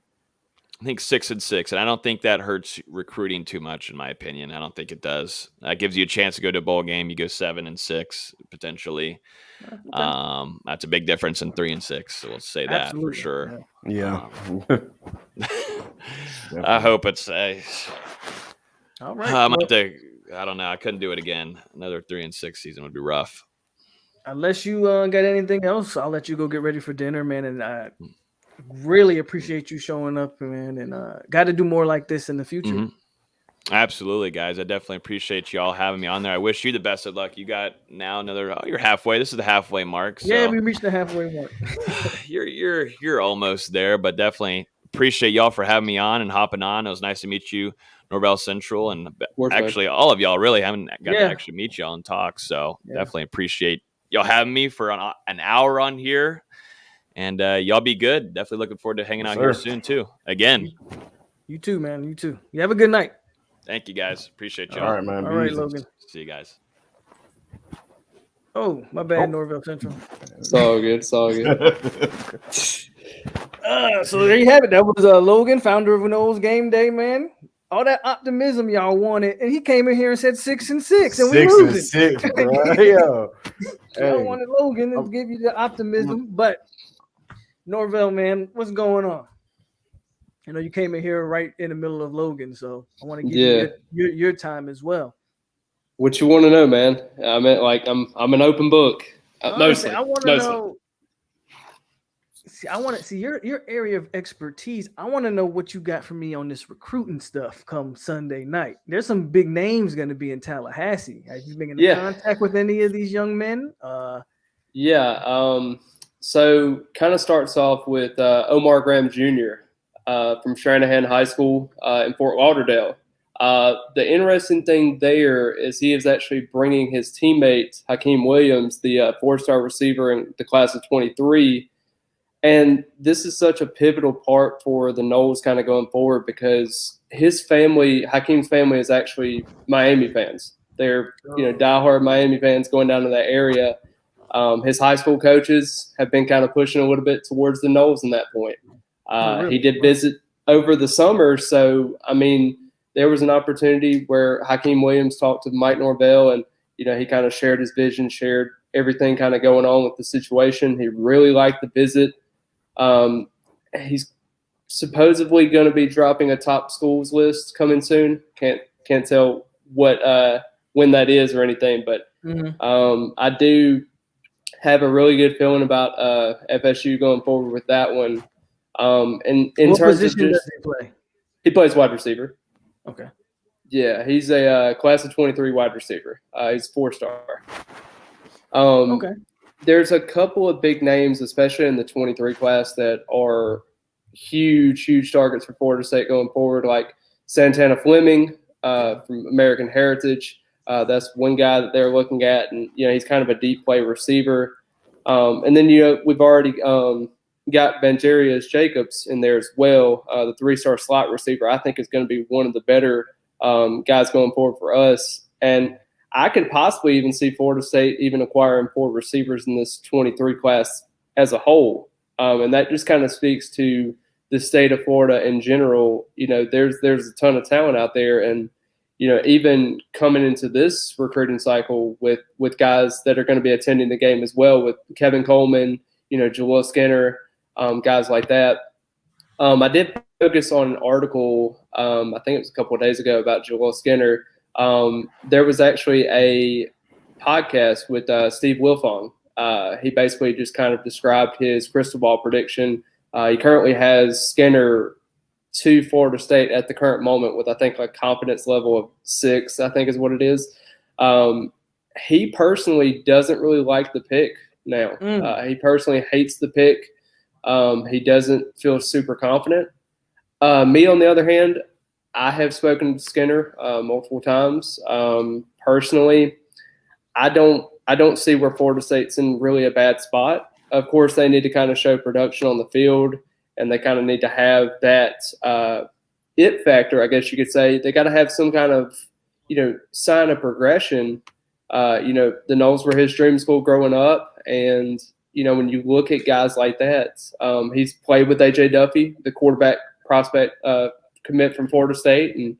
I think 6-6, and I don't think that hurts recruiting too much, in my opinion. I don't think it does. That gives you a chance to go to a bowl game. You go 7-6 potentially. Okay. That's a big difference in 3-6. So we'll say that for sure. Yeah. I hope it's. All right. I don't know. I couldn't do it again. Another 3-6 season would be rough. Unless you got anything else, I'll let you go get ready for dinner, man. And I really appreciate you showing up, man. And got to do more like this in the future. Mm-hmm. Absolutely, guys. I definitely appreciate y'all having me on there. I wish you the best of luck. You got now another. Oh, you're halfway. This is the halfway mark. So. Yeah, we reached the halfway mark. you're almost there, but definitely appreciate y'all for having me on and hopping on. It was nice to meet you, Norvell Central, and actually all of y'all. Really haven't got to actually meet y'all and talk. So definitely appreciate y'all having me for an hour on here. And y'all be good. Definitely looking forward to hanging out here soon too. Again. You too, man. You too. You have a good night. Thank you, guys. Appreciate y'all. All right, man. All right, Logan. See you guys. Oh, my bad, Norvell Central. It's all good. It's all good. So there you have it. That was Logan, founder of Knowles Game Day, man. All that optimism y'all wanted, and he came in here and said 6-6, and we losing. 6-6, bro. Yo. I wanted Logan to give you the optimism, but Norvell, man, what's going on? You know, you came in here right in the middle of Logan, so I want to give you your time as well. What you want to know, man? I mean, like I'm an open book. Mostly, I want to know. See, I want to see your area of expertise. I want to know what you got for me on this recruiting stuff come Sunday night. There's some big names going to be in Tallahassee. Have you been in contact with any of these young men? So kind of starts off with Omar Graham Jr. From Stranahan High School in Fort Lauderdale. The interesting thing there is he is actually bringing his teammate, Hakeem Williams, the 4-star receiver in the class of 23. And this is such a pivotal part for the Noles kind of going forward because his family, Hakeem's family, is actually Miami fans. They're, diehard Miami fans going down to that area. His high school coaches have been kind of pushing a little bit towards the Noles in that point. He did visit over the summer. So, I mean, there was an opportunity where Hakeem Williams talked to Mike Norvell and, he kind of shared his vision, shared everything kind of going on with the situation. He really liked the visit. He's supposedly going to be dropping a top schools list coming soon. Can't tell when that is or anything, but I do have a really good feeling about FSU going forward with that one. And in what terms position of does he play? He plays wide receiver. Okay. Yeah, he's a class of 23 wide receiver. He's 4-star. Okay. there's a couple of big names, especially in the 23 class, that are huge targets for Florida State going forward, like Santana Fleming from American Heritage. That's one guy that they're looking at, and he's kind of a deep play receiver. And then we've already got Benjarius Jacobs in there as well, the 3-star slot receiver. I think is going to be one of the better guys going forward for us. And I could possibly even see Florida State even acquiring 4 receivers in this 23 class as a whole. And that just kind of speaks to the state of Florida in general. There's a ton of talent out there, and even coming into this recruiting cycle with guys that are going to be attending the game as well, with Kevin Coleman, Jaleel Skinner, guys like that. I did focus on an article, I think it was a couple of days ago, about Jaleel Skinner. There was actually a podcast with Steve Wilfong. He basically just kind of described his crystal ball prediction. He currently has Skinner to Florida State at the current moment with, I think, a confidence level of 6, I think is what it is. He personally doesn't really like the pick now. He personally hates the pick. He doesn't feel super confident. Me, on the other hand, I have spoken to Skinner multiple times. Personally, I don't see where Florida State's in really a bad spot. Of course, they need to kind of show production on the field, and they kind of need to have that it factor, I guess you could say. They got to have some kind of, sign of progression. The Knolls were his dream school growing up, and when you look at guys like that, he's played with A.J. Duffy, the quarterback prospect commit from Florida State, and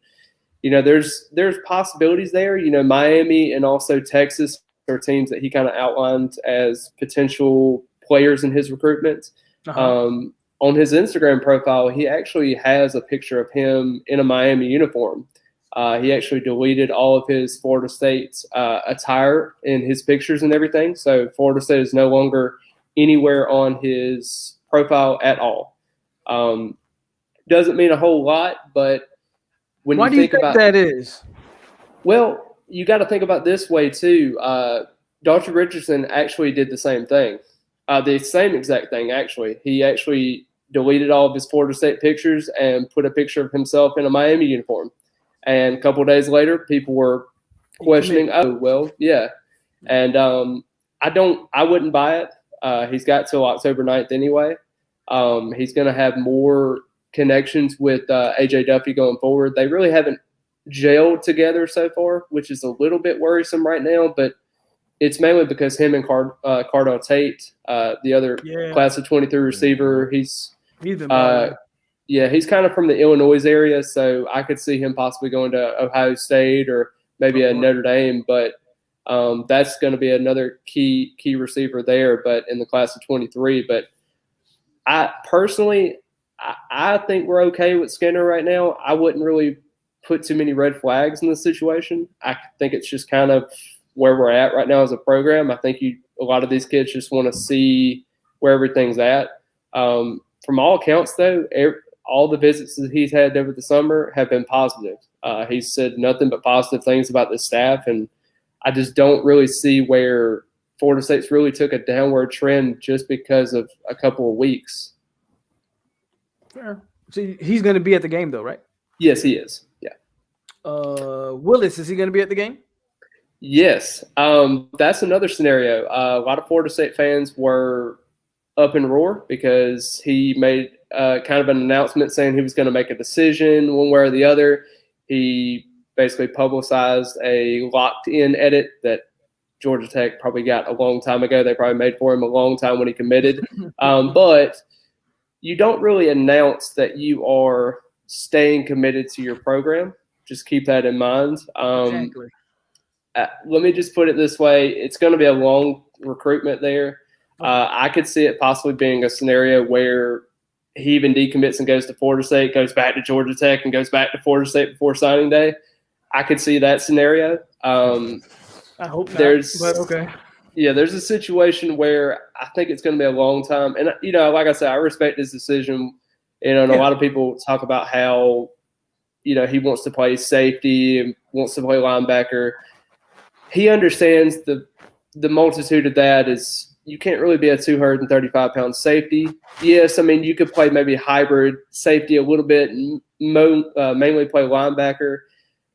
there's possibilities there. Miami and also Texas are teams that he kind of outlined as potential players in his recruitment. On his Instagram profile, he actually has a picture of him in a Miami uniform. He actually deleted all of his Florida State attire in his pictures and everything. So Florida State is no longer anywhere on his profile at all. Doesn't mean a whole lot, but when Why you do you think think about that is? Well, you got to think about this way too. Dr. Richardson actually did the same thing. The same exact thing, actually. He actually deleted all of his Florida State pictures and put a picture of himself in a Miami uniform. And a couple of days later, people were questioning, oh, well, yeah. And I wouldn't buy it. He's got till October 9th anyway. He's going to have more connections with A.J. Duffy going forward. They really haven't gelled together so far, which is a little bit worrisome right now, but it's mainly because him and Cardell Tate, the other class of 23 receiver, he's been he's kind of from the Illinois area, so I could see him possibly going to Ohio State or maybe a Notre Dame, but that's going to be another key receiver there, but in the class of 23. But I personally, I think we're okay with Skinner right now. I wouldn't really put too many red flags in this situation. I think it's just kind of where we're at right now as a program. I think a lot of these kids just want to see where everything's at. From all accounts, though, all the visits that he's had over the summer have been positive. He's said nothing but positive things about the staff, and I just don't really see where Florida State's really took a downward trend just because of a couple of weeks. Fair. So he's going to be at the game, though, right? Yes, he is. Yeah. Willis, is he going to be at the game? Yes. That's another scenario. A lot of Florida State fans were up in roar because he made kind of an announcement saying he was going to make a decision one way or the other. He basically publicized a locked-in edit that Georgia Tech probably got a long time ago. They probably made for him a long time when he committed. But you don't really announce that you are staying committed to your program. Just keep that in mind. Exactly. Let me just put it this way. It's going to be a long recruitment there. I could see it possibly being a scenario where he even decommits and goes to Florida State, goes back to Georgia Tech, and goes back to Florida State before signing day. I could see that scenario. I hope not, but okay. Yeah, there's a situation where I think it's going to be a long time. And, like I said, I respect his decision. And a lot of people talk about how, he wants to play safety and wants to play linebacker. He understands the multitude of that is, you can't really be a 235-pound safety. Yes, I mean, you could play maybe hybrid safety a little bit and mainly play linebacker,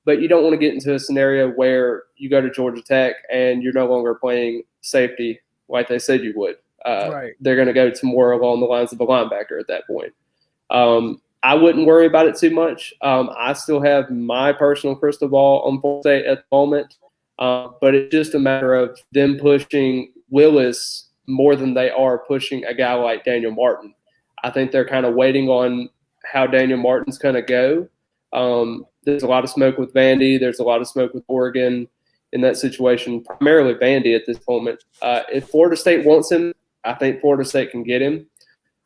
but you don't want to get into a scenario where you go to Georgia Tech and you're no longer playing safety like they said you would. Right. They're going to go to more along the lines of a linebacker at that point. I wouldn't worry about it too much. I still have my personal crystal ball on Florida State at the moment, but it's just a matter of them pushing Willis more than they are pushing a guy like Daniel Martin. I think they're kind of waiting on how Daniel Martin's going to go. There's a lot of smoke with Vandy. There's a lot of smoke with Oregon in that situation, primarily Vandy at this moment. If Florida State wants him, I think Florida State can get him.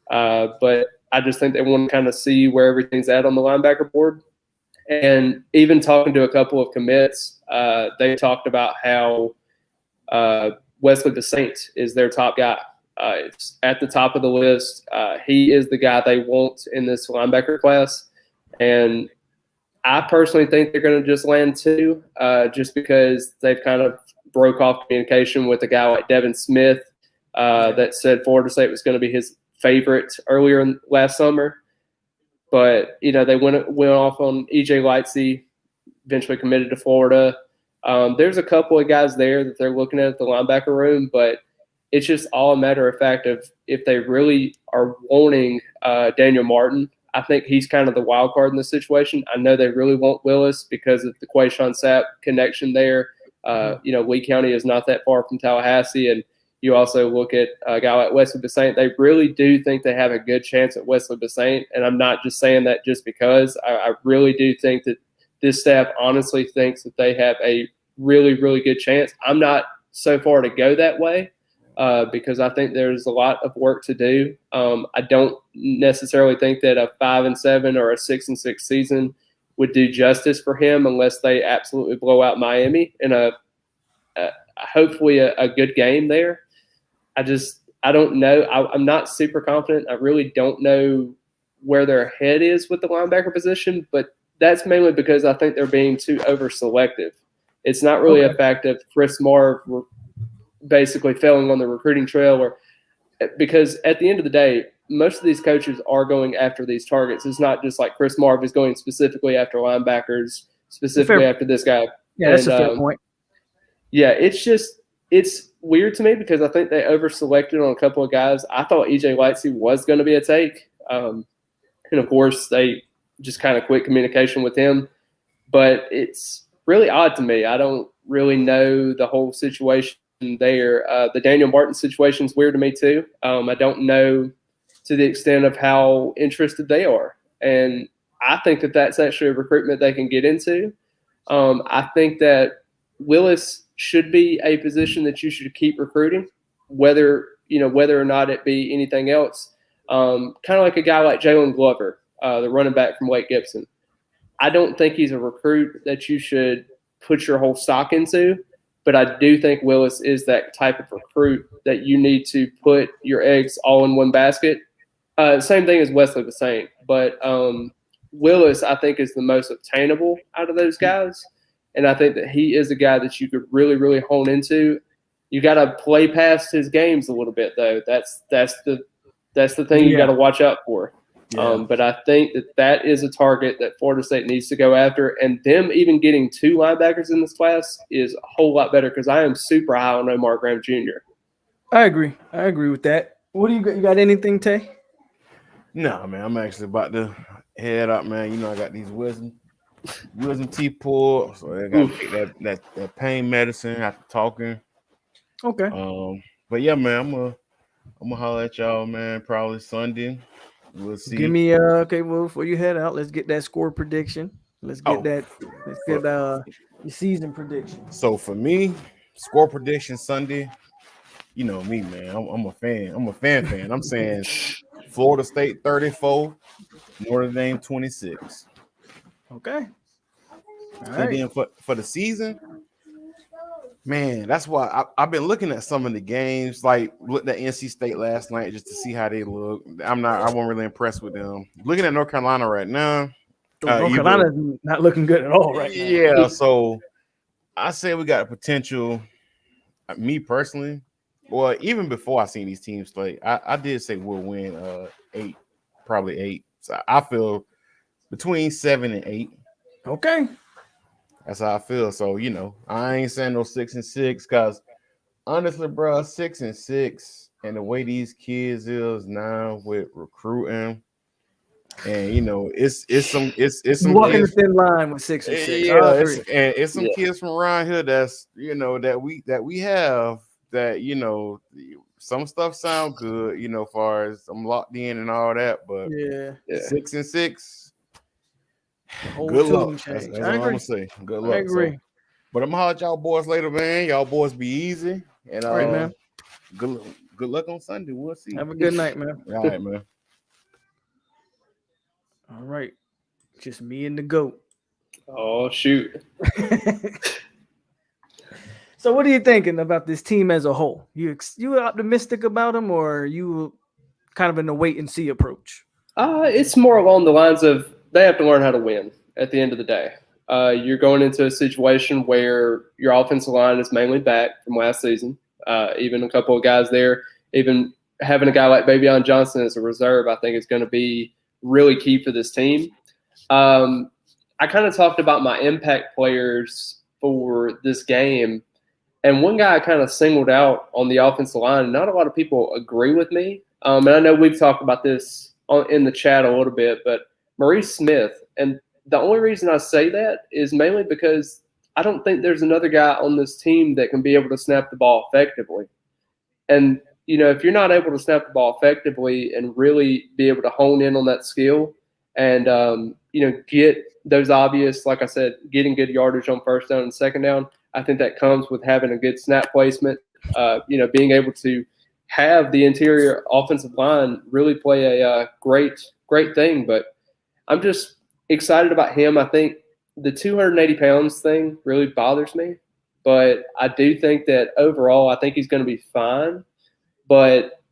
But I just think they want to kind of see where everything's at on the linebacker board. And even talking to a couple of commits, they talked about how Wesley Saint is their top guy. It's at the top of the list. He is the guy they want in this linebacker class. And I personally think they're going to just land 2 just because they've kind of broke off communication with a guy like Devin Smith that said Florida State was going to be his favorite earlier last summer. But, you know, they went off on E.J. Lightsey, eventually committed to Florida. There's a couple of guys there that they're looking at the linebacker room, but it's just all a matter of fact of if they really are wanting Daniel Martin. I think he's kind of the wild card in this situation. I know they really want Willis because of the Quayshawn Sapp connection there. You know, Lee County is not that far from Tallahassee, and you also look at a guy like Wesley Saint. They really do think they have a good chance at Wesley Saint, and I'm not just saying that just because. I really do think that this staff honestly thinks that they have a really, really good chance. I'm not so far to go that way because I think there's a lot of work to do. I don't necessarily think that a 5-7 or a 6-6 season would do justice for him unless they absolutely blow out Miami in hopefully a good game there. I don't know. I'm not super confident. I really don't know where their head is with the linebacker position, but that's mainly because I think they're being too over-selective. It's not really a fact of Chris Marv basically failing on the recruiting trail, because at the end of the day, most of these coaches are going after these targets. It's not just like Chris Marv is going specifically after linebackers, specifically after this guy. Yeah, that's a fair point. Yeah, it's weird to me because I think they over-selected on a couple of guys. I thought E.J. Lightsey was going to be a take. And, of course, they just kind of quit communication with him. But it's really odd to me. I don't really know the whole situation there. The Daniel Martin situation is weird to me too. I don't know to the extent of how interested they are. And I think that that's actually a recruitment they can get into. I think that Willis should be a position that you should keep recruiting, whether or not it be anything else. Kind of like a guy like Jalen Glover, the running back from Lake Gibson. I don't think he's a recruit that you should put your whole stock into, but I do think Willis is that type of recruit that you need to put your eggs all in one basket. Same thing as Wesley Saint, but Willis I think is the most obtainable out of those guys. And I think that he is a guy that you could really, really hone into. You got to play past his games a little bit, though. That's the thing you got to watch out for. Yeah. But I think that is a target that Florida State needs to go after. And them even getting 2 linebackers in this class is a whole lot better because I am super high on Omar Graham Jr. I agree with that. What do you got? You got anything, Tay? No, man. I'm actually about to head up, man. You know, I got these wisdom teeth pulled, so I got to take that pain medicine after talking. Okay. But yeah, man, I'm gonna holler at y'all, man. Probably Sunday. We'll see. Give me okay. Well, before you head out, let's get that score prediction. Let's get your season prediction. So for me, score prediction Sunday. You know me, man. I'm a fan. I'm a fan. I'm saying Florida State 34, Notre Dame 26. Okay. All right. Then for the season, man, that's why I've been looking at some of the games. Like looked at NC State last night just to see how they look. I wasn't really impressed with them. Looking at North Carolina right now, North Carolina's not looking good at all right now. Yeah, so I say we got potential. Me personally, Well, even before I seen these teams play, I did say we'll win 8, probably 8. So I feel between 7 and 8. Okay. That's how I feel. So I ain't saying no 6 and 6 because honestly, bro, 6 and 6, and the way these kids is now with recruiting, and it's some Walking the kids. thin line with 6 and 6. I Yeah, agree. it's some kids from around here that's that we have that some stuff sound good, far as I'm locked in and all that, but Yeah. Yeah. 6 and 6, The whole good tune luck. That's change. all I I'm gonna agree. say. Good I luck. So, agree. but I'm gonna holler at y'all boys later, man. Y'all boys be easy, and All right, man. good good luck on Sunday. We'll see. Have a good night, man. All right, man. All right. Just me and the GOAT. Oh shoot. So what are you thinking about this team as a whole? You optimistic about them, or are you kind of in a wait and see approach? It's more along the lines of they have to learn how to win at the end of the day. You're going into a situation where your offensive line is mainly back from last season. Even a couple of guys there, even having a guy like Bavion Johnson as a reserve, I think is going to be really key for this team. I kind of talked about my impact players for this game. And one guy I kind of singled out on the offensive line, not a lot of people agree with me. And I know we've talked about this in the chat a little bit, but Maurice Smith. And the only reason I say that is mainly because I don't think there's another guy on this team that can be able to snap the ball effectively. And, if you're not able to snap the ball effectively and really be able to hone in on that skill and, get those obvious, like I said, getting good yardage on first down and second down, I think that comes with having a good snap placement, being able to have the interior offensive line really play a great thing. But I'm just excited about him. I think the 280 pounds thing really bothers me, but I do think that overall, I think he's going to be fine. But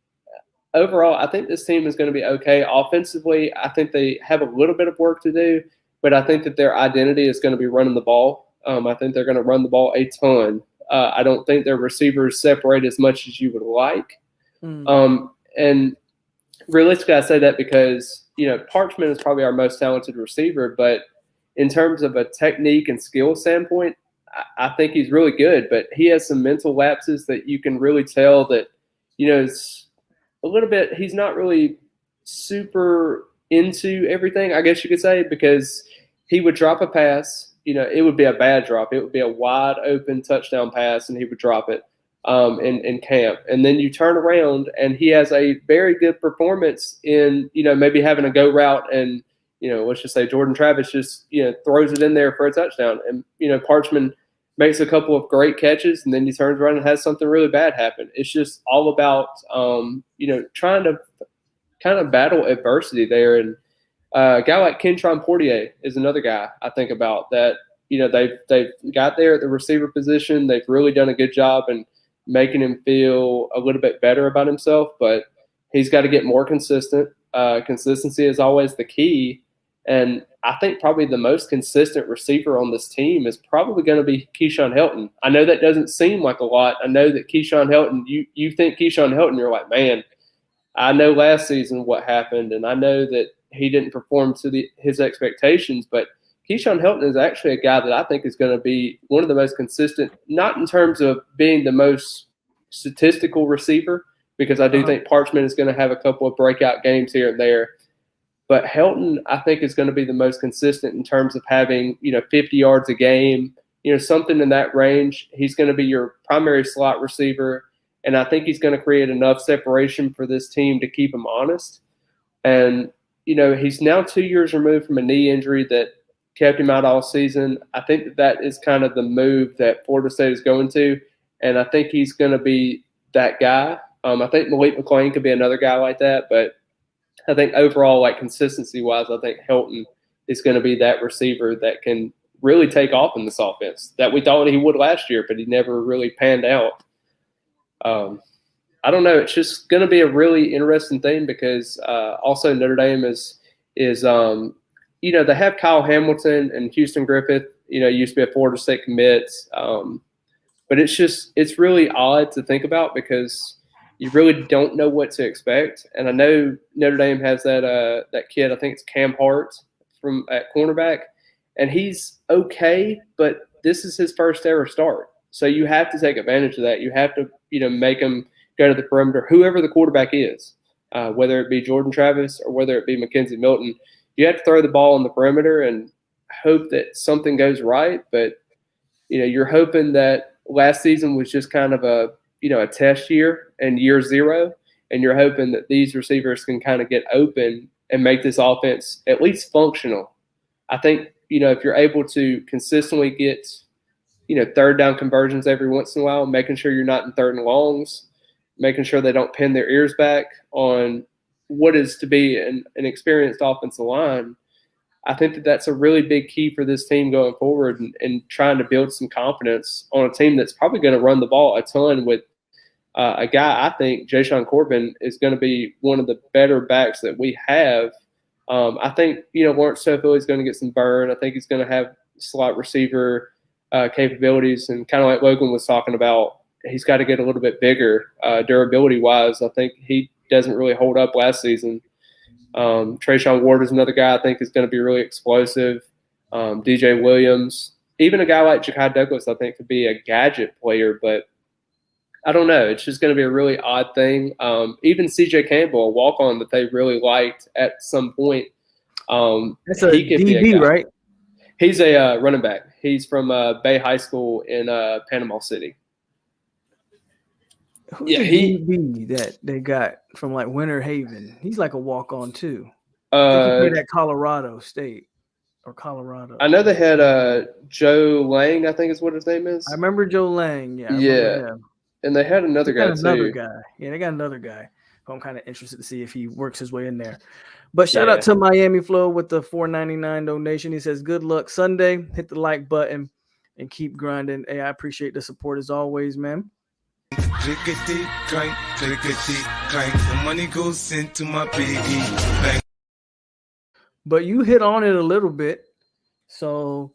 overall, I think this team is going to be okay. Offensively, I think they have a little bit of work to do, but I think that their identity is going to be running the ball. I think they're going to run the ball a ton. I don't think their receivers separate as much as you would like. And realistically, I say that because, Parchment is probably our most talented receiver, but in terms of a technique and skill standpoint, I think he's really good, but he has some mental lapses that you can really tell that, it's a little bit, he's not really super into everything, I guess you could say, because he would drop a pass, it would be a bad drop. It would be a wide open touchdown pass, and he would drop it in camp. And then you turn around, and he has a very good performance in, maybe having a go route, and, let's just say Jordan Travis just, throws it in there for a touchdown. And, Parchman makes a couple of great catches, and then he turns around and has something really bad happen. It's just all about, trying to kind of battle adversity there. And a guy like Kentron Portier is another guy I think about that, they've got there at the receiver position. They've really done a good job in making him feel a little bit better about himself, but he's got to get more consistent. Consistency is always the key. And I think probably the most consistent receiver on this team is probably going to be Keyshawn Helton. I know that doesn't seem like a lot. I know that Keyshawn Helton, you think Keyshawn Helton, you're like, man, I know last season what happened, and I know that he didn't perform to his expectations, but Keyshawn Helton is actually a guy that I think is going to be one of the most consistent, not in terms of being the most statistical receiver, because I do think Parchment is going to have a couple of breakout games here and there. But Helton, I think, is going to be the most consistent in terms of having, 50 yards a game, something in that range. He's going to be your primary slot receiver, and I think he's going to create enough separation for this team to keep him honest. And, he's now 2 years removed from a knee injury that kept him out all season. I think that is kind of the move that Florida State is going to, and I think he's going to be that guy. I think Malik McClain could be another guy like that, but I think overall, like consistency-wise, I think Helton is going to be that receiver that can really take off in this offense that we thought he would last year, but he never really panned out. I don't know. It's just going to be a really interesting thing because also Notre Dame is they have Kyle Hamilton and Houston Griffith, used to be a Florida State commit. But it's really odd to think about because you really don't know what to expect. And I know Notre Dame has that kid, I think it's Cam Hart from at cornerback, and he's okay, but this is his first ever start. So you have to take advantage of that. You have to, make him go to the perimeter, whoever the quarterback is, whether it be Jordan Travis or whether it be Mackenzie Milton. You have to throw the ball on the perimeter and hope that something goes right. But, you're hoping that last season was just kind of a test year and year zero, and you're hoping that these receivers can kind of get open and make this offense at least functional. I think, if you're able to consistently get, third down conversions every once in a while, making sure you're not in third and longs, making sure they don't pin their ears back on what is to be an experienced offensive line, I think that that's a really big key for this team going forward and trying to build some confidence on a team that's probably going to run the ball a ton with a guy, I think, Jayshon Corbin, is going to be one of the better backs that we have. I think, Lawrence Toafili is going to get some burn. I think he's going to have slot receiver capabilities. And kind of like Logan was talking about, he's got to get a little bit bigger durability-wise. I think he doesn't really hold up last season. Trayshawn Ward is another guy I think is going to be really explosive. DJ Williams, even a guy like Ja'Kai Douglas, I think could be a gadget player, but I don't know. It's just going to be a really odd thing. Even CJ Campbell, a walk-on that they really liked at some point. That's a DB, right? He's a running back. He's from Bay High School in Panama City. Who's the DB that they got from like Winter Haven? He's like a walk-on too. I think he played at Colorado State or Colorado. I know they had Joe Lang, I think is what his name is. I remember Joe Lang. Yeah. Yeah. And they had another guy too. Yeah, they got another guy who I'm kind of interested to see if he works his way in there. But shout out to Miami Flow with the $4.99 donation. He says, good luck Sunday. Hit the like button and keep grinding. Hey, I appreciate the support as always, man. Clickety clank, the money goes into my piggy bank. But you hit on it a little bit. So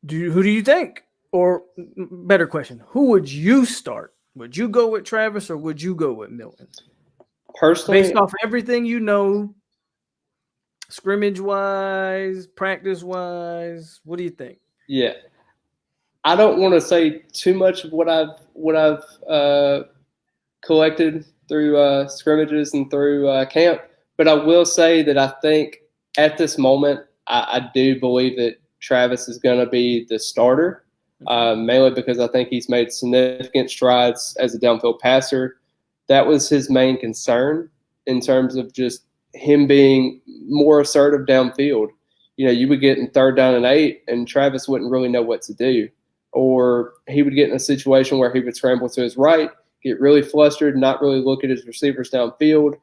who do you think? Or better question, who would you start? Would you go with Travis or would you go with Milton? Personally, based off everything you know, scrimmage-wise, practice-wise, what do you think? Yeah. I don't want to say too much of what I've collected through scrimmages and through camp, but I will say that I think at this moment I do believe that Travis is going to be the starter, mainly because I think he's made significant strides as a downfield passer. That was his main concern in terms of just him being more assertive downfield. You would get in 3rd down and 8, and Travis wouldn't really know what to do. Or he would get in a situation where he would scramble to his right, get really flustered, not really look at his receivers downfield,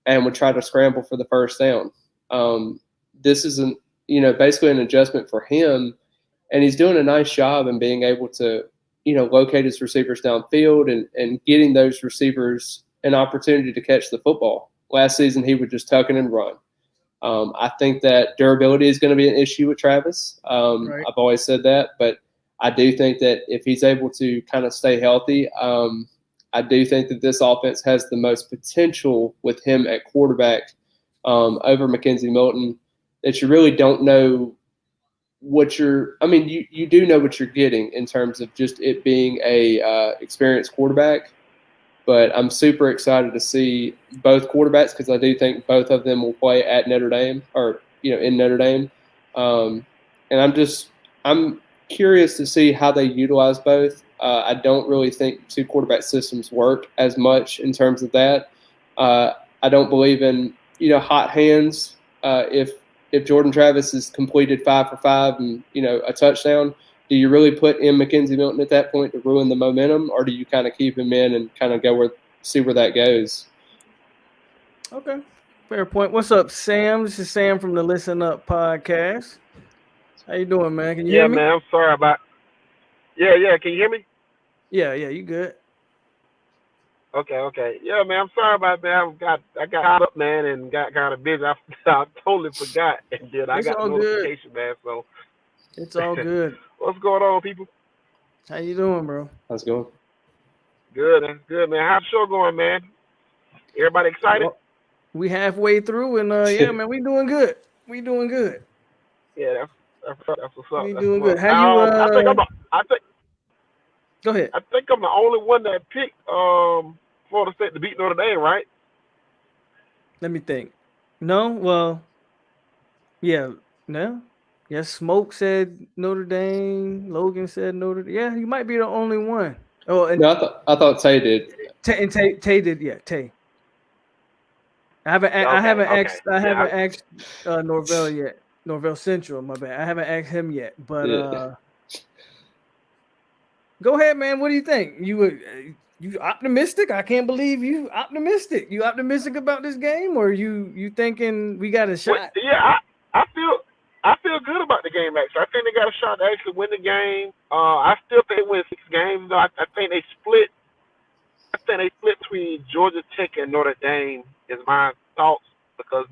and would try to scramble for the first down. This is basically an adjustment for him, and he's doing a nice job in being able to, locate his receivers downfield and getting those receivers an opportunity to catch the football. Last season, he would just tuck it and run. I think that durability is going to be an issue with Travis. Right. I've always said that, but I do think that if he's able to kind of stay healthy, I do think that this offense has the most potential with him at quarterback over Mackenzie Milton, that you really don't know what you do know what you're getting in terms of just it being a experienced quarterback. But I'm super excited to see both quarterbacks because I do think both of them will play at Notre Dame or, in Notre Dame. And I'm curious to see how they utilize both. I don't really think 2 quarterback systems work as much in terms of that. I don't believe in, hot hands. If Jordan Travis has completed 5 for 5 and, a touchdown, do you really put in Mackenzie Milton at that point to ruin the momentum, or do you kind of keep him in and kind of see where that goes? Okay, fair point. What's up, Sam? This is Sam from the Listen Up podcast. How you doing, man? Can you hear me? Yeah, man. I'm sorry about. Yeah. Can you hear me? Yeah. You good? Okay. Yeah, man. I'm sorry about that. I got caught up, man, and got kind of busy. I totally forgot, and then I got the notification, man. So it's all good. What's going on, people? How you doing, bro? How's it going? Good, man. Good, man. How's the show going, man? Everybody excited? Well, we halfway through, and yeah, man, we doing good. We doing good. Yeah, that's what's up. We That's doing what's good. up. How you? Go ahead. I think I'm the only one that picked Florida State to beat Notre Dame, right? Let me think. No, well, yeah, no. Yes, Smoke said Notre Dame. Logan said Notre Dame. Yeah, you might be the only one. Oh, and, No, I thought Tay did. Tay did. Yeah, Tay. I haven't asked Norvell yet. Norvell Central, my bad. I haven't asked him yet. But go ahead, man. What do you think? You optimistic? I can't believe you optimistic. You optimistic about this game, or you thinking we got a shot? Well, yeah, I feel good about the game. Actually, I think they got a shot to actually win the game. I still think they win 6 games. Though I think they split. I think they split between Georgia Tech and Notre Dame. Is my thoughts because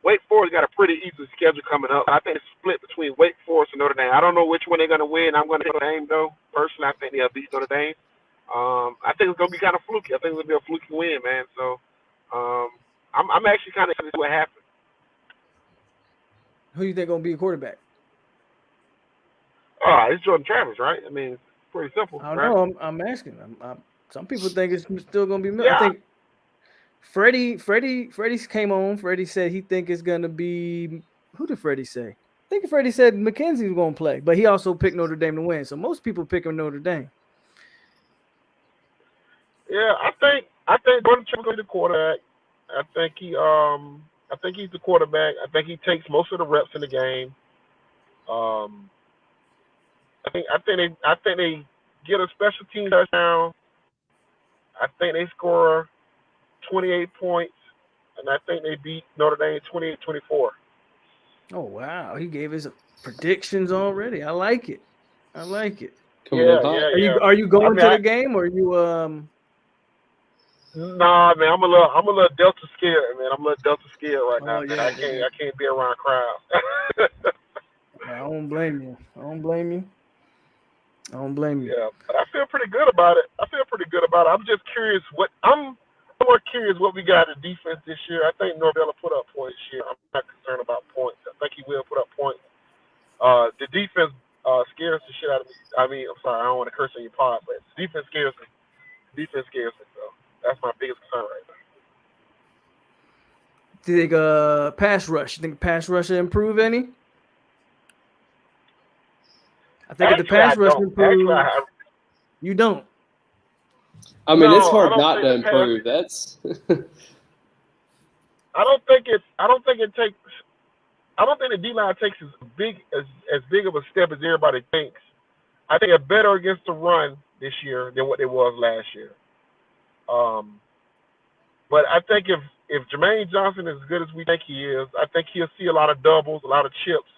Wake Forest got a pretty easy schedule coming up. I think it's split between Wake Forest and Notre Dame. I don't know which one they're going to win. I'm going to Notre Dame, though. Personally, I think they'll beat Notre Dame. I think it's going to be kind of fluky. I think it's going to be a fluky win, man. So I'm actually kind of excited to see what happens. Who you think going to be a quarterback? It's Jordan Travis, right? I mean, it's pretty simple. I don't right? know. I'm asking. Some people think it's still going to be. Yeah. I think Freddie came on. Freddie said he think it's gonna be. Who did Freddie say? I think Freddie said McKenzie's gonna play, but he also picked Notre Dame to win. So most people picking Notre Dame. Yeah, I think Jordan Travis will be the quarterback. I think he's the quarterback. I think he takes most of the reps in the game. I think they get a special team touchdown. I think they score 28 points, and I think they beat Notre Dame 28-24. Oh wow, he gave his predictions already. I like it. Yeah. Are you going to the game, or are you Nah, man, I'm a little Delta scared, man. I'm a little Delta scared right now. Yeah, I can't be around crowds. I don't blame you. Yeah, but I feel pretty good about it. I'm just curious I'm more curious what we got in defense this year. I think Norvell will put up points this year. I'm not concerned about points. I think he will put up points. The defense scares the shit out of me. I mean, I'm sorry, I don't want to curse on your pod, but the defense scares me. So that's my biggest concern right now. Do you think pass rush? You think pass rush will improve any? I think if the pass rush improves, you don't. I mean, No, it's hard I don't not think to the improve. That's I don't think the D-line takes as big of a step as everybody thinks. I think they're better against the run this year than what they was last year. But I think if Jermaine Johnson is as good as we think he is, I think he'll see a lot of doubles, a lot of chips.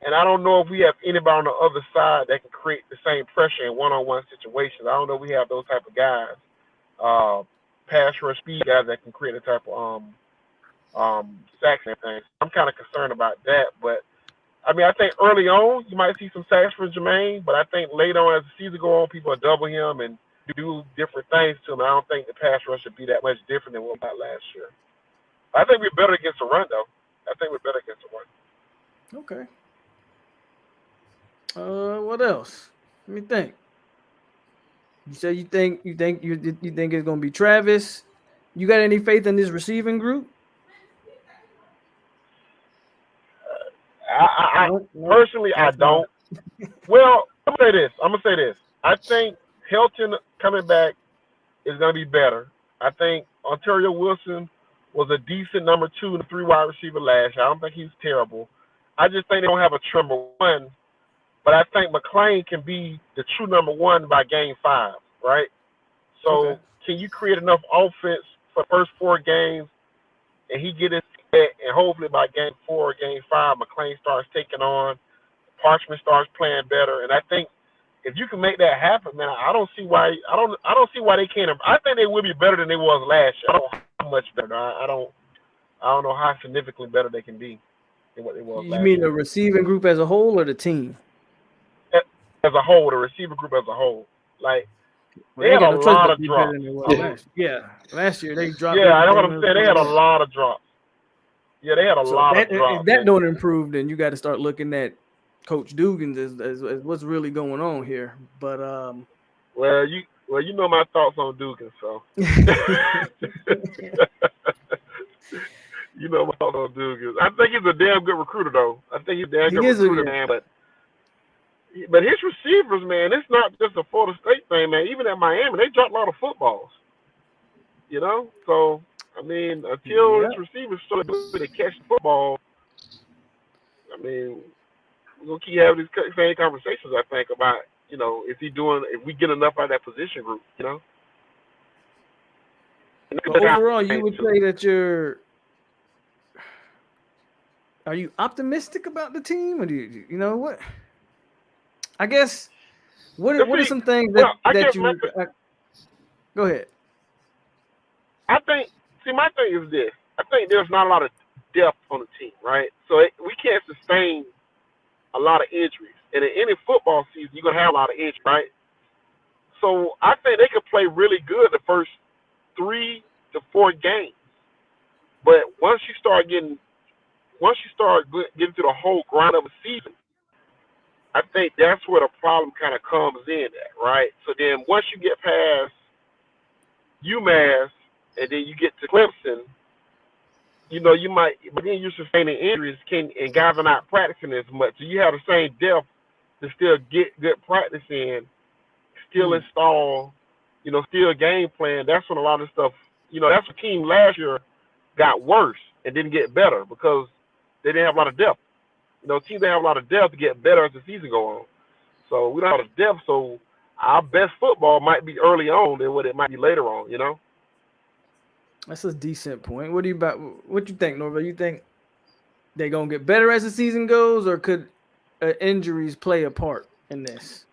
And I don't know if we have anybody on the other side that can create the same pressure in one-on-one situations. I don't know if we have those type of guys, pass rush speed guys that can create a type of sacks and things. I'm kind of concerned about that. But, I mean, I think early on you might see some sacks for Jermaine, but I think later on as the season goes on, people will double him and do different things to him. I don't think the pass rush would be that much different than what we got last year. I think we're better against the run, though. Okay. What else? Let me think. You said you think it's gonna be Travis. You got any faith in this receiving group? Personally, I don't. Well, I'm gonna say this. I think Helton coming back is gonna be better. I think Ontario Wilson was a decent number 2 and 3 wide receiver last year. I don't think he's terrible. I just think they don't have a true number 1. But I think McClain can be the true number 1 by game 5, right? So Can you create enough offense for the first 4 games and he get it set, and hopefully by game 4 or game 5, McClain starts taking on, Parchment starts playing better, and I think if you can make that happen, man, I don't see why they can't. I think they will be better than they was last year. I don't know how much better. I don't know how significantly better they can be than what they was last year. You mean the receiving group as a whole or the team? as a whole, the receiver group as a whole. Like Well, they they had a got no choice lot but of to be better drops. than they were Yeah. last. Yeah, last year they dropped Yeah, I know what everything. I'm saying. They had a lot of drops. Yeah, they had a So lot if of that, drops. if that And, don't improve, then you got to start looking at Coach Dugans as what's really going on here. But well, you know my thoughts on Dugan, so you know my thoughts on Dugan. I think he's a damn good recruiter, though. I think he's a damn he good is recruiter, a man. But his receivers, man, it's not just a Florida State thing, man. Even at Miami, they dropped a lot of footballs. You know, so I mean, until yeah. his receivers start to catch the football, I mean, we're gonna keep having these same conversations. I think about, you know, if we get enough out of that position group, you know. But overall, you would say that are you optimistic about the team, or do you know what? I guess what are some things that you go ahead. I think. See, my thing is this. I think there's not a lot of depth on the team, right? So we can't sustain a lot of injuries. And in any football season, you're gonna have a lot of injuries, right? So I think they could play really good the first 3 to 4 games, but once you start getting to the whole grind of a season, I think that's where the problem kind of comes in at, right? So then once you get past UMass and then you get to Clemson, you know, you might, but then you're sustaining injuries, and guys are not practicing as much. So you have the same depth to still get good practice in, still install, you know, still game plan. That's when a lot of stuff, you know, that's what team last year got worse and didn't get better because they didn't have a lot of depth. You know, teams didn't have a lot of depth to get better as the season go on. So we don't have a lot of depth, so our best football might be early on than what it might be later on, you know? That's a decent point. What you think, Norville? You think they're gonna get better as the season goes, or could injuries play a part in this?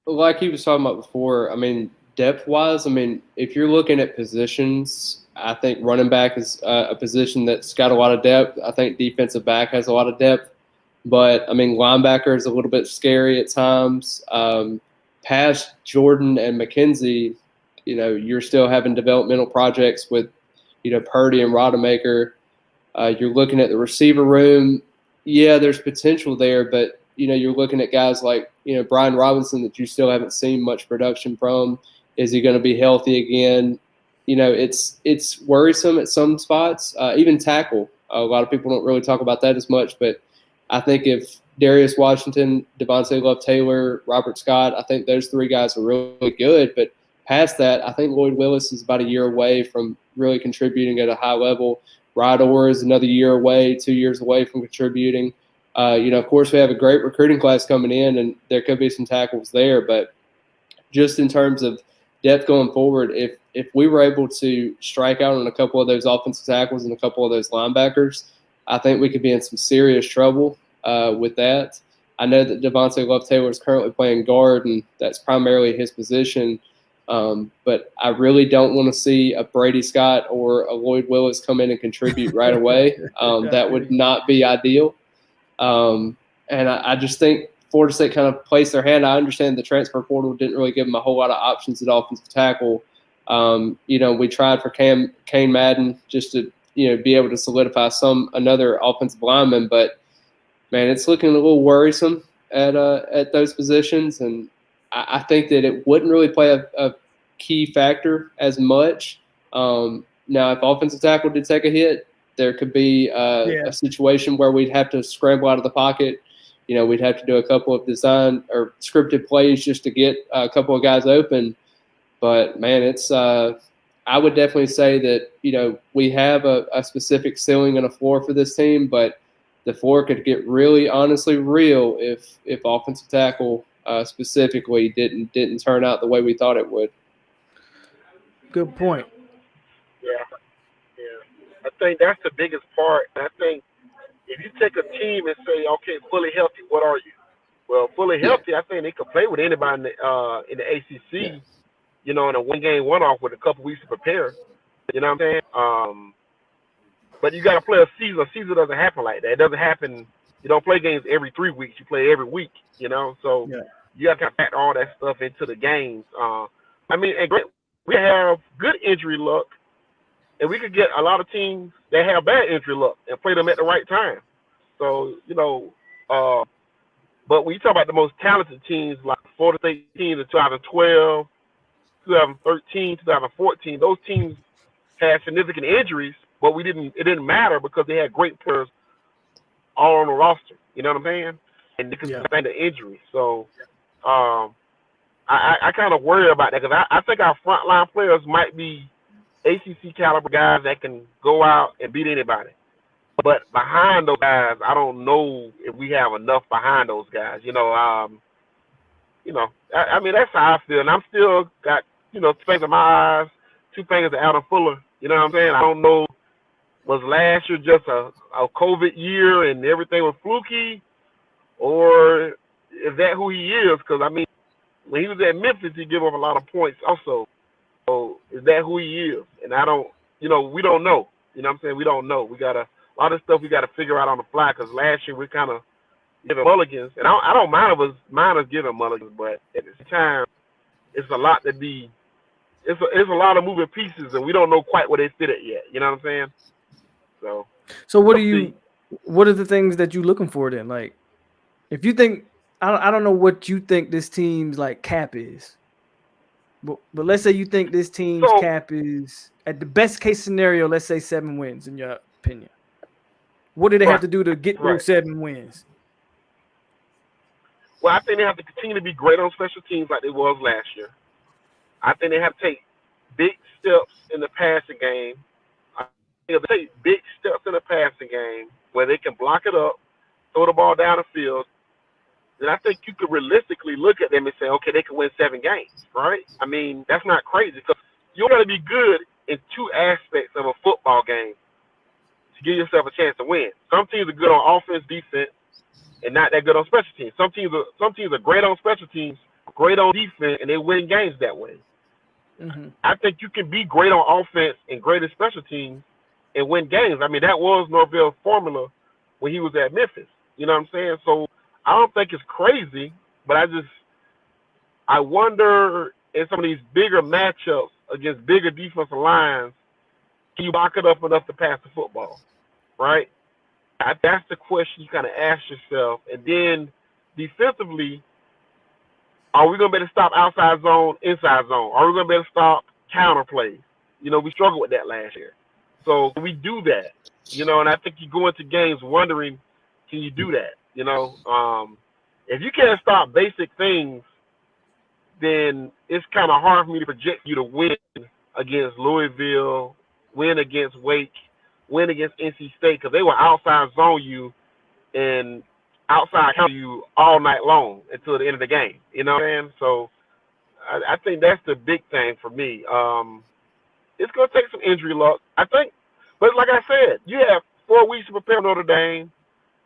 Like he was talking about before, I mean, depth-wise, I mean, if you're looking at positions, I think running back is a position that's got a lot of depth. I think defensive back has a lot of depth. But, I mean, linebacker is a little bit scary at times. Past Jordan and McKenzie, you know, you're still having developmental projects with, you know, Purdy and Rodemaker. You're looking at the receiver room. Yeah, there's potential there, but, you know, you're looking at guys like, you know, Brian Robinson that you still haven't seen much production from. Is he going to be healthy again? You know, it's worrisome at some spots. Even tackle. A lot of people don't really talk about that as much, but I think if Darius Washington, Devontae Love-Taylor, Robert Scott, I think those 3 guys are really good. But past that, I think Lloyd Willis is about a year away from really contributing at a high level. Rod Orr is another year away, 2 years away from contributing. You know, of course, we have a great recruiting class coming in, and there could be some tackles there. But just in terms of depth going forward, if we were able to strike out on a couple of those offensive tackles and a couple of those linebackers, I think we could be in some serious trouble with that. I know that Devontae Love-Taylor is currently playing guard, and that's primarily his position. But I really don't want to see a Brady Scott or a Lloyd Willis come in and contribute right away. That would not be ideal. And I just think Florida State kind of placed their hand. I understand the transfer portal didn't really give them a whole lot of options at offensive tackle. You know, we tried for Kane Madden just to, you know, be able to solidify another offensive lineman, but man, it's looking a little worrisome at those positions, and I think that it wouldn't really play a key factor as much. Now, if offensive tackle did take a hit, there could be a situation where we'd have to scramble out of the pocket. You know, we'd have to do a couple of design or scripted plays just to get a couple of guys open. But man, it's I would definitely say that, you know, we have a specific ceiling and a floor for this team, but the floor could get really, honestly, real if offensive tackle specifically didn't turn out the way we thought it would. Good point. Yeah. I think that's the biggest part. I think if you take a team and say, okay, fully healthy, what are you? Well, fully healthy, I think they could play with anybody in the ACC. You know, in a one-game one-off with a couple weeks to prepare. You know what I'm saying? But you got to play a season. A season doesn't happen like that. It doesn't happen. You don't play games every 3 weeks. You play every week. You know, so you have to factor all that stuff into the games. I mean, and great, we have good injury luck, and we could get a lot of teams that have bad injury luck and play them at the right time. So, but when you talk about the most talented teams like Florida State teams in 2012, 2013, 2014, those teams had significant injuries, but it didn't matter because they had great players all on the roster. You know what I'm saying? And they could sustain the injury. So I kind of worry about that because I think our frontline players might be ACC caliber guys that can go out and beat anybody. But behind those guys, I don't know if we have enough behind those guys. I mean, that's how I feel. And I'm still got, two fingers in my eyes, two fingers to Adam Fuller. You know what I'm saying? I don't know, was last year just a COVID year and everything was fluky? Or is that who he is? Because, I mean, when he was at Memphis, he gave up a lot of points also. So is that who he is? And I don't, we don't know. You know what I'm saying? We don't know. We got a lot of stuff we got to figure out on the fly because last year we kind of giving mulligans. And I don't mind us giving mulligans, but at the same time, it's a lot to be. It's a lot of moving pieces, and we don't know quite where they fit it yet. You know what I'm saying? So what are the things that you're looking for then? Like, if you think, I don't know what you think this team's like cap is, but let's say you think this team's cap is at the best case scenario, let's say 7 wins in your opinion. What do they have to do to get those 7 wins? Well, I think they have to continue to be great on special teams like they was last year. I think they have to take big steps in the passing game. They take big steps in the passing game where they can block it up, throw the ball down the field. Then I think you could realistically look at them and say, okay, they can win 7 games, right? I mean, that's not crazy because you got to be good in 2 aspects of a football game to give yourself a chance to win. Some teams are good on offense, defense, and not that good on special teams. Some teams are great on special teams, great on defense, and they win games that way. Mm-hmm. I think you can be great on offense and great at special teams and win games. I mean, that was Norvell's formula when he was at Memphis. You know what I'm saying? So I don't think it's crazy, but I wonder in some of these bigger matchups against bigger defensive lines, can you block it up enough to pass the football, right? That's the question you kind of ask yourself. And then defensively, are we going to be able to stop outside zone, inside zone? Are we going to be able to stop counter plays? We struggled with that last year. So we do that, and I think you go into games wondering, can you do that? If you can't stop basic things, then it's kind of hard for me to project you to win against Louisville, win against Wake, win against NC State, because they will outside zone you and outside counter you all night long until the end of the game. You know what I'm saying? So I think that's the big thing for me. It's going to take some injury luck, I think. But like I said, you have 4 weeks to prepare Notre Dame.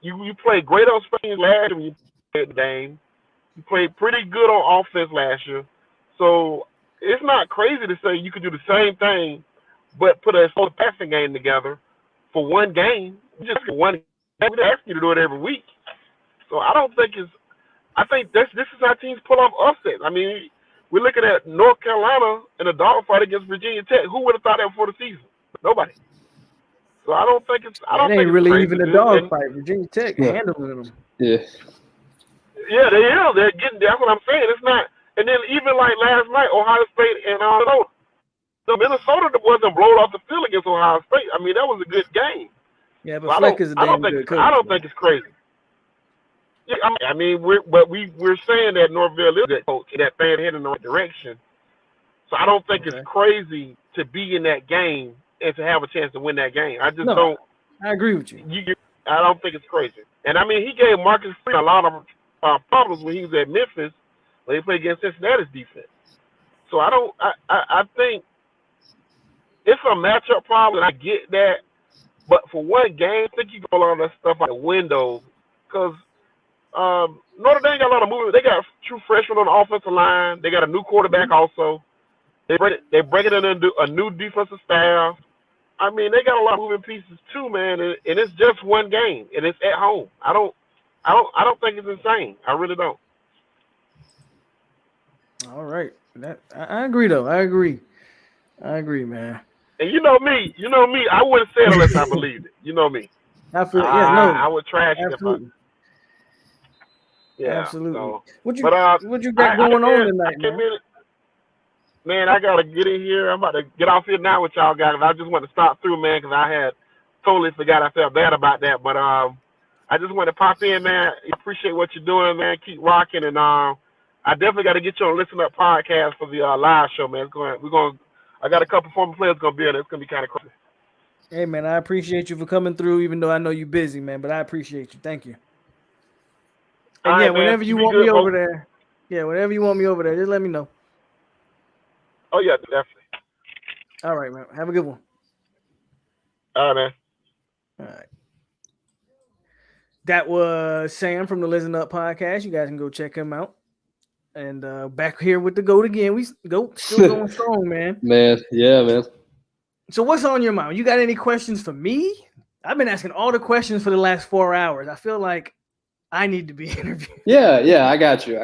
You played great on Spain last year when you played the game. You played pretty good on offense last year. So it's not crazy to say you could do the same thing but put a full passing game together for 1 game. Just for 1 game. We ask you to do it every week. So I think this is how teams pull off upsets. I mean, we're looking at North Carolina in a dogfight against Virginia Tech. Who would have thought that before the season? Nobody. So I don't think it's. I don't think ain't it's really crazy, even a dogfight. Virginia Tech handling them. Yeah. Yeah, they are. They're getting. That's what I'm saying. It's not. And then even like last night, Ohio State and Minnesota. So Minnesota wasn't blown off the field against Ohio State. I mean, that was a good game. Yeah, but Fleck is a damn good coach. I don't think it's crazy. Yeah, I mean, we're saying that Norvell is a good coach, that fan heading in the right direction. So I don't think it's crazy to be in that game and to have a chance to win that game. I just don't. I agree with you. I don't think it's crazy. And I mean, he gave Marcus Freeman a lot of problems when he was at Memphis when he played against Cincinnati's defense. So I think it's a matchup problem. I get that, but for 1 game, I think you go all that stuff out the window because. Notre Dame got a lot of movement. They got true freshmen on the offensive line. They got a new quarterback also. They bring it in a new defensive staff. I mean, they got a lot of moving pieces too, man. And it's just 1 game, and it's at home. I don't think it's insane. I really don't. All right. I agree though. I agree, man. And you know me, I wouldn't say it unless I believed it. You know me. I feel yeah, no, I would trash it if I. absolutely. Yeah. Absolutely. So, What you but what you got I going came on in. I tonight, came man? in. Man, I gotta get in here. I'm about to get off here now with y'all guys. I just want to stop through, man, because I had totally forgot. I felt bad about that, but I just want to pop in, man. Appreciate what you're doing, man. Keep rocking, and I definitely got to get you on Listen Up podcast for the live show, man. I got a couple former players gonna be in it. It's gonna be kind of crazy. Hey man, I appreciate you for coming through, even though I know you're busy, man. But I appreciate you. Thank you. All And yeah, right, man. whenever You you be want me good, over folks. there, just let me know. Oh yeah, definitely. All right, man. Have a good one. All right, man. All right. That was Sam from the Listen Up podcast. You guys can go check him out. And back here with the GOAT again. We still going strong, man. Man, yeah, man. So what's on your mind? You got any questions for me? I've been asking all the questions for the last 4 hours. I feel like I need to be interviewed. Yeah, I got you.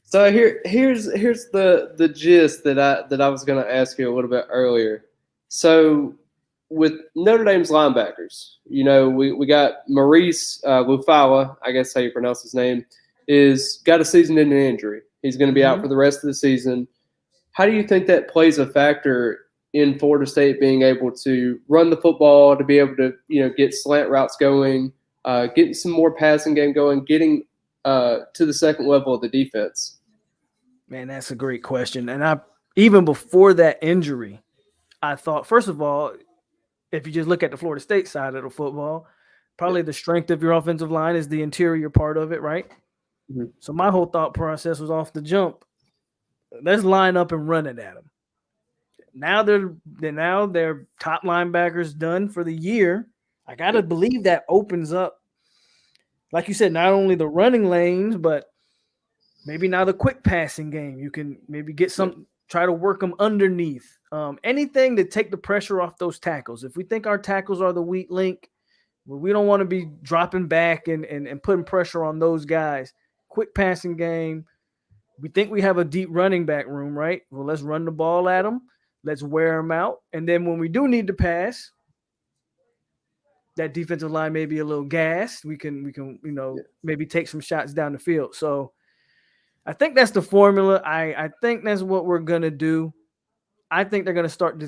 So here's the gist that I was going to ask you a little bit earlier. So with Notre Dame's linebackers, we got Maurice Lufala, I guess how you pronounce his name, is got a season-ending injury. He's going to be out for the rest of the season. How do you think that plays a factor in Florida State being able to run the football, to be able to get slant routes going, getting some more passing game going, getting to the second level of the defense? Man, that's a great question. And even before that injury, I thought, first of all, if you just look at the Florida State side of the football, probably the strength of your offensive line is the interior part of it, right? Mm-hmm. So my whole thought process was off the jump. Let's line up and run it at them. Now they're top linebackers done for the year. I gotta believe that opens up, like you said, not only the running lanes, but maybe now the quick passing game. You can maybe get try to work them underneath. Anything to take the pressure off those tackles. If we think our tackles are the weak link, we don't want to be dropping back and putting pressure on those guys. Quick passing game. We think we have a deep running back room, right? Well, let's run the ball at them. Let's wear them out. And then when we do need to pass, that defensive line may be a little gassed. We can maybe take some shots down the field. So I think that's the formula. I think that's what we're going to do. I think they're going to start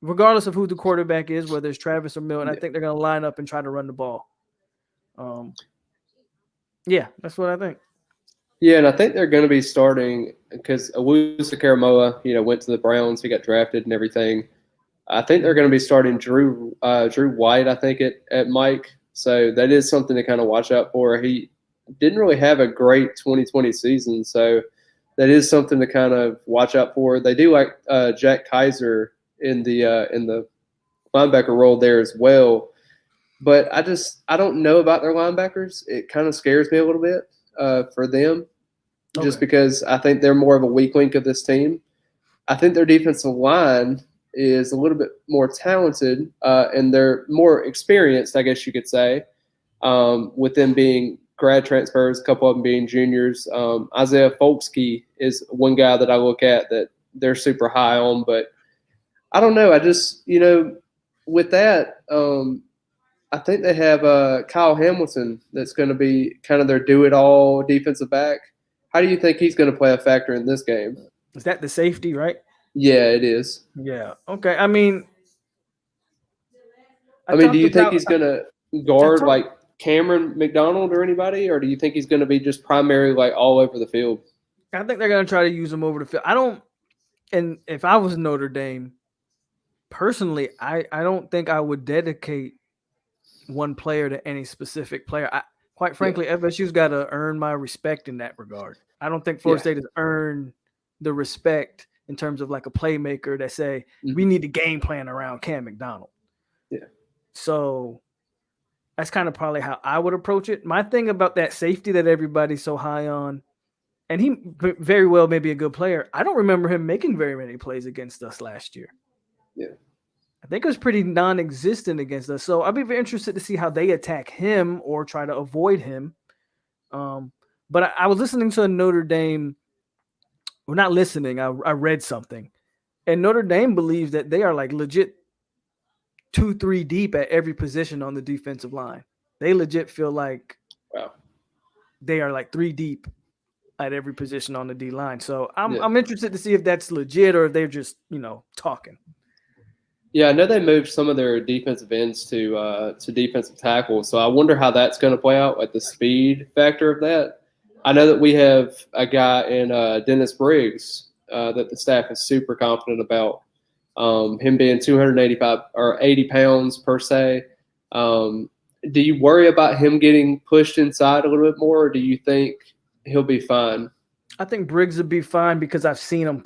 regardless of who the quarterback is, whether it's Travis or Milton, I think they're going to line up and try to run the ball. Yeah, that's what I think. Yeah, and I think they're going to be starting because Awusa Karamoa, went to the Browns. He got drafted and everything. I think they're going to be starting Drew White, I think, at Mike. So that is something to kind of watch out for. He didn't really have a great 2020 season, so that is something to kind of watch out for. They do like Jack Kaiser in the linebacker role there as well. But I don't know about their linebackers. It kind of scares me a little bit for them, just because I think they're more of a weak link of this team. I think their defensive line is a little bit more talented and they're more experienced, I guess you could say, with them being grad transfers, a couple of them being juniors. Isaiah Folksky is one guy that I look at that they're super high on, but I don't know. I just, with that, I think they have Kyle Hamilton that's going to be kind of their do-it-all defensive back. How do you think he's going to play a factor in this game? Is that the safety, right? Yeah, it is. Yeah. Okay. I mean, do you think he's going to guard like Cameron McDonald or anybody, or do you think he's going to be just primarily like all over the field? I think they're going to try to use him over the field. And if I was Notre Dame, personally, I don't think I would dedicate one player to any specific player. Quite frankly, FSU's got to earn my respect in that regard. I don't think Florida State has earned the respect in terms of like a playmaker that say we need to game plan around Cam McDonald. Yeah. So that's kind of probably how I would approach it. My thing about that safety that everybody's so high on, and he very well may be a good player. I don't remember him making very many plays against us last year. Yeah. I think it was pretty non-existent against us. So I'd be very interested to see how they attack him or try to avoid him. But I was listening to a Notre Dame well, not listening. I read something, and Notre Dame believes that they are like legit 2-3 deep at every position on the defensive line. They legit feel like Wow. they are like 3 deep at every position on the D line. So I'm Yeah. I'm interested to see if that's legit or if they're just talking. Yeah, I know they moved some of their defensive ends to defensive tackle, so I wonder how that's going to play out, like the speed factor of that. I know that we have a guy in Dennis Briggs that the staff is super confident about. Him being 285 or 80 pounds per se. Do you worry about him getting pushed inside a little bit more, or do you think he'll be fine? I think Briggs would be fine because I've seen him.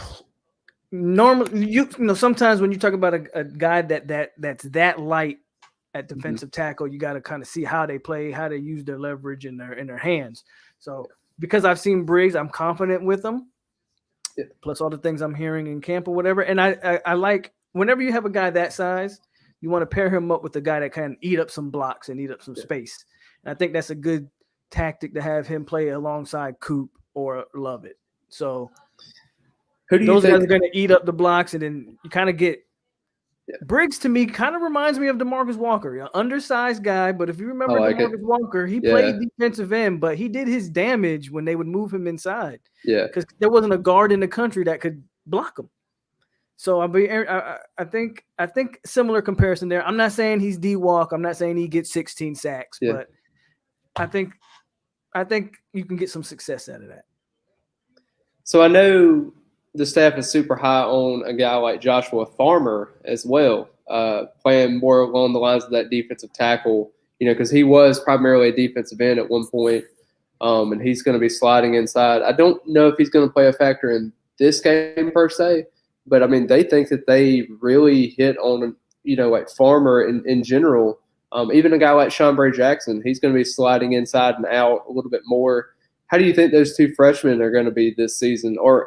Normally, sometimes when you talk about a guy that's that light at defensive tackle, you got to kind of see how they play, how they use their leverage in their hands. So because I've seen Briggs, I'm confident with him. Yeah. Plus all the things I'm hearing in camp or whatever. And I like whenever you have a guy that size, you want to pair him up with a guy that can eat up some blocks and eat up some space. And I think that's a good tactic to have him play alongside Coop or Lovett. So who do you those think guys are going to eat up the blocks, and then you kind of get Briggs. To me, kind of reminds me of DeMarcus Walker, an undersized guy. But if you remember DeMarcus Walker, he played defensive end, but he did his damage when they would move him inside. Yeah, because there wasn't a guard in the country that could block him. So I think similar comparison there. I'm not saying he's D-Walk. I'm not saying he gets 16 sacks, but I think you can get some success out of that. So I know the staff is super high on a guy like Joshua Farmer as well, playing more along the lines of that defensive tackle, because he was primarily a defensive end at one point, and he's going to be sliding inside. I don't know if he's going to play a factor in this game per se, but, I mean, they think that they really hit on, like Farmer in general. Even a guy like Chambray Jackson, he's going to be sliding inside and out a little bit more. How do you think those two freshmen are going to be this season, or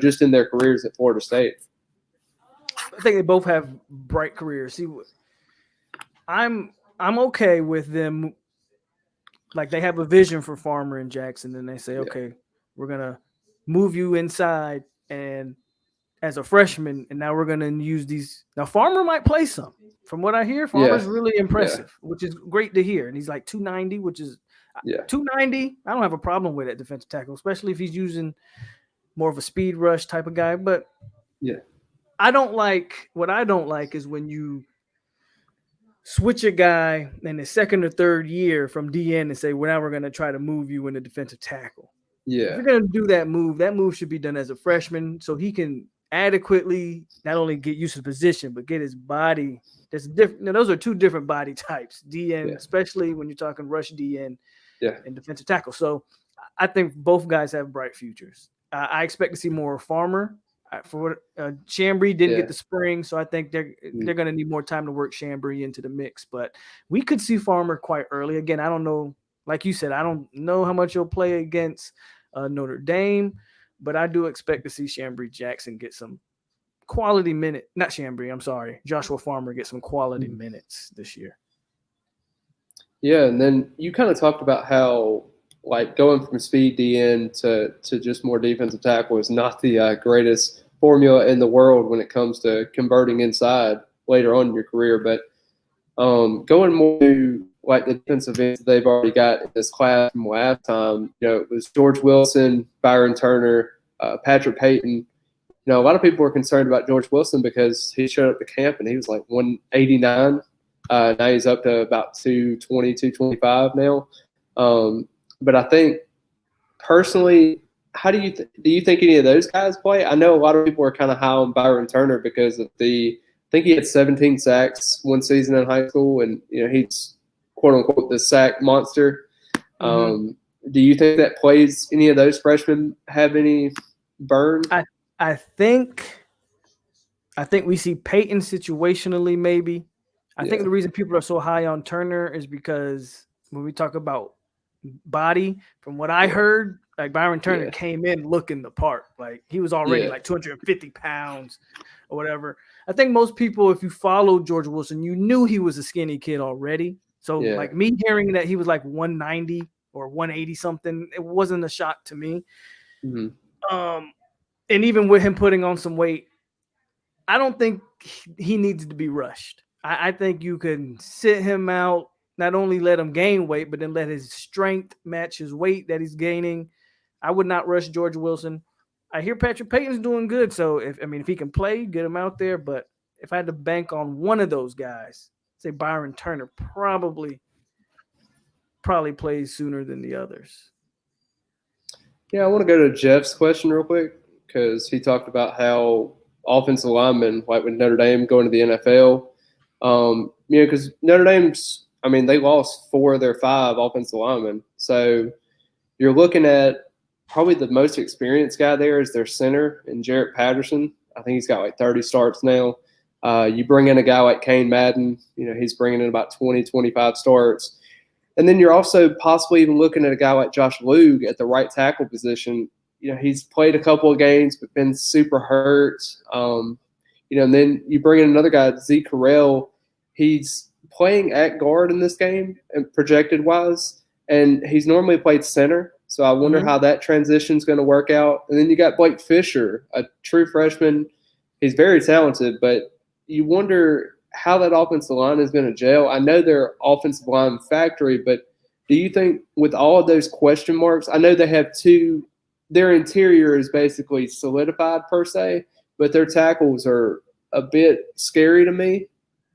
just in their careers at Florida State? I think they both have bright careers. See, I'm okay with them. Like they have a vision for Farmer and Jackson, and they say, okay, we're gonna move you inside and as a freshman, and now we're gonna use these. Now Farmer might play some. From what I hear, Farmer's really impressive, which is great to hear. And he's like 290, which is 290. I don't have a problem with it, defensive tackle, especially if he's using more of a speed rush type of guy. But I don't like is when you switch a guy in his second or third year from DN and say, well, now we're going to try to move you into defensive tackle. If you're going to do that move should be done as a freshman so he can adequately not only get used to the position, but get his body. That's different. Those are two different body types, DN, especially when you're talking rush DN and defensive tackle. So I think both guys have bright futures. I expect to see more Farmer. For Chambray didn't get the spring, so I think they're going to need more time to work Chambray into the mix. But we could see Farmer quite early. Again, I don't know. Like you said, I don't know how much he'll play against Notre Dame, but I do expect to see Chambray Jackson get some quality minute. Not Chambray, I'm sorry. Joshua Farmer get some quality minutes this year. Yeah, and then you kind of talked about how like going from speed DN to just more defensive tackle is not the greatest formula in the world when it comes to converting inside later on in your career. But going more to like the defensive ends they've already got in this class from last time, it was George Wilson, Byron Turner, Patrick Payton. A lot of people were concerned about George Wilson because he showed up to camp and he was like 189. Now he's up to about 220, 225 now. But I think personally, how do you think any of those guys play? I know a lot of people are kind of high on Byron Turner because of I think he had 17 sacks one season in high school, and he's quote unquote the sack monster. Do you think that plays any of those freshmen have any burn? I think we see Peyton situationally maybe. I think the reason people are so high on Turner is because when we talk about body, from what I heard, like Byron Turner came in looking the part. Like he was already like 250 pounds or whatever. I think most people, if you followed George Wilson, you knew he was a skinny kid already. So like me hearing that he was like 190 or 180 something, it wasn't a shock to me. And even with him putting on some weight, I don't think he needs to be rushed. I think you can sit him out, not only let him gain weight, but then let his strength match his weight that he's gaining. I would not rush George Wilson. I hear Patrick Payton's doing good, so if he can play, get him out there. But if I had to bank on one of those guys, say Byron Turner, probably plays sooner than the others. Yeah, I want to go to Jeff's question real quick because he talked about how offensive linemen, like with Notre Dame going to the NFL, because Notre Dame's, they lost 4 of their 5 offensive linemen. So you're looking at probably the most experienced guy there is their center, and Jarrett Patterson. I think he's got like 30 starts now. You bring in a guy like Kane Madden, he's bringing in about 20, 25 starts. And then you're also possibly even looking at a guy like Josh Lug at the right tackle position. He's played a couple of games but been super hurt. And then you bring in another guy, Zeke Correll. He's playing at guard in this game, and projected-wise, and he's normally played center. So I wonder how that transition is going to work out. And then you got Blake Fisher, a true freshman. He's very talented, but you wonder how that offensive line is going to gel. I know they're offensive line factory, but do you think with all of those question marks, I know they have 2, their interior is basically solidified per se, but their tackles are a bit scary to me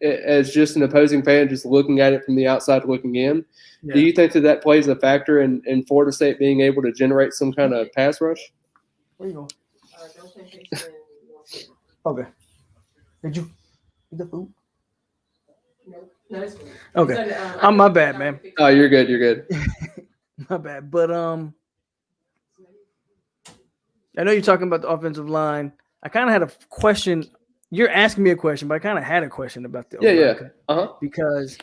as just an opposing fan, just looking at it from the outside looking in. Yeah. Do you think that plays a factor in Florida State being able to generate some kind of pass rush? Where you going? Okay. Did you eat the food? No, it's good. Okay. I'm my bad, man. Oh, you're good. You're good. My bad. But I know you're talking about the offensive line. I kind of had a question. You're asking me a question, but I kind of had a question about the O-line. Because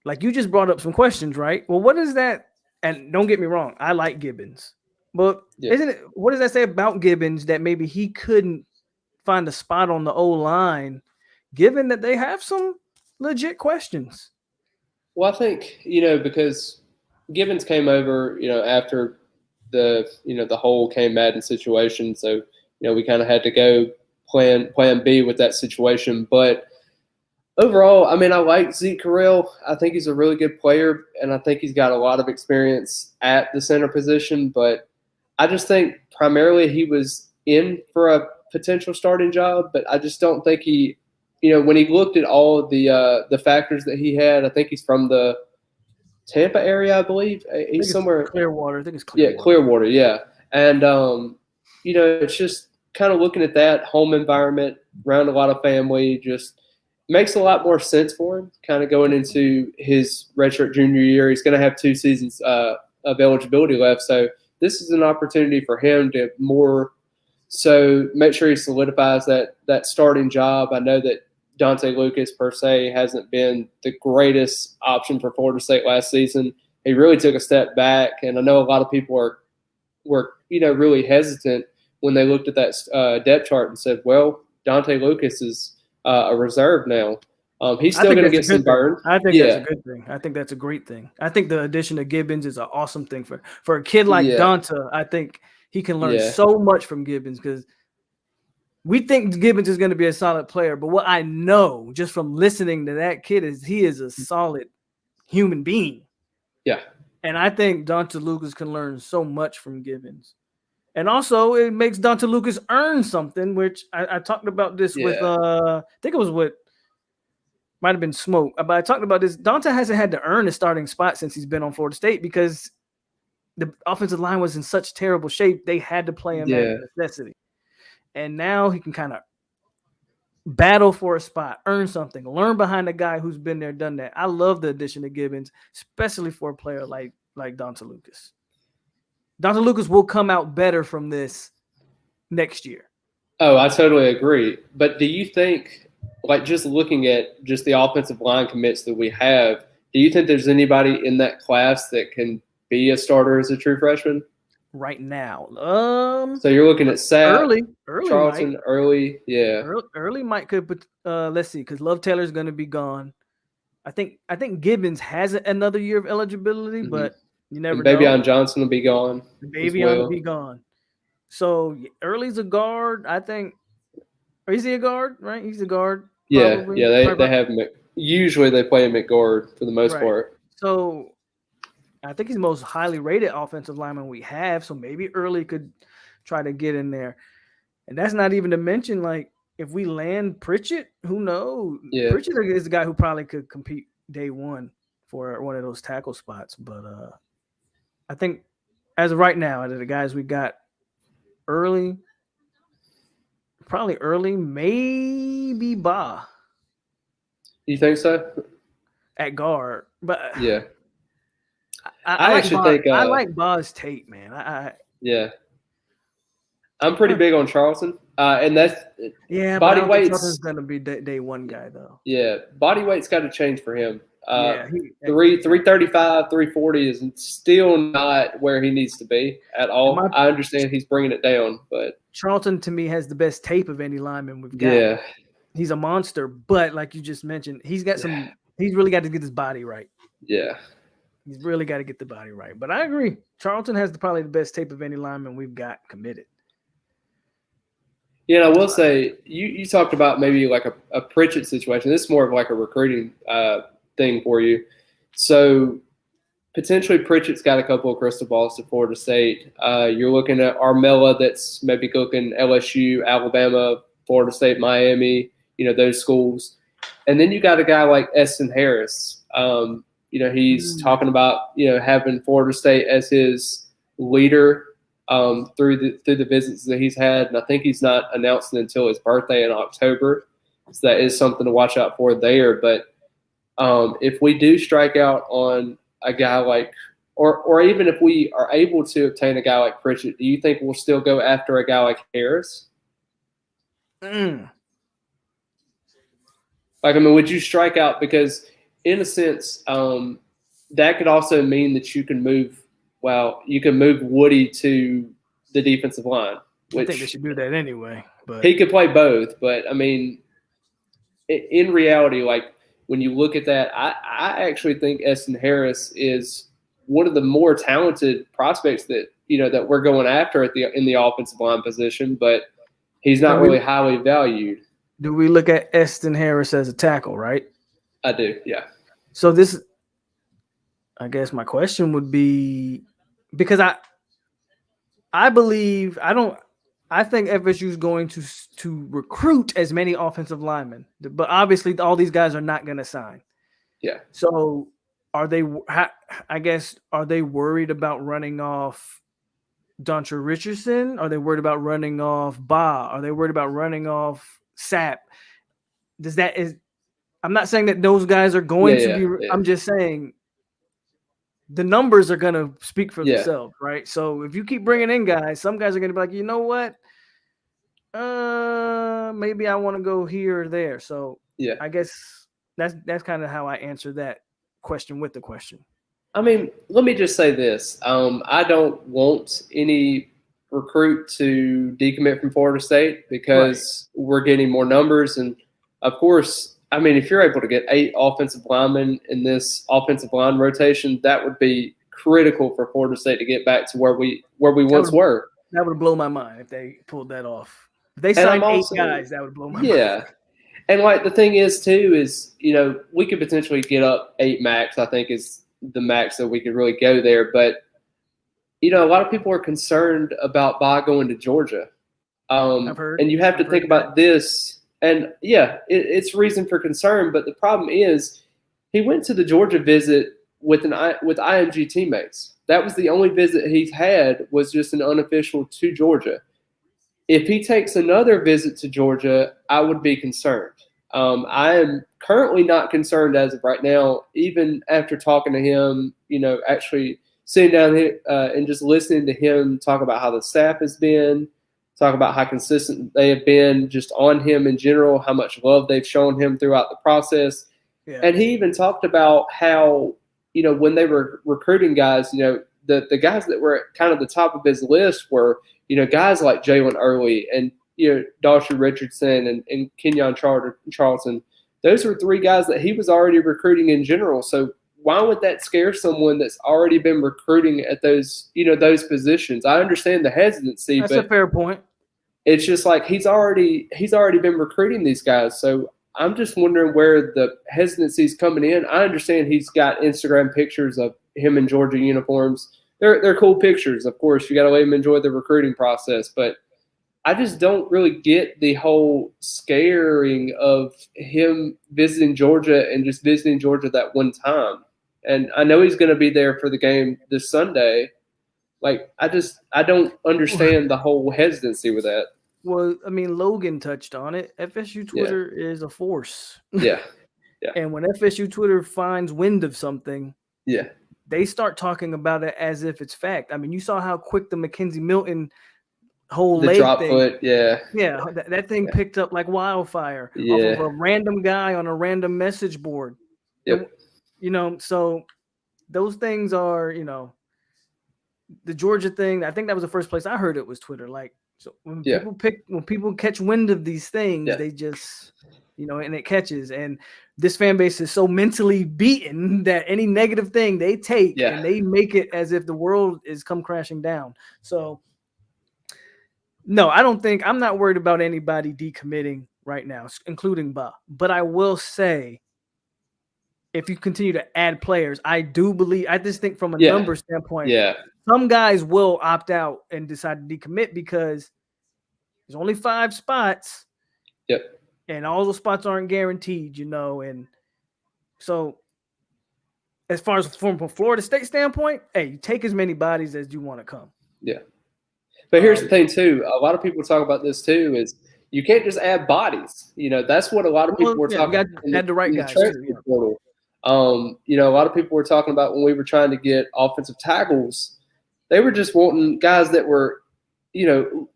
like you just brought up some questions, right? Well, what is that? And don't get me wrong, I like Gibbons. But what does that say about Gibbons that maybe he couldn't find a spot on the O-line, given that they have some legit questions? Well, I think, because Gibbons came over, after the whole Kane Madden situation. So, we kind of had to go plan B with that situation. But overall, I like Zeke Correll. I think he's a really good player, and I think he's got a lot of experience at the center position. But I just think primarily he was in for a potential starting job, but I just don't think he, when he looked at all of the factors that he had, I think he's from the Tampa area, I believe. He's somewhere Clearwater. I think it's Clearwater. Yeah, Clearwater. Yeah, and it's just kind of looking at that home environment around a lot of family just makes a lot more sense for him. Kind of going into his redshirt junior year, he's going to have 2 seasons of eligibility left, so this is an opportunity for him to make sure he solidifies that starting job. I know that Dante Lucas per se hasn't been the greatest option for Florida State last season. He really took a step back, and I know a lot of people were really hesitant when they looked at that depth chart and said, well, Dante Lucas is a reserve now. He's still going to get some burn. I think that's a good thing. I think that's a great thing. I think the addition of Gibbons is an awesome thing for a kid like Dante. I think he can learn so much from Gibbons because we think Gibbons is going to be a solid player. But what I know just from listening to that kid is he is a solid human being. Yeah. And I think Dante Lucas can learn so much from Gibbons. And also, it makes Dante Lucas earn something, which I talked about this with, I think it was might have been Smoke. But I talked about this. Dante hasn't had to earn a starting spot since he's been on Florida State because the offensive line was in such terrible shape. They had to play him at necessity. And now he can kind of battle for a spot, earn something, learn behind a guy who's been there, done that. I love the addition of Gibbons, especially for a player like Dante Lucas. Dante Lucas will come out better from this next year. Oh, I totally agree. But do you think, just looking at just the offensive line commits that we have, do you think there's anybody in that class that can be a starter as a true freshman? Right now. So you're looking at Sapp, early Charlton, Mike. Early, Early Mike could, but let's see, because Love Taylor's going to be gone. I think Gibbons has another year of eligibility, but you never know. Babion Johnson will be gone. Babion will be gone. So Early's a guard, I think. Or is he a guard? Right, he's a guard. Yeah, Probably. yeah. Right, They right. have usually they play him at guard for the most Right. part. So I think he's the most highly rated offensive lineman we have. So maybe Early could try to get in there. And that's not even to mention, like, if we land Pritchett, who knows? Yeah. Pritchett is the guy who probably could compete day one for one of those tackle spots. But I think as of right now, out of the guys we got, Early, maybe Ba You think so? at guard. But Yeah. I I like actually Ba. think, I like Ba's tape, man. Yeah. I'm pretty big on Charlton, and that's Yeah, body but I don't think weights. Charlton's gonna be day one guy though. Yeah, body weight's got to change for him. Yeah, 335, 340 is still not where he needs to be at all. I understand he's bringing it down, but Charlton to me has the best tape of any lineman we've got. yeah, he's a monster, but like you just mentioned, he's got some. He's really got to get his body right. Yeah, he's really got to get the body right. But I agree, Charlton has probably the best tape of any lineman we've got committed. Yeah, and I will say you talked about maybe like a Pritchett situation. This is more of like a recruiting thing for you. So potentially Pritchett's got a couple of crystal balls to Florida State. You're looking at Armella, that's maybe looking LSU, Alabama, Florida State, Miami, those schools. And then you got a guy like Eston Harris. He's talking about, having Florida State as his leader through the visits that he's had. And I think he's not announced it until his birthday in October. So that is something to watch out for there. But if we do strike out on a guy like, or even if we are able to obtain a guy like Pritchett, do you think we'll still go after a guy like Harris? Would you strike out? Because in a sense, that could also mean that you can move Woody to the defensive line. Which I think they should do that anyway. But he could play both. But in reality, like when you look at that, I actually think Eston Harris is one of the more talented prospects that we're going after in the offensive line position, but he's not really highly valued. Do we look at Eston Harris as a tackle, right? I do, yeah. So I guess my question would be, because I think FSU is going to recruit as many offensive linemen, but obviously all these guys are not going to sign. Yeah. So are they worried about running off Dontre Richardson? Are they worried about running off Ba? Are they worried about running off Sapp? I'm not saying that those guys are going to be. Yeah. I'm just saying the numbers are going to speak for themselves, right? So if you keep bringing in guys, some guys are going to be like, you know what? Maybe I want to go here or there. So yeah, I guess that's kind of how I answer that question with the question. I mean, let me just say this. I don't want any recruit to decommit from Florida State because we're getting more numbers. And, of course, I mean, if you're able to get 8 offensive linemen in this offensive line rotation, that would be critical for Florida State to get back to where we once were. That would blow my mind if they pulled that off. If they signed 8 guys, that would blow my mind. Yeah. And, the thing is, too, is, we could potentially get up 8 max, I think is the max that we could really go there. But, a lot of people are concerned about Ba going to Georgia. I've heard. And you have to think about this. And, it's reason for concern. But the problem is he went to the Georgia visit with IMG teammates. That was the only visit he's had, was just an unofficial to Georgia. If he takes another visit to Georgia, I would be concerned. I am currently not concerned as of right now, even after talking to him, actually sitting down here and just listening to him talk about how the staff has been, talk about how consistent they have been just on him in general, how much love they've shown him throughout the process. Yeah. And he even talked about how, when they were recruiting guys, the guys that were at kind of the top of his list were, guys like Jalen Early and, Dontre Richardson and Kenyon Charlton. Those were 3 guys that he was already recruiting in general. So why would that scare someone that's already been recruiting at those, those positions? I understand the hesitancy, That's a but fair point. it's just like he's already been recruiting these guys. So I'm just wondering where the hesitancy is coming in. I understand he's got Instagram pictures of him in Georgia uniforms. They're cool pictures, of course. You got to let him enjoy the recruiting process, but I just don't really get the whole scaring of him visiting Georgia and just visiting Georgia that one time. And I know he's going to be there for the game this Sunday. Like, I don't understand the whole hesitancy with that. Well, I mean, Logan touched on it. FSU Twitter is a force. Yeah. And when FSU Twitter finds wind of something, they start talking about it as if it's fact. I mean, you saw how quick the Mackenzie Milton whole leg drop thing. foot, that thing picked up like wildfire off of a random guy on a random message board. Yep. So those things are, the Georgia thing. I think that was the first place I heard it was Twitter. Like, so when people catch wind of these things, they just, and it catches. And this fan base is so mentally beaten that any negative thing they take and they make it as if the world is come crashing down. So no, I'm not worried about anybody decommitting right now, including Ba. But I will say, if you continue to add players, I just think from a number standpoint, some guys will opt out and decide to decommit because there's only 5 spots. Yep. And all those spots aren't guaranteed, and so as far as from a Florida State standpoint, hey, you take as many bodies as you want to come. Yeah. But here's the thing too. A lot of people talk about this too, is you can't just add bodies. That's what a lot of people were talking about. Add the right guys too. Portal. A lot of people were talking about when we were trying to get offensive tackles, they were just wanting guys that were,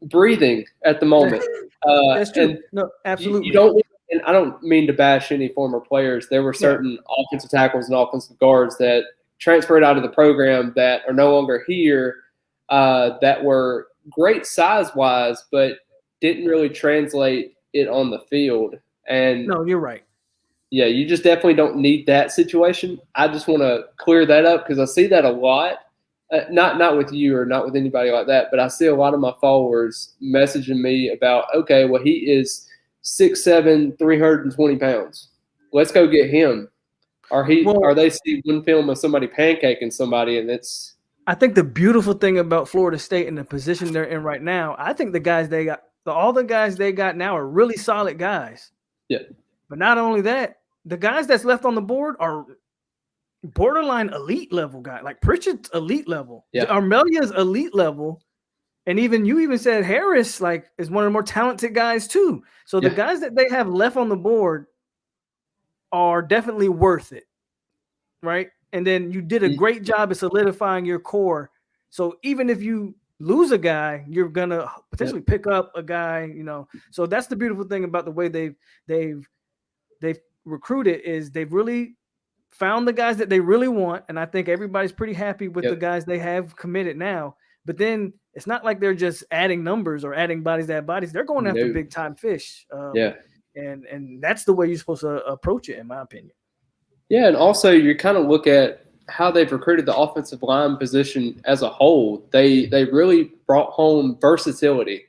breathing at the moment. That's true. And no, absolutely. And I don't mean to bash any former players. There were certain offensive tackles and offensive guards that transferred out of the program that are no longer here, that were great size-wise, but didn't really translate it on the field. And no, you're right. Yeah, you just definitely don't need that situation. I just want to clear that up because I see that a lot. Not with you or not with anybody like that, but I see a lot of my followers messaging me about, okay, well, he is 6'7", 320 pounds. Let's go get him. Or they see one film of somebody pancaking somebody, and it's. I think the beautiful thing about Florida State and the position they're in right now, I think the guys they got, all the guys they got now are really solid guys. Yeah. But not only that, the guys that's left on the board are borderline elite level guy, like Pritchard's elite level, Armelia's elite level, and you said Harris is one of the more talented guys too. So the guys that they have left on the board are definitely worth it, right? And then you did a great job of solidifying your core. So even if you lose a guy, you're gonna potentially pick up a guy, So that's the beautiful thing about the way they've recruited is they've really found the guys that they really want, and I think everybody's pretty happy with the guys they have committed now. But then it's not like they're just adding numbers or adding bodies to add bodies. They're going after big time fish. And that's the way you're supposed to approach it, in my opinion. Yeah, and also you kind of look at how they've recruited the offensive line position as a whole. They really brought home versatility.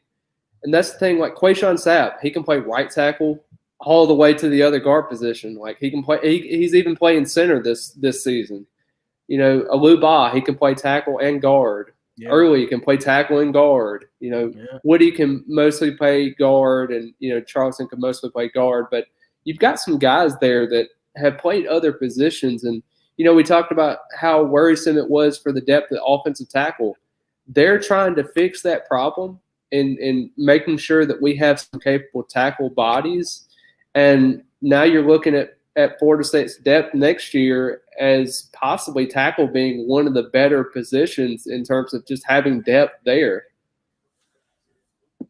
And that's the thing, like Quayshawn Sapp, he can play right tackle all the way to the other guard position. Like he can play, he's even playing center this season. Alou Ba, he can play tackle and guard. Yeah. Early can play tackle and guard. Woody can mostly play guard, and Charleston can mostly play guard. But you've got some guys there that have played other positions, and we talked about how worrisome it was for the depth of offensive tackle. They're trying to fix that problem and making sure that we have some capable tackle bodies. And now you're looking at Florida State's depth next year as possibly tackle being one of the better positions in terms of just having depth there.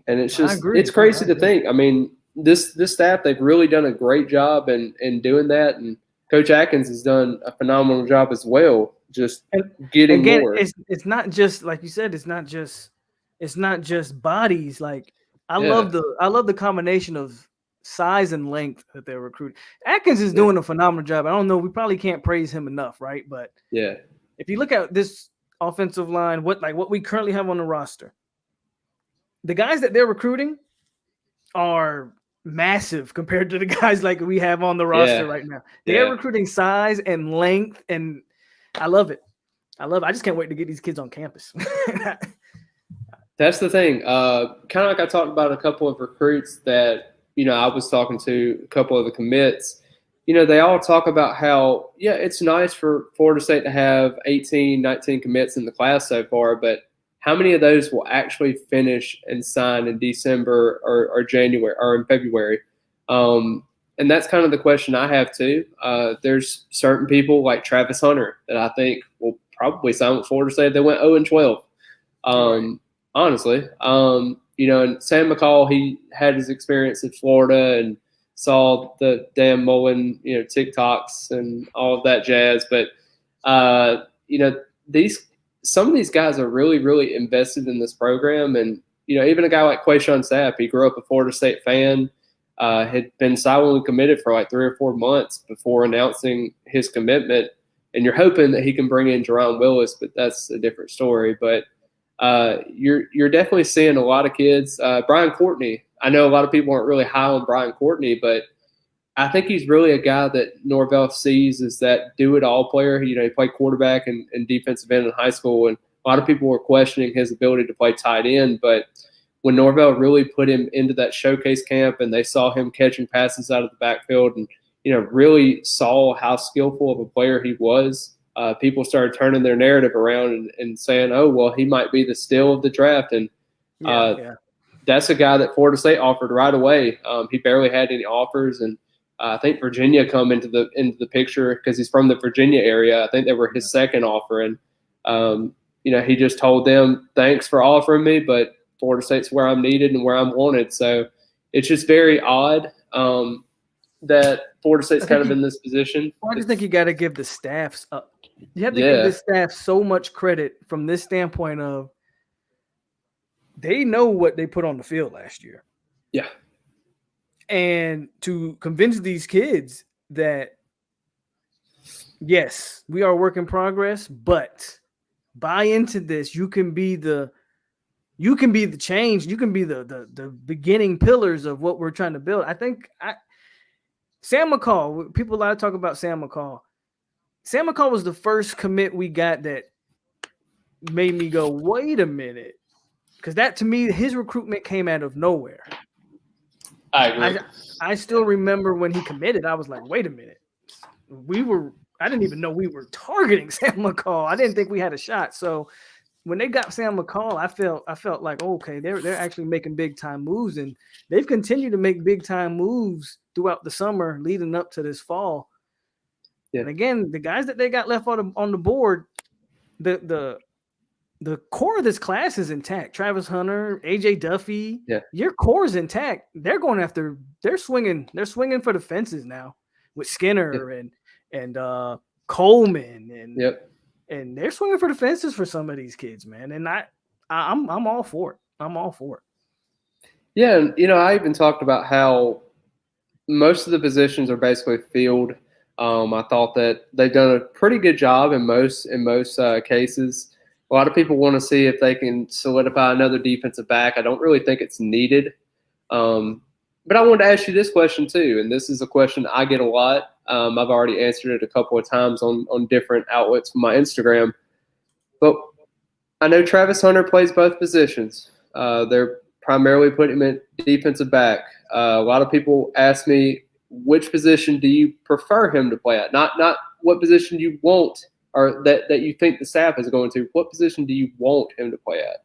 And it's crazy to think. I mean, this staff, they've really done a great job in doing that. And Coach Atkins has done a phenomenal job as well, just getting more. It's not just, like you said, it's not just bodies. Like I love the combination of size and length that they're recruiting. Atkins is doing a phenomenal job. I don't know. We probably can't praise him enough, right? But Yeah. if you look at this offensive line, what we currently have on the roster, the guys that they're recruiting are massive compared to the guys like we have on the roster right now. They're recruiting size and length, and I love it. I just can't wait to get these kids on campus. That's the thing. Kind of like I talked about a couple of recruits that, I was talking to, a couple of the commits. They all talk about how, it's nice for Florida State to have 18, 19 commits in the class so far, but how many of those will actually finish and sign in December or January or in February? And that's kind of the question I have too. There's certain people like Travis Hunter that I think will probably sign with Florida State. They went 0-12. Honestly, and Sam McCall, he had his experience at Florida and saw the Dan Mullen, TikToks and all of that jazz. But, some of these guys are really, really invested in this program. And, even a guy like Quayshawn Sapp, he grew up a Florida State fan, had been silently committed for like 3 or 4 months before announcing his commitment. And you're hoping that he can bring in Jerron Willis, but that's a different story. But you're definitely seeing a lot of kids. Brian Courtney, I know a lot of people aren't really high on Brian Courtney, but I think he's really a guy that Norvell sees as that do-it-all player. He played quarterback and defensive end in high school, and a lot of people were questioning his ability to play tight end. But when Norvell really put him into that showcase camp and they saw him catching passes out of the backfield and, really saw how skillful of a player he was, people started turning their narrative around and saying, oh, well, he might be the steal of the draft. And that's a guy that Florida State offered right away. He barely had any offers. And I think Virginia come into the picture because he's from the Virginia area. I think they were his second offer. And, he just told them, thanks for offering me, but Florida State's where I'm needed and where I'm wanted. So it's just very odd that Florida State's kind of in this position. I just think you got to give the staffs up. You have to give the staff so much credit from this standpoint of they know what they put on the field last year. Yeah. And to convince these kids that, yes, we are a work in progress, but buy into this. You can be the change. You can be the beginning pillars of what we're trying to build. I think Sam McCall, people a lot of talk about Sam McCall. Sam McCall was the first commit we got that made me go, wait a minute. Because that, to me, his recruitment came out of nowhere. I agree. I still remember when he committed, I was like, wait a minute. I didn't even know we were targeting Sam McCall. I didn't think we had a shot. So when they got Sam McCall, I felt like, okay, they're actually making big time moves, and they've continued to make big time moves throughout the summer leading up to this fall. Yeah. And again, the guys that they got left on the board, the core of this class is intact. Travis Hunter, AJ Duffy, your core is intact. They're swinging for the fences now with Skinner and Coleman and they're swinging for the fences for some of these kids, man. And I'm all for it. I'm all for it. Yeah, and I even talked about how most of the positions are basically filled. I thought that they've done a pretty good job in most cases. A lot of people want to see if they can solidify another defensive back. I don't really think it's needed. But I wanted to ask you this question too, and this is a question I get a lot. I've already answered it a couple of times on different outlets from my Instagram. But I know Travis Hunter plays both positions. They're primarily putting him in defensive back. A lot of people ask me, which position do you prefer him to play at? Not what position you want or that you think the staff is going to. What position do you want him to play at?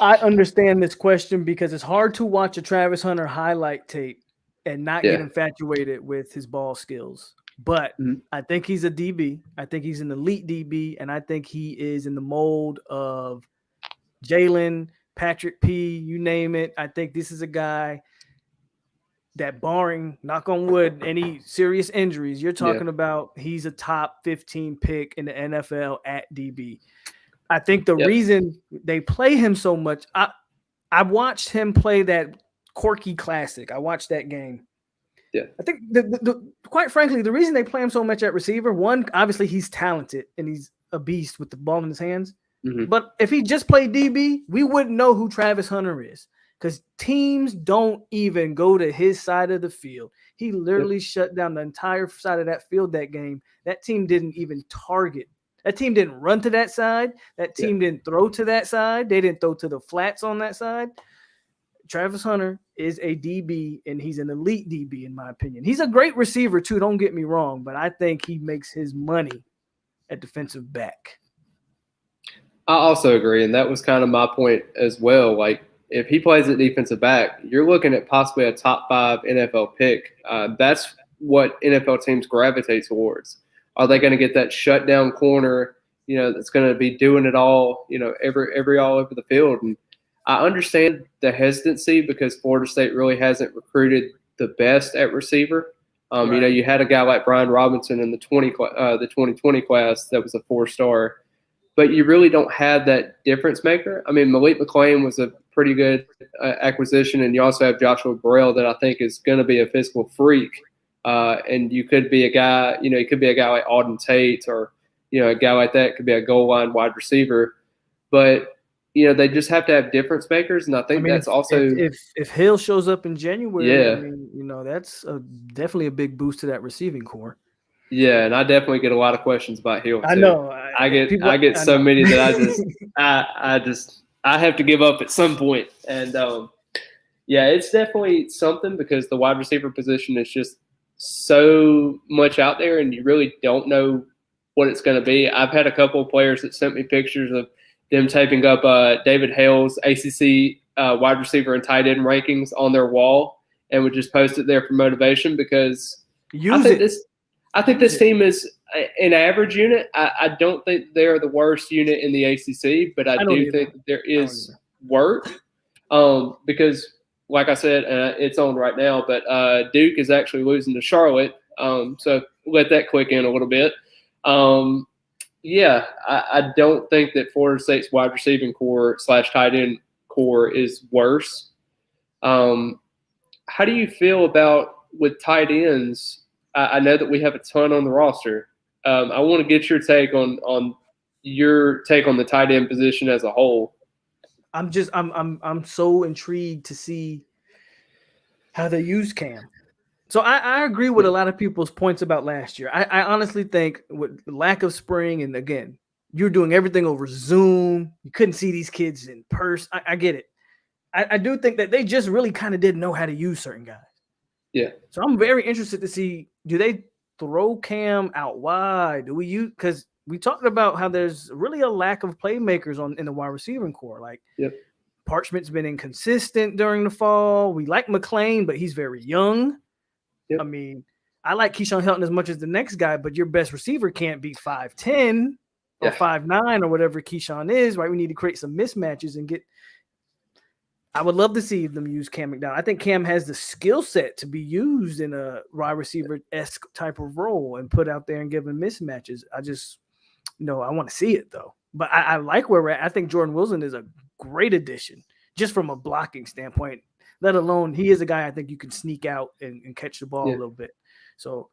I understand this question because it's hard to watch a Travis Hunter highlight tape and not get infatuated with his ball skills. But I think he's a DB. I think he's an elite DB, and I think he is in the mold of Jalen, Patrick P., you name it. I think this is a guy that, barring, knock on wood, any serious injuries, you're talking about he's a top 15 pick in the NFL at DB. I think the reason they play him so much, I watched him play that Corky Classic. I watched that game. Yeah. I think quite frankly, the reason they play him so much at receiver, one, obviously he's talented and he's a beast with the ball in his hands. Mhm. But if he just played DB, we wouldn't know who Travis Hunter is because teams don't even go to his side of the field. He literally shut down the entire side of that field that game. That team didn't even target. That team didn't run to that side. That team didn't throw to that side. They didn't throw to the flats on that side. Travis Hunter is a DB, and he's an elite DB, in my opinion. He's a great receiver, too. Don't get me wrong, but I think he makes his money at defensive back. I also agree, and that was kind of my point as well. Like, if he plays at defensive back, you're looking at possibly a top 5 NFL pick. That's what NFL teams gravitate towards. Are they going to get that shutdown corner, that's going to be doing it all, every all over the field? And I understand the hesitancy because Florida State really hasn't recruited the best at receiver. Right. You had a guy like Brian Robinson in the 2020 class that was a 4-star, but you really don't have that difference maker. I mean, Malik McClain was a pretty good acquisition, and you also have Joshua Burrell that I think is going to be a physical freak. And you could be a guy, it could be a guy like Auden Tate or, a guy like that could be a goal line wide receiver. But they just have to have difference makers, and I think that's also if Hill shows up in January. Yeah. I mean, that's definitely a big boost to that receiving core. Yeah, and I definitely get a lot of questions about Hill too. I know. I get so many that I have to give up at some point. And it's definitely something because the wide receiver position is just so much out there, and you really don't know what it's going to be. I've had a couple of players that sent me pictures of them taping up David Hale's ACC wide receiver and tight end rankings on their wall and would just post it there for motivation because I think this team is an average unit. I don't think they're the worst unit in the ACC, but I do think that there is work because, like I said, it's on right now, but Duke is actually losing to Charlotte. So let that click in a little bit. I don't think that Florida State's wide receiving core / tight end core is worse. How do you feel about with tight ends? I know that we have a ton on the roster. I want to get your take on the tight end position as a whole. I'm so intrigued to see how they use Cam. So I agree with a lot of people's points about last year. I honestly think with lack of spring, and again, you're doing everything over Zoom. You couldn't see these kids in person. I get it. I do think that they just really kind of didn't know how to use certain guys. Yeah. So I'm very interested to see, do they throw Cam out wide? Do we use, because we talked about how there's really a lack of playmakers in the wide receiving core. Like Parchment's been inconsistent during the fall. We like McClain, but he's very young. Yep. I mean, I like Keyshawn Helton as much as the next guy, but your best receiver can't be 5'10" or 5'9" or whatever Keyshawn is, right? We need to create some mismatches and get. I would love to see them use Cam McDowell. I think Cam has the skill set to be used in a wide receiver-esque type of role and put out there and give him mismatches. I just, I want to see it though. But I like where we're at. I think Jordan Wilson is a great addition just from a blocking standpoint, let alone he is a guy I think you can sneak out and catch the ball a little bit. So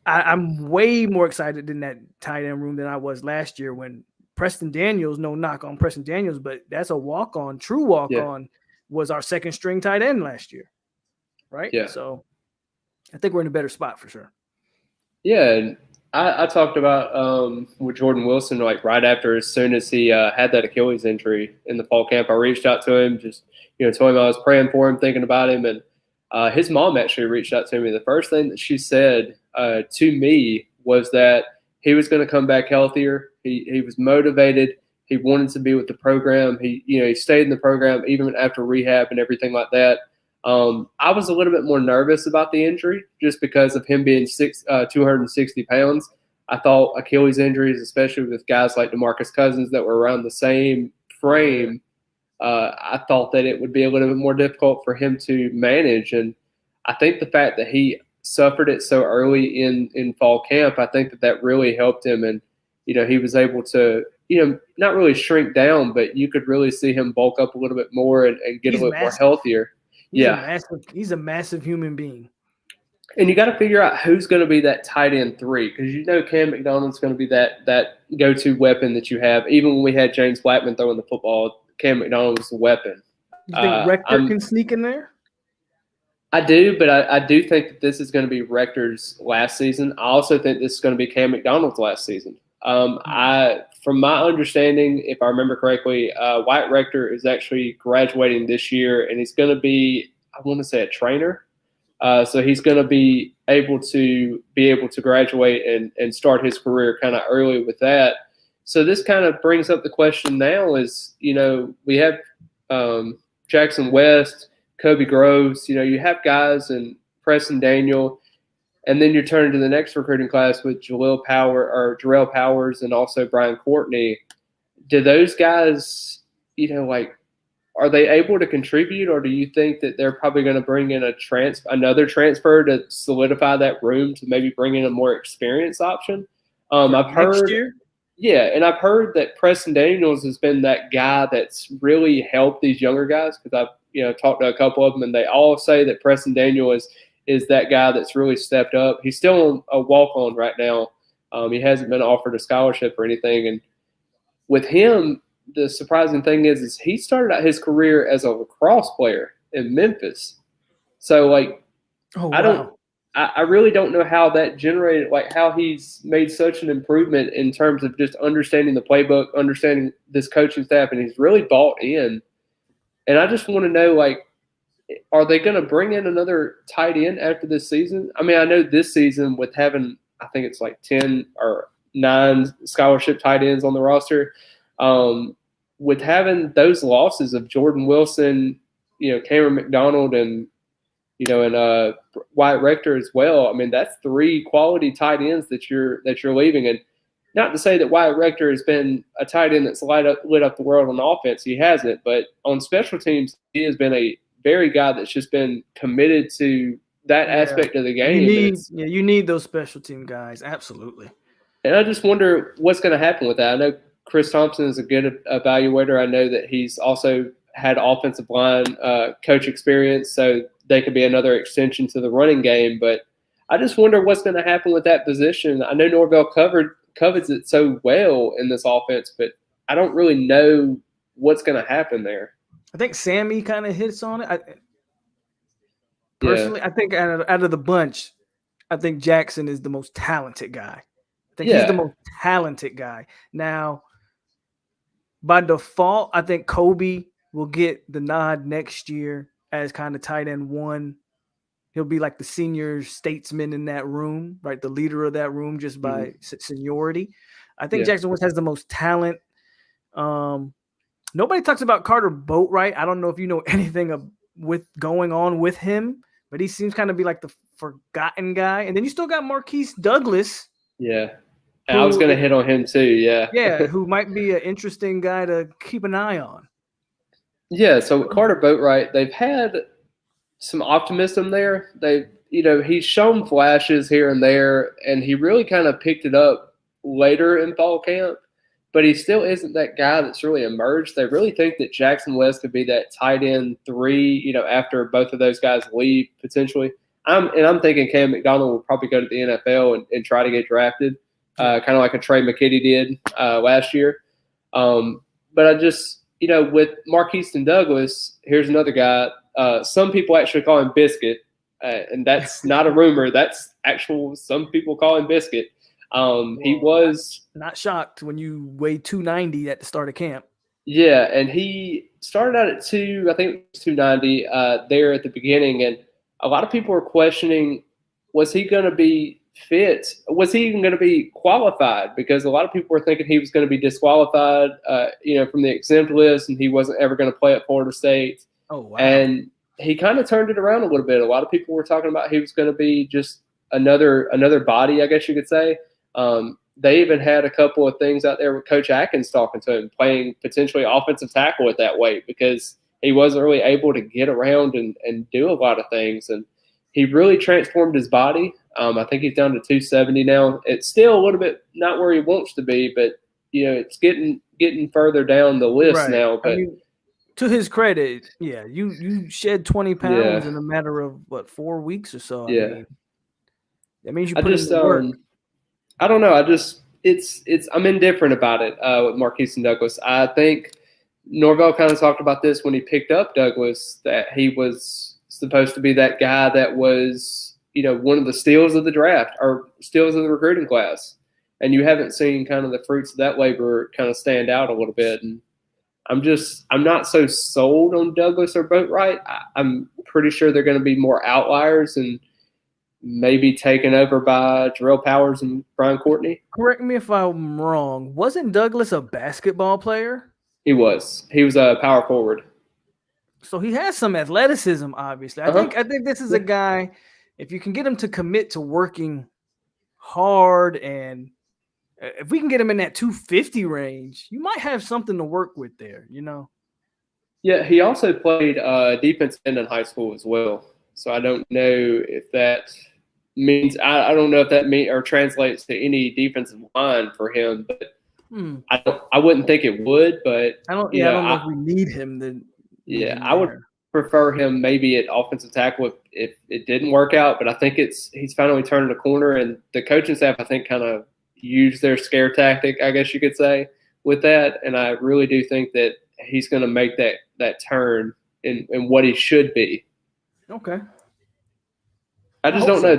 I'm way more excited in that tight end room than I was last year when Preston Daniels, no knock on Preston Daniels, but that's a walk-on, true walk-on, was our second string tight end last year, right? Yeah. So I think we're in a better spot for sure. Yeah, and I talked about with Jordan Wilson, like right after, as soon as he had that Achilles injury in the fall camp, I reached out to him, just told him I was praying for him, thinking about him, and his mom actually reached out to me. The first thing that she said to me was that he was going to come back healthier. He was motivated. He wanted to be with the program. He stayed in the program even after rehab and everything like that. I was a little bit more nervous about the injury just because of him being 260 pounds. I thought Achilles injuries, especially with guys like DeMarcus Cousins that were around the same frame, I thought that it would be a little bit more difficult for him to manage. And I think the fact that he suffered it so early in fall camp, I think that really helped him. And, he was able to, not really shrink down, but you could really see him bulk up a little bit more and get a little more healthier. Yeah. He's a massive human being. And you got to figure out who's going to be that tight end 3, because you know Cam McDonald's going to be that go-to weapon that you have. Even when we had James Blackman throwing the football, Cam McDonald was the weapon. You think Rector can sneak in there? I do, but I do think that this is going to be Rector's last season. I also think this is going to be Cam McDonald's last season. From my understanding, if I remember correctly, Wyatt Rector is actually graduating this year, and he's going to be, I want to say, a trainer. So he's going to be able to graduate and start his career kind of early with that. So this kind of brings up the question now is, we have Jackson West, Kobe Groves, you have guys and Preston Daniel, and then you're turning to the next recruiting class with Jarrell Powers and also Brian Courtney. Do those guys, are they able to contribute, or do you think that they're probably going to bring in another transfer to solidify that room to maybe bring in a more experienced option? I've heard, and I've heard that Preston Daniels has been that guy that's really helped these younger guys, because I've talked to a couple of them, and they all say that Preston Daniel is that guy that's really stepped up. He's still a walk-on right now. He hasn't been offered a scholarship or anything, and with him, the surprising thing is he started out his career as a lacrosse player in Memphis. So, I really don't know how that generated, how he's made such an improvement in terms of just understanding the playbook, understanding this coaching staff, and he's really bought in. And I just want to know, are they going to bring in another tight end after this season? I mean, I know this season with having, I think it's 10 or 9 scholarship tight ends on the roster, with having those losses of Jordan Wilson, Cameron McDonald, and Wyatt Rector as well. I mean, that's 3 quality tight ends that you're leaving. And not to say that Wyatt Rector has been a tight end that's lit up the world on offense. He hasn't, but on special teams, he has been a very guy that's just been committed to that aspect of the game. You need those special team guys, absolutely. And I just wonder what's going to happen with that. I know Chris Thompson is a good evaluator. I know that he's also had offensive line coach experience, so they could be another extension to the running game. But I just wonder what's going to happen with that position. I know Norvell covets it so well in this offense, but I don't really know what's going to happen there. I think Sammy kind of hits on it. Personally, I think out of the bunch, I think Jackson is the most talented guy. I think he's the most talented guy. Now, by default, I think Kobe will get the nod next year as kind of tight end 1. He'll be like the senior statesman in that room, right? The leader of that room just by seniority. I think Jackson West has the most talent. Nobody talks about Carter Boatwright. I don't know if you know anything with going on with him, but he seems kind of be like the forgotten guy. And then you still got Marquise Douglas. Yeah. And I was going to hit on him too. Yeah. Yeah. Who might be an interesting guy to keep an eye on. Yeah. So with Carter Boatwright, they've had some optimism there. He's shown flashes here and there, and he really kind of picked it up later in fall camp, but he still isn't that guy that's really emerged. They really think that Jackson West could be that tight end 3, after both of those guys leave potentially. I'm thinking Cam McDonald will probably go to the NFL and try to get drafted, kind of like a Trey McKitty did last year. But I just, with Marquise Douglas, here's another guy. Some people actually call him Biscuit, and that's not a rumor. That's actual. Some people call him Biscuit. He was not shocked when you weigh 290 at the start of camp. Yeah, and he started out at 290 there at the beginning, and a lot of people were questioning, was he going to be fit? Was he even going to be qualified? Because a lot of people were thinking he was going to be disqualified, from the exempt list, and he wasn't ever going to play at Florida State. Oh, wow. And he kind of turned it around a little bit. A lot of people were talking about he was going to be just another body, I guess you could say. They even had a couple of things out there with Coach Atkins talking to him, playing potentially offensive tackle at that weight because he wasn't really able to get around and do a lot of things. And he really transformed his body. I think he's down to 270 now. It's still a little bit not where he wants to be, but it's getting further down the list now. But to his credit, yeah, you shed 20 pounds in a matter of what 4 weeks or so. I mean, that means you put in the work. I don't know. I'm indifferent about it with Marquise and Douglas. I think Norvell kind of talked about this when he picked up Douglas, that he was supposed to be that guy that was, one of the steals of the draft or steals of the recruiting class. And you haven't seen kind of the fruits of that labor kind of stand out a little bit. And I'm not so sold on Douglas or Boatwright. I'm pretty sure they're going to be more outliers and maybe taken over by Jarrell Powers and Brian Courtney. Correct me if I'm wrong. Wasn't Douglas a basketball player? He was. He was a power forward. So he has some athleticism, obviously. I think this is a guy, if you can get him to commit to working hard, and if we can get him in that 250 range, you might have something to work with there, Yeah, he also played defense end in high school as well. So I don't know if that means I don't know if that means or translates to any defensive line for him, but I wouldn't think it would. But I don't know if we need him. Then I would prefer him maybe at offensive tackle if it didn't work out. But I think he's finally turning the corner, and the coaching staff I think kind of used their scare tactic, I guess you could say, with that. And I really do think that he's going to make that turn in what he should be. Okay. I just don't know.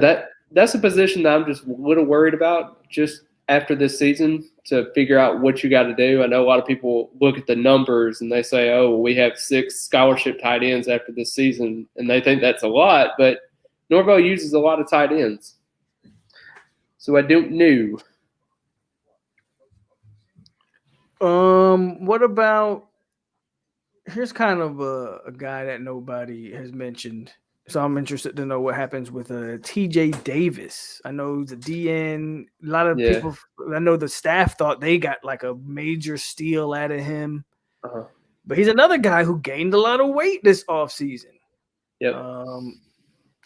That's a position that I'm just a little worried about just after this season to figure out what you got to do. I know a lot of people look at the numbers and they say, oh, we have 6 scholarship tight ends after this season, and they think that's a lot, but Norvell uses a lot of tight ends. So I don't know. What about here's kind of a guy that nobody has mentioned. So I'm interested to know what happens with TJ Davis. I know the DN, a lot of people, I know the staff thought they got like a major steal out of him. But he's another guy who gained a lot of weight this offseason. Yep.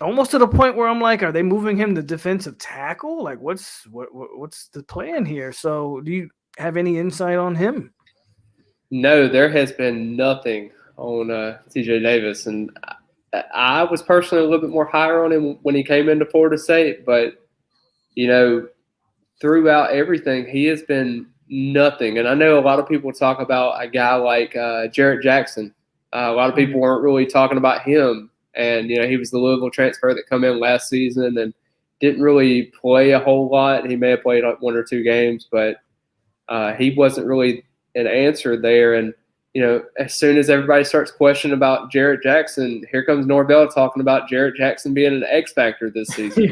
Almost to the point where I'm like, are they moving him to defensive tackle? Like, what's the plan here? So do you have any insight on him? No, there has been nothing on TJ Davis. And I was personally a little bit more higher on him when he came into Florida State, but throughout everything, he has been nothing. And I know a lot of people talk about a guy like Jarrett Jackson. A lot of people weren't really talking about him, and he was the Louisville transfer that come in last season and didn't really play a whole lot. He may have played like 1 or 2 games, but he wasn't really an answer there. And as soon as everybody starts questioning about Jarrett Jackson, here comes Norvell talking about Jarrett Jackson being an X factor this season.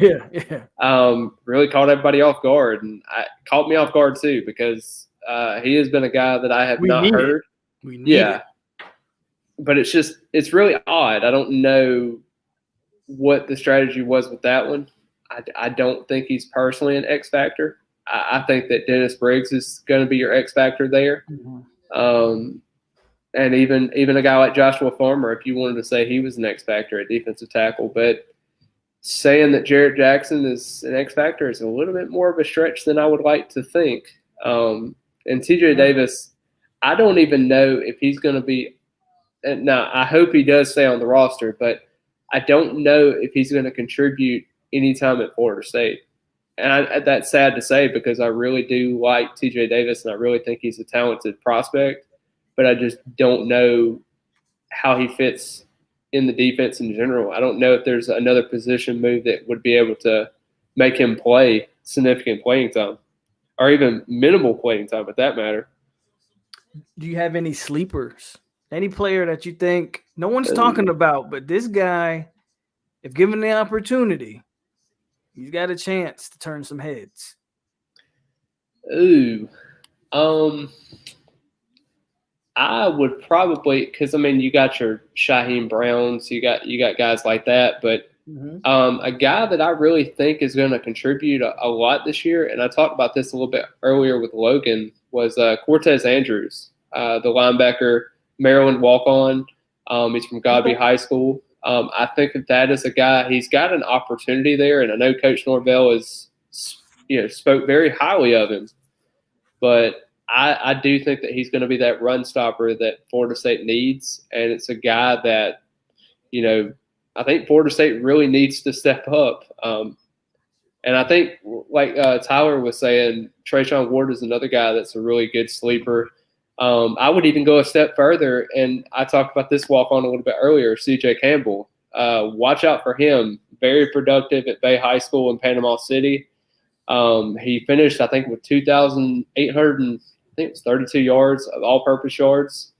Really caught everybody off guard, and caught me off guard too, because he has been a guy that I have not heard. We need it. But it's really odd. I don't know what the strategy was with that one. I don't think he's personally an X factor. I think that Dennis Briggs is going to be your X factor there. And even a guy like Joshua Farmer, if you wanted to say he was an X factor at defensive tackle. But saying that Jarrett Jackson is an X factor is a little bit more of a stretch than I would like to think. And TJ Davis, I don't even know if he's going to be – now, I hope he does stay on the roster, but I don't know if he's going to contribute anytime at Florida State. And that's sad to say, because I really do like TJ Davis, and I really think he's a talented prospect. But I just don't know how he fits in the defense in general. I don't know if there's another position move that would be able to make him play significant playing time, or even minimal playing time, at that matter. Do you have any sleepers? Any player that you think no one's talking about, but this guy, if given the opportunity, he's got a chance to turn some heads? I would probably, because you got your Shaheem Browns, you got guys like that, but a guy that I really think is going to contribute a lot this year, and I talked about this a little bit earlier with Logan, was Cortez Andrews, the linebacker, Maryland walk-on. He's from Godby High School. I think that is a guy. He's got an opportunity there, and I know Coach Norvell spoke very highly of him, but I do think that he's going to be that run stopper that Florida State needs, and it's a guy that, I think Florida State really needs to step up. And I think, like Tyler was saying, Trayshawn Ward is another guy that's a really good sleeper. I would even go a step further, and I talked about this walk-on a little bit earlier, C.J. Campbell. Watch out for him. Very productive at Bay High School in Panama City. He finished, I think, with 2,832 yards of all-purpose yards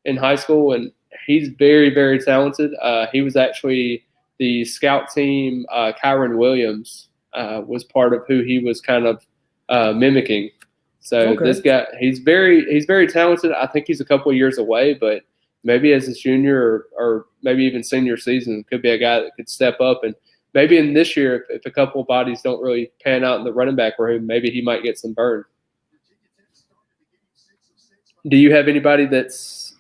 in high school, and he's very, very talented. He was actually the scout team. Kyron Williams was part of who he was kind of mimicking. So This guy, he's very talented. I think he's a couple of years away, but maybe as his junior or maybe even senior season, could be a guy that could step up. And maybe in this year, if a couple of bodies don't really pan out in the running back room, maybe he might get some burn. Do you have anybody that's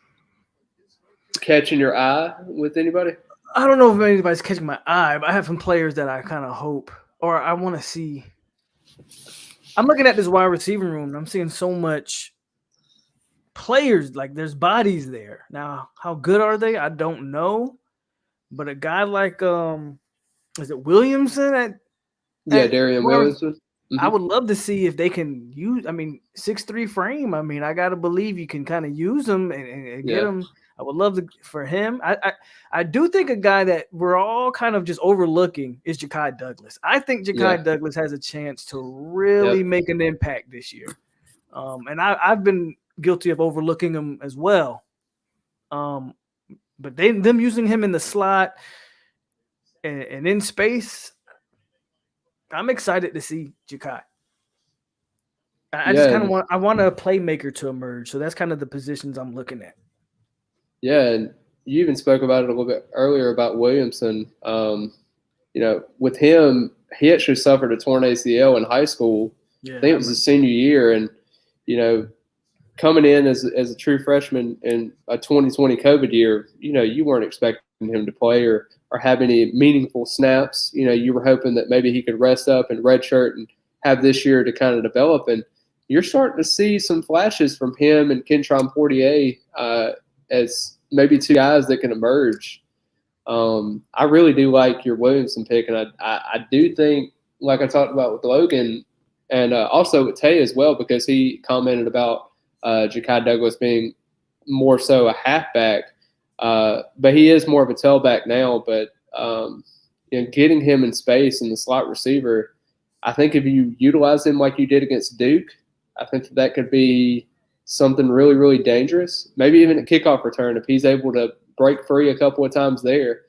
catching your eye with anybody? I don't know if anybody's catching my eye, but I have some players that I kind of hope or I want to see. I'm looking at this wide receiver room, and I'm seeing so much players, like there's bodies there. Now, how good are they? I don't know. But a guy like is it Williamson Darian Williamson? Mm-hmm. I would love to see if they can use, 6'3" frame. I got to believe you can kind of use them and get them. I would love for him. I do think a guy that we're all kind of just overlooking is Ja'Kai Douglas. I think Ja'Kai Douglas has a chance to really make an impact this year. And I've been guilty of overlooking him as well. But them using him in the slot and in space, I'm excited to see Ja'Kai. I just kind of want a playmaker to emerge. So that's kind of the positions I'm looking at. Yeah, and you even spoke about it a little bit earlier about Williamson. With him, he actually suffered a torn ACL in high school. I think it was his senior year, and coming in as a true freshman in a 2020 COVID year, you weren't expecting him to play or have any meaningful snaps. You were hoping that maybe he could rest up and redshirt and have this year to kind of develop. And you're starting to see some flashes from him and Kentron Portier as maybe two guys that can emerge. I really do like your Williamson pick, and I do think, like I talked about with Logan, and also with Tay as well, because he commented about Ja'Kai Douglas being more so a halfback, but he is more of a tailback now. But getting him in space in the slot receiver, I think if you utilize him like you did against Duke, I think that could be something really, really dangerous. Maybe even a kickoff return if he's able to break free a couple of times there.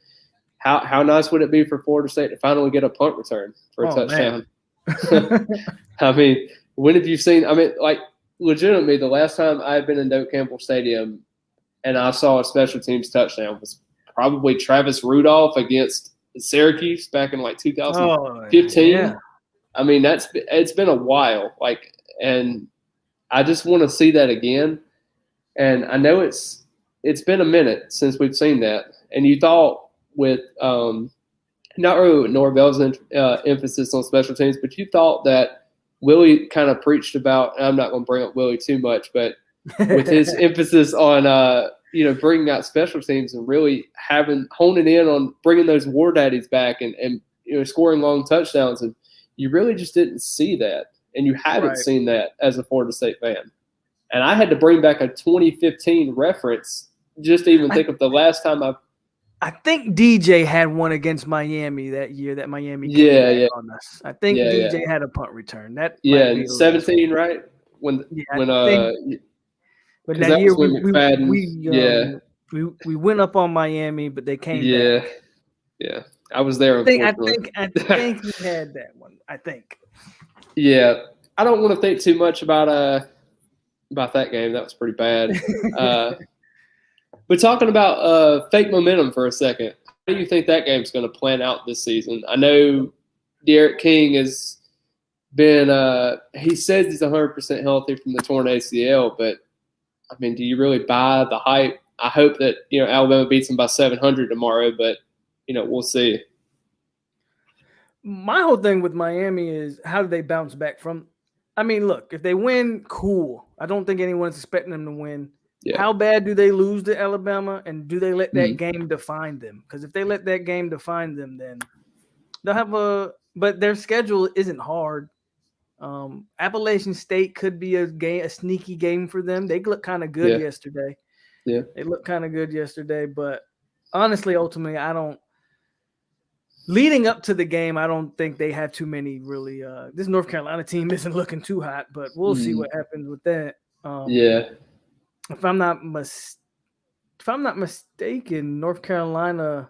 How nice would it be for Florida State to finally get a punt return for a touchdown? When have you seen – legitimately, the last time I've been in Doak Campbell Stadium and I saw a special teams touchdown was probably Travis Rudolph against Syracuse back in 2015. It's been a while. And I just want to see that again. And I know it's been a minute since we've seen that. And you thought with not really with Norvell's emphasis on special teams, but you thought that Willie kind of preached about, and I'm not going to bring up Willie too much, but with his emphasis on, bringing out special teams and really honing in on bringing those war daddies back and scoring long touchdowns. And you really just didn't see that. And you haven't seen that as a Florida State fan. And I had to bring back a 2015 reference just to even think of the last time I think DJ had one against Miami that year that Miami came back on us. I think DJ had a punt return. That in 17, right? But that year we went up on Miami, but they came back. Yeah. I was there. I think he had that one. I think. Yeah, I don't want to think too much about that game. That was pretty bad. But talking about fake momentum for a second, how do you think that game's going to plan out this season? I know Derek King has been he says he's 100% healthy from the torn ACL, but do you really buy the hype? I hope that Alabama beats them by 700 tomorrow, but we'll see. My whole thing with Miami is how do they bounce back from – look, if they win, cool. I don't think anyone's expecting them to win. Yeah. How bad do they lose to Alabama, and do they let that game define them? Because if they let that game define them, then they'll have a. But their schedule isn't hard. Appalachian State could be a sneaky game for them. They look kind of good yesterday. Yeah, they look kind of good yesterday. But honestly, ultimately, I don't. Leading up to the game, I don't think they have too many really. This North Carolina team isn't looking too hot, but we'll see what happens with that. If I'm not mistaken, North Carolina,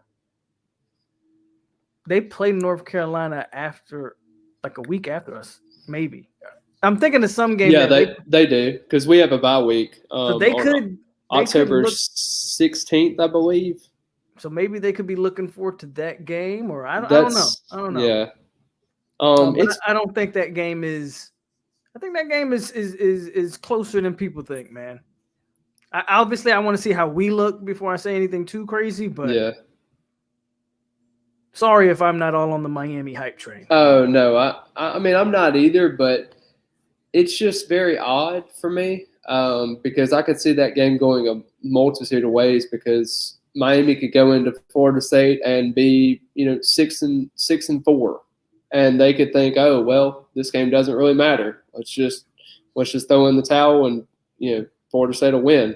they play North Carolina after like a week after us, maybe. I'm thinking of some game. Yeah, they do, because we have a bye week. So they could October 16th, I believe. So maybe they could be looking forward to that game, or I don't know. Yeah. I don't think that game is. I think that game is closer than people think, man. Obviously, I want to see how we look before I say anything too crazy, but sorry if I'm not all on the Miami hype train. Oh no, I mean I'm not either, but it's just very odd for me because I could see that game going a multitude of ways, because Miami could go into Florida State and be 6-4, and they could think, oh well, this game doesn't really matter. Let's just throw in the towel and Florida State will win.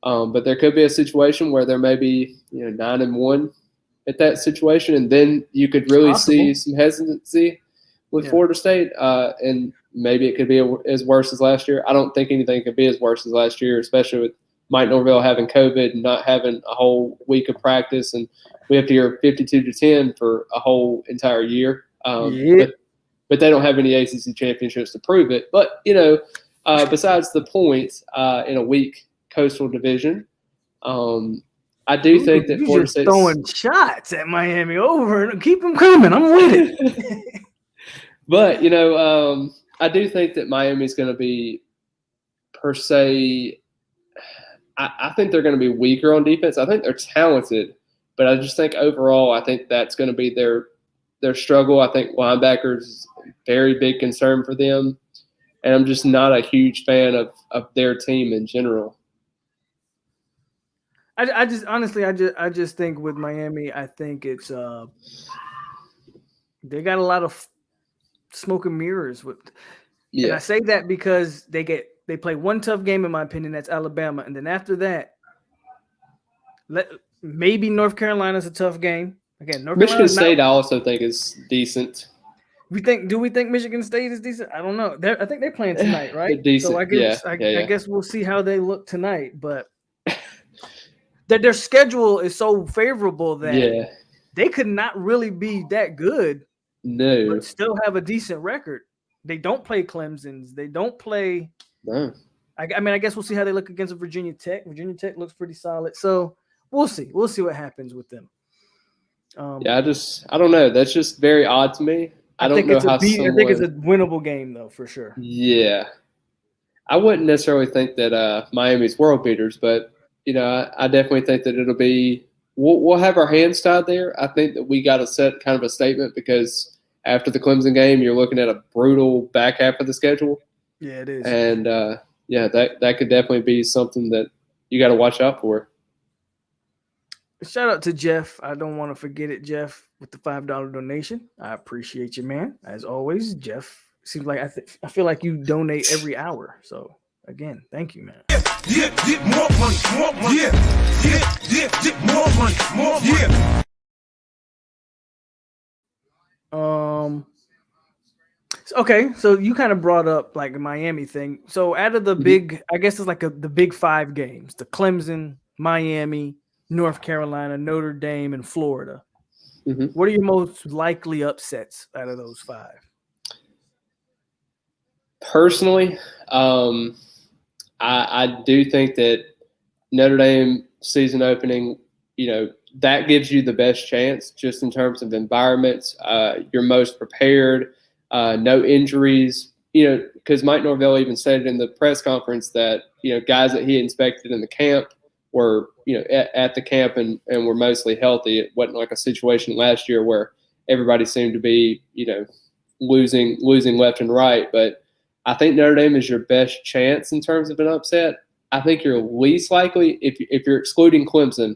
But there could be a situation where there may be 9-1 at that situation, and then you could really see some hesitancy with Florida State, and maybe it could be as worse as last year. I don't think anything could be as worse as last year, especially with Mike Norvell having COVID and not having a whole week of practice, and we have to hear 52-10 for a whole entire year. But they don't have any ACC championships to prove it. But besides the point, in a weak Coastal Division, I do think that Florida State's throwing shots at Miami over and keep them coming. I'm with it. But I do think that Miami's going to be per se. I think they're going to be weaker on defense. I think they're talented, but I just think overall, I think that's going to be their struggle. I think linebackers very big concern for them, and I'm just not a huge fan of their team in general. I just think with Miami, I think it's they got a lot of smoke and mirrors with. Yeah. And I say that because they play one tough game, in my opinion, that's Alabama, and then after that, maybe North Carolina's a tough game. Again, Michigan State, I also think is decent. Do we think Michigan State is decent? I don't know. I think they're playing tonight, right? Decent. So I guess we'll see how they look tonight, but their schedule is so favorable that they could not really be that good. No, but still have a decent record. They don't play Clemson's. They don't play. No. I mean, I guess we'll see how they look against Virginia Tech. Virginia Tech looks pretty solid. So we'll see. We'll see what happens with them. I don't know. That's just very odd to me. I think it's a winnable game, though, for sure. Yeah. I wouldn't necessarily think that Miami's world beaters, but, I definitely think that it'll be we'll have our hands tied there. I think that we got to set kind of a statement, because after the Clemson game, you're looking at a brutal back half of the schedule. Yeah, it is. And, that could definitely be something that you got to watch out for. Shout out to Jeff. I don't want to forget it, Jeff, with the $5 donation. I appreciate you, man. As always, Jeff. Seems like I feel like you donate every hour. So, again, thank you, man. Yeah, more money. Yeah, more money. Yeah. Okay, so you kind of brought up like the Miami thing. So out of the big, I guess it's like the big 5 games: the Clemson, Miami, North Carolina, Notre Dame, and Florida. What are your most likely upsets out of those 5? Personally, I do think that Notre Dame season opening, that gives you the best chance just in terms of environments. You're most prepared. No injuries, because Mike Norvell even said in the press conference that, guys that he inspected in the camp were, at the camp and were mostly healthy. It wasn't like a situation last year where everybody seemed to be, losing left and right. But I think Notre Dame is your best chance in terms of an upset. I think you're least likely, if you're excluding Clemson,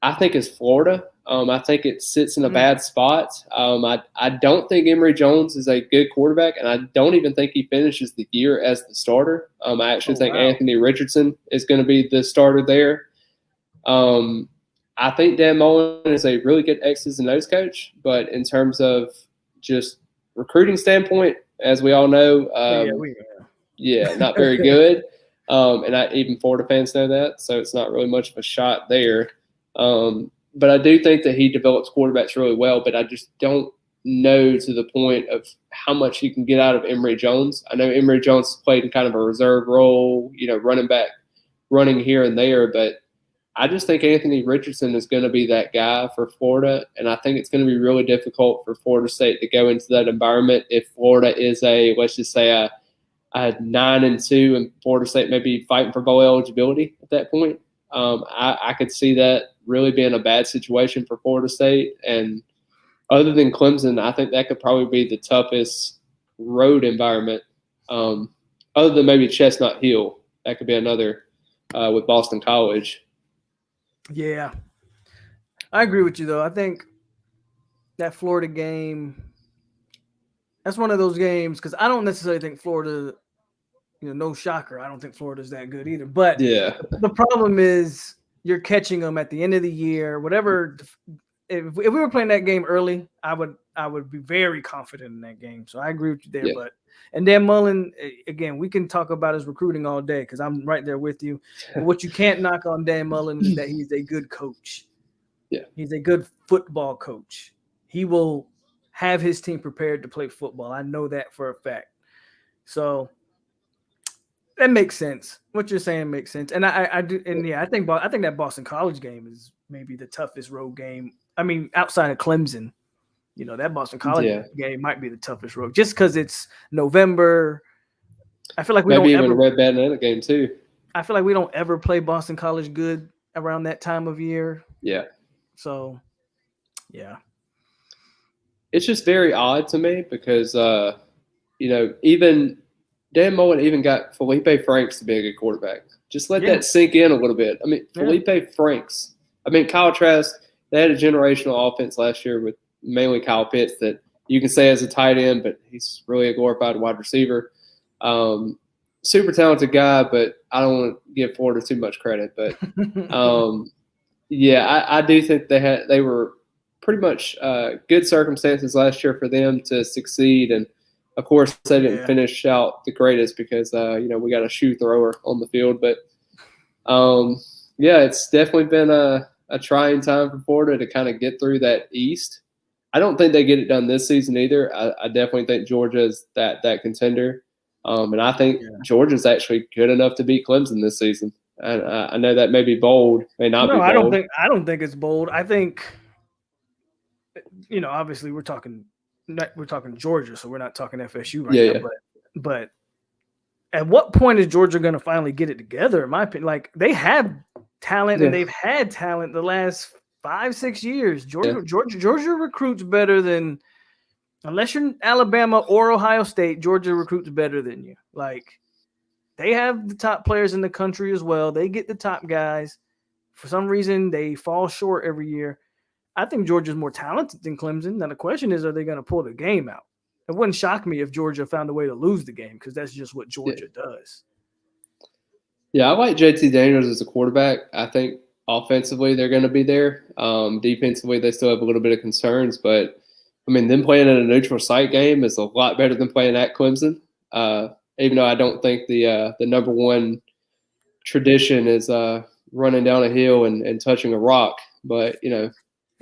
I think it's Florida. I think it sits in a bad spot. I don't think Emory Jones is a good quarterback, and I don't even think he finishes the year as the starter. I actually think Anthony Richardson is going to be the starter there. I think Dan Mullen is a really good X's and O's coach, not very good. And even Florida fans know that, so it's not really much of a shot there. But I do think that he develops quarterbacks really well, but I just don't know to the point of how much you can get out of Emory Jones. I know Emory Jones played in kind of a reserve role, running back, running here and there, but I just think Anthony Richardson is going to be that guy for Florida, and I think it's going to be really difficult for Florida State to go into that environment if Florida is let's just say a 9-2, and Florida State may be fighting for bowl eligibility at that point. I could see that really being a bad situation for Florida State. And other than Clemson, I think that could probably be the toughest road environment. Other than maybe Chestnut Hill, that could be another with Boston College. Yeah. I agree with you, though. I think that Florida game, that's one of those games, because I don't necessarily think Florida – no shocker. I don't think Florida's that good either. But the problem is you're catching them at the end of the year. Whatever. If we were playing that game early, I would be very confident in that game. So I agree with you there. Yeah. And Dan Mullen, again, we can talk about his recruiting all day because I'm right there with you. But what you can't knock on Dan Mullen is that he's a good coach. Yeah, he's a good football coach. He will have his team prepared to play football. I know that for a fact. So. That makes sense. What you're saying makes sense, and I do, and I think that Boston College game is maybe the toughest road game. I mean, outside of Clemson, that Boston College game might be the toughest road, just because it's November. I feel like we maybe don't even ever a Red Bandana game too. I feel like we don't ever play Boston College good around that time of year. Yeah. So, yeah, it's just very odd to me because even. Dan Mullen even got Felipe Franks to be a good quarterback. Just let that sink in a little bit. I mean, Felipe Franks. I mean, Kyle Trask, they had a generational offense last year with mainly Kyle Pitts that you can say as a tight end, but he's really a glorified wide receiver. Super talented guy, but I don't want to give Florida too much credit. But, I do think they were pretty much good circumstances last year for them to succeed. And, of course, they didn't finish out the greatest because, we got a shoe thrower on the field. But, it's definitely been a trying time for Florida to kind of get through that East. I don't think they get it done this season either. I definitely think Georgia is that contender. And I think Georgia's actually good enough to beat Clemson this season. And I know that may be bold, may not be bold. I don't think it's bold. I think, obviously we're talking Georgia, so we're not talking FSU right now. But at what point is Georgia going to finally get it together? In my opinion, like they have talent and they've had talent the last 5-6 years. Georgia recruits better than, unless you're Alabama or Ohio State, Georgia recruits better than you. Like they have the top players in the country as well. They get the top guys. For some reason, they fall short every year. I think Georgia's more talented than Clemson. Now, the question is, are they going to pull the game out? It wouldn't shock me if Georgia found a way to lose the game because that's just what Georgia does. Yeah, I like JT Daniels as a quarterback. I think offensively they're going to be there. Defensively, they still have a little bit of concerns. But, I mean, them playing in a neutral site game is a lot better than playing at Clemson, even though I don't think the number one tradition is running down a hill and touching a rock. But,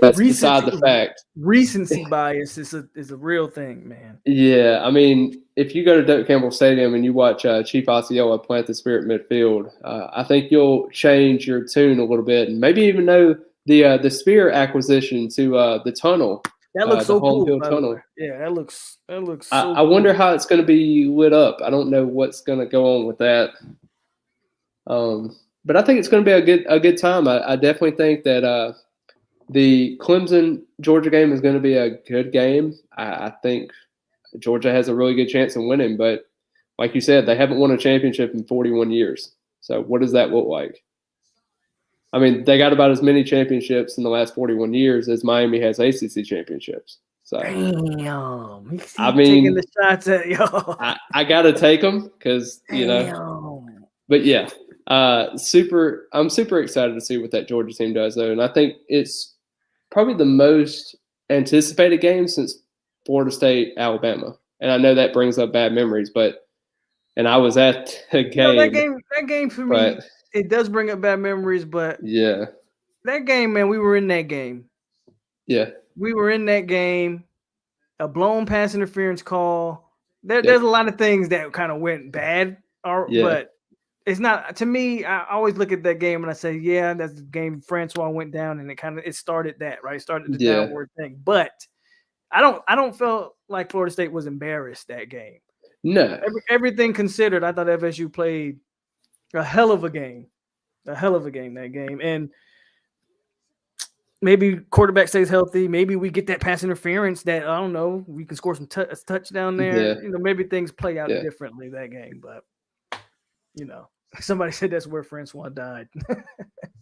that's beside the fact. Recency bias is a real thing, man. Yeah, I mean, if you go to Doak Campbell Stadium and you watch Chief Osceola plant the spirit midfield, I think you'll change your tune a little bit and maybe even know the spear acquisition to the tunnel. That looks so cool. Tunnel. Yeah, that looks. So I wonder how it's going to be lit up. I don't know what's going to go on with that. But I think it's going to be a good time. I definitely think that. The Clemson-Georgia game is going to be a good game. I think Georgia has a really good chance of winning, but like you said, they haven't won a championship in 41 years. So what does that look like? I mean, they got about as many championships in the last 41 years as Miami has ACC championships. So, Damn, he's I taking mean, the shots at y'all. I got to take them because, Damn. but yeah, I'm super excited to see what that Georgia team does, though. And I think it's probably the most anticipated game since Florida State, Alabama. And I know that brings up bad memories, and I was at the game. That game for me, it does bring up bad memories, but yeah, that game, man, we were in that game. Yeah. We were in that game. A blown pass interference call. There's a lot of things that kind of went bad, but it's not, to me, I always look at that game and I say, yeah, that's the game Francois went down, and it started that, right? It started the downward thing. But I don't feel like Florida State was embarrassed that game. No. Everything considered, I thought FSU played a hell of a game. That game. And maybe quarterback stays healthy. Maybe we get that pass interference that, I don't know, we can score some touchdown there. Yeah. Maybe things play out differently that game. But, somebody said that's where Francois died.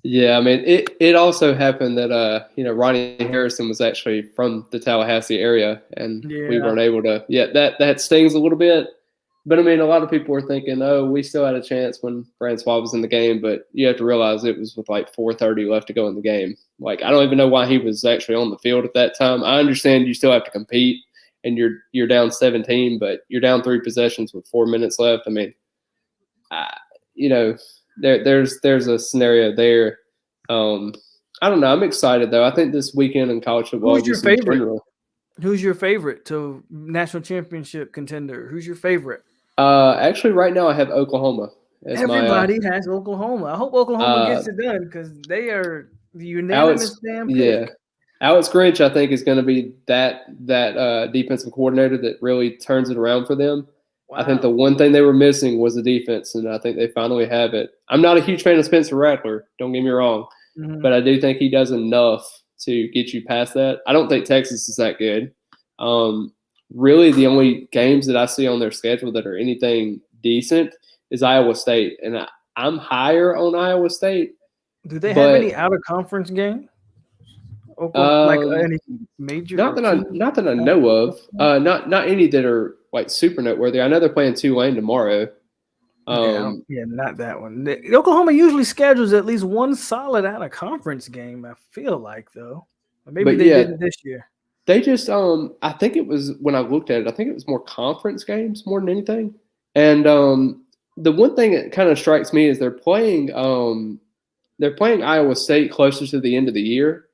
Yeah, I mean, it also happened that, Ronnie Harrison was actually from the Tallahassee area, and we weren't able to. Yeah, that stings a little bit. But, I mean, a lot of people were thinking, oh, we still had a chance when Francois was in the game. But you have to realize it was with like 4:30 left to go in the game. Like, I don't even know why he was actually on the field at that time. I understand you still have to compete, and you're down 17, but you're down 3 possessions with 4 minutes left. I mean, there's a scenario there. I don't know. I'm excited, though. I think this weekend in college football. Who's your favorite? Who's your favorite to national championship contender? Who's your favorite? Actually, right now I have Oklahoma. Everybody has Oklahoma. I hope Oklahoma gets it done because they are the unanimous damn pick. Yeah, Alex Grinch, I think, is going to be that defensive coordinator that really turns it around for them. Wow. I think the one thing they were missing was the defense, and I think they finally have it. I'm not a huge fan of Spencer Rattler. Don't get me wrong, but I do think he does enough to get you past that. I don't think Texas is that good. Really, the only games that I see on their schedule that are anything decent is Iowa State, and I'm higher on Iowa State. Do they have any out-of-conference game? Like any major? Not that I know of. Not any that are like super noteworthy. I know they're playing Tulane tomorrow. Not that one. Oklahoma usually schedules at least one solid out-of-conference game. I feel like, though, maybe they didn't this year. They just, I think it was, when I looked at it, I think it was more conference games more than anything. And the one thing that kind of strikes me is they're playing Iowa State closer to the end of the year.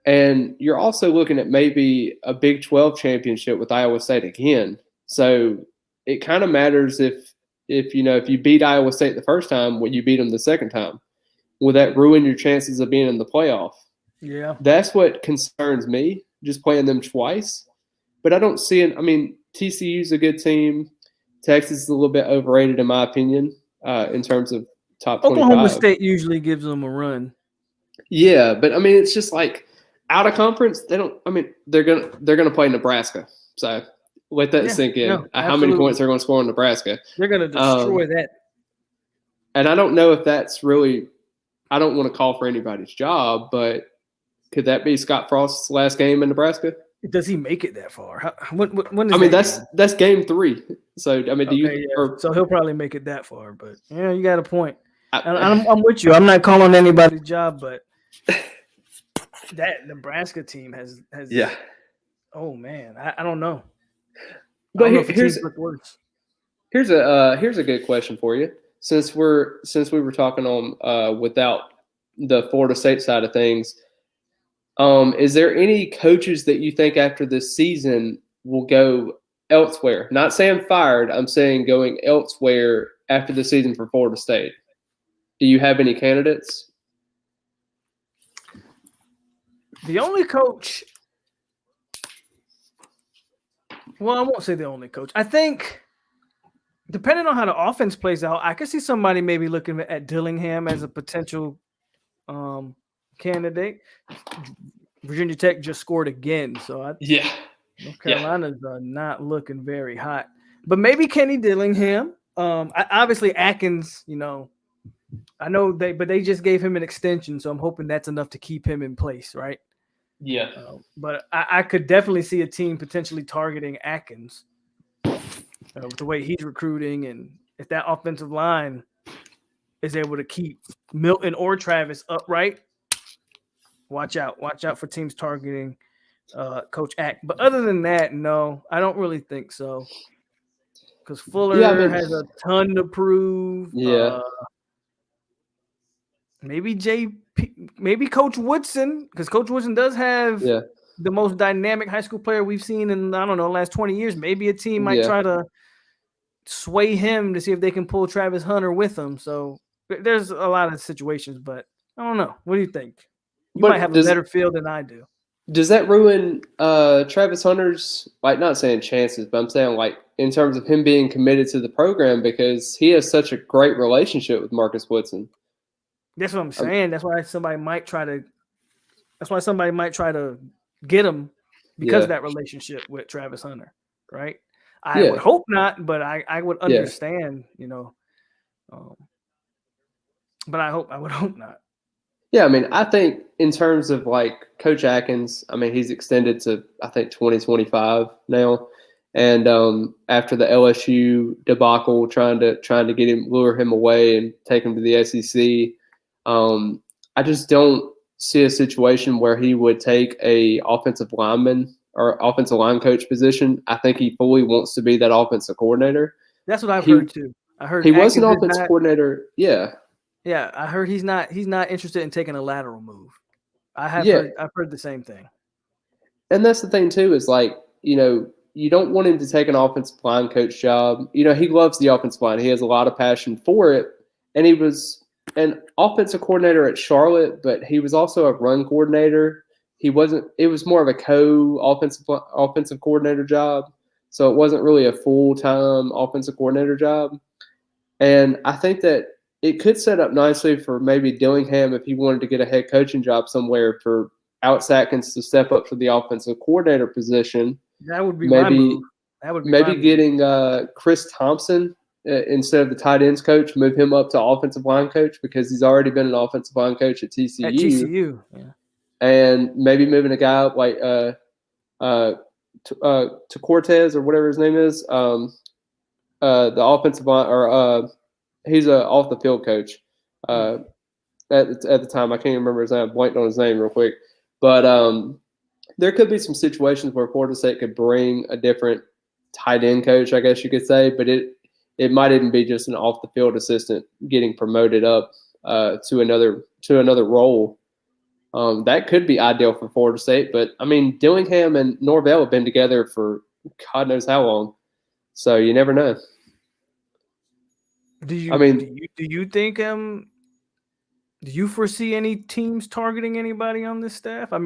And you're also looking at maybe a Big 12 championship with Iowa State again. So it kind of matters if you beat Iowa State the first time, when you beat them the second time. Will that ruin your chances of being in the playoff? Yeah. That's what concerns me, just playing them twice. But I don't see it. I mean, TCU's a good team. Texas is a little bit overrated, in my opinion, in terms of top 25. Oklahoma State usually gives them a run. Yeah, but I mean, it's just like out of conference. They don't. I mean, they're gonna play Nebraska. So let that sink in. How many points they're going to score in Nebraska? They're going to destroy that. And I don't know if that's really. I don't want to call for anybody's job, but could that be Scott Frost's last game in Nebraska? Does he make it that far? When is I mean, that's game 3. So I mean, so he'll probably make it that far. But yeah, you got a point. I'm with you. I'm not calling anybody's job, but that Nebraska team has. Yeah. Oh man, I don't know. But here's a good question for you. Since we were talking on without the Florida State side of things. Is there any coaches that you think after this season will go elsewhere? Not saying fired, I'm saying going elsewhere after the season for Florida State. Do you have any candidates? The only coach, well, I won't say the only coach. I think depending on how the offense plays out, I could see somebody maybe looking at Dillingham as a potential candidate. Virginia Tech just scored again, so North Carolina's not looking very hot. But maybe Kenny Dillingham, Obviously Atkins, I know but they just gave him an extension, so I'm hoping that's enough to keep him in place, right? Yeah. But I could definitely see a team potentially targeting Atkins with the way he's recruiting, and if that offensive line is able to keep Milton or Travis upright, watch out for teams targeting Coach Ack. But other than that, no, I don't really think so. Because Fuller has a ton to prove. Yeah. Maybe maybe Coach Woodson, because Coach Woodson does have the most dynamic high school player we've seen in, I don't know, the last 20 years. Maybe a team might try to sway him to see if they can pull Travis Hunter with them. So there's a lot of situations, but I don't know. What do you think? You might have a better feel than I do. Does that ruin Travis Hunter's, not saying chances, but I'm saying in terms of him being committed to the program, because he has such a great relationship with Marcus Woodson? That's what I'm saying. That's why somebody might try to get him because of that relationship with Travis Hunter, right? I would hope not, but I would understand, but I would hope not. Yeah, I think in terms of Coach Atkins, he's extended to, I think, 2025 now. And after the LSU debacle, trying to lure him away and take him to the SEC, I just don't see a situation where he would take a offensive lineman or offensive line coach position. I think he fully wants to be that offensive coordinator. That's what I've heard too. I heard he was an offensive coordinator. Yeah. Yeah, I heard he's not interested in taking a lateral move. I've heard the same thing. And that's the thing too, is you don't want him to take an offensive line coach job. He loves the offensive line. He has a lot of passion for it. And he was an offensive coordinator at Charlotte, but he was also a run coordinator. It was more of a offensive coordinator job. So it wasn't really a full-time offensive coordinator job. And I think that it could set up nicely for maybe Dillingham if he wanted to get a head coaching job somewhere, for Alex Atkins to step up to the offensive coordinator position. That would be my move. Getting Chris Thompson instead of the tight ends coach, move him up to offensive line coach, because he's already been an offensive line coach at TCU. At TCU, yeah. And maybe moving a guy up to Cortez or whatever his name is, the offensive line, or he's a off the field coach at the time. I can't remember his name. I blanked on his name real quick. But there could be some situations where Florida State could bring a different tight end coach, I guess you could say. But it might even be just an off the field assistant getting promoted up to another role. That could be ideal for Florida State. But Dillingham and Norvell have been together for God knows how long, so you never know. Do you think do you foresee any teams targeting anybody on this staff? Who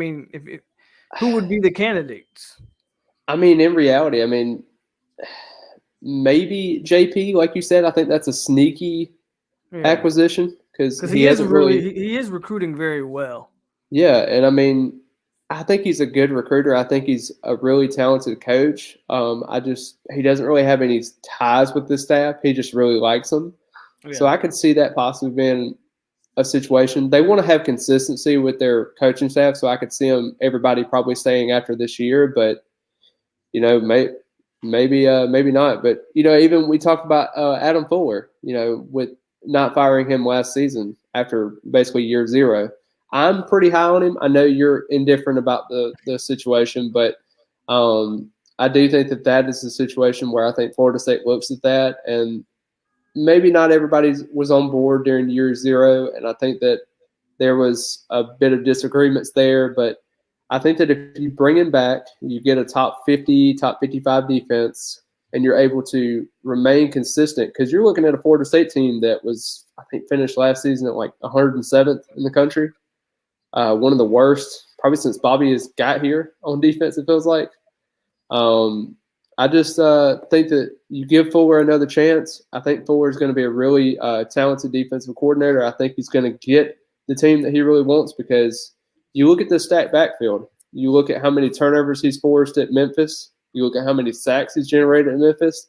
would be the candidates? In reality, maybe JP, like you said. I think that's a sneaky acquisition, because he is recruiting very well. Yeah, and I think he's a good recruiter. I think he's a really talented coach. He doesn't really have any ties with the staff. He just really likes them. Yeah. So I could see that possibly being a situation. They want to have consistency with their coaching staff, so I could see everybody probably staying after this year. But maybe not. But even we talked about Adam Fuller. With not firing him last season after basically year zero. I'm pretty high on him. I know you're indifferent about the situation, but I do think that is a situation where I think Florida State looks at that, and maybe not everybody was on board during year zero, and I think that there was a bit of disagreements there. But I think that if you bring him back, you get a top 50, top 55 defense, and you're able to remain consistent, because you're looking at a Florida State team that was, I think, finished last season at 107th in the country. One of the worst, probably since Bobby has got here on defense, it feels like. I just think that you give Fuller another chance. I think Fuller is going to be a really talented defensive coordinator. I think he's going to get the team that he really wants, because you look at the stacked backfield. You look at how many turnovers he's forced at Memphis. You look at how many sacks he's generated at Memphis.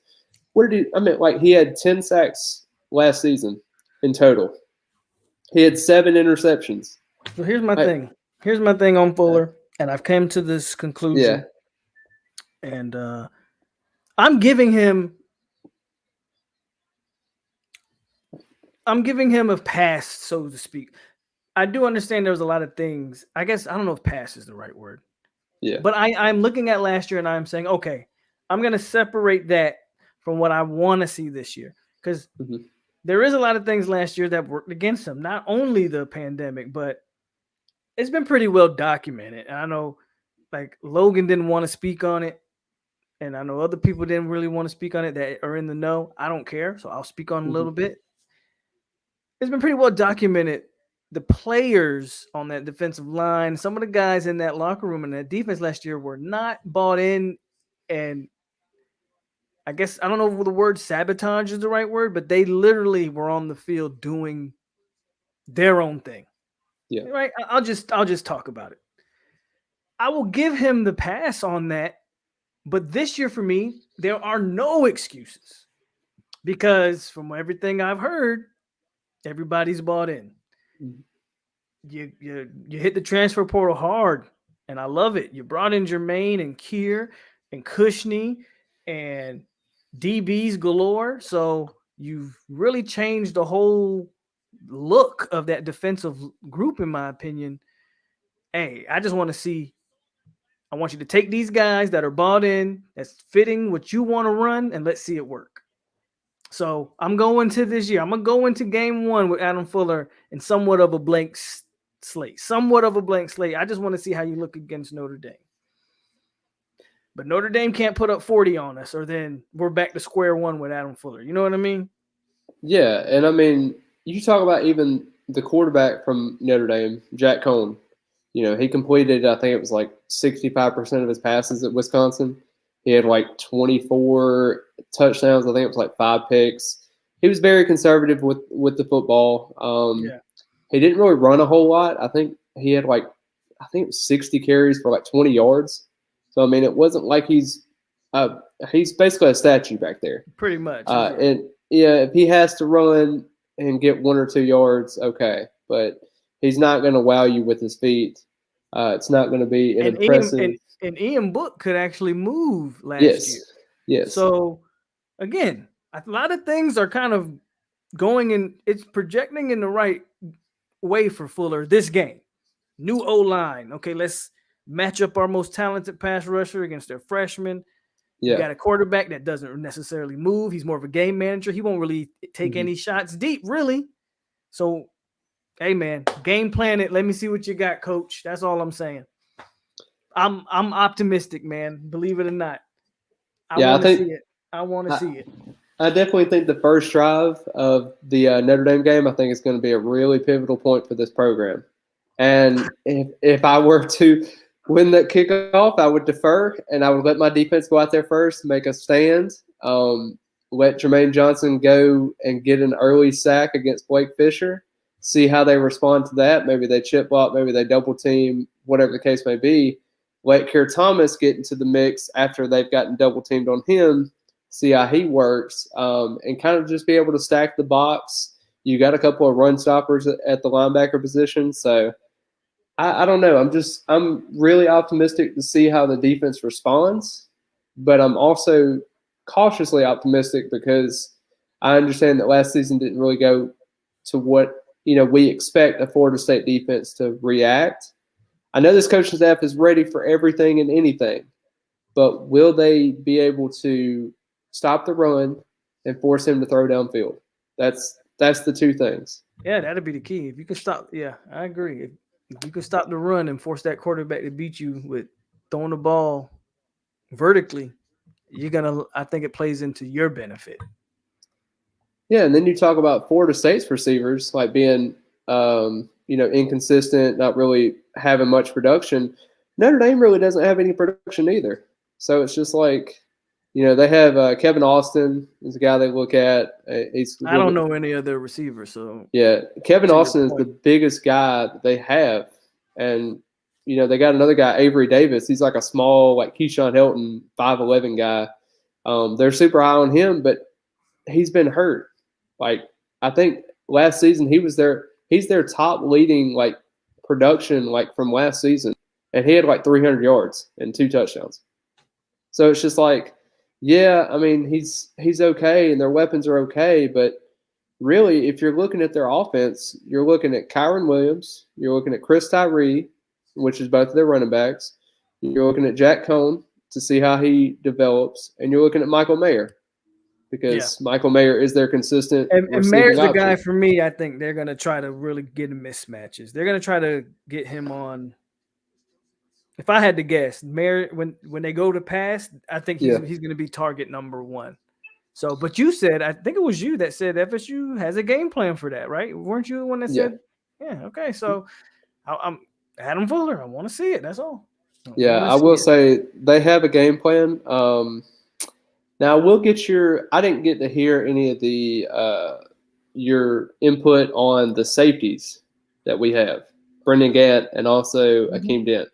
what did he? I mean, like he had 10 sacks last season in total. He had 7 interceptions. So here's my thing. Here's my thing on Fuller, and I've come to this conclusion. Yeah. And I'm giving him a pass, so to speak. I do understand there's a lot of things. I guess I don't know if pass is the right word. Yeah. But I'm looking at last year and I'm saying, okay, I'm going to separate that from what I want to see this year. Because there is a lot of things last year that worked against him. Not only the pandemic, but it's been pretty well documented. And I know like Logan didn't want to speak on it. And I know other people didn't really want to speak on it that are in the know. I don't care. So I'll speak on a little bit. It's been pretty well documented. The players on that defensive line, some of the guys in that locker room and that defense last year were not bought in. And I guess, I don't know if the word sabotage is the right word, but they literally were on the field doing their own thing. Yeah. Right. I'll just talk about it. I will give him the pass on that. But this year for me, there are no excuses because from everything I've heard, everybody's bought in. You hit the transfer portal hard, and I love it. You brought in Jermaine and Kier and Cushney and DBs galore. So you've really changed the whole look of that defensive group, in my opinion. Hey, I just want to see. I want you to take these guys that are bought in, that's fitting what you want to run, and let's see it work. So I'm going to this year. I'm going to go into game 1 with Adam Fuller and somewhat of a blank slate. I just want to see how you look against Notre Dame. But Notre Dame can't put up 40 on us, or then we're back to square one with Adam Fuller. You know what I mean? Yeah, and I mean, you talk about even the quarterback from Notre Dame, Jack Cohn. You know, he completed, I think it was like 65% of his passes at Wisconsin. He had like 24 touchdowns. I think it was like 5 picks. He was very conservative with the football. He didn't really run a whole lot. I think he had like, I think it was 60 carries for like 20 yards. So, I mean, it wasn't like he's basically a statue back there. Pretty much. And, yeah, if he has to run and get 1 or 2 yards, okay. But he's not going to wow you with his feet. It's not going to be an impressive. And Ian Book could actually move last year. Yes. So, again, a lot of things are kind of going in. It's projecting in the right way for Fuller this game. New O-line. Okay, let's match up our most talented pass rusher against their freshman. Yeah. You got a quarterback that doesn't necessarily move. He's more of a game manager. He won't really take any shots deep, really. So, hey, man, game plan it. Let me see what you got, coach. That's all I'm saying. I'm optimistic, man. Believe it or not. I want to see it. I want to see it. I definitely think the first drive of the Notre Dame game, I think it's going to be a really pivotal point for this program. And if I were to win that kickoff, I would defer, and I would let my defense go out there first, make a stand, let Jermaine Johnson go and get an early sack against Blake Fisher, see how they respond to that. Maybe they chip block, maybe they double team, whatever the case may be. Let Keir Thomas get into the mix after they've gotten double teamed on him, see how he works, and kind of just be able to stack the box. You got a couple of run stoppers at the linebacker position. So I don't know. I'm really optimistic to see how the defense responds, but I'm also cautiously optimistic because I understand that last season didn't really go to what, we expect a Florida State defense to react. I know this coaching staff is ready for everything and anything, but will they be able to stop the run and force him to throw downfield? That's the two things. Yeah, that'd be the key. If you can stop, yeah, I agree. If you can stop the run and force that quarterback to beat you with throwing the ball vertically, I think it plays into your benefit. Yeah, and then you talk about Florida State's receivers like being inconsistent, not really having much production. Notre Dame really doesn't have any production either. So it's just like, they have Kevin Austin is a guy they look at. I don't know any other receivers. So yeah, Kevin Austin is the biggest guy that they have. And, they got another guy, Avery Davis. He's like a small, like Keyshawn Helton, 5'11" guy. They're super high on him, but he's been hurt. Like, I think last season he's their top leading like production like from last season, and he had like 300 yards and 2 touchdowns. So it's just like, yeah, I mean he's okay and their weapons are okay, but really, if you're looking at their offense, you're looking at Kyron Williams, you're looking at Chris Tyree, which is both of their running backs. You're looking at Jack Cohn to see how he develops, and you're looking at Michael Mayer because Michael Mayer is their consistent And receiving Mayer's the option. guy for me. I think they're going to try to really get him mismatches. They're going to try to get him on. If I had to guess, Mayer, when they go to pass, I think he's going to be target number 1. So, but you said, I think it was you that said FSU has a game plan for that, right? Weren't you the one that said, yeah, okay. So I'm Adam Fuller. I want to see it. That's all. I will say they have a game plan. Now we'll get I didn't get to hear any of the your input on the safeties that we have, Brendan Gant and also Akeem Dent.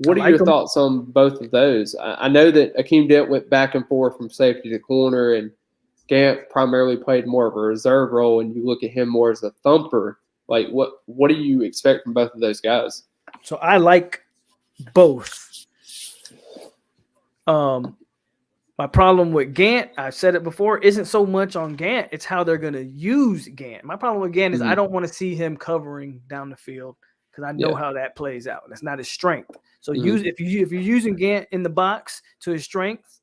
What are your thoughts on both of those? I know that Akeem Dent went back and forth from safety to corner, and Gant primarily played more of a reserve role, and you look at him more as a thumper. Like, what do you expect from both of those guys? So I like both. My problem with Gant, I've said it before, isn't so much on Gant. It's how they're going to use Gant. My problem with Gant is I don't want to see him covering down the field because I know how that plays out. That's not his strength. So if you're using Gant in the box to his strength,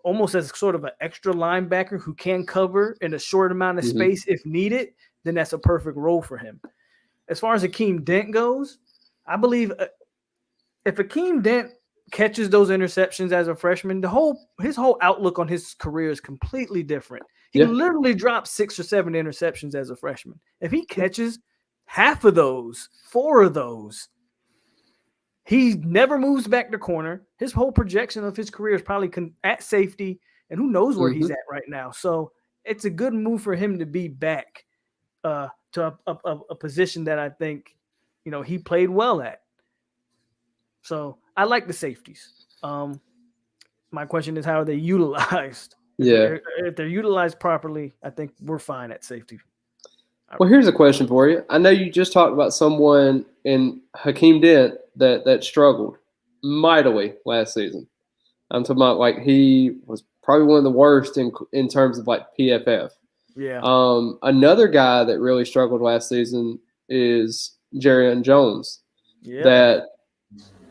almost as sort of an extra linebacker who can cover in a short amount of space if needed, then that's a perfect role for him. As far as Akeem Dent goes, I believe if Akeem Dent catches those interceptions as a freshman, his whole outlook on his career is completely different. He literally dropped 6 or 7 interceptions as a freshman. If he catches half of those, 4 of those, he never moves back to corner. His whole projection of his career is probably at safety, and who knows where he's at right now. So it's a good move for him to be back to a position that I think, he played well at. So I like the safeties. My question is, how are they utilized? If they're utilized properly, I think we're fine at safety. Well, here's a question for you. I know you just talked about someone in Hakeem Dent that struggled mightily last season. I'm talking about like he was probably one of the worst in terms of like PFF. Yeah. Another guy that really struggled last season is Jerrion Jones. Yeah. That,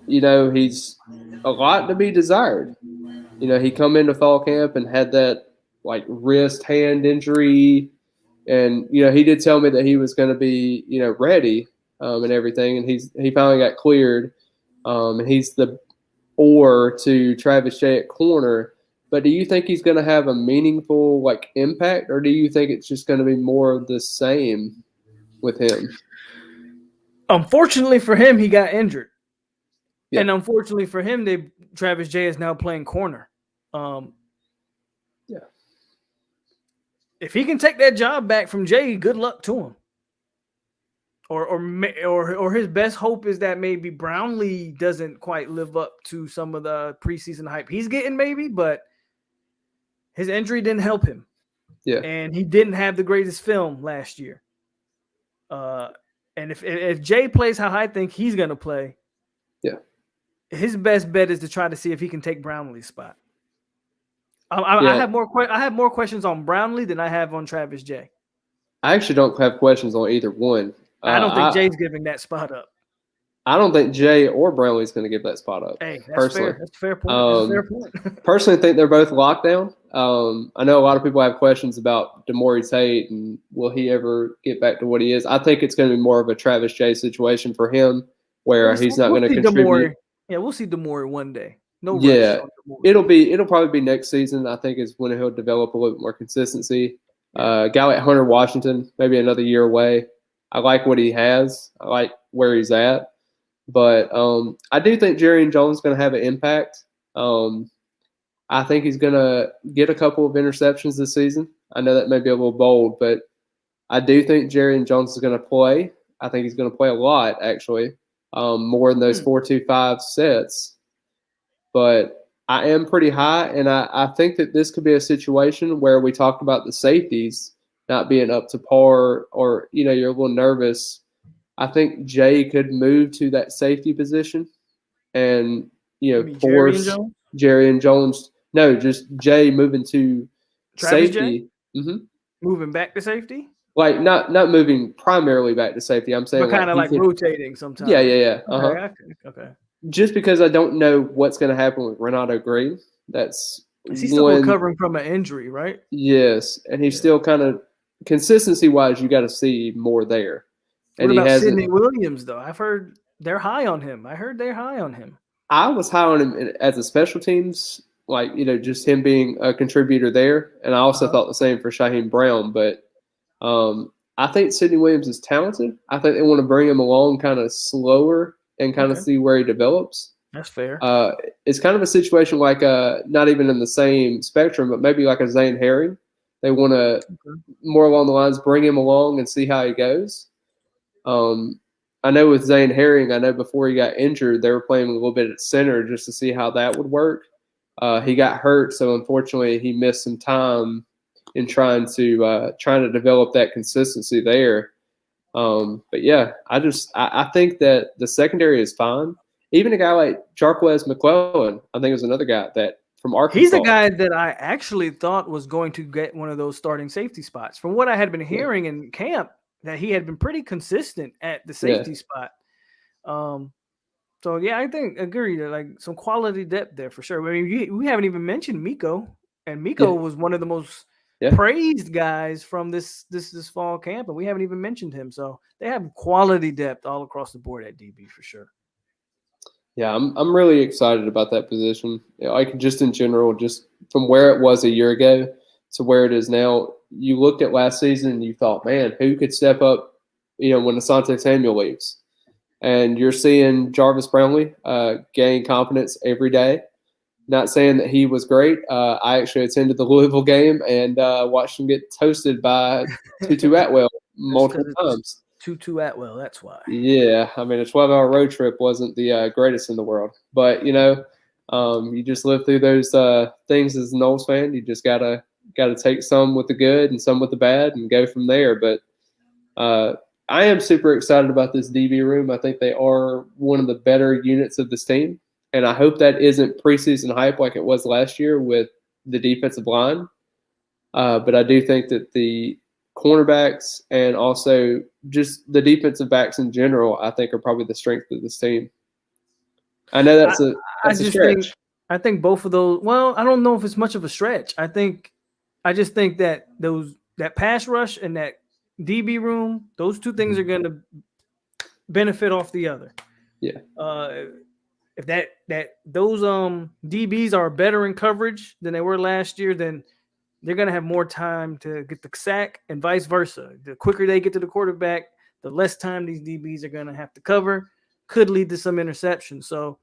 he's a lot to be desired. He come into fall camp and had that like wrist hand injury. And, he did tell me that he was going to be, ready and everything. And he finally got cleared. And he's the to Travis Jay at corner. But do you think he's going to have a meaningful like impact, or do you think it's just going to be more of the same with him? Unfortunately for him, he got injured. Yeah. And unfortunately for him, Travis Jay is now playing corner. If he can take that job back from Jay, good luck to him. Or his best hope is that maybe Brownlee doesn't quite live up to some of the preseason hype he's getting, maybe, but his injury didn't help him. Yeah, and he didn't have the greatest film last year. And if Jay plays how I think he's gonna play, his best bet is to try to see if he can take Brownlee's spot. I have more questions on Brownlee than I have on Travis Jay. I actually don't have questions on either one. I don't think Jay's giving that spot up. I don't think Jay or Brownlee's going to give that spot up. Hey, that's fair. That's a fair point. Personally, think they're both locked down. I know a lot of people have questions about Demore Tate and will he ever get back to what he is. I think it's going to be more of a Travis Jay situation for him where he's not going to contribute. We'll see Demore one day. No. It'll probably be next season. I think is when he'll develop a little bit more consistency. Guy like Hunter Washington, maybe another year away. I like what he has. I like where he's at. But I do think Jerrion Jones is going to have an impact. I think he's going to get a couple of interceptions this season. I know that may be a little bold, but I do think Jerrion Jones is going to play. I think he's going to play a lot, actually, more than those 4-2-5 sets. But I am pretty high, and I think that this could be a situation where we talked about the safeties not being up to par, or you're a little nervous. I think Jay could move to that safety position, and You mean Jerry and force Jones? Jerry and Jones. No, just Jay moving to Travis Jay safety. moving back to safety, Like not moving primarily back to safety. I'm saying but like kind of he like could. rotating Yeah, sometimes. yeah, yeah. Okay, okay. Just because I don't know what's going to happen with Renato Green. That's Is he still one. recovering from an injury, right? Yes, and he's Yeah. still kind of consistency wise. You got to see more there, and What he about hasn't. Sidney Williams though? I've heard they're high on him. I heard they're high on him. I was high on him as a special teams, like just him being a contributor there, and I also thought the same for Shaheem Brown. But I think Sidney Williams is talented. I think they want to bring him along kind of slower and kind of see where he develops. That's fair. It's kind of a situation like not even in the same spectrum, but maybe like a Zane Herring. They want to more along the lines bring him along and see how he goes. I know with Zane Herring, I know before he got injured, they were playing a little bit at center just to see how that would work. He got hurt, so unfortunately he missed some time in trying to develop that consistency there. But yeah, I think that the secondary is fine. Even a guy like Jarquez McClellan, I think is another guy that from Arkansas. He's the guy that I actually thought was going to get one of those starting safety spots. From what I had been hearing in camp, that he had been pretty consistent at the safety spot. So yeah, I think agree that like some quality depth there for sure. I mean, we haven't even mentioned Miko, and Miko was one of the most praised guys from this fall camp, and we haven't even mentioned him. So they have quality depth all across the board at DB for sure. Yeah, I'm really excited about that position. Like just in general, just from where it was a year ago to where it is now. You looked at last season and you thought, man, who could step up? When Asante Samuel leaves, and you're seeing Jarvis Brownlee gain confidence every day. Not saying that he was great. I actually attended the Louisville game and watched him get toasted by Tutu Atwell multiple times. Tutu Atwell, that's why. Yeah, I mean, a 12-hour road trip wasn't the greatest in the world. But, you just live through those things as an Knowles fan. You just got to take some with the good and some with the bad and go from there. But I am super excited about this DB room. I think they are one of the better units of this team. And I hope that isn't preseason hype like it was last year with the defensive line. But I do think that the cornerbacks and also just the defensive backs in general, I think are probably the strength of this team. I know that's a stretch. I think both of those. Well, I don't know if it's much of a stretch. I just think that that pass rush and that DB room, those two things are going to benefit off the other. Yeah. If those DBs are better in coverage than they were last year, then they're going to have more time to get the sack and vice versa. The quicker they get to the quarterback, the less time these DBs are going to have to cover. Could lead to some interceptions. So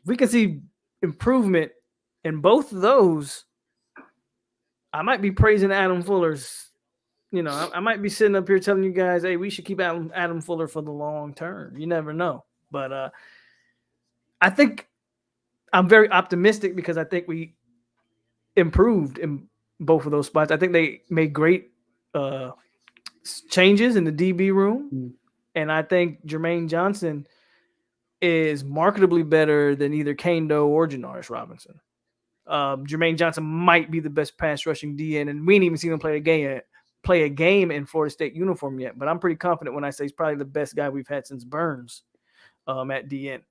if we can see improvement in both of those, I might be praising Adam Fuller's. I might be sitting up here telling you guys, hey, we should keep Adam Fuller for the long term. You never know. But I think I'm very optimistic because I think we improved in both of those spots. I think they made great changes in the DB room. And I think Jermaine Johnson is marketably better than either Kane Doe or Janoris Robinson. Jermaine Johnson might be the best pass rushing DN, and we ain't even seen him play a game in Florida State uniform yet. But I'm pretty confident when I say he's probably the best guy we've had since Burns at DN.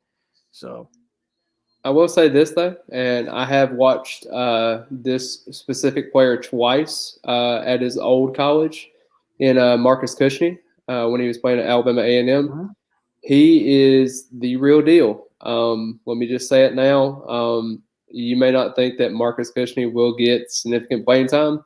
So I will say this though, and I have watched this specific player twice at his old college in Marcus Cushney when he was playing at Alabama A&M. Mm-hmm. He is the real deal. Let me just say it now. You may not think that Marcus Cushney will get significant playing time.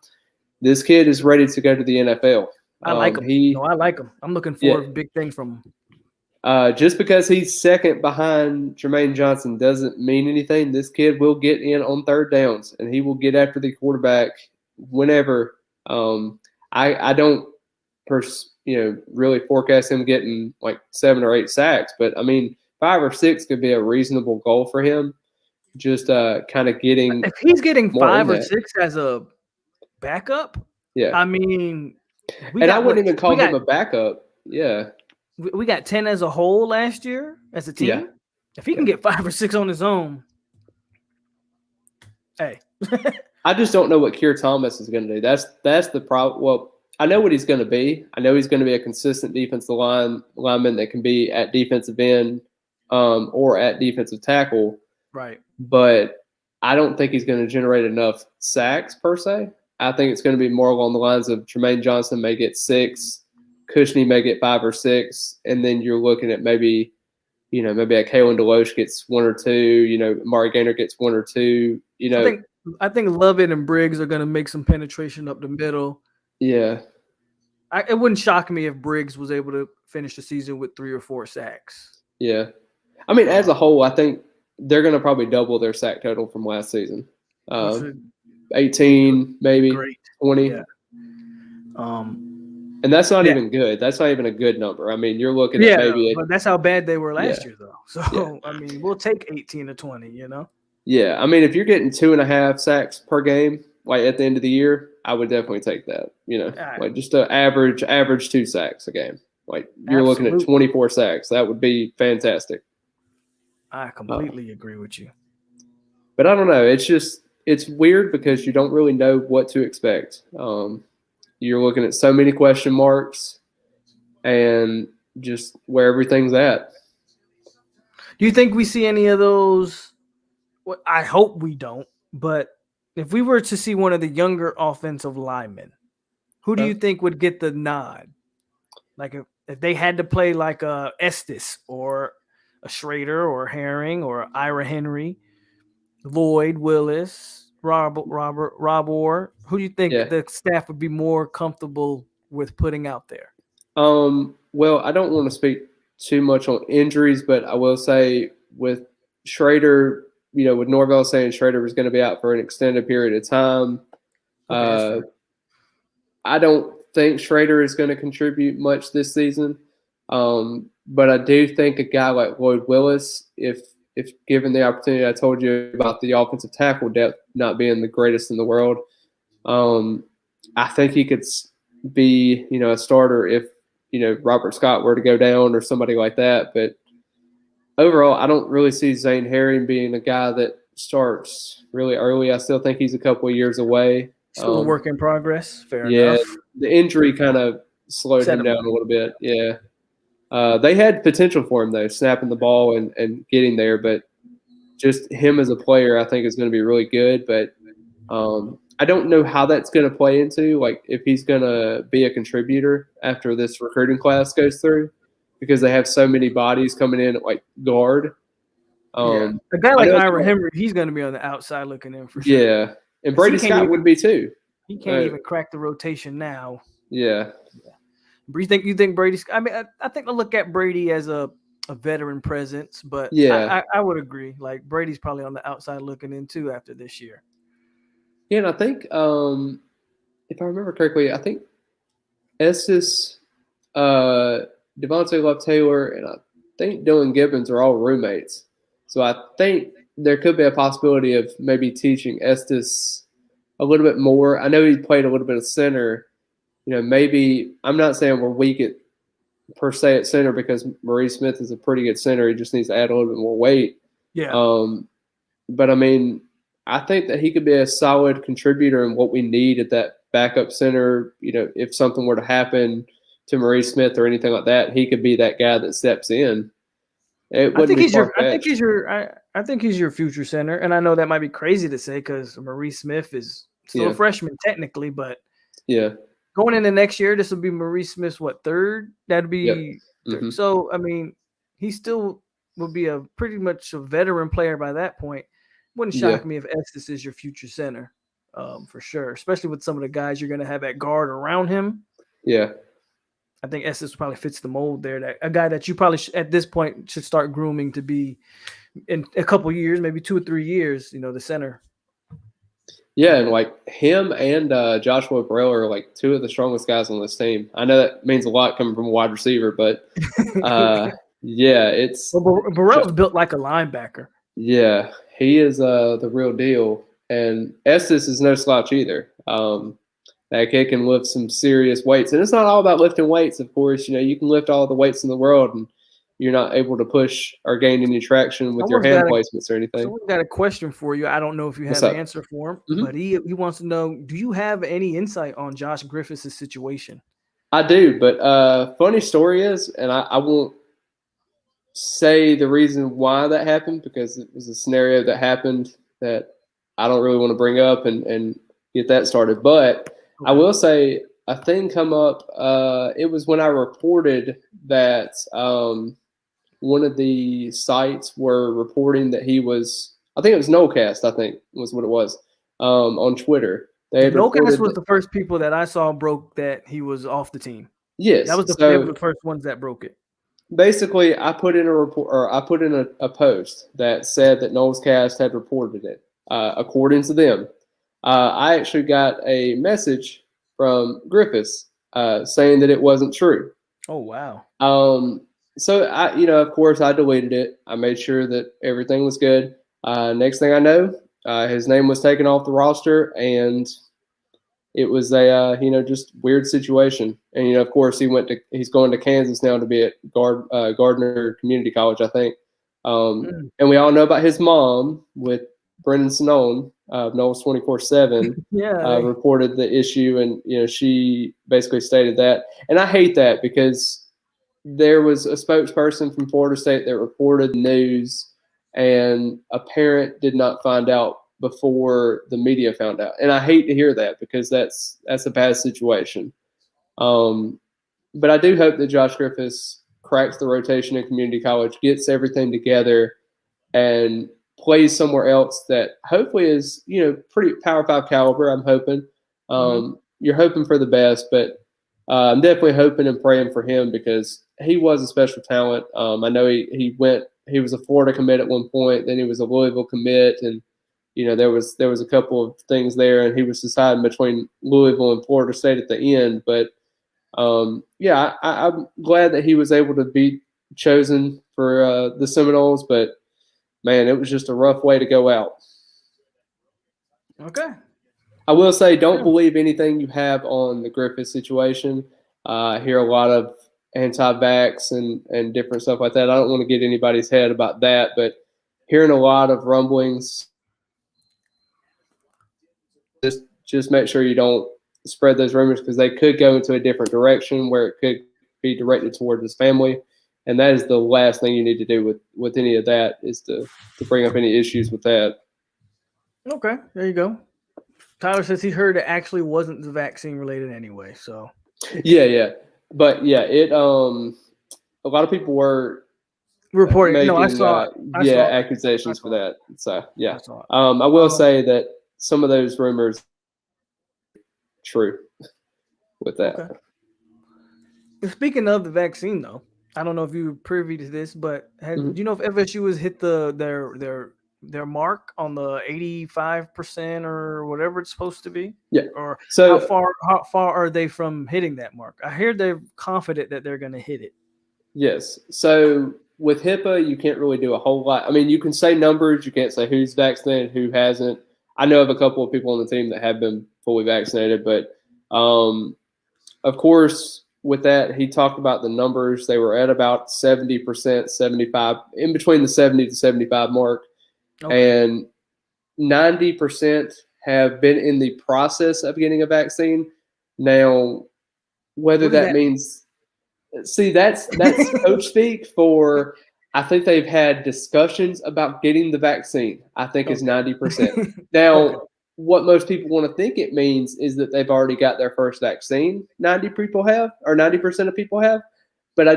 This kid is ready to go to the NFL. I like him. I like him. I'm looking for big things from him. Just because he's second behind Jermaine Johnson doesn't mean anything. This kid will get in on third downs, and he will get after the quarterback whenever. I don't, really forecast him getting like 7 or 8 sacks, but I mean 5 or 6 could be a reasonable goal for him. just kind of getting. If he's getting more 5 in or that. 6 as a backup, Yeah, I mean, and I wouldn't even call him a backup. Yeah, we got 10 as a whole last year as a team. Yeah. If he can get 5 or 6 on his own, hey. I just don't know what Keir Thomas is going to do. That's the problem. Well, I know what he's going to be. I know he's going to be a consistent defensive lineman that can be at defensive end or at defensive tackle. Right. But I don't think he's going to generate enough sacks per se. I think it's going to be more along the lines of Jermaine Johnson may get 6, Cushney may get 5 or 6, and then you're looking at maybe a Kalen DeLoach gets 1 or 2, Amari Gaynor gets 1 or 2, I think Lovett and Briggs are going to make some penetration up the middle. Yeah. It wouldn't shock me if Briggs was able to finish the season with 3 or 4 sacks. Yeah. I mean, as a whole, I think they're going to probably double their sack total from last season. 18, maybe great. 20. Yeah. And that's not even good. That's not even a good number. I mean, you're looking at maybe but that's how bad they were last year, though. So, I mean, we'll take 18 to 20, Yeah, I mean, if you're getting 2.5 sacks per game, like at the end of the year, I would definitely take that. Like just an average 2 sacks a game. Like you're looking at 24 sacks. That would be fantastic. I completely agree with you. But I don't know. It's weird because you don't really know what to expect. You're looking at so many question marks and just where everything's at. Do you think we see any of those? Well, I hope we don't. But if we were to see one of the younger offensive linemen, who do you think would get the nod? Like if they had to play like a Estes or a Schrader or Herring or Ira Henry, Lloyd Willis, Rob Orr, who do you think the staff would be more comfortable with putting out there? Well, I don't want to speak too much on injuries, but I will say with Schrader, with Norvell saying Schrader was going to be out for an extended period of time, I don't think Schrader is going to contribute much this season. But I do think a guy like Lloyd Willis, if given the opportunity, I told you about the offensive tackle depth not being the greatest in the world. I think he could be, a starter if, Robert Scott were to go down or somebody like that. But overall, I don't really see Zane Herring being a guy that starts really early. I still think he's a couple of years away. Still a work in progress. Fair enough. The injury kind of slowed him down a little bit. Yeah. They had potential for him, though, snapping the ball and getting there. But just him as a player, I think, is going to be really good. But I don't know how that's going to play into, like, if he's going to be a contributor after this recruiting class goes through, because they have so many bodies coming in at, like, guard. A guy like Ira Henry, he's going to be on the outside looking in for sure. Yeah. And Brady Scott would be too. He can't even crack the rotation now. Yeah. You think Brady? I mean, I think I look at Brady as a veteran presence, but I would agree. Like Brady's probably on the outside looking in too after this year. Yeah, and I think if I remember correctly, I think Estes, Devontae Love Taylor, and I think Dylan Gibbons are all roommates. So I think there could be a possibility of maybe teaching Estes a little bit more. I know he played a little bit of center. Maybe I'm not saying we're weak at per se at center because Maurice Smith is a pretty good center. He just needs to add a little bit more weight. Yeah. But I mean, I think that he could be a solid contributor in what we need at that backup center. If something were to happen to Maurice Smith or anything like that, he could be that guy that steps in. I think he's your future center, and I know that might be crazy to say because Maurice Smith is still a freshman technically, but going into next year, this will be Maurice Smith's third? That'd be third. So I mean, he still will be a pretty much a veteran player by that point. Wouldn't shock me if Estes is your future center, for sure, especially with some of the guys you're going to have at guard around him. Yeah. I think Estes probably fits the mold there. That a guy that you probably at this point should start grooming to be in a couple years, maybe 2 or 3 years, the center. Yeah, and like him and Joshua Burrell are like 2 of the strongest guys on this team. I know that means a lot coming from a wide receiver, but it's Burrell's built like a linebacker. Yeah, he is the real deal. And Estes is no slouch either. That kid can lift some serious weights. And it's not all about lifting weights, of course. You know, you can lift all the weights in the world and you're not able to push or gain any traction with your Someone's hand got a placements or anything. someone got a question for you. I don't know if you What's have the up? answer for him, Mhm. but he wants to know, do you have any insight on Josh Griffiths' situation? I do, but funny story is, and I won't say the reason why that happened because it was a scenario that happened that I don't really want to bring up and get that started. But I will say a thing come up. It was when I reported that one of the sites were reporting that he was, I think it was Nolecast, I think was what it was, on Twitter. They had Nocast reported was the first people that I saw broke that he was off the team. yes. That was they were the first ones that broke it. Basically, I put in a report, or I put in a post that said that Nolecast had reported it. According to them, I actually got a message from Griffiths saying that it wasn't true. Oh wow. So I, of course, I deleted it. I made sure that everything was good. Next thing I know, his name was taken off the roster, and it was a just weird situation. And of course, he's going to Kansas now to be at Gardner Community College, I think. And we all know about his mom with Brendan Sinone, Knowles 24/7, reported the issue, and she basically stated that. And I hate that because there was a spokesperson from Florida State that reported the news, and a parent did not find out before the media found out. And I hate to hear that because that's a bad situation. But I do hope that Josh Griffiths cracks the rotation in community college, gets everything together, and plays somewhere else that hopefully is, pretty Power 5 caliber, I'm hoping. You're hoping for the best, but I'm definitely hoping and praying for him because he was a special talent. I know he was a Florida commit at one point, then he was a Louisville commit, and there was a couple of things there, and he was deciding between Louisville and Florida State at the end. But I'm glad that he was able to be chosen for the Seminoles. But man, it was just a rough way to go out. Okay. I will say, don't believe anything you have on the Griffith situation. I hear a lot of anti-vax and different stuff like that. I don't want to get anybody's head about that, but hearing a lot of rumblings. Just make sure you don't spread those rumors because they could go into a different direction where it could be directed towards his family. And that is the last thing you need to do with any of that is to bring up any issues with that. Okay, there you go. Tyler says he heard it actually wasn't the vaccine related anyway. So yeah. But yeah, it a lot of people were reporting making I saw accusations for that. So yeah. I will say that some of those rumors true with that. Okay. Speaking of the vaccine, though, I don't know if you were privy to this, but do you know if FSU has hit their mark on the 85% or whatever it's supposed to be? Yeah. Or so how far are they from hitting that mark? I hear they're confident that they're going to hit it. Yes. So with HIPAA, you can't really do a whole lot. I mean, you can say numbers. You can't say who's vaccinated, who hasn't. I know of a couple of people on the team that have been fully vaccinated, but of course, with that, he talked about the numbers. They were at about 70%, 75, in between the 70 to 75 mark. Okay. And 90% have been in the process of getting a vaccine. Now, whether that means – see, that's coach speak for – I think they've had discussions about getting the vaccine, I think is 90%. Now, what most people want to think it means is that they've already got their first vaccine. 90% of people have. But I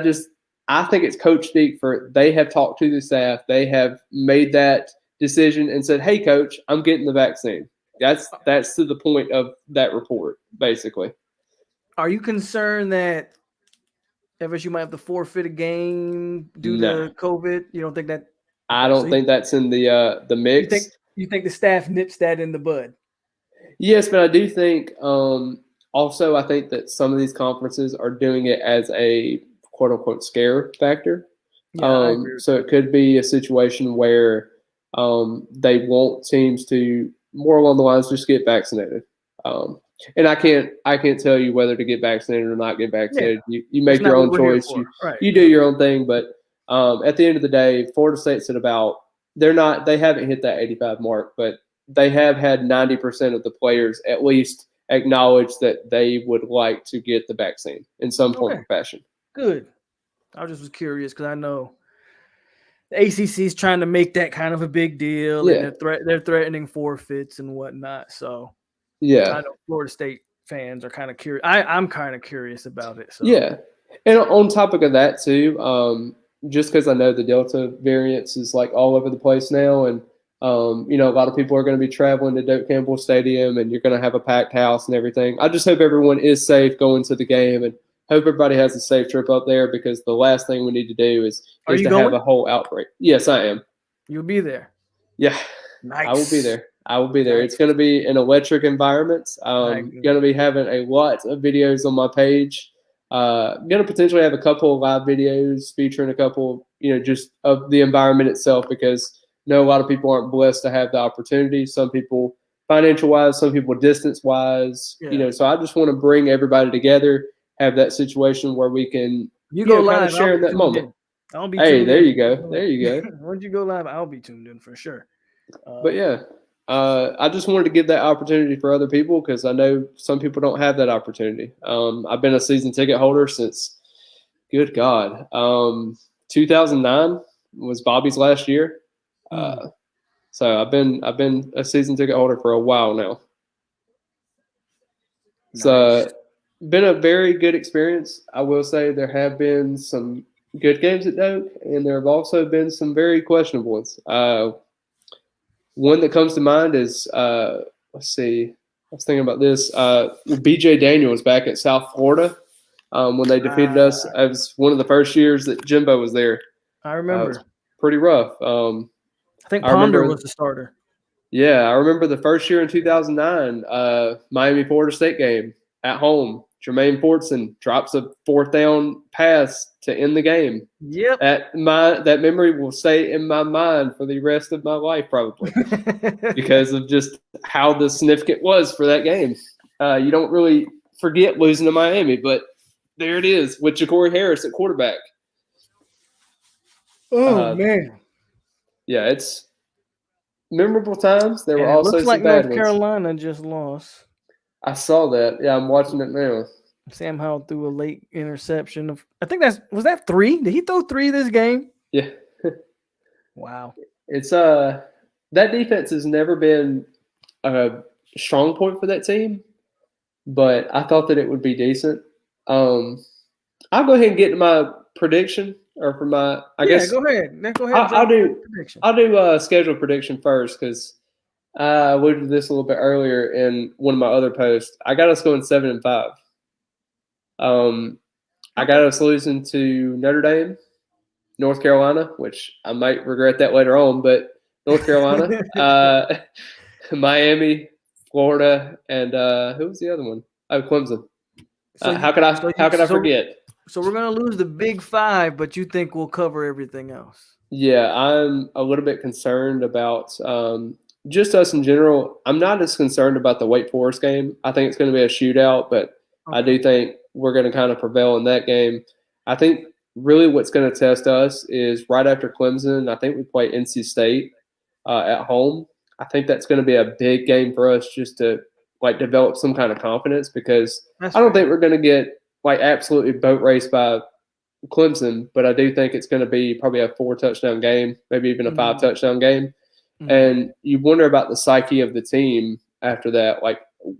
think it's coach speak for they have talked to the staff. They have made that decision and said, hey, coach, I'm getting the vaccine. That's to the point of that report, basically. Are you concerned that FSU might have to forfeit a game due to COVID? You don't think that? I don't think that's in the mix. You think the staff nips that in the bud? Yes, but I do think also I think that some of these conferences are doing it as a quote unquote scare factor. Yeah, I agree with so it could be a situation where they want teams to more along the lines just get vaccinated. And I can't tell you whether to get vaccinated or not get vaccinated. You make your own choice. You do your own thing. But at the end of the day, Florida State's at about they haven't hit that 85 mark, but they have had 90% of the players at least acknowledge that they would like to get the vaccine in some form or fashion. Good. I just was curious because I know the ACC is trying to make that kind of a big deal, and they're threatening forfeits and whatnot. So I know Florida State fans are kind of curious. I'm kind of curious about it. So and on topic of that too, just because I know the Delta variants is like all over the place now, and a lot of people are going to be traveling to Doak Campbell Stadium, and you're going to have a packed house and everything. I just hope everyone is safe going to the game, and hope everybody has a safe trip up there, because the last thing we need to do is to have a whole outbreak. Yes, I am. You'll be there. Yeah, nice. I will be there. Nice. It's going to be an electric environment. I'm going to be having a lot of videos on my page. I'm going to potentially have a couple of live videos featuring a couple, just of the environment itself, because a lot of people aren't blessed to have the opportunity. Some people financial-wise, some people distance-wise. So I just want to bring everybody together, have that situation where we can go live, kind of share in that moment. I'll be tuned in. You go. There you go. Once you go live, I'll be tuned in for sure. But I just wanted to give that opportunity for other people, because I know some people don't have that opportunity. I've been a season ticket holder since, good God, 2009 was Bobby's last year. So I've been a season ticket holder for a while now. Nice. So been a very good experience. I will say there have been some good games at Doak, and there have also been some very questionable ones. One that comes to mind is, let's see, I was thinking about this. BJ Daniels back at South Florida when they defeated us. It was one of the first years that Jimbo was there. I remember. It was pretty rough. I think Ponder was the starter. Yeah, I remember the first year in 2009, Miami-Florida State game at home. Jermaine Fortson drops a fourth down pass to end the game. Yep. That memory will stay in my mind for the rest of my life, probably, because of just how the significant was for that game. You don't really forget losing to Miami, but there it is with Ja'Cory Harris at quarterback. Oh, man. Yeah, it's memorable times. There were also looks some like bad North Carolina just lost. I saw that. Yeah, I'm watching it now. Sam Howell threw a late interception. I think was that 3? Did he throw 3 this game? Yeah. Wow. It's that defense has never been a strong point for that team, but I thought that it would be decent. I'll go ahead and get to my prediction, or for my I guess. Go ahead. I'll do a schedule prediction first, because I alluded to this a little bit earlier in one of my other posts. I got us going 7-5. I got us losing to Notre Dame, North Carolina, which I might regret that later on, but North Carolina, Miami, Florida, and who was the other one? Oh, Clemson. How could I forget? So we're gonna lose the Big 5, but you think we'll cover everything else? Yeah, I'm a little bit concerned about just us in general. I'm not as concerned about the Wake Forest game. I think it's going to be a shootout, but I do think we're going to kind of prevail in that game. I think really what's going to test us is right after Clemson, I think we play NC State at home. I think that's going to be a big game for us, just to develop some kind of confidence, because I don't think we're going to get absolutely boat raced by Clemson, but I do think it's going to be probably a 4-touchdown game, maybe even a 5-touchdown game. And you wonder about the psyche of the team after that,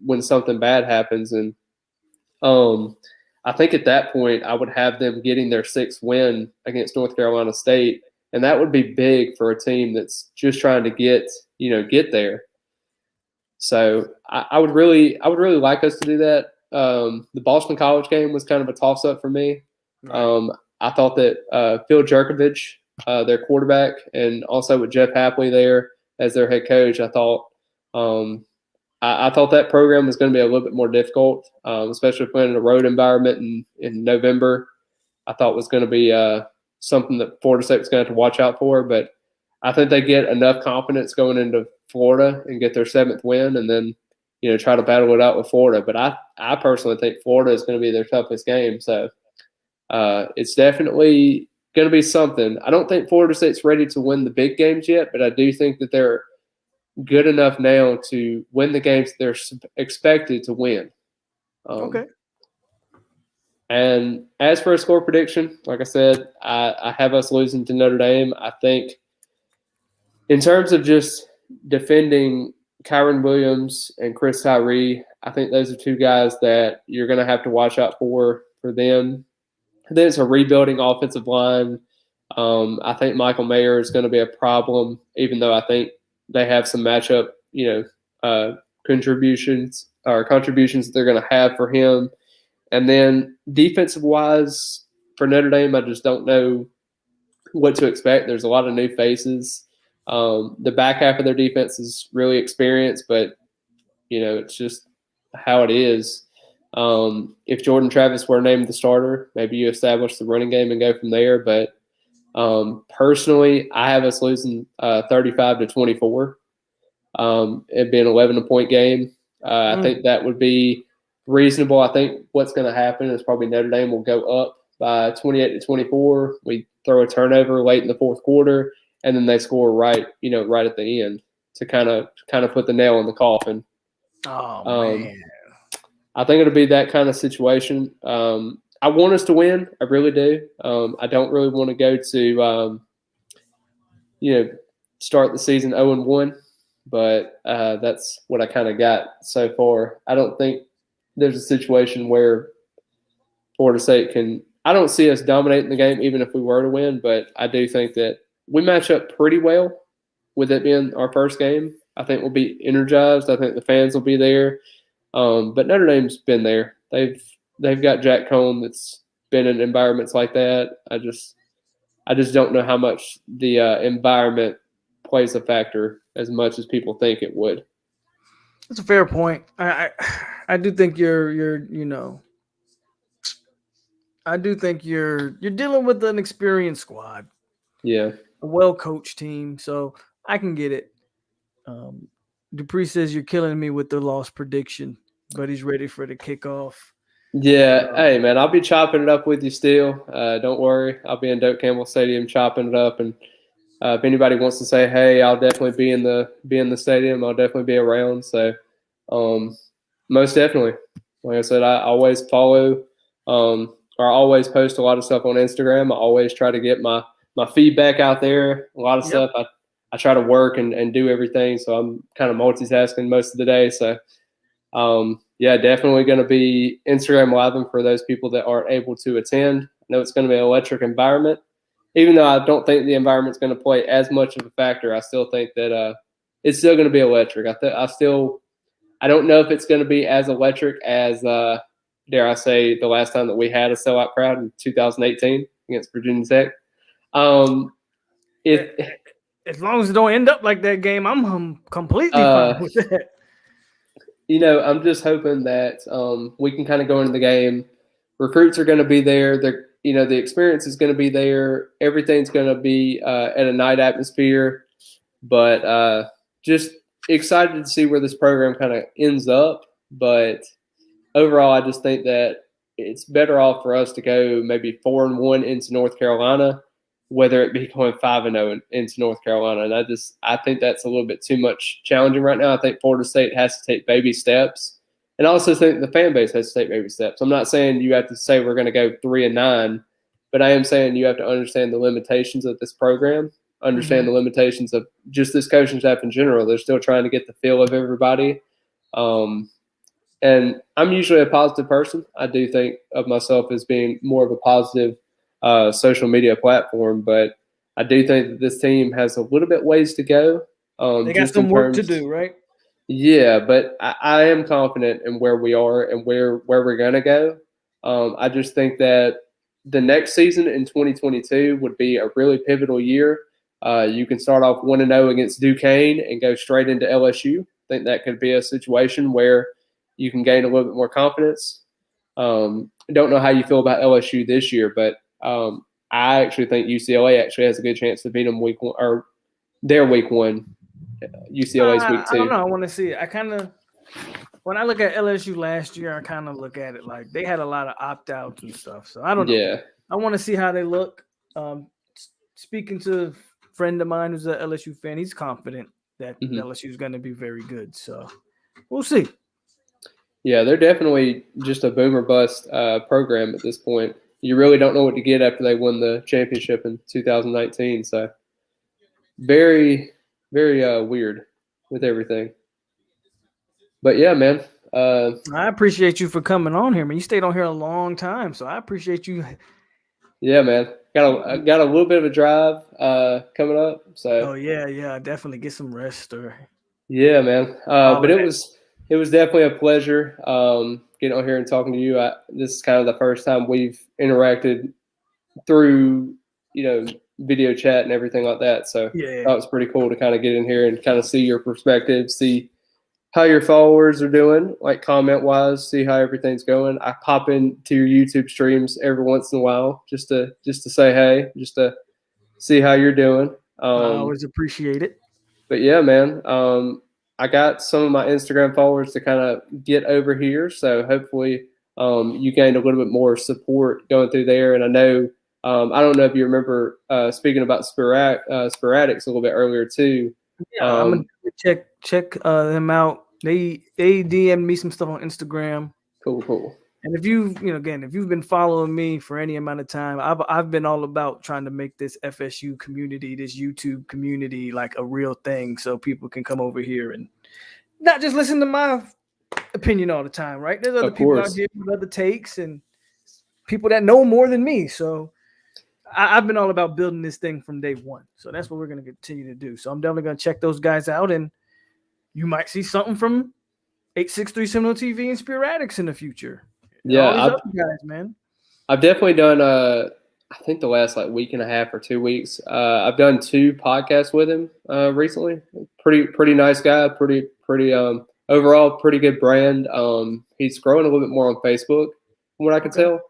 when something bad happens. And I think at that point I would have them getting their 6th win against North Carolina State, and that would be big for a team that's just trying to get there. So I would really like us to do that. The Boston College game was kind of a toss-up for me. Right. I thought that Phil Jerkovich, their quarterback, and also with Jeff Hapley there as their head coach, I thought that program was going to be a little bit more difficult, especially playing in a road environment in November. I thought was going to be something that Florida State was going to have to watch out for. But I think they get enough confidence going into Florida and get their 7th win, and then try to battle it out with Florida. But I personally think Florida is going to be their toughest game. So it's definitely going to be something. I don't think Florida State's ready to win the big games yet, but I do think that they're good enough now to win the games they're expected to win. Okay. And as for a score prediction, like I said, I have us losing to Notre Dame. I think in terms of just defending Kyron Williams and Chris Tyree, I think those are two guys that you're going to have to watch out for them. And then it's a rebuilding offensive line. I think Michael Mayer is going to be a problem, even though I think they have some matchup, contributions that they're going to have for him. And then defensive-wise, for Notre Dame, I just don't know what to expect. There's a lot of new faces. The back half of their defense is really experienced, but, it's just how it is. If Jordan Travis were named the starter, maybe you establish the running game and go from there. But personally, I have us losing 35-24. It'd be an 11-point game. I think that would be reasonable. I think what's going to happen is probably Notre Dame will go up by 28-24. We throw a turnover late in the fourth quarter, and then they score right at the end to kind of put the nail in the coffin. Oh man. I think it'll be that kind of situation. I want us to win. I really do. I don't really want to go to start the season 0-1, but that's what I kind of got so far. I don't think there's a situation where Florida State can – I don't see us dominating the game even if we were to win, but I do think that we match up pretty well with it being our first game. I think we'll be energized. I think the fans will be there. But Notre Dame's been there. They've got Jack Cohn that's been in environments like that. I just don't know how much the environment plays a factor as much as people think it would. That's a fair point. I do think you're dealing with an experienced squad. Yeah. A well-coached team, so I can get it. Dupree says you're killing me with the loss prediction, but he's ready for the kickoff. Yeah. Hey, man, I'll be chopping it up with you still. Don't worry. I'll be in Doak Campbell Stadium chopping it up. And if anybody wants to say, hey, I'll definitely be in the stadium, I'll definitely be around. So most definitely. Like I said, I always follow or I always post a lot of stuff on Instagram. I always try to get my feedback out there. A lot of stuff I try to work and do everything. So I'm kind of multitasking most of the day. So definitely going to be Instagram Live for those people that aren't able to attend. I know it's going to be an electric environment. Even though I don't think the environment's going to play as much of a factor, I still think that it's still going to be electric. I don't know if it's going to be as electric as, dare I say, the last time that we had a sellout crowd in 2018 against Virginia Tech. As long as it don't end up like that game, I'm completely fine with that. I'm just hoping that we can kind of go into the game. Recruits are going to be there. The experience is going to be there. Everything's going to be at a night atmosphere. But just excited to see where this program kind of ends up. But overall, I just think that it's better off for us to go maybe 4-1 into North Carolina, whether it be going 5-0 into North Carolina. And I think that's a little bit too much challenging right now. I think Florida State has to take baby steps. And I also think the fan base has to take baby steps. I'm not saying you have to say we're going to go 3-9, but I am saying you have to understand the limitations of this program, understand the limitations of just this coaching staff in general. They're still trying to get the feel of everybody. And I'm usually a positive person. I do think of myself as being more of a positive social media platform, but I do think that this team has a little bit ways to go. They got some work to do, right? Yeah, but I am confident in where we are and where we're going to go. I just think that the next season in 2022 would be a really pivotal year. You can start off 1-0 against Duquesne and go straight into LSU. I think that could be a situation where you can gain a little bit more confidence. I don't know how you feel about LSU this year, but I actually think UCLA actually has a good chance to beat them their week 1, UCLA's week 2. I don't know. I want to see it. When I look at LSU last year, I kind of look at it like they had a lot of opt-outs and stuff. So I don't know. Yeah. I want to see how they look. Speaking to a friend of mine who's an LSU fan, he's confident that LSU is going to be very good. So we'll see. Yeah, they're definitely just a boom or bust program at this point. You really don't know what to get after they won the championship in 2019. So very, very weird with everything. But yeah, man. I appreciate you for coming on here, man. You stayed on here a long time, so I appreciate you. Yeah, man. Got a little bit of a drive coming up. So. Oh yeah, definitely get some rest or. Yeah, man. But it was definitely a pleasure getting on here and talking to you. This is kind of the first time we've interacted through, video chat and everything like that. So that was pretty cool to kind of get in here and kind of see your perspective, see how your followers are doing, like comment wise, see how everything's going. I pop into your YouTube streams every once in a while just to say hey, just to see how you're doing. I always appreciate it. But yeah, man, I got some of my Instagram followers to kind of get over here. So hopefully you gained a little bit more support going through there. And I know, I don't know if you remember speaking about Sporadics a little bit earlier too. Yeah, I'm going to check them out. They DM'd me some stuff on Instagram. Cool. And if you've been following me for any amount of time, I've been all about trying to make this FSU community, this YouTube community, like a real thing, so people can come over here and not just listen to my opinion all the time, right? There's other people out here with other takes and people that know more than me. So I've been all about building this thing from day one. So that's what we're going to continue to do. So I'm definitely going to check those guys out, and you might see something from 863 Seminole TV and Sporadics in the future. Yeah, all these other guys, man. I've definitely done. I think the last week and a half or 2 weeks. I've done 2 podcasts with him recently. Pretty nice guy. Pretty overall pretty good brand. He's growing a little bit more on Facebook, from what I can tell.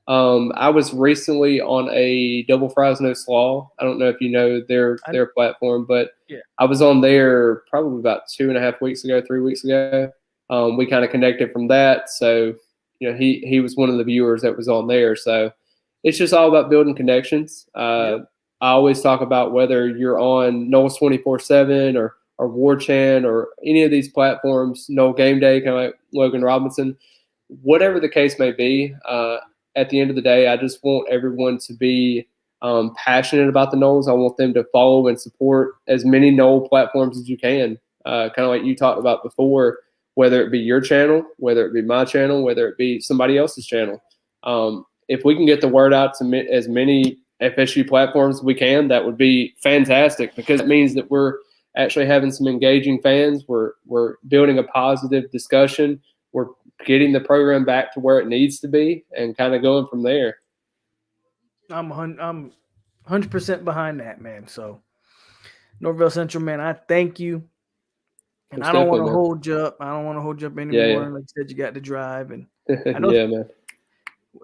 I was recently on a Double Fries No Slaw. I don't know if you know their platform, but yeah. I was on there probably about 2.5 weeks ago, 3 weeks ago. We kind of connected from that. So, he was one of the viewers that was on there. So it's just all about building connections. I always talk about whether you're on Knowles 24/7 or War Chant or any of these platforms, Knoll Game Day, kind of like Logan Robinson, whatever the case may be. At the end of the day, I just want everyone to be passionate about the Knowles. I want them to follow and support as many Knoll platforms as you can, kind of like you talked about before, whether it be your channel, whether it be my channel, whether it be somebody else's channel. If we can get the word out to as many FSU platforms as we can, that would be fantastic, because it means that we're actually having some engaging fans. We're building a positive discussion. We're getting the program back to where it needs to be and kind of going from there. I'm 100% behind that, man. So Norvell Central, man, I thank you. And I don't want to hold you up. I don't want to hold you up anymore. Yeah. Like you said, you got to drive. And I know man.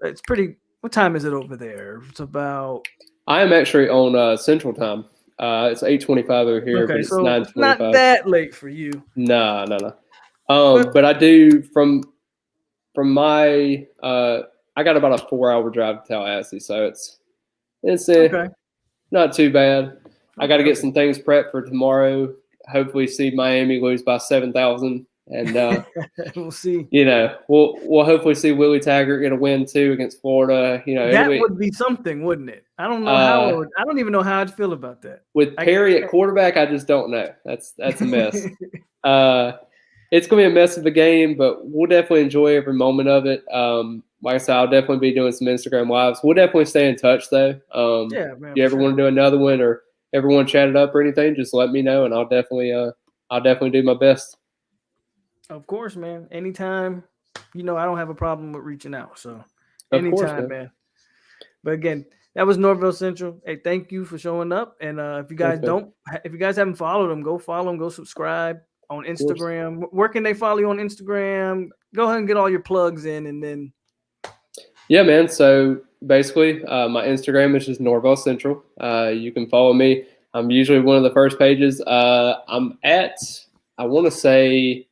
It's pretty. What time is it over there? It's about. I am actually on Central Time. It's 8:25 over here, but it's so 9:25. It's not that late for you. No. But I do from my I got about a 4-hour drive to Tallahassee, so it's okay. Not too bad. I got to get some things prepped for tomorrow. Hopefully, see Miami lose by 7,000, and we'll see. We'll hopefully see Willie Taggart get a win too against Florida. That would be something, wouldn't it? I don't know how. I don't even know how I'd feel about that. With Perry at quarterback, I just don't know. That's a mess. It's gonna be a mess of the game, but we'll definitely enjoy every moment of it. Like I said, I'll definitely be doing some Instagram lives. We'll definitely stay in touch though. Yeah, man. If you ever want to do another one or everyone chat it up or anything, just let me know, and I'll definitely do my best. Of course, man. Anytime. I don't have a problem with reaching out. So Of anytime, course, man. But again, that was Norvell Central. Hey, thank you for showing up. And if you guys haven't followed them, go follow them, go subscribe on Instagram. Where can they follow you on Instagram? Go ahead and get all your plugs in, and then. Yeah, man. So basically, my Instagram is just Norvell Central. You can follow me. I'm usually one of the first pages. I'm at, I want to say,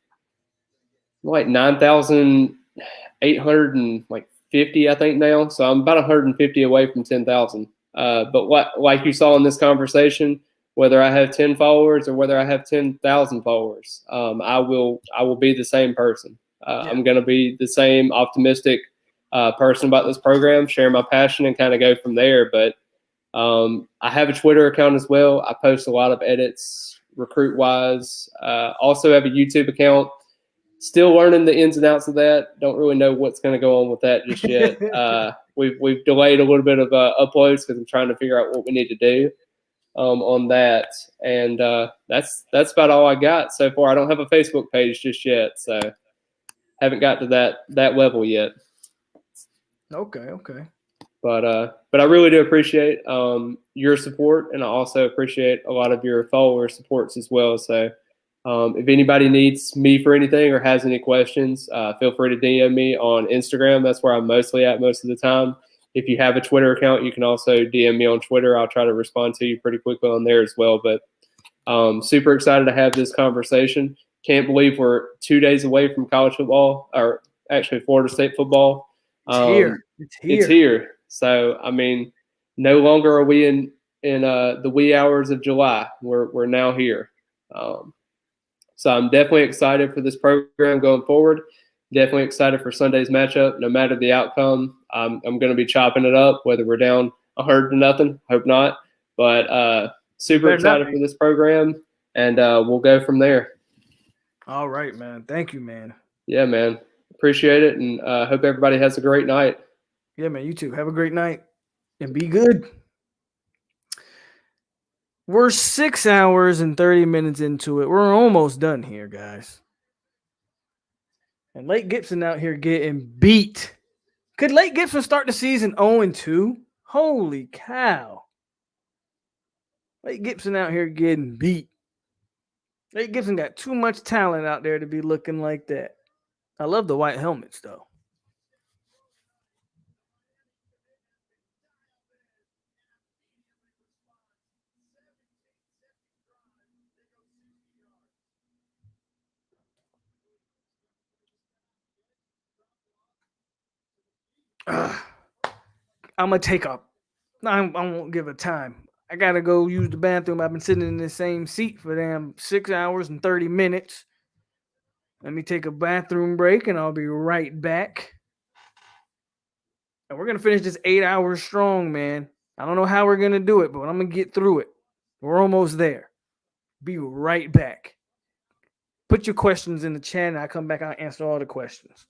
like 9,850, I think now. So I'm about 150 away from 10,000. But like you saw in this conversation, whether I have 10 followers or whether I have 10,000 followers, I will be the same person. I'm going to be the same optimistic person about this program, share my passion, and kind of go from there. But I have a Twitter account as well. I post a lot of edits, recruit wise. Also have a YouTube account. Still learning the ins and outs of that. Don't really know what's going to go on with that just yet. We've delayed a little bit of uploads because I'm trying to figure out what we need to do on that. And that's about all I got so far. I don't have a Facebook page just yet, so haven't got to that level yet. Okay. But I really do appreciate your support, and I also appreciate a lot of your follower supports as well. So if anybody needs me for anything or has any questions, feel free to DM me on Instagram. That's where I'm mostly at most of the time. If you have a Twitter account, you can also DM me on Twitter. I'll try to respond to you pretty quickly on there as well. But super excited to have this conversation. Can't believe we're 2 days away from college football, or actually Florida State football. It's here. So, I mean, no longer are we in the wee hours of July. We're now here. So I'm definitely excited for this program going forward. Definitely excited for Sunday's matchup. No matter the outcome, I'm going to be chopping it up, whether we're down 100-0. Hope not. But super excited for this program, and we'll go from there. All right, man. Thank you, man. Yeah, man. Appreciate it, and hope everybody has a great night. Yeah, man. You too. Have a great night, and be good. We're 6 hours and 30 minutes into it. We're almost done here, guys. And Lake Gibson out here getting beat. Could Lake Gibson start the season 0-2? Holy cow. Lake Gibson out here getting beat. Lake Gibson got too much talent out there to be looking like that. I love the white helmets, though. I'm going to take up. I won't give a time. I got to go use the bathroom. I've been sitting in the same seat for damn 6 hours and 30 minutes. Let me take a bathroom break, and I'll be right back. And we're going to finish this 8 hours strong, man. I don't know how we're going to do it, but I'm going to get through it. We're almost there. Be right back. Put your questions in the chat, and I'll come back. I'll answer all the questions.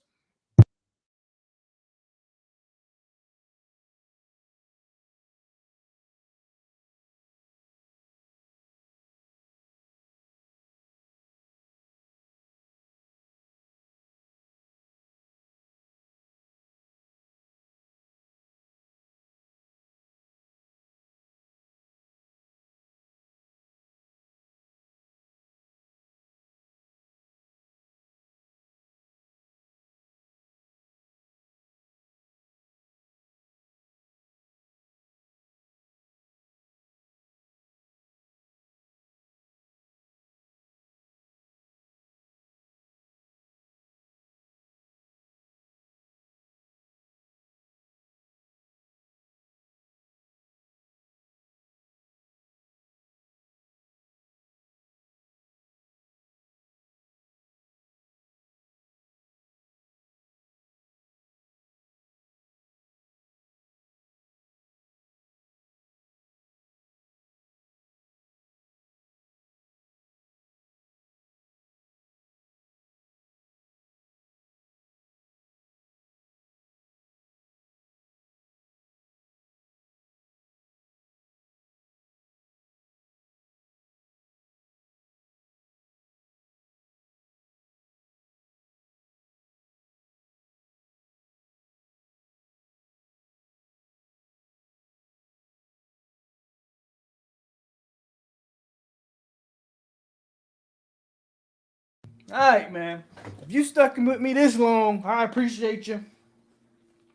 All right, man. If you stuck with me this long, I appreciate you.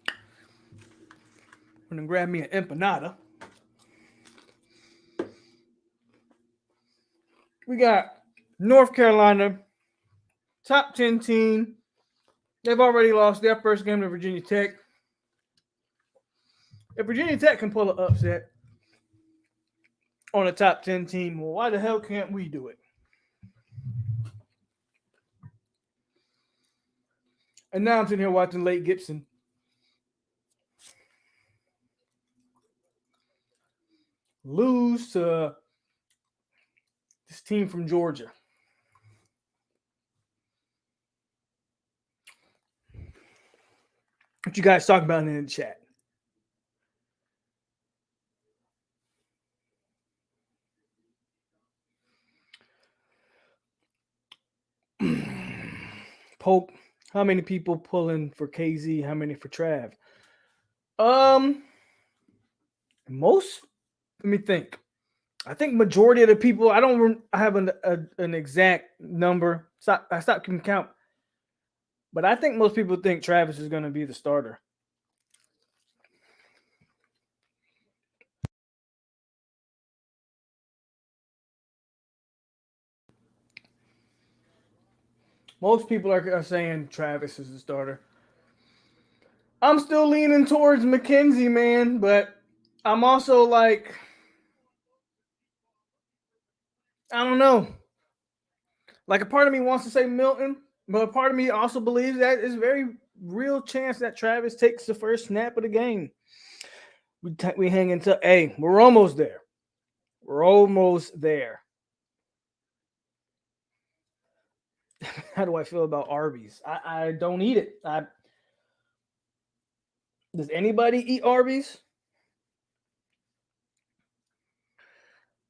I'm going to grab me an empanada. We got North Carolina, top 10 team. They've already lost their first game to Virginia Tech. If Virginia Tech can pull an upset on a top 10 team, well, why the hell can't we do it? And now I'm sitting here watching Lake Gibson lose to this team from Georgia. What you guys talking about in the chat? POLK, how many people pulling for KZ? How many for Trav? Most. Let me think. I think majority of the people. I don't have an exact number. I stopped keeping count. But I think most people think Travis is going to be the starter. Most people are saying Travis is the starter. I'm still leaning towards McKenzie, man, but I'm also like, I don't know. Like a part of me wants to say Milton, but a part of me also believes that it's a very real chance that Travis takes the first snap of the game. We hang into, hey, we're almost there. We're almost there. How do I feel about Arby's? I don't eat it. Does anybody eat Arby's?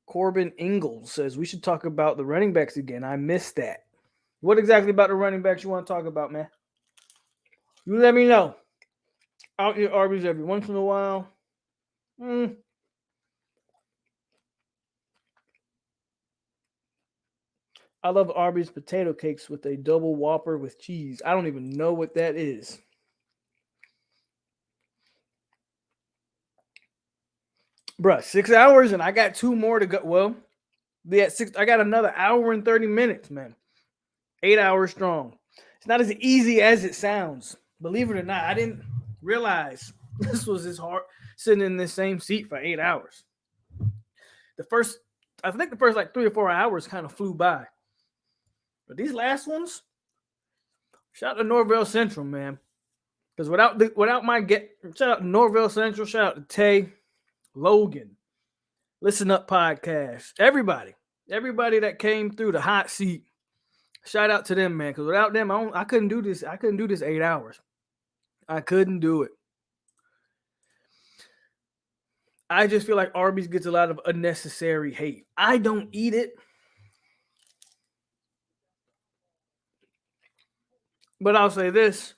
Corbin Ingalls says we should talk about the running backs again. I missed that. What exactly about the running backs you want to talk about, man? You let me know. I'll eat Arby's every once in a while. I love Arby's potato cakes with a double Whopper with cheese. I don't even know what that is. Bruh, 6 hours and I got 2 more to go. Well, I got another hour and 30 minutes, man. 8 hours strong. It's not as easy as it sounds. Believe it or not, I didn't realize this was as hard sitting in this same seat for 8 hours. I think the first like 3 or 4 hours kind of flew by. But these last ones, shout out to Norvell Central, man. Because without my shout out to Norvell Central, shout out to Tay, Logan, Listen Up Podcast, everybody that came through the hot seat. Shout out to them, man. Because without them, I couldn't do this. I couldn't do this 8 hours. I couldn't do it. I just feel like Arby's gets a lot of unnecessary hate. I don't eat it. But I'll say this.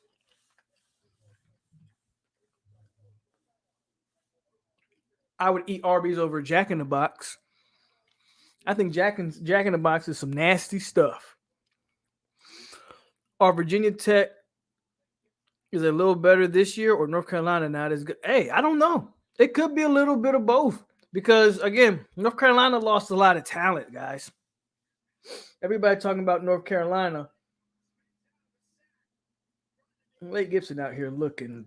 I would eat Arby's over Jack in the Box. I think Jack in the Box is some nasty stuff. Our Virginia Tech is a little better this year, or North Carolina not as good? Hey, I don't know. It could be a little bit of both. Because, again, North Carolina lost a lot of talent, guys. Everybody talking about North Carolina. Lake Gibson out here looking.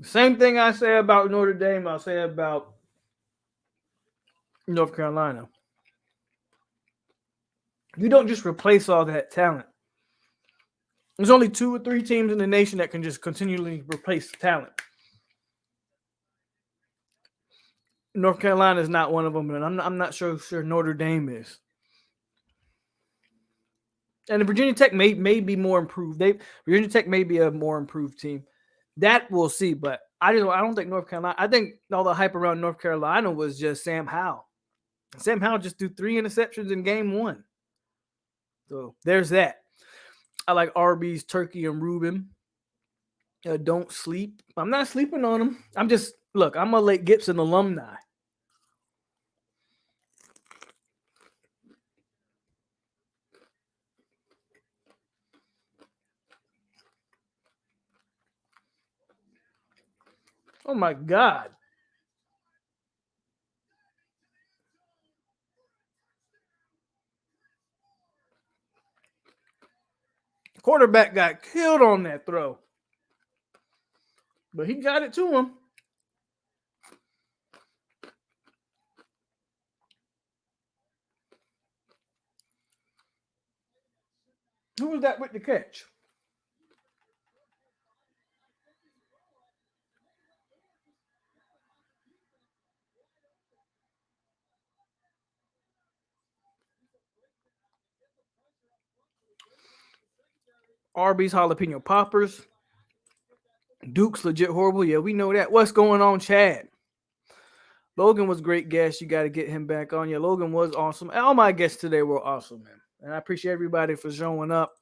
The same thing I say about Notre Dame, I'll say about North Carolina. You don't just replace all that talent. There's only 2 or 3 teams in the nation that can just continually replace talent. North Carolina is not one of them, and I'm not sure Notre Dame is. And the Virginia Tech may be more improved. Virginia Tech may be a more improved team. That we'll see, but I don't think North Carolina. I think all the hype around North Carolina was just Sam Howell. Sam Howell just threw 3 interceptions in game 1. So there's that. I like Arby's, Turkey, and Reuben. Don't sleep. I'm not sleeping on them. I'm a Lake Gibson alumni. Oh my God. Quarterback got killed on that throw. But he got it to him. Who was that with the catch? Arby's jalapeno poppers. Duke's legit horrible. Yeah, we know that. What's going on, Chad? Logan was great guest. You got to get him back on. Yeah, Logan was awesome. All my guests today were awesome, man. And I appreciate everybody for showing up.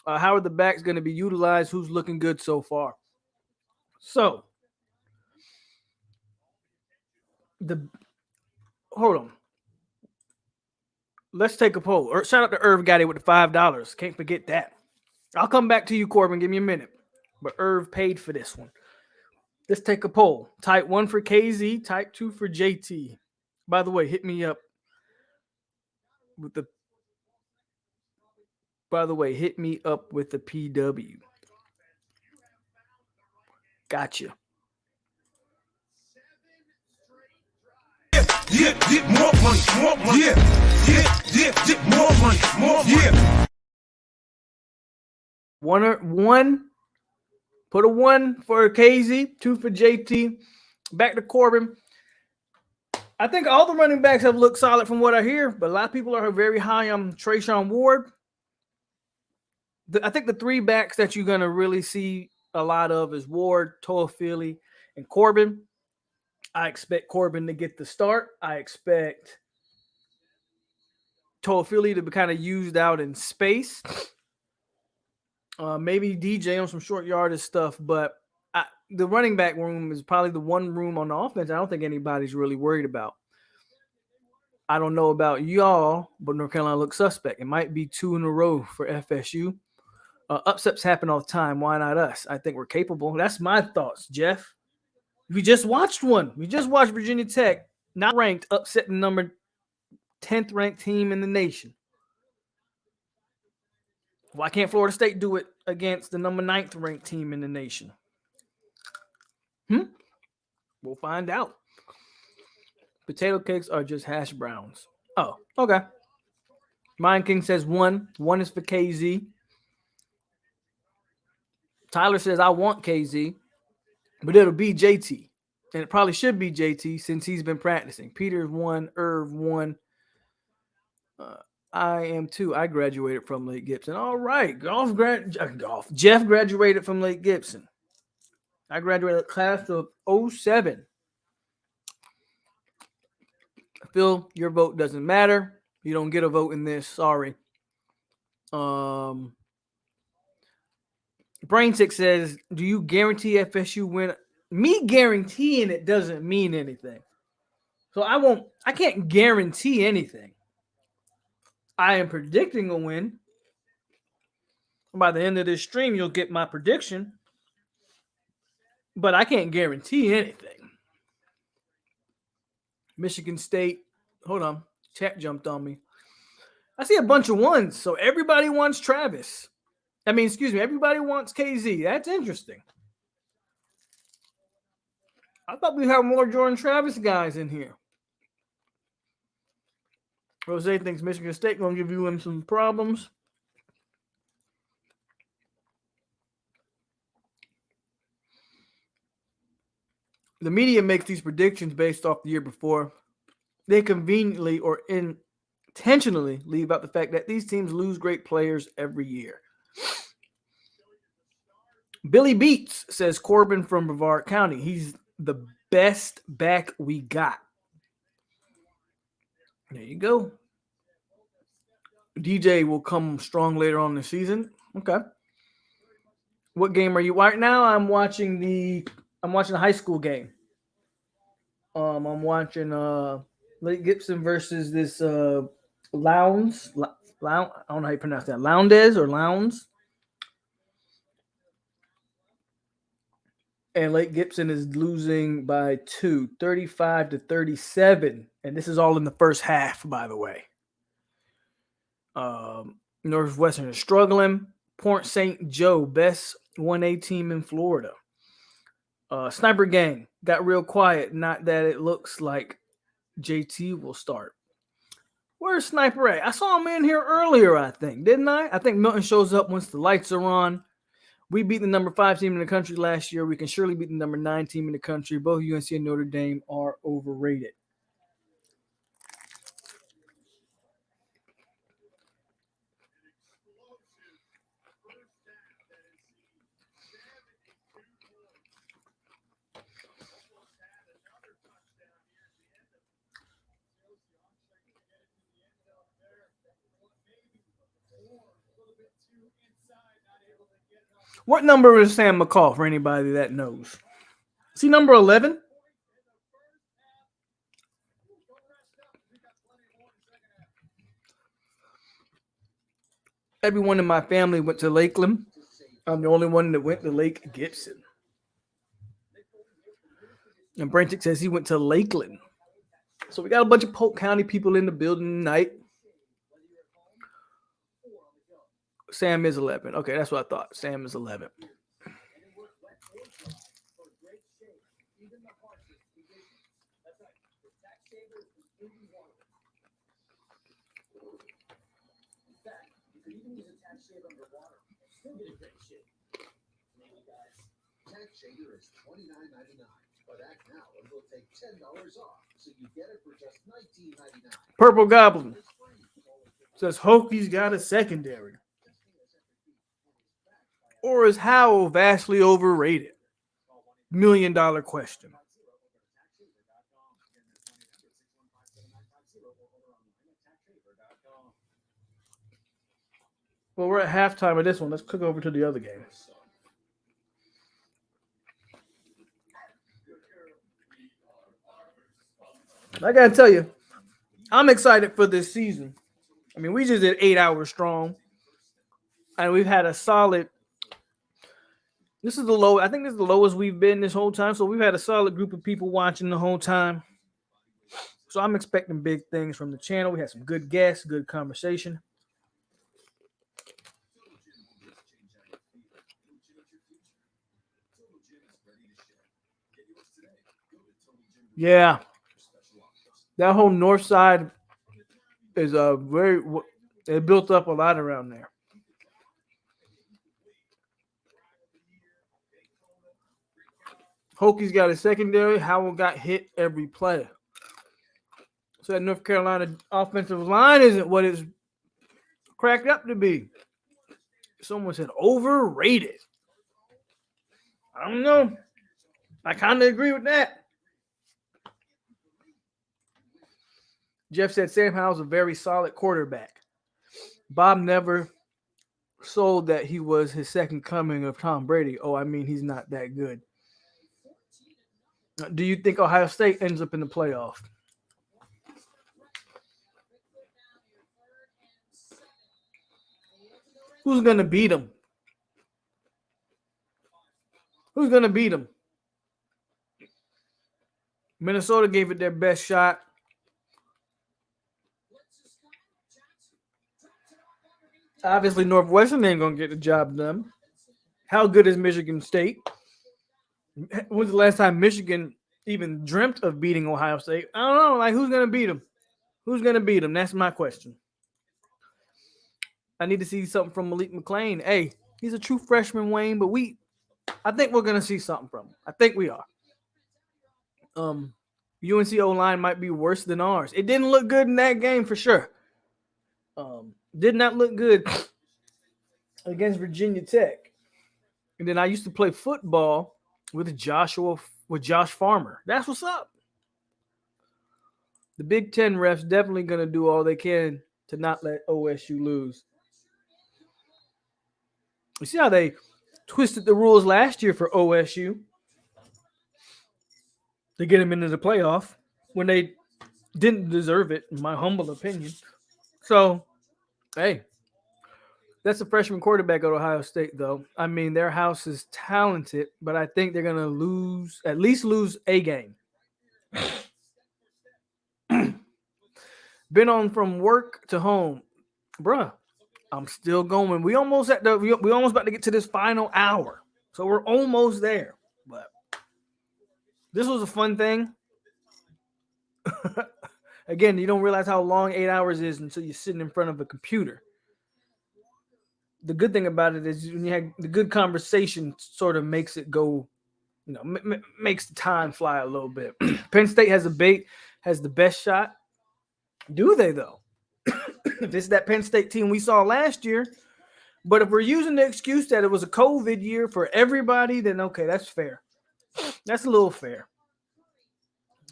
How are the backs going to be utilized? Who's looking good so far? So, hold on. Let's take a poll. Shout out to Irv got it with the $5. Can't forget that. I'll come back to you, Corbin. Give me a minute. But Irv paid for this one. Let's take a poll. Type 1 for KZ, type 2 for JT. By the way, hit me up with the PW. Gotcha. Yeah, get more money, more money. Yeah, get more money, more money. Yeah. One. Put a 1 for KZ, 2 for JT. Back to Corbin. I think all the running backs have looked solid from what I hear, but a lot of people are very high on Trayshawn Ward. I think the 3 backs that you're going to really see a lot of is Ward, Toafili, and Corbin. I expect Corbin to get the start. I expect Toafili to be kind of used out in space. Maybe DJ on some short yardage stuff, but the running back room is probably the one room on the offense I don't think anybody's really worried about. I don't know about y'all, but North Carolina looks suspect. It might be 2 in a row for FSU. Upsets happen all the time. Why not us? I think we're capable. That's my thoughts, Jeff. We just watched one. We just watched Virginia Tech, not ranked, upsetting number 10th ranked team in the nation. Why can't Florida State do it against the number 9th ranked team in the nation? We'll find out. Potato cakes are just hash browns. Oh, okay. Mind King says 1. 1 is for KZ. Tyler says, I want KZ, but it'll be JT. And it probably should be JT since he's been practicing. Peter's 1, Irv 1. I am 2. I graduated from Lake Gibson. All right. Jeff graduated from Lake Gibson. I graduated class of 07. Phil, your vote doesn't matter. You don't get a vote in this. Sorry. Brainsick says, do you guarantee FSU win? Me guaranteeing it doesn't mean anything. So I can't guarantee anything. I am predicting a win. By the end of this stream, you'll get my prediction. But I can't guarantee anything. Michigan State. Hold on. Chat jumped on me. I see a bunch of 1s. So everybody wants Travis. Everybody wants KZ. That's interesting. I thought we'd have more Jordan Travis guys in here. Jose thinks Michigan State going to give him some problems. The media makes these predictions based off the year before. They conveniently or intentionally leave out the fact that these teams lose great players every year. Billy Beats says Corbin from Brevard County. He's the best back we got. There you go. DJ will come strong later on in the season. Okay. What game are you? Right now, I'm watching the high school game. I'm watching Lake Gibson versus this Lowndes. I don't know how you pronounce that. Lowndes or Lowndes. And Lake Gibson is losing by 2, 35-37. And this is all in the first half, by the way. Northwestern is struggling. Port St. Joe, best 1A team in Florida. Sniper Gang got real quiet. Not that it looks like JT will start. Where's Sniper at? I saw him in here earlier, I think. Didn't I? I think Milton shows up once the lights are on. We beat the number 5 team in the country last year. We can surely beat the number 9 team in the country. Both UNC and Notre Dame are overrated. What number is Sam McCall for anybody that knows? Is he number 11? Everyone in my family went to Lakeland. I'm the only one that went to Lake Gibson. And Branchick says he went to Lakeland. So we got a bunch of Polk County people in the building tonight. Sam is 11. Okay, that's what I thought. Sam is 11. Shaver is $29.99, but act now and we'll take $10 off, so you get it for just $19.99. Purple Goblin says Hokies got a secondary. Or is Howell vastly overrated? $1 million question. Well, we're at halftime of this one. Let's click over to the other game. I gotta tell you, I'm excited for this season. I mean, we just did 8 hours strong, and we've had a solid. This is the low. I think this is the lowest we've been this whole time. So we've had a solid group of people watching the whole time. So I'm expecting big things from the channel. We had some good guests, good conversation. Yeah. That whole north side is it built up a lot around there. Hokies got a secondary. Howell got hit every play. So that North Carolina offensive line isn't what it's cracked up to be. Someone said overrated. I don't know. I kind of agree with that. Jeff said Sam Howell's a very solid quarterback. Bob never sold that he was his second coming of Tom Brady. Oh, I mean, he's not that good. Do you think Ohio State ends up in the playoff? Who's going to beat them? Who's going to beat them? Minnesota gave it their best shot. Obviously, Northwestern ain't going to get the job done. How good is Michigan State? When's the last time Michigan even dreamt of beating Ohio State? I don't know. Like, who's going to beat them? Who's going to beat them? That's my question. I need to see something from Malik McClain. Hey, he's a true freshman, Wayne, but I think we're going to see something from him. I think we are. UNC O-line might be worse than ours. It didn't look good in that game for sure. Did not look good against Virginia Tech. And then I used to play football with Josh Farmer. That's what's up. The Big Ten refs definitely going to do all they can to not let OSU lose. You see how they twisted the rules last year for OSU to get them into the playoff when they didn't deserve it, in my humble opinion. So, hey, That's a freshman quarterback at Ohio State, though. I mean, their house is talented, but I think they're gonna lose at least lose a game. Been on from work to home, bruh. I'm still going. We almost at the we almost about to get to this final hour, so we're almost there. But this was a fun thing. Again, you don't realize how long 8 hours is until you're sitting in front of a computer. The good thing about it is when you have the good conversation, sort of makes it go, makes the time fly a little bit. Penn State has the best shot. Do they though? This is that Penn State team we saw last year. But if we're using the excuse that it was a COVID year for everybody, then okay, that's fair. That's a little fair.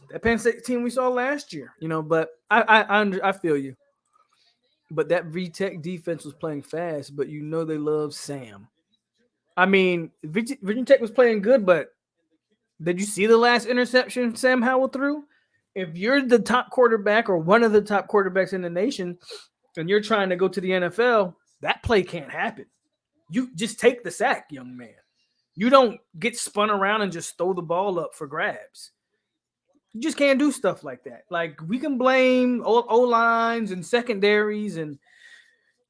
That Penn State team we saw last year, but I feel you. But that VTech defense was playing fast, but they love Sam. I mean, Virginia Tech was playing good, but did you see the last interception Sam Howell threw? If you're the top quarterback or one of the top quarterbacks in the nation and you're trying to go to the NFL, that play can't happen. You just take the sack, young man. You don't get spun around and just throw the ball up for grabs. You just can't do stuff like that. Like, we can blame O-lines and secondaries and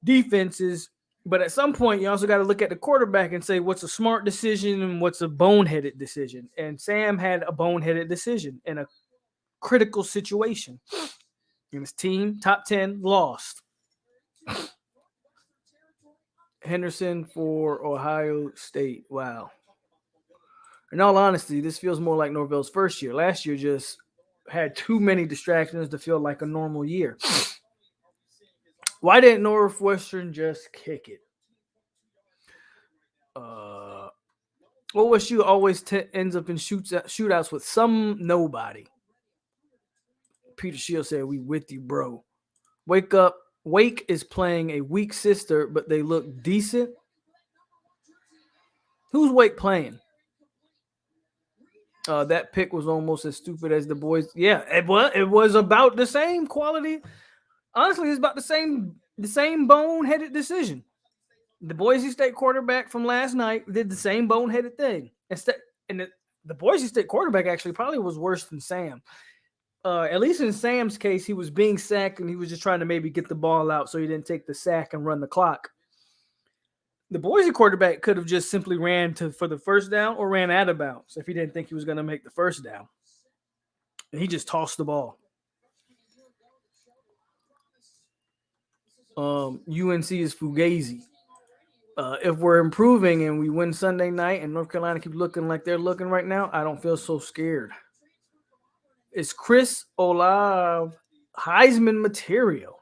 defenses, but at some point, you also got to look at the quarterback and say what's a smart decision and what's a boneheaded decision. And Sam had a boneheaded decision in a critical situation. And his team, top 10, lost. Henderson for Ohio State. Wow. In all honesty, this feels more like Norvell's first year. Last year just had too many distractions to feel like a normal year. Why didn't Northwestern just kick it? OSU always ends up in shootouts with some nobody. Peter Shields said, "We with you, bro." Wake up. Wake is playing a weak sister, but they look decent. Who's Wake playing? That pick was almost as stupid as the boys. Yeah, it was about the same quality. Honestly, it's about the same boneheaded decision. The Boise State quarterback from last night did the same boneheaded thing. And the Boise State quarterback actually probably was worse than Sam. At least in Sam's case, he was being sacked and he was just trying to maybe get the ball out so he didn't take the sack and run the clock. The Boise quarterback could have just simply ran for the first down or ran out of bounds if he didn't think he was going to make the first down. And he just tossed the ball. UNC is Fugazi. If we're improving and we win Sunday night and North Carolina keeps looking like they're looking right now, I don't feel so scared. Is Chris Olave Heisman material?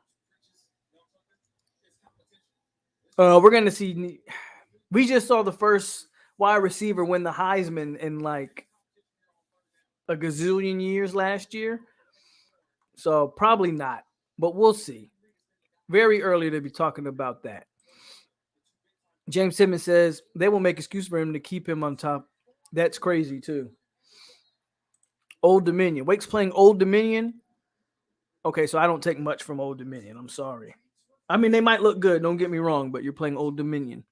We're going to see. We just saw the first wide receiver win the Heisman in like a gazillion years last year. So probably not, but we'll see. Very early to be talking about that. James Simmons says they will make excuse for him to keep him on top. That's crazy too. Old Dominion. Wake's playing Old Dominion. Okay, so I don't take much from Old Dominion. I'm sorry. I mean, they might look good. Don't get me wrong, but you're playing Old Dominion.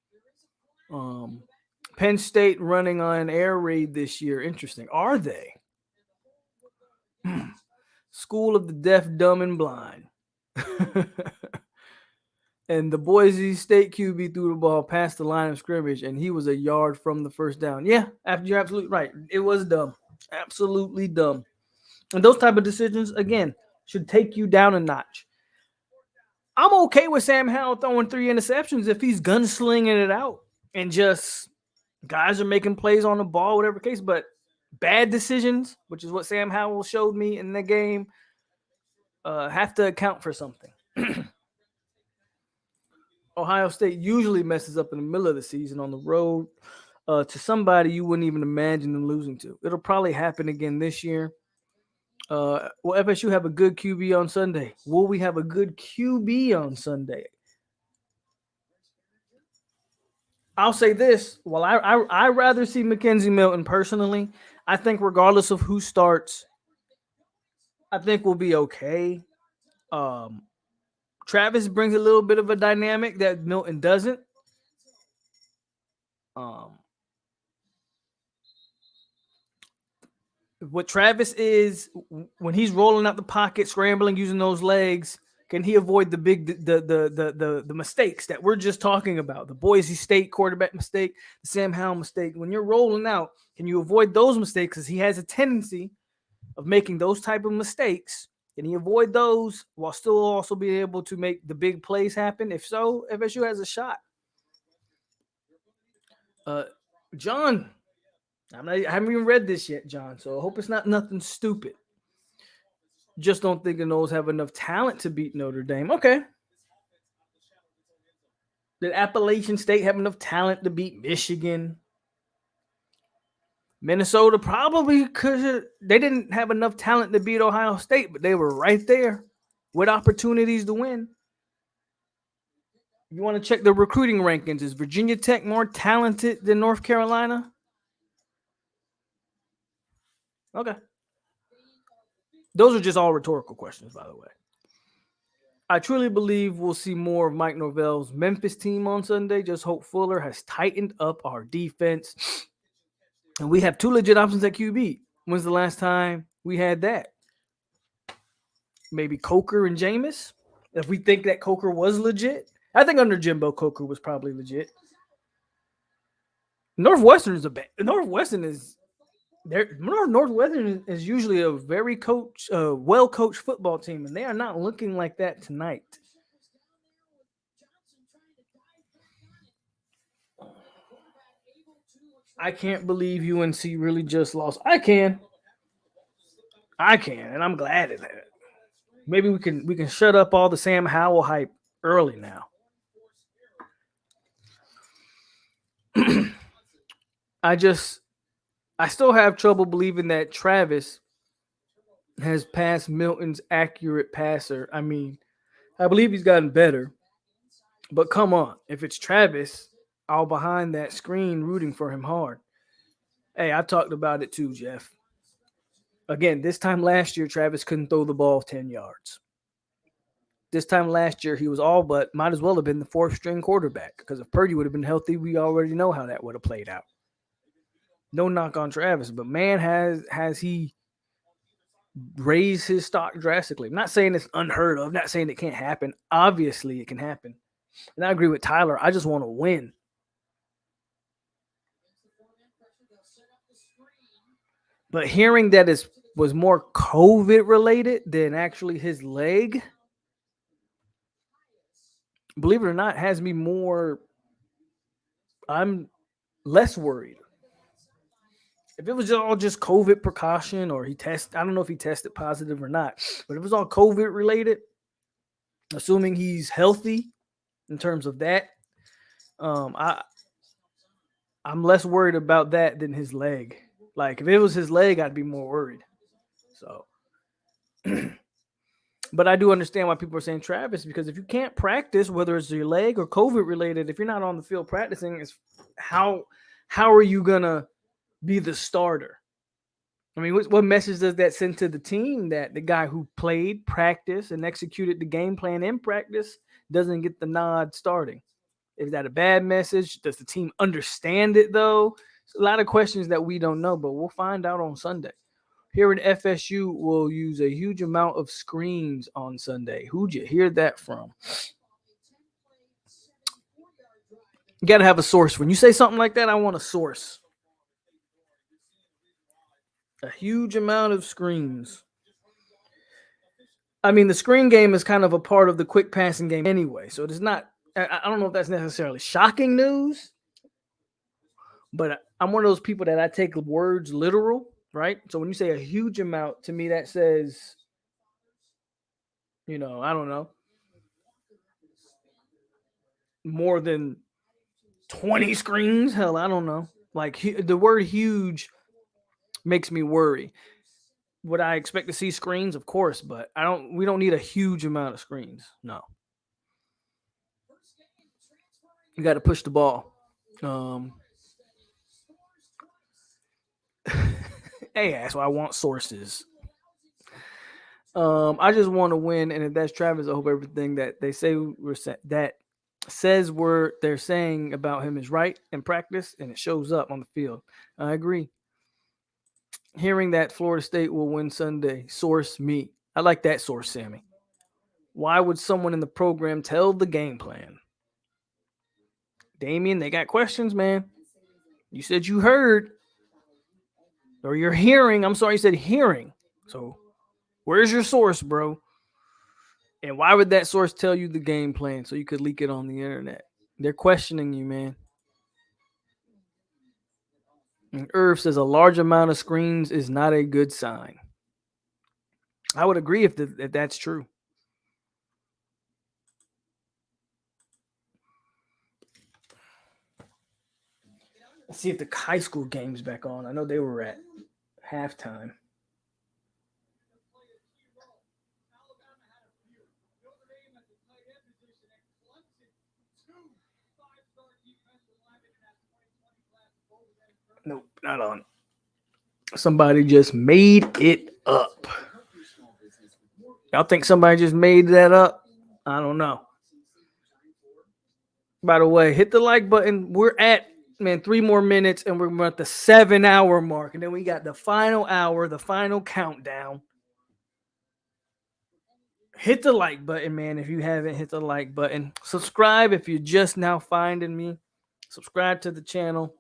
Penn State running on air raid this year. Interesting. Are they? School of the deaf, dumb, and blind. And the Boise State QB threw the ball past the line of scrimmage, and he was a yard from the first down. Yeah, you're absolutely right. It was dumb. Absolutely dumb. And those type of decisions, again, should take you down a notch. I'm okay with Sam Howell throwing 3 interceptions if he's gunslinging it out and just guys are making plays on the ball, whatever case. But bad decisions, which is what Sam Howell showed me in the game, have to account for something. Ohio State usually messes up in the middle of the season on the road to somebody you wouldn't even imagine them losing to. It'll probably happen again this year. Will FSU have a good QB on Sunday? Will we have a good QB on Sunday? I'll say this. Well, I rather see Mackenzie Milton personally. I think regardless of who starts, I think we'll be okay. Travis brings a little bit of a dynamic that Milton doesn't. What Travis is when he's rolling out the pocket, scrambling, using those legs, can he avoid the big the mistakes that we're just talking about? The Boise State quarterback mistake, the Sam Howell mistake. When you're rolling out, can you avoid those mistakes? Because he has a tendency of making those type of mistakes. Can he avoid those while still also being able to make the big plays happen? If so, FSU has a shot. John, I haven't even read this yet, John, so I hope it's not nothing stupid. Just don't think the Noles have enough talent to beat Notre Dame. Okay. Did Appalachian State have enough talent to beat Michigan? Minnesota probably could. They didn't have enough talent to beat Ohio State, but they were right there with opportunities to win. You want to check the recruiting rankings. Is Virginia Tech more talented than North Carolina? Okay. Those are just all rhetorical questions, by the way. I truly believe we'll see more of Mike Norvell's Memphis team on Sunday. Just hope Fuller has tightened up our defense. And we have two legit options at QB. When's the last time we had that? Maybe Coker and Jameis? If we think that Coker was legit. I think under Jimbo, Coker was probably legit. Northwestern is Northwestern is usually a very well-coached football team, and they are not looking like that tonight. I can't believe UNC really just lost. I can, and I'm glad of that. Maybe we can shut up all the Sam Howell hype early now. I still have trouble believing that Travis has passed Milton's accurate passer. I mean, I believe he's gotten better. But come on, if it's Travis, I'll behind that screen rooting for him hard. Hey, I talked about it too, Jeff. Again, this time last year, Travis couldn't throw the ball 10 yards. This time last year, he was all but might as well have been the fourth string quarterback because if Purdy would have been healthy, we already know how that would have played out. No knock on Travis, but man, has he raised his stock drastically. I'm not saying it's unheard of, not saying it can't happen. Obviously, it can happen. And I agree with Tyler. I just want to win. But hearing that it was more COVID related than actually his leg, believe it or not, has me more. I'm less worried. If it was all just COVID precaution or I don't know if he tested positive or not, but if it was all COVID related, assuming he's healthy in terms of that, I'm less worried about that than his leg. Like if it was his leg, I'd be more worried. So, but I do understand why people are saying Travis, because if you can't practice, whether it's your leg or COVID related, if you're not on the field practicing, it's how are you gonna be the starter? I mean, what message does that send to the team that the guy who played, practiced, and executed the game plan in practice doesn't get the nod starting? Is that a bad message? Does the team understand it, though? It's a lot of questions that we don't know, but we'll find out on Sunday. Here in FSU, we'll use a huge amount of screens on Sunday. Who'd you hear that from? You got to have a source. When you say something like that, I want a source. A huge amount of screens. I mean, the screen game is kind of a part of the quick passing game anyway. So it's not, I don't know if that's necessarily shocking news, but I'm one of those people that I take words literal, right? So when you say a huge amount, to me, that says, I don't know, more than 20 screens. Hell, I don't know. Like the word huge makes me worry. Would I expect to see screens? Of course, but we don't need a huge amount of screens. No. You got to push the ball. Hey, so I want sources. I just want to win, and if that's Travis, I hope everything that they say that says they're saying about him is right in practice, and it shows up on the field. I agree. Hearing that Florida State will win Sunday, source me. I like that source, Sammy. Why would someone in the program tell the game plan? Damien, they got questions, man. You said you heard, or you're hearing. I'm sorry, you said hearing. So, where's your source, bro? And why would that source tell you the game plan so you could leak it on the internet? They're questioning you, man. And Irv says a large amount of screens is not a good sign. I would agree if that's true. Let's see if the high school game's back on. I know they were at halftime. Nope, not on. Somebody just made it up. Y'all think somebody just made that up? I don't know. By the way, hit the like button. We're at 3 more minutes, and we're at the 7-hour mark, and then we got the final hour, the final countdown. Hit the like button, man. If you haven't hit the like button, subscribe if you're just now finding me. Subscribe to the channel.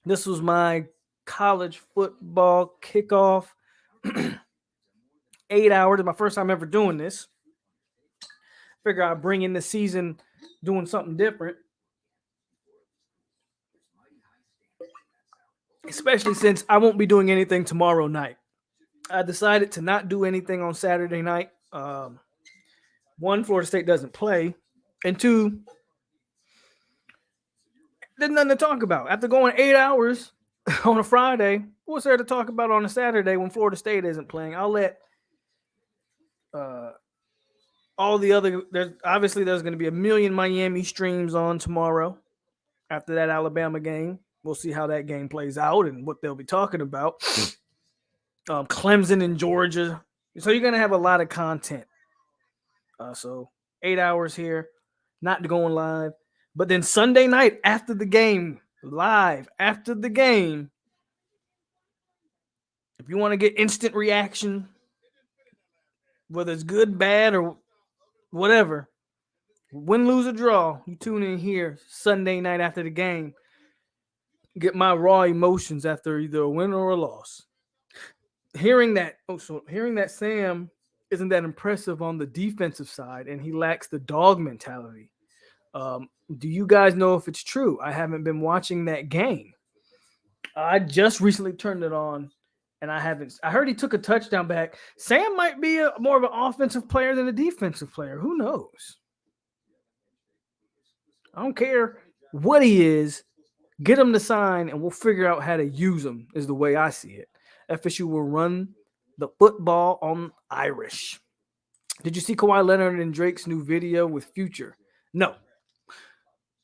This was my college football kickoff. 8 hours. My first time ever doing this. Figure I'd bring in the season doing something different. Especially since I won't be doing anything tomorrow night. I decided to not do anything on Saturday night. One, Florida State doesn't play. And two, there's nothing to talk about. After going 8 hours on a Friday, what's there to talk about on a Saturday when Florida State isn't playing? I'll let all the other. There's going to be a million Miami streams on tomorrow after that Alabama game. We'll see how that game plays out and what they'll be talking about. Clemson and Georgia. So you're going to have a lot of content. So 8 hours here, not going live. But then Sunday night after the game, live after the game, if you want to get instant reaction, whether it's good, bad, or whatever, win, lose, or draw, you tune in here Sunday night after the game. Get my raw emotions after either a win or a loss. Hearing that Sam isn't that impressive on the defensive side, and he lacks the dog mentality. Do you guys know if it's true? I haven't been watching that game. I just recently turned it on, and I haven't. I heard he took a touchdown back. Sam might be more of an offensive player than a defensive player. Who knows? I don't care what he is. Get him to sign, and we'll figure out how to use him, is the way I see it. FSU will run the football on Irish. Did you see Kawhi Leonard and Drake's new video with Future? No.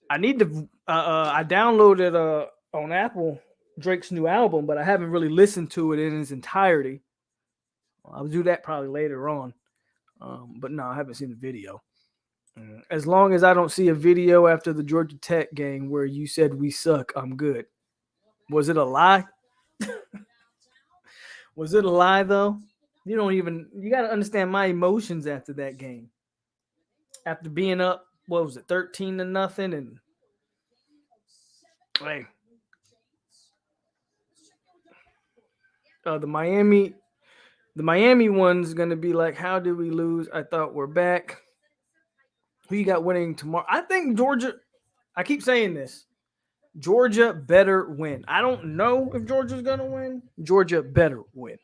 I need to I downloaded on Apple Drake's new album, but I haven't really listened to it in its entirety. I'll do that probably later on. But no, I haven't seen the video. As long as I don't see a video after the Georgia Tech game where you said we suck, I'm good. Was it a lie? Was it a lie, though? You got to understand my emotions after that game. After being up, 13-0, and hey, the Miami one's gonna be like, how did we lose? I thought we're back. Who you got winning tomorrow? I think Georgia. I keep saying this. Georgia better win. I don't know if Georgia's gonna win. Georgia better win.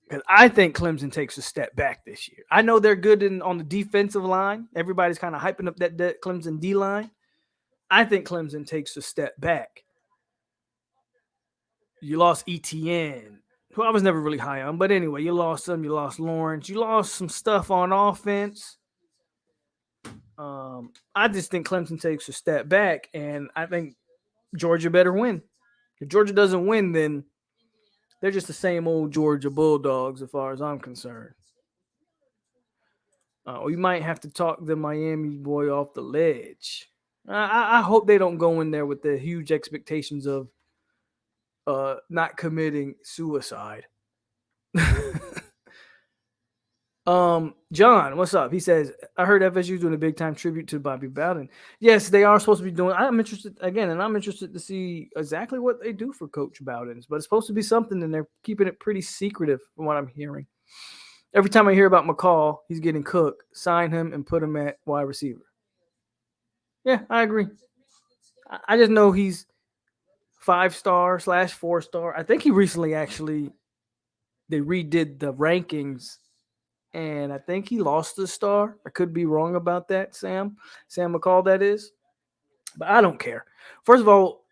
Because I think Clemson takes a step back this year. I know they're good on the defensive line. Everybody's kind of hyping up that Clemson D line. I think Clemson takes a step back. You lost ETN, who I was never really high on. But anyway, you lost him. You lost Lawrence. You lost some stuff on offense. I just think Clemson takes a step back, and I think Georgia better win. If Georgia doesn't win, then They're just the same old Georgia Bulldogs as far as I'm concerned. We might have to talk the Miami boy off the ledge. I hope they don't go in there with the huge expectations of not committing suicide. John, what's up? He says, I heard FSU doing a big time tribute to Bobby Bowden. Yes, they are supposed to be doing. I'm interested again, and I'm interested to see exactly what they do for Coach Bowden's, but it's supposed to be something, and they're keeping it pretty secretive from what I'm hearing. Every time I hear about McCall, he's getting cooked. Sign him and put him at wide receiver. Yeah, I agree. I just know he's 5-star / 4-star. I think he recently actually they redid the rankings, and I think he lost a star. I could be wrong about that, Sam McCall, that is. But I don't care. First of all,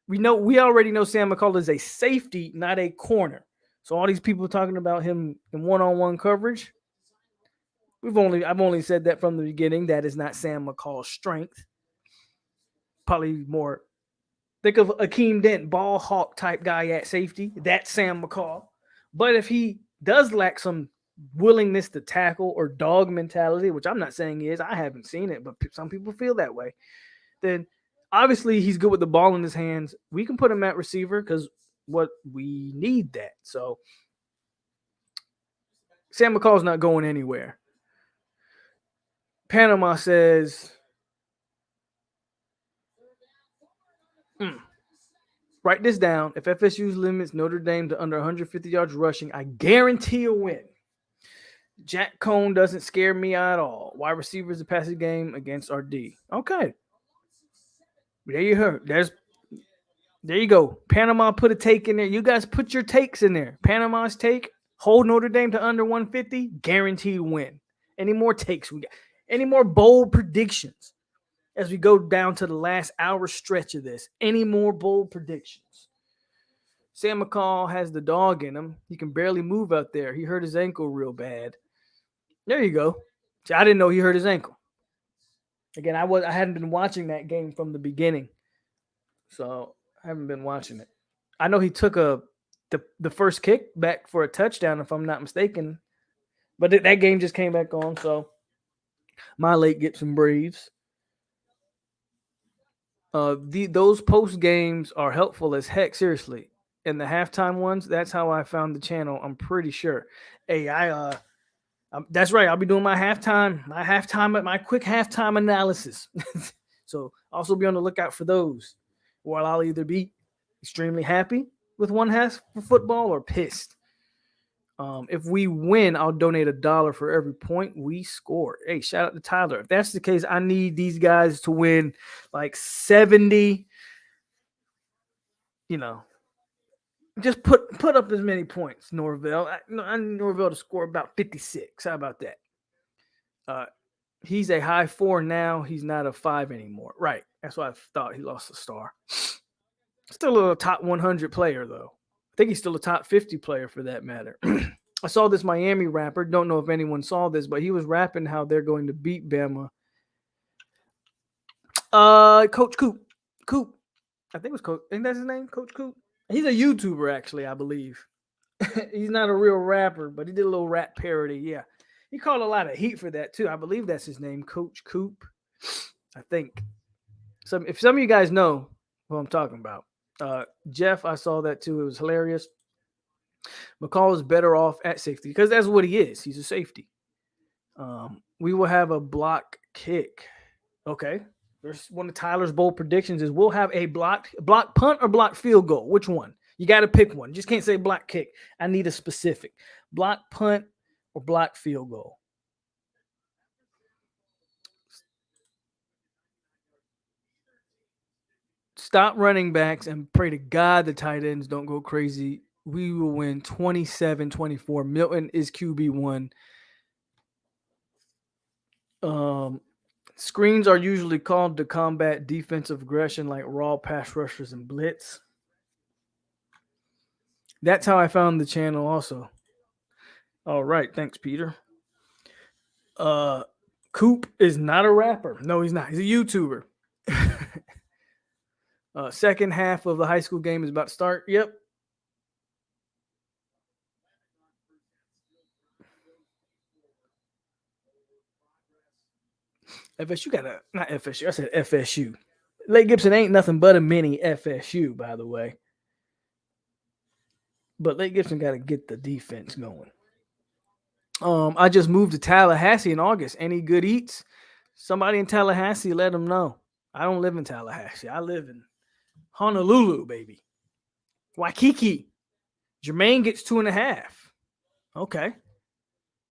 we already know Sam McCall is a safety, not a corner. So all these people talking about him in one-on-one coverage, I've only said that from the beginning. That is not Sam McCall's strength. Probably more. Think of Akeem Dent, ball hawk type guy at safety. That's Sam McCall. But if he does lack some willingness to tackle or dog mentality, which I'm not saying he is, I haven't seen it, but some people feel that way, then obviously he's good with the ball in his hands. We can put him at receiver because what we need that. So Sam McCall's not going anywhere. Panama says, write this down. If FSU limits Notre Dame to under 150 yards rushing, I guarantee a win. Jack Cohn doesn't scare me at all. Wide receivers a passing game against our D. Okay. There you heard. There you go. Panama put a take in there. You guys put your takes in there. Panama's take, hold Notre Dame to under 150, guaranteed win. Any more takes we got? Any more bold predictions as we go down to the last hour stretch of this? Any more bold predictions? Sam McCall has the dog in him. He can barely move out there. He hurt his ankle real bad. There you go. See, I didn't know he hurt his ankle. Again, I hadn't been watching that game from the beginning, so I haven't been watching it. I know he took the first kick back for a touchdown, if I'm not mistaken, but that game just came back on. So my late Gibson Braves. Those post games are helpful as heck. Seriously, and the halftime ones. That's how I found the channel. I'm pretty sure. Hey, that's right. I'll be doing my quick halftime analysis. So also be on the lookout for those. Or I'll either be extremely happy with one half for football or pissed. If we win, I'll donate $1 for every point we score. Hey, shout out to Tyler. If that's the case, I need these guys to win like 70. Just put up as many points, Norvell. I need Norvell to score about 56. How about that? He's a high 4 now. He's not a 5 anymore. Right. That's why I thought he lost a star. Still a top 100 player, though. I think he's still a top 50 player for that matter. I saw this Miami rapper. Don't know if anyone saw this, but he was rapping how they're going to beat Bama. Coach Coop. I think it was Coach. Isn't that his name? Coach Coop? He's a YouTuber, actually, I believe. He's not a real rapper, but he did a little rap parody. Yeah. He caught a lot of heat for that, too. I believe that's his name, Coach Coop. I think. If some of you guys know who I'm talking about. Jeff, I saw that, too. It was hilarious. McCall is better off at safety because that's what he is. He's a safety. We will have a block kick. Okay. There's one of Tyler's bold predictions is we'll have a block punt or block field goal. Which one? You got to pick one. You just can't say block kick. I need a specific. Block punt or block field goal. Stop running backs and pray to God the tight ends don't go crazy. We will win 27-24. Milton is QB1. Screens are usually called to combat defensive aggression like raw pass rushers and blitz. That's how I found the channel also. All right. Thanks, Peter. Coop is not a rapper. No, he's not. He's a YouTuber. Second half of the high school game is about to start. Yep. FSU got a not FSU. I said FSU. Lake Gibson ain't nothing but a mini FSU, by the way. But Lake Gibson got to get the defense going. I just moved to Tallahassee in August. Any good eats? Somebody in Tallahassee, let them know. I don't live in Tallahassee. I live in Honolulu, baby. Waikiki. Jermaine gets 2.5. Okay.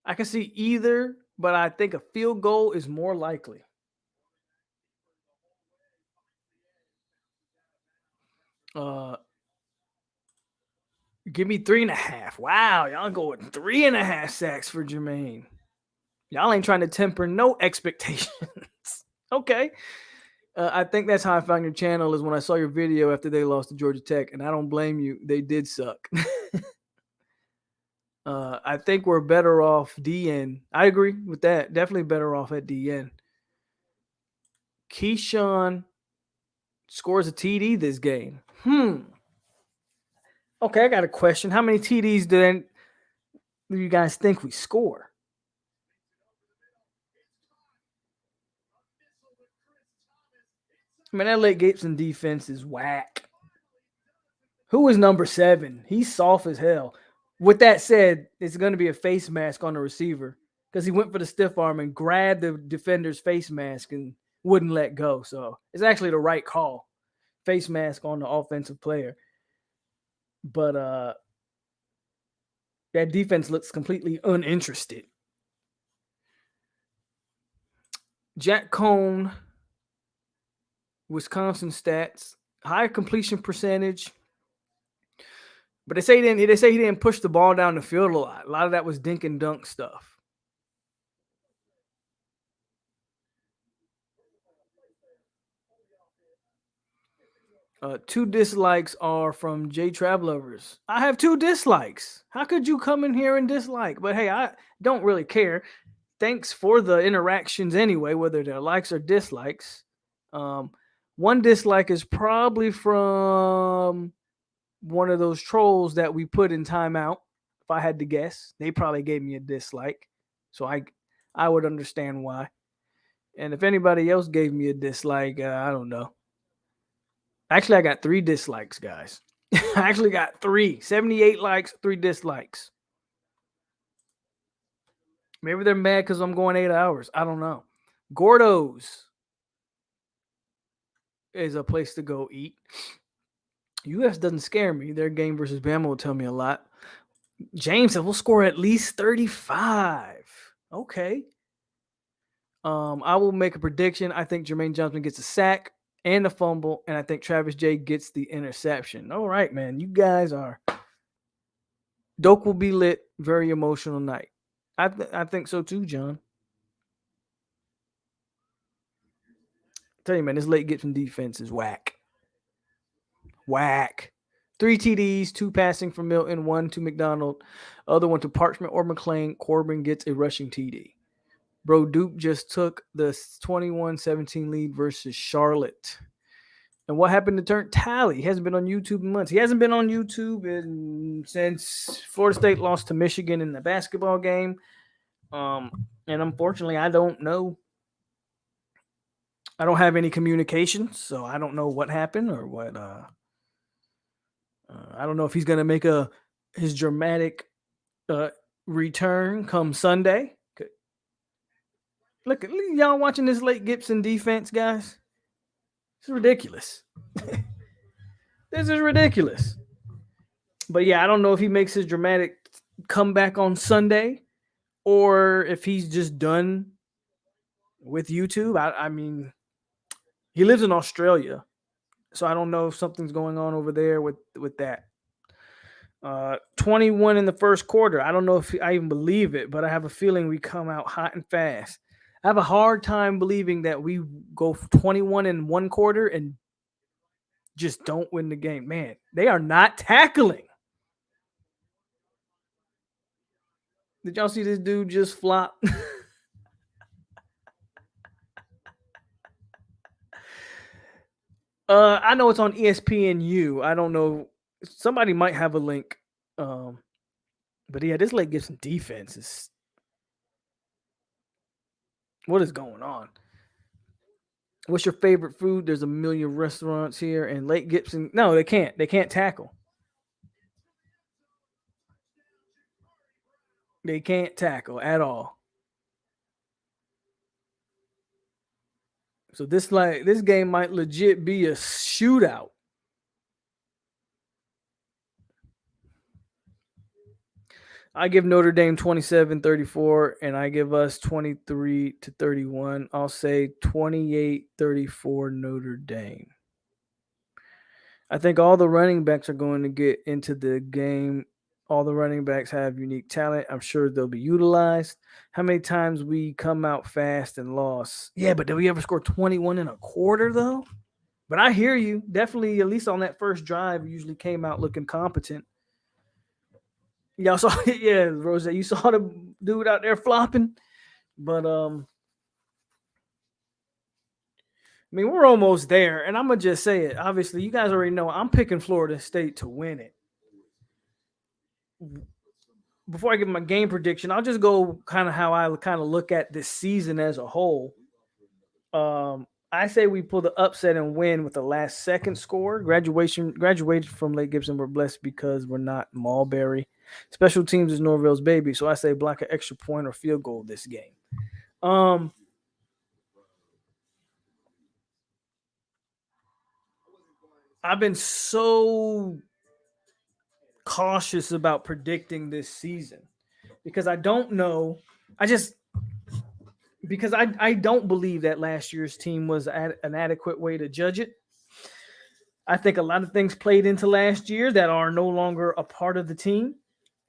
I can see either, but I think a field goal is more likely. Give me 3.5. Wow, y'all go with 3.5 sacks for Jermaine. Y'all ain't trying to temper no expectations. Okay. I think that's how I found your channel is when I saw your video after they lost to Georgia Tech, and I don't blame you. They did suck. I think we're better off DN. I agree with that. Definitely better off at DN. Keyshawn scores a TD this game. Okay, I got a question. How many TDs do you guys think we score? Man, that Lake Gibson defense is whack. Who is number 7? He's soft as hell. With that said, it's going to be a face mask on the receiver because he went for the stiff arm and grabbed the defender's face mask and wouldn't let go. So it's actually the right call. Face mask on the offensive player. But that defense looks completely uninterested. Jack Cohn, Wisconsin stats, high completion percentage. But they say he didn't push the ball down the field a lot. A lot of that was dink and dunk stuff. Two dislikes are from J Travelovers. I have 2 dislikes. How could you come in here and dislike? But hey, I don't really care. Thanks for the interactions anyway, whether they're likes or dislikes. One dislike is probably from one of those trolls that we put in timeout. If I had to guess, they probably gave me a dislike. So I would understand why. And if anybody else gave me a dislike, I don't know. Actually, I got 3 dislikes, guys. I actually got 3. 78 likes, 3 dislikes. Maybe they're mad because I'm going 8 hours. I don't know. Gordo's is a place to go eat. US doesn't scare me. Their game versus Bama will tell me a lot. James said we'll score at least 35. Okay. I will make a prediction. I think Jermaine Johnson gets a sack and a fumble, and I think Travis J gets the interception. All right, man. You guys are. Doak will be lit. Very emotional night. I think so too, John. Tell you, man, this Lake Gibson defense is whack. Whack. 3 TDs, 2 passing from Milton, 1 to McDonald, other one to Parchment or McLean. Corbin gets a rushing TD. Bro, Duke just took the 21-17 lead versus Charlotte. And what happened to turn tally? He hasn't been on YouTube in months. He hasn't been on YouTube since Florida State lost to Michigan in the basketball game. And unfortunately, I don't know. I don't have any communication, so I don't know what happened or what. I don't know if he's going to make his dramatic return come Sunday. Look at y'all watching this Lake Gibson defense, guys. It's ridiculous. This is ridiculous. But yeah, I don't know if he makes his dramatic comeback on Sunday or if he's just done with YouTube. I mean, he lives in Australia, so I don't know if something's going on over there with that. 21 in the first quarter. I don't know if I even believe it, but I have a feeling we come out hot and fast. I have a hard time believing that we go 21 in one quarter and just don't win the game. Man, they are not tackling. Did y'all see this dude just flop? I know it's on ESPNU. I don't know. Somebody might have a link. But yeah, this Lake Gibson defense is. What is going on? What's your favorite food? There's a million restaurants here, and Lake Gibson. No, they can't. They can't tackle. They can't tackle at all. So this game might legit be a shootout. I give Notre Dame 27-34, and I give us 23-31. I'll say 28-34 Notre Dame. I think all the running backs are going to get into the game. All the running backs have unique talent. I'm sure they'll be utilized. How many times we come out fast and lost? Yeah, but did we ever score 21 in a quarter, though? But I hear you. Definitely, at least on that first drive, we usually came out looking competent. Y'all saw it, yeah, Rose. You saw the dude out there flopping, but I mean, we're almost there, and I'm gonna just say it. Obviously, you guys already know I'm picking Florida State to win it. Before I give my game prediction, I'll just go kind of how I kind of look at this season as a whole. I say we pull the upset and win with the last second score. Graduated from Lake Gibson. We're blessed because we're not Mulberry. Special teams is Norville's baby, so I say block an extra point or field goal this game. I've been so cautious about predicting this season because I don't know. I don't believe that last year's team was an adequate way to judge it. I think a lot of things played into last year that are no longer a part of the team.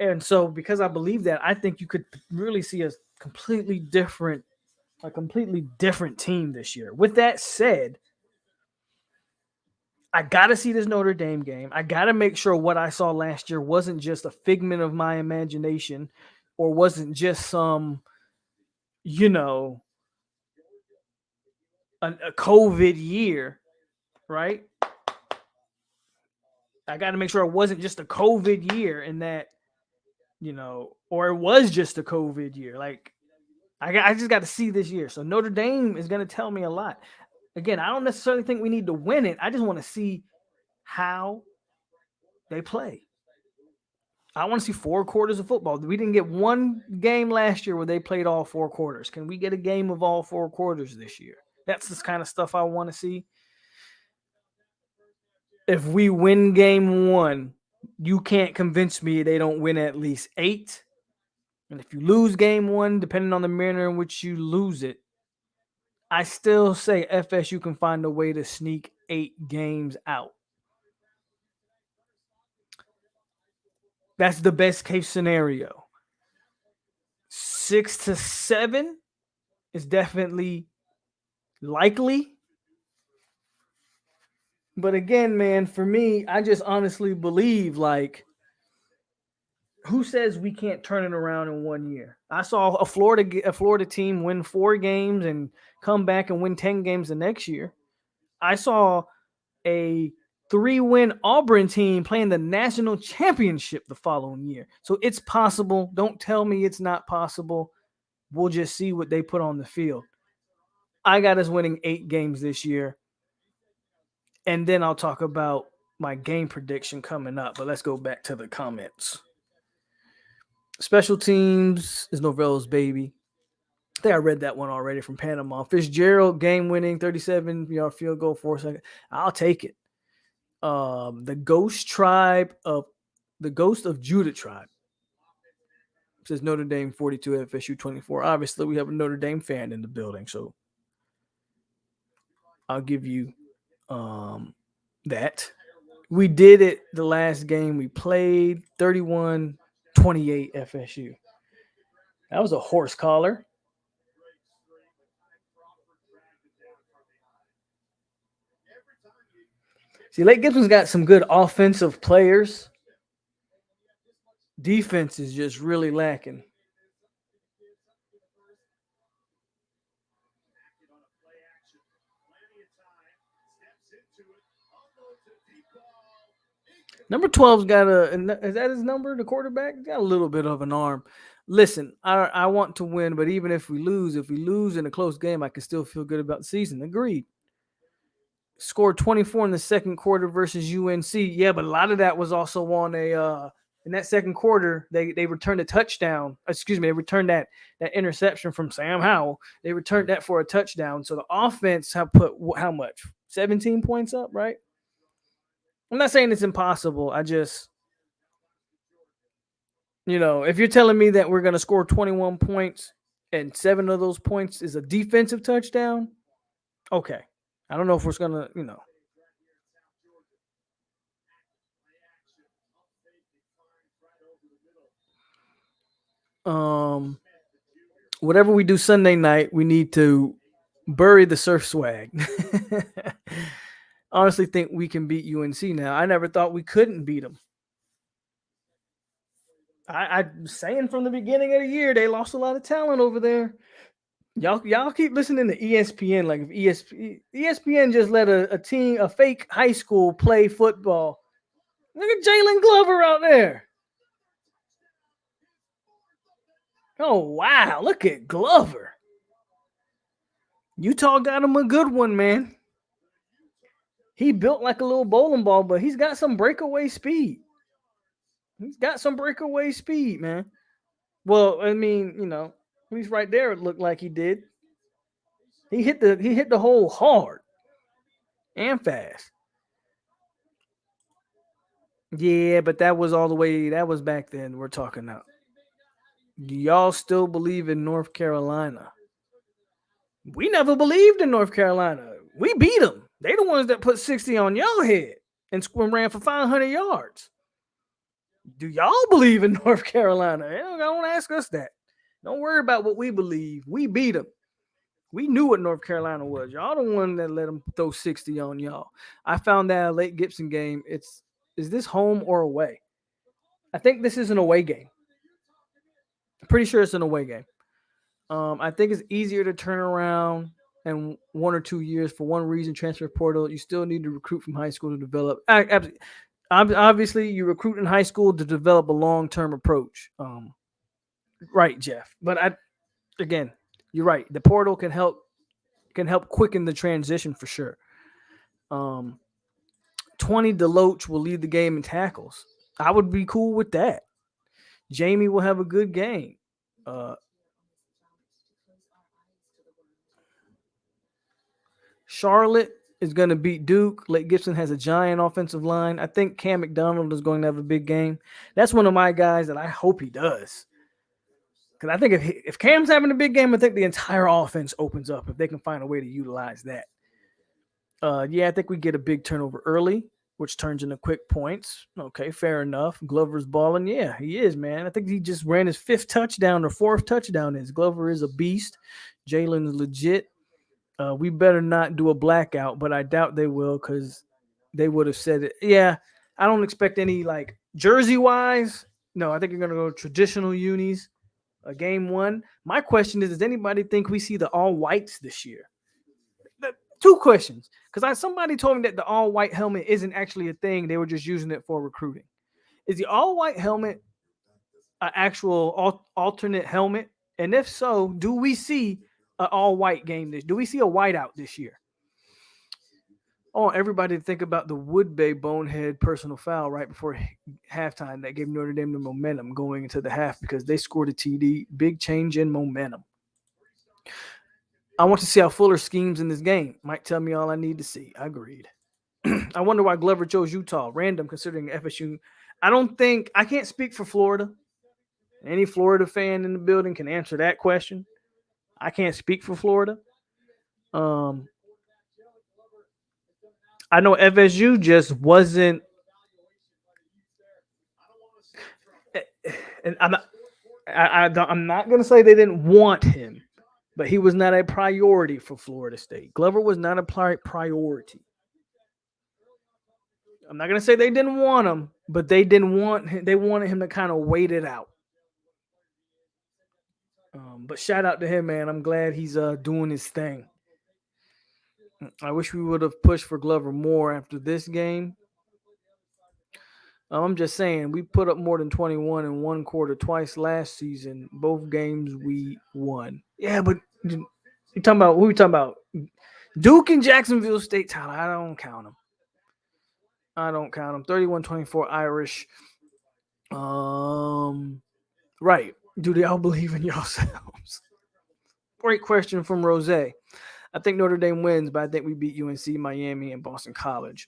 And so because I believe that, I think you could really see a completely different team this year. With that said, I got to see this Notre Dame game. I got to make sure what I saw last year wasn't just a figment of my imagination or wasn't just some, a COVID year, right? I got to make sure it wasn't just a COVID year and that, or it was just a COVID year. Like, I just got to see this year. So Notre Dame is going to tell me a lot. Again, I don't necessarily think we need to win it. I just want to see how they play. I want to see 4 quarters of football. We didn't get one game last year where they played all 4 quarters. Can we get a game of all 4 quarters this year? That's the kind of stuff I want to see. If we win game 1, you can't convince me they don't win at least 8. And if you lose game 1, depending on the manner in which you lose it, I still say FSU can find a way to sneak 8 games out. That's the best case scenario. 6 to 7 is definitely likely. But again, man, for me, I just honestly believe, like, who says we can't turn it around in 1 year? I saw a Florida team win 4 games and come back and win 10 games the next year. I saw a 3-win Auburn team playing the national championship the following year. So it's possible. Don't tell me it's not possible. We'll just see what they put on the field. I got us winning 8 games this year. And then I'll talk about my game prediction coming up. But let's go back to the comments. Special teams is Novello's baby. I think I read that one already from Panama. Fitzgerald, game-winning, 37-yard field goal, 4 seconds. I'll take it. The Ghost of Judah tribe says Notre Dame 42, FSU 24. Obviously, we have a Notre Dame fan in the building, so I'll give you that. We did it the last game we played, 31-28 FSU. That was a horse collar. See, Lake Gibson's got some good offensive players. Defense is just really lacking. Number 12's got is that his number, the quarterback? Got a little bit of an arm. Listen, I want to win, but even if we lose in a close game, I can still feel good about the season. Agreed. scored 24 in the second quarter versus UNC. Yeah, but a lot of that was also on a in that second quarter, they returned a touchdown. Excuse me, they returned that interception from Sam Howell. They returned that for a touchdown. So the offense have put how much? 17 points up, right? I'm not saying it's impossible. I just, if you're telling me that we're going to score 21 points and 7 of those points is a defensive touchdown, okay. I don't know if we're going to, whatever we do Sunday night, we need to bury the surf swag. Honestly think we can beat UNC now. I never thought we couldn't beat them. I'm saying from the beginning of the year, they lost a lot of talent over there. Y'all keep listening to ESPN. Like if ESPN just let a team, a fake high school play football. Look at Jalen Glover out there. Oh, wow. Look at Glover. Utah got him a good one, man. He built like a little bowling ball, but he's got some breakaway speed. Man. Well, I mean, he's right there. It looked like he did. He hit the hole hard and fast. Yeah, but that was back then. We're talking now. Do y'all still believe in North Carolina? We never believed in North Carolina. We beat them. They the ones that put 60 on y'all head and ran for 500 yards. Do y'all believe in North Carolina? Don't ask us that. Don't worry about what we believe. We beat them. We knew what North Carolina was. Y'all the one that let them throw 60 on y'all. I found that a late Gibson game. Is this home or away? I think this is an away game. I'm pretty sure it's an away game. I think it's easier to turn around in 1 or 2 years for one reason, transfer portal. You still need to recruit from high school to develop. Obviously, you recruit in high school to develop a long-term approach. Right, Jeff. But again, you're right. The portal can help quicken the transition for sure. 20 Deloach will lead the game in tackles. I would be cool with that. Jamie will have a good game. Charlotte is going to beat Duke. Lake Gibson has a giant offensive line. I think Cam McDonald is going to have a big game. That's one of my guys that I hope he does. Because I think if Cam's having a big game, I think the entire offense opens up if they can find a way to utilize that. I think we get a big turnover early, which turns into quick points. Okay, fair enough. Glover's balling. Yeah, he is, man. I think he just ran his 5th touchdown or 4th touchdown. Glover is a beast. Jalen's legit. We better not do a blackout, but I doubt they will because they would have said it. Yeah, I don't expect any like jersey-wise. No, I think you're going to go traditional unis. Game 1. My question is, does anybody think we see the all-whites this year? 2 questions. Because somebody told me that the all-white helmet isn't actually a thing. They were just using it for recruiting. Is the all-white helmet an actual alternate helmet? And if so, do we see an all-white game? Do we see a whiteout this year? I want everybody to think about the Woodbay bonehead personal foul right before halftime that gave Notre Dame the momentum going into the half because they scored a TD. Big change in momentum. I want to see how Fuller schemes in this game. Might tell me all I need to see. Agreed. I wonder why Glover chose Utah. Random considering FSU. I can't speak for Florida. Any Florida fan in the building can answer that question. I can't speak for Florida. I know FSU just wasn't. And I'm not going to say they didn't want him, but he was not a priority for Florida State. Glover was not a priority. I'm not going to say they didn't want him, but they didn't want him. They wanted him to kind of wait it out. But shout out to him, man. I'm glad he's doing his thing. I wish we would have pushed for Glover more after this game. I'm just saying, we put up more than 21 in one quarter twice last season. Both games we won. Yeah, but you talking about who we talking about? Duke and Jacksonville State, Tyler. I don't count them. 31-24 Irish. Right. Do they all believe in yourselves? Great question from Rose. I think Notre Dame wins, but I think we beat UNC, Miami, and Boston College.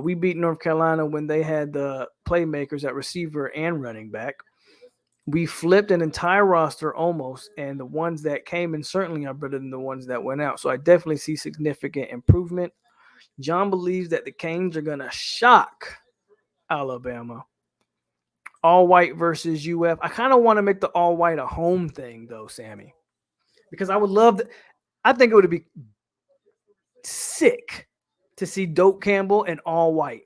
We beat North Carolina when they had the playmakers at receiver and running back. We flipped an entire roster almost, and the ones that came in certainly are better than the ones that went out. So I definitely see significant improvement. John believes that the Canes are going to shock Alabama. All white versus UF. I kind of want to make the all white a home thing, though, Sammy, because I would love I think it would be sick to see Doak Campbell in all white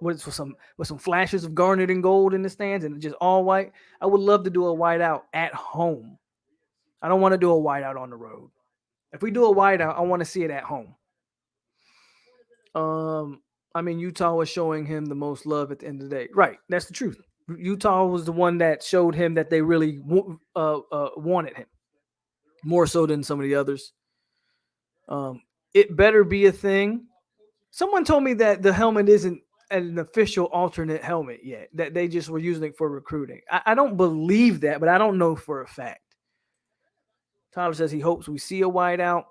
with some flashes of garnet and gold in the stands and just all white. I would love to do a whiteout at home. I don't want to do a whiteout on the road. If we do a whiteout, I want to see it at home. I mean, Utah was showing him the most love at the end of the day. Right, that's the truth. Utah was the one that showed him that they really wanted him more so than some of the others. It better be a thing. Someone told me that the helmet isn't an official alternate helmet yet, that they just were using it for recruiting. I don't believe that, but I don't know for a fact. Tyler says he hopes we see a whiteout.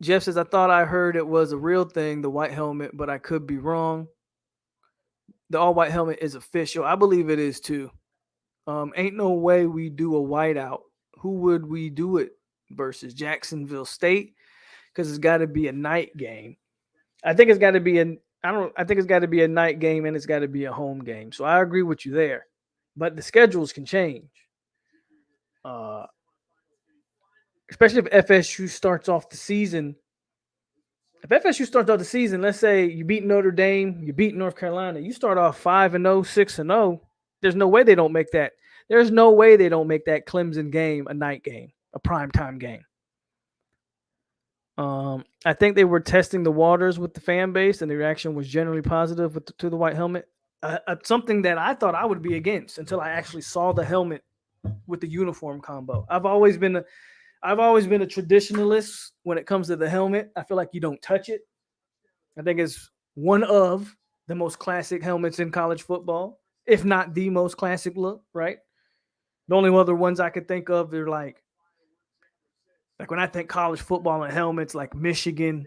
Jeff says, I thought I heard it was a real thing, the white helmet, but I could be wrong. The all-white helmet is official. I believe it is too. Ain't no way we do a whiteout. Who would we do it versus? Jacksonville State? Because it's got to be a night game. I think it's got to be I think it's got to be a night game and it's got to be a home game. So I agree with you there. But the schedules can change. Especially if FSU starts off the season. If FSU starts off the season, let's say you beat Notre Dame, you beat North Carolina, you start off 5-0, 6-0. There's no way they don't make that. There's no way they don't make that Clemson game a night game, a primetime game. I think they were testing the waters with the fan base, and the reaction was generally positive to the white helmet. Something that I thought I would be against until I actually saw the helmet with the uniform combo. I've always been a traditionalist when it comes to the helmet. I feel like you don't touch it. I think it's one of the most classic helmets in college football, if not the most classic look, right? The only other ones I could think of, they're like when I think college football and helmets, like Michigan,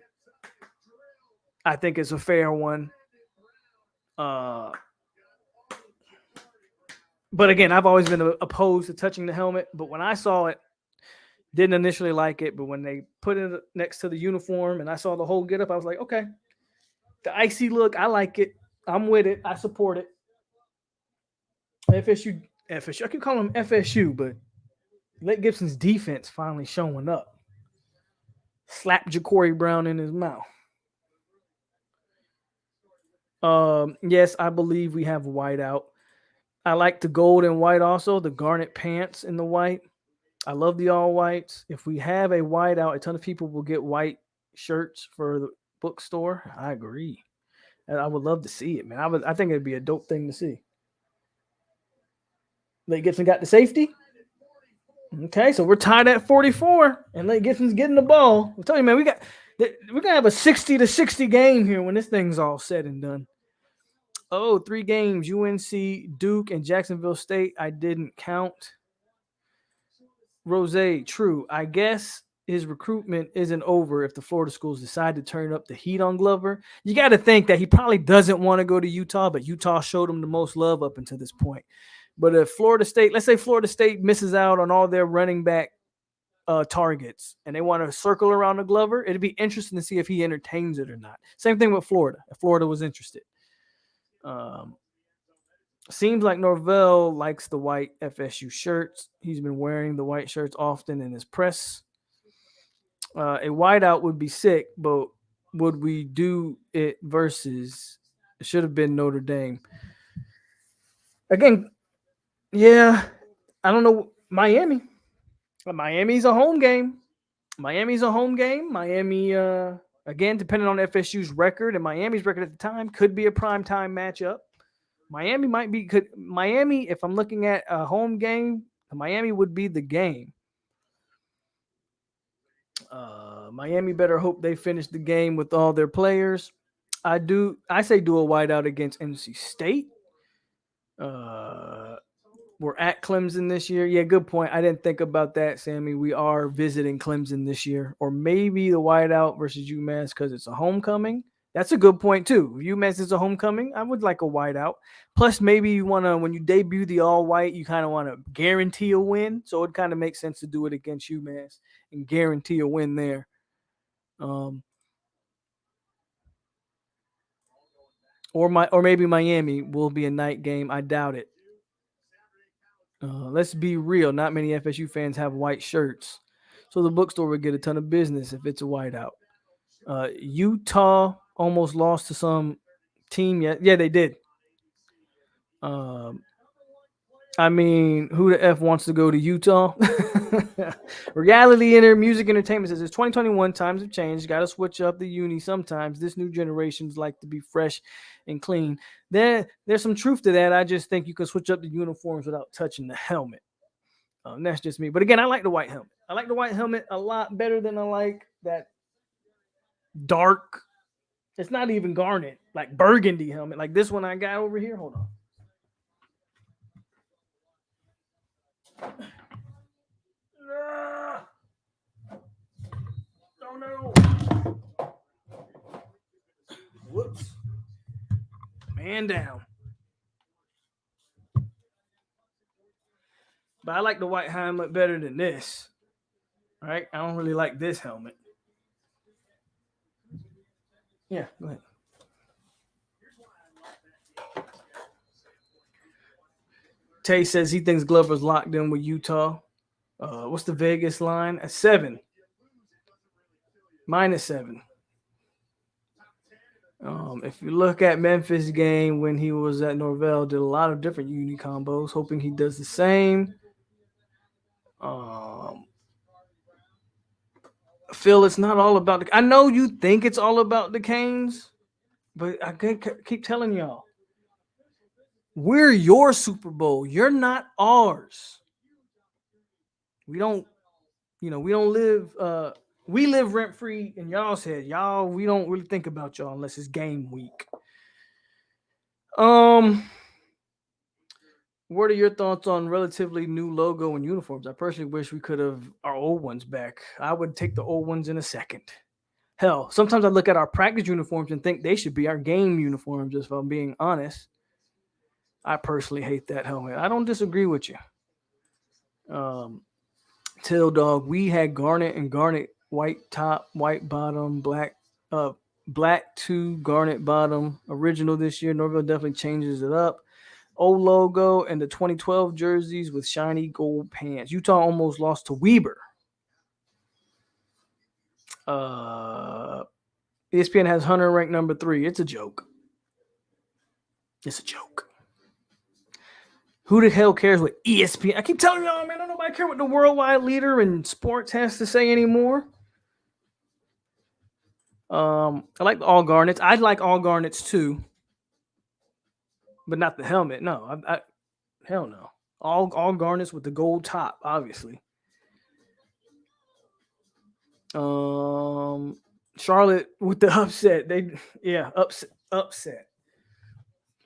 I think it's a fair one. But again, I've always been opposed to touching the helmet. But when I saw it, didn't initially like it. But when they put it next to the uniform and I saw the whole getup, I was like, okay, the icy look, I like it. I'm with it. I support it. FSU. I keep calling them FSU, but Lake Gibson's defense finally showing up. Slap Ja'Cory Brown in his mouth. Yes, I believe we have white out. I like the gold and white also, the garnet pants in the white. I love the all whites. If we have a white out, a ton of people will get white shirts for the bookstore. I agree. And I would love to see it, man. I think it'd be a dope thing to see. Lake Gibson got the safety. Okay, so we're tied at 44, and Lake Gibson's getting the ball. I'm telling you, man, we're gonna have a 60-60 game here when this thing's all said and done. Oh, 3 games: UNC, Duke, and Jacksonville State. I didn't count. Rose, true. I guess his recruitment isn't over if the Florida schools decide to turn up the heat on Glover. You got to think that he probably doesn't want to go to Utah, but Utah showed him the most love up until this point. But if Florida State, let's say Florida State misses out on all their running back targets and they want to circle around the Glover, it'd be interesting to see if he entertains it or not. Same thing with Florida, if Florida was interested. Seems like Norvell likes the white FSU shirts. He's been wearing the white shirts often in his press. A whiteout would be sick, but would we do it versus it should have been Notre Dame? Again, yeah, I don't know. Miami's a home game. Miami, again, depending on FSU's record and Miami's record at the time, could be a primetime matchup. Miami, if I'm looking at a home Miami would be the game. Miami better hope they finish the game with all their players. I say do a whiteout against NC State. We're at Clemson this year. Yeah, good point. I didn't think about that, Sammy. We are visiting Clemson this year, or maybe the whiteout versus UMass because it's a homecoming. That's a good point too. If UMass is a homecoming, I would like a whiteout. Plus, maybe you want to, when you debut the all white, you kind of want to guarantee a win. So it kind of makes sense to do it against UMass and guarantee a win there. Or maybe Miami will be a night game. I doubt it. Let's be real. Not many FSU fans have white shirts, so the bookstore would get a ton of business if it's a whiteout. Utah almost lost to some team. Yeah, they did. I mean, who the F wants to go to Utah? Reality Music Entertainment says it's 2021. Times have changed. Got to switch up the uni sometimes. This new generation's like to be fresh and clean. There's some truth to that. I just think you can switch up the uniforms without touching the helmet. That's just me. But again, I like the white helmet. I like the white helmet a lot better than I like that dark. It's not even garnet, like burgundy helmet. Like this one I got over here. Hold on. Oh no. Whoops. Man down. But I like the white helmet better than this. All right? I don't really like this helmet. Yeah, go ahead. Tay says he thinks Glover's locked in with Utah. What's the Vegas line? At 7. -7. If you look at Memphis game when he was at Norvell, did a lot of different uni combos, hoping he does the same. Phil, it's not all about I know you think it's all about the Canes, but I keep telling y'all, we're your Super Bowl. You're not ours. We don't live. We live rent free in y'all's head. Y'all, we don't really think about y'all unless it's game week. What are your thoughts on relatively new logo and uniforms? I personally wish we could have our old ones back. I would take the old ones in a second. Hell, sometimes I look at our practice uniforms and think they should be our game uniforms, if I'm being honest. I personally hate that helmet. I don't disagree with you. Tail Dog, we had garnet and garnet, white top, white bottom, black 2 garnet bottom, original this year. Norville definitely changes it up. Old logo and the 2012 jerseys with shiny gold pants. Utah almost lost to Weber. ESPN has Hunter ranked number 3. It's a joke. It's a joke. Who the hell cares what ESPN? I keep telling y'all, man, don't nobody care what the worldwide leader in sports has to say anymore. I like all garnets. I'd like all garnets too, but not the helmet. No, hell no. All garnets with the gold top, obviously. Charlotte with the upset. Upset.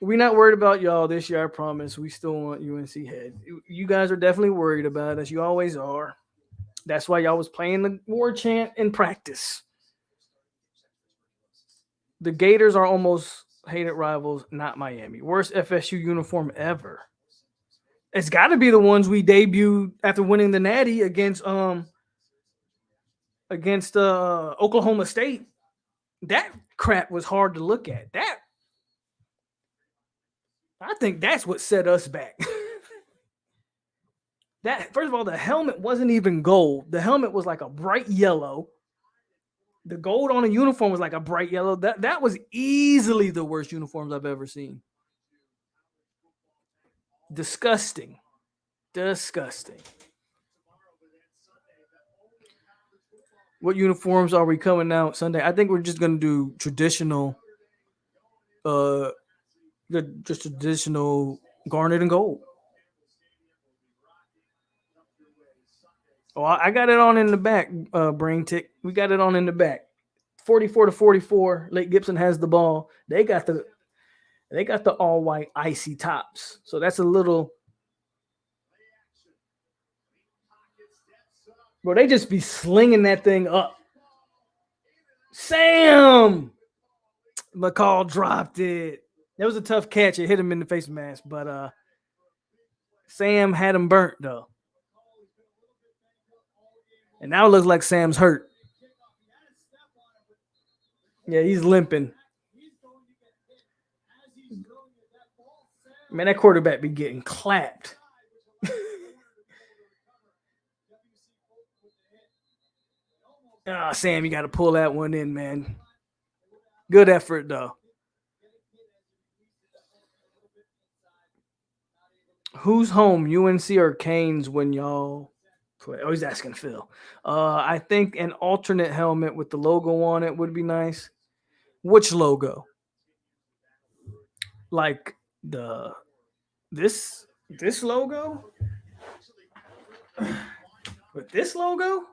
We're not worried about y'all this year, I promise. We still want UNC head. You guys are definitely worried about us. You always are. That's why y'all was playing the war chant in practice. The Gators are almost hated rivals, not Miami. Worst FSU uniform ever. It's got to be the ones we debuted after winning the Natty against Oklahoma State. That crap was hard to look at. I think that's what set us back. That first of all, the helmet wasn't even gold. The helmet was like a bright yellow. The gold on the uniform was like a bright yellow. That was easily the worst uniforms I've ever seen. Disgusting. What uniforms are we coming out Sunday? I think we're just gonna do traditional, traditional garnet and gold. Oh, I got it on in the back, Brain Tick. We got it on in the back. 44-44. Lake Gibson has the ball. They got the all white icy tops. So that's a little. Bro, they just be slinging that thing up. Sam McCall dropped it. That was a tough catch. It hit him in the face mask, but Sam had him burnt though. And now it looks like Sam's hurt. Yeah, he's limping. Man, that quarterback be getting clapped. Sam, you got to pull that one in, man. Good effort, though. Who's home, UNC or Canes when y'all play? Oh, he's asking Phil. I think an alternate helmet with the logo on it would be nice. Which logo? Like this logo? With this logo?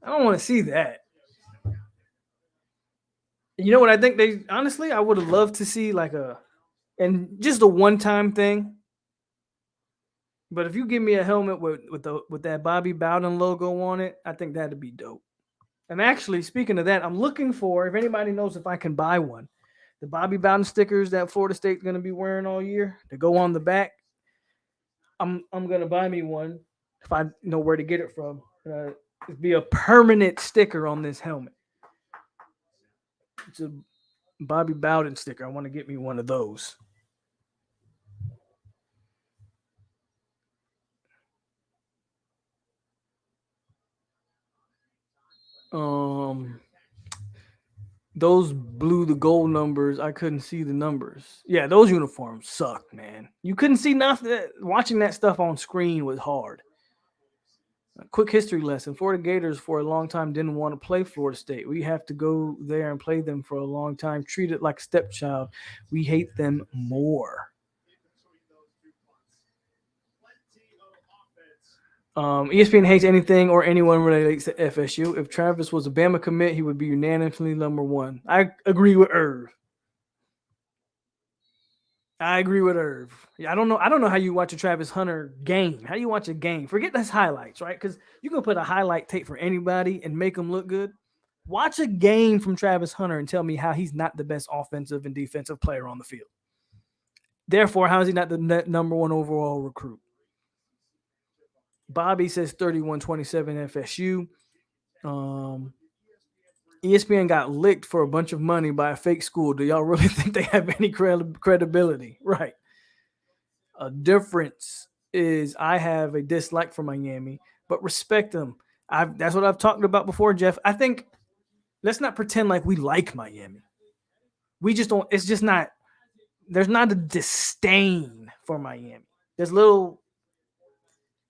I don't want to see that. You know what I think I would have loved to see and just a one-time thing. But if you give me a helmet with that Bobby Bowden logo on it, I think that'd be dope. And actually, speaking of that, I'm looking for, if anybody knows if I can buy one, the Bobby Bowden stickers that Florida State's going to be wearing all year to go on the back. I'm going to buy me one if I know where to get it from. It'd be a permanent sticker on this helmet. It's a Bobby Bowden sticker. I want to get me one of those. Those blue, the gold numbers, I couldn't see the numbers. Yeah, those uniforms suck, man. You couldn't see nothing. Watching that stuff on screen was hard. A quick history lesson. Florida Gators for a long time didn't want to play Florida State. We have to go there and play them for a long time. Treat it like a stepchild. We hate them more. ESPN hates anything or anyone relates to FSU. If Travis was a Bama commit, he would be unanimously number one. I agree with Irv. I don't know how you watch a Travis Hunter game. How do you watch a game? Forget those highlights, right? Because you can put a highlight tape for anybody and make them look good. Watch a game from Travis Hunter and tell me how he's not the best offensive and defensive player on the field. Therefore, how is he not the number one overall recruit? Bobby says 31-27 FSU. ESPN got licked for a bunch of money by a fake school. Do y'all really think they have any credibility? Right. A difference is I have a dislike for Miami, but respect them. That's what I've talked about before, Jeff. I think let's not pretend like we like Miami. We just don't. It's just not. There's not a disdain for Miami. There's little.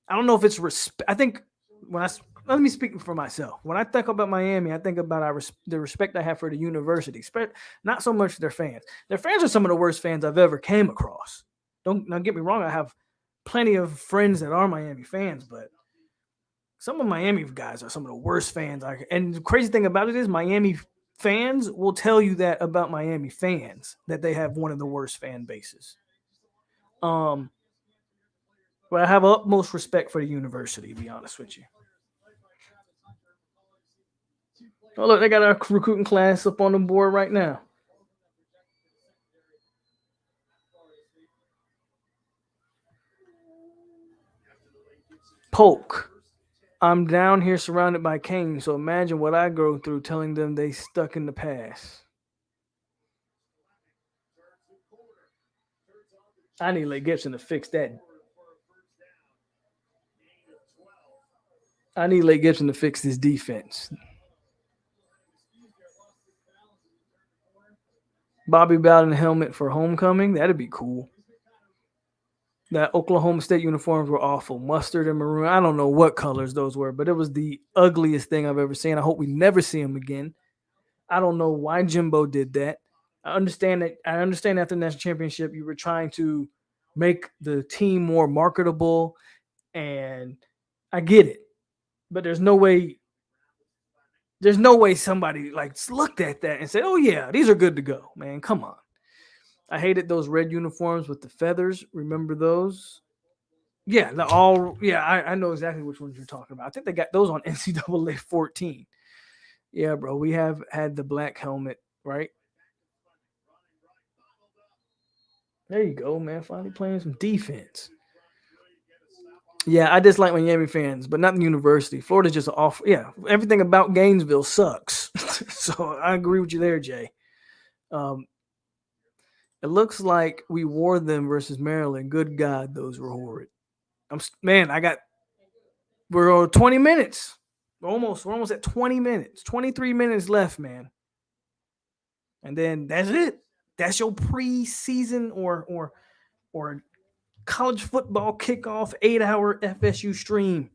I don't know if it's respect. I think let me speak for myself. When I think about Miami, I think about the respect I have for the university. Not so much their fans. Their fans are some of the worst fans I've ever came across. Don't get me wrong. I have plenty of friends that are Miami fans, but some of Miami guys are some of the worst fans. And the crazy thing about it is Miami fans will tell you that about Miami fans, that they have one of the worst fan bases. But I have utmost respect for the university, to be honest with you. Oh, look, they got our recruiting class up on the board right now. POLK. I'm down here surrounded by Canes, so imagine what I go through telling them they stuck in the past. I need Lake Gibson to fix that. I need Lake Gibson to fix this defense. Bobby Bowden helmet for homecoming. That'd be cool. That Oklahoma State uniforms were awful. Mustard and maroon. I don't know what colors those were, but it was the ugliest thing I've ever seen. I hope we never see them again. I don't know why Jimbo did that. I understand after the national championship, you were trying to make the team more marketable, and I get it. But there's no way. There's no way somebody like looked at that and said, "Oh yeah, these are good to go." Man, come on. I hated those red uniforms with the feathers. Remember those? Yeah, the all. Yeah, I know exactly which ones you're talking about. I think they got those on NCAA 14. Yeah, bro, we have had the black helmet, right? There you go, man. Finally playing some defense. Yeah, I dislike Miami fans, but not the university. Florida's just off. Yeah, everything about Gainesville sucks. So I agree with you there, Jay. Um, it looks like we wore them versus Maryland. Good God, those were horrid. Man. We're on 20 minutes. We're almost at 20 minutes. 23 minutes left, man. And then that's it. That's your preseason or college football kickoff 8-hour FSU stream.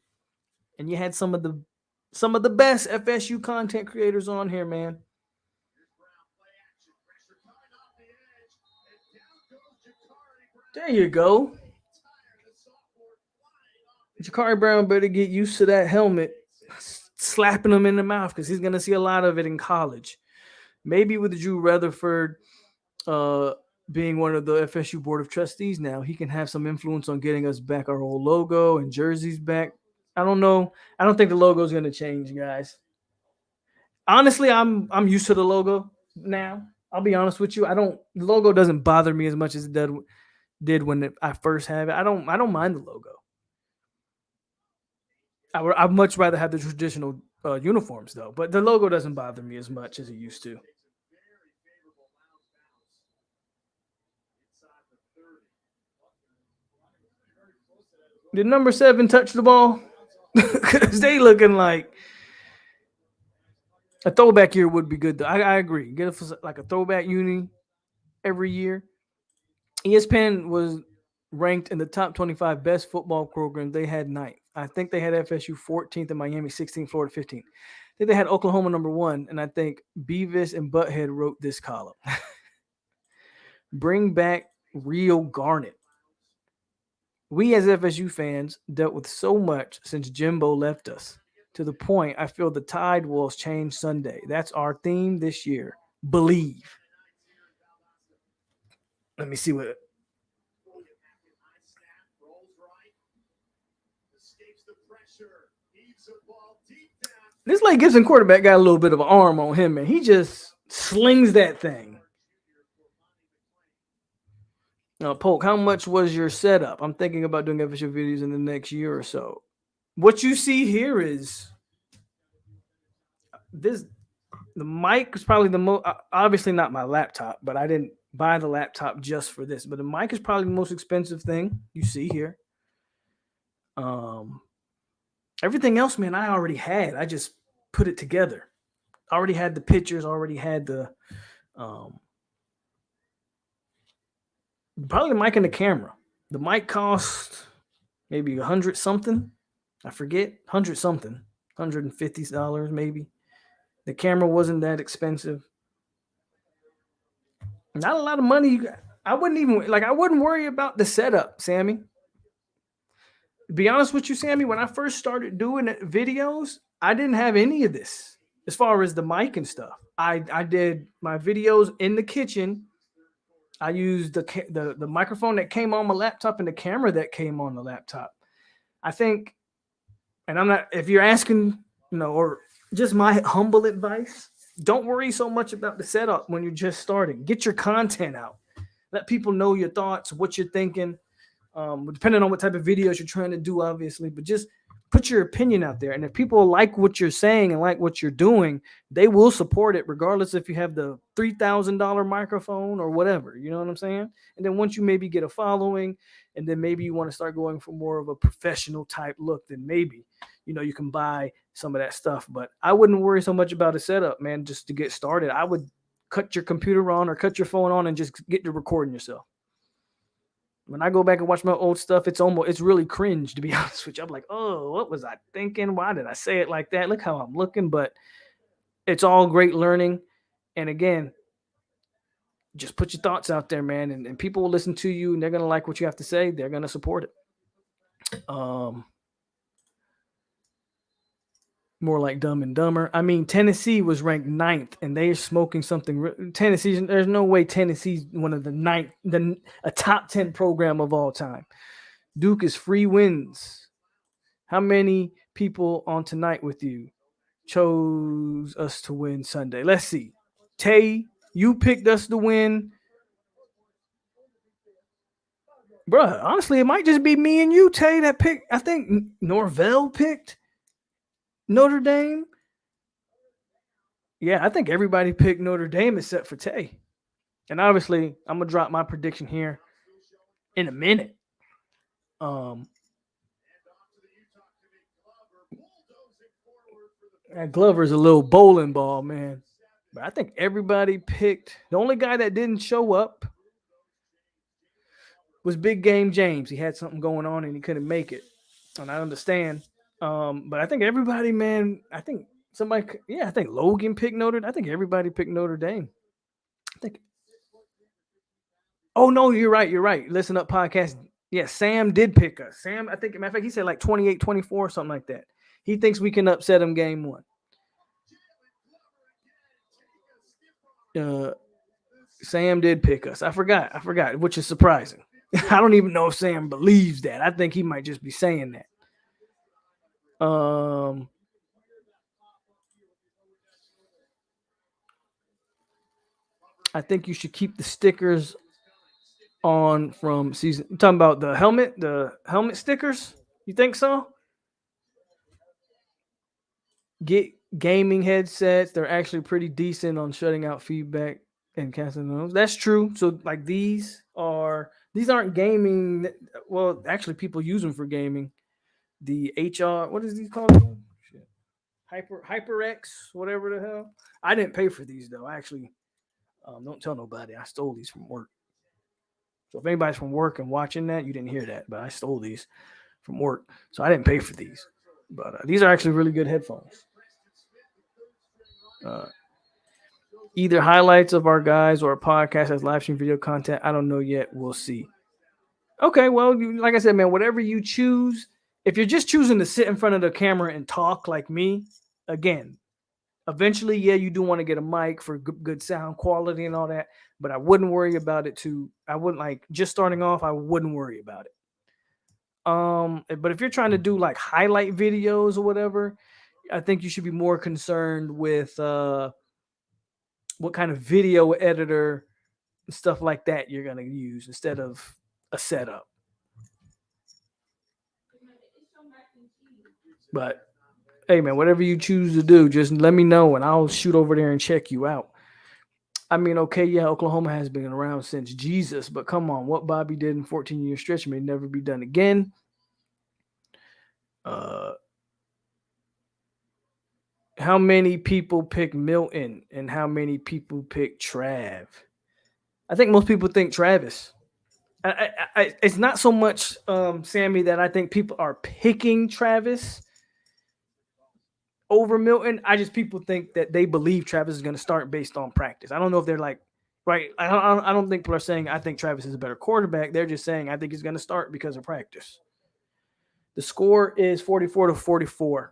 And you had some of the best FSU content creators on here, man. There you go. Jakari Brown better get used to that helmet slapping him in the mouth because he's going to see a lot of it in college. Maybe with Drew Rutherford being one of the FSU Board of Trustees now, he can have some influence on getting us back our old logo and jerseys back. I don't know. I don't think the logo is going to change, guys. Honestly, I'm used to the logo now. I'll be honest with you. The logo doesn't bother me as much as it did when I first had it. I don't mind the logo. I'd much rather have the traditional uniforms though, but the logo doesn't bother me as much as it used to. Did number 7 touch the ball? Because they looking like a throwback year would be good though. I agree. Get like a throwback uni every year. ESPN was ranked in the top 25 best football programs. They had 9th. I think they had FSU 14th and Miami 16th, Florida 15th. I think they had Oklahoma number 1, and I think Beavis and Butthead wrote this column. Bring back Rio Garnet. We as FSU fans dealt with so much since Jimbo left us. To the point, I feel the tide will change Sunday. That's our theme this year. Believe. Let me see what. This Lake Gibson quarterback got a little bit of an arm on him, and he just slings that thing. Polk, how much was your setup? I'm thinking about doing FSU videos in the next year or so. What you see here is this. The mic is probably the most, obviously not my laptop, but I didn't buy the laptop just for this. But the mic is probably the most expensive thing you see here. Everything else, man, I already had. I just put it together. I already had the pictures, already had the probably the mic and the camera. The mic cost maybe 100 something. I forget, 100 something, $150 maybe. The camera wasn't that expensive. Not a lot of money. I wouldn't worry about the setup, Sammy. To be honest with you, Sammy, when I first started doing videos, I didn't have any of this as far as the mic and stuff. I did my videos in the kitchen. I used the microphone that came on my laptop and the camera that came on the laptop. I think, and I'm not, if you're asking, or just my humble advice, don't worry so much about the setup when you're just starting. Get your content out. Let people know your thoughts, what you're thinking, depending on what type of videos you're trying to do, obviously. But just put your opinion out there. And if people like what you're saying and like what you're doing, they will support it, regardless if you have the $3,000 microphone or whatever. You know what I'm saying? And then once you maybe get a following, and then maybe you want to start going for more of a professional type look, then maybe, you can buy some of that stuff. But I wouldn't worry so much about a setup, man, just to get started. I would cut your computer on or cut your phone on and just get to recording yourself. When I go back and watch my old stuff, it's really cringe, to be honest with you. I'm like, oh, what was I thinking? Why did I say it like that? Look how I'm looking. But it's all great learning. And again, just put your thoughts out there, man. And people will listen to you, and they're going to like what you have to say. They're going to support it. More like Dumb and Dumber. I mean, Tennessee was ranked 9th, and they're smoking something. Tennessee, there's no way Tennessee's one of the a top 10 program of all time. Duke is free wins. How many people on tonight with you chose us to win Sunday? Let's see. Tay, you picked us to win. Bruh, honestly, it might just be me and you, Tay, that picked. I think Norvell picked Notre Dame. Yeah, I think everybody picked Notre Dame except for Tay. And obviously, I'm gonna drop my prediction here in a minute. That Glover's a little bowling ball, man. But I think everybody picked. The only guy that didn't show up was Big Game James. He had something going on and he couldn't make it. And I understand. But I think everybody, man, I think Logan picked Notre Dame. I think everybody picked Notre Dame. I think. Oh, no, you're right. Listen Up podcast. Yeah, Sam did pick us. Sam, I think, matter of fact, he said like 28-24, something like that. He thinks we can upset him game 1. Sam did pick us. I forgot, which is surprising. I don't even know if Sam believes that. I think he might just be saying that. I think you should keep the stickers on from season. I'm talking about the helmet stickers. You think so? Get gaming headsets. They're actually pretty decent on shutting out feedback and casting those. That's true. So like these aren't gaming. Well, actually, people use them for gaming. The HR, what is these called? Shit. HyperX, whatever the hell. I didn't pay for these though. I actually don't tell nobody. I stole these from work. So if anybody's from work and watching that, you didn't hear that, but I stole these from work. So I didn't pay for these. But these are actually really good headphones. Either highlights of our guys or a podcast as live stream video content. I don't know yet. We'll see. Okay, well, like I said, man, whatever you choose. If you're just choosing to sit in front of the camera and talk like me, again, eventually, yeah, you do want to get a mic for good sound quality and all that, but I wouldn't worry about it I wouldn't like just starting off, I wouldn't worry about it. But if you're trying to do like highlight videos or whatever, I think you should be more concerned with what kind of video editor and stuff like that you're going to use instead of a setup. But hey, man, whatever you choose to do, just let me know and I'll shoot over there and check you out. I mean, okay, yeah, Oklahoma has been around since Jesus, but come on, what Bobby did in 14-year stretch may never be done again. How many people pick Milton and how many people pick Trav? I think most people think Travis. It's not so much, Sammy, that I think people are picking Travis over Milton. People think that they believe Travis is going to start based on practice. I don't know if they're like, right. I don't think people are saying, I think Travis is a better quarterback. They're just saying, I think he's going to start because of practice. The score is 44-44.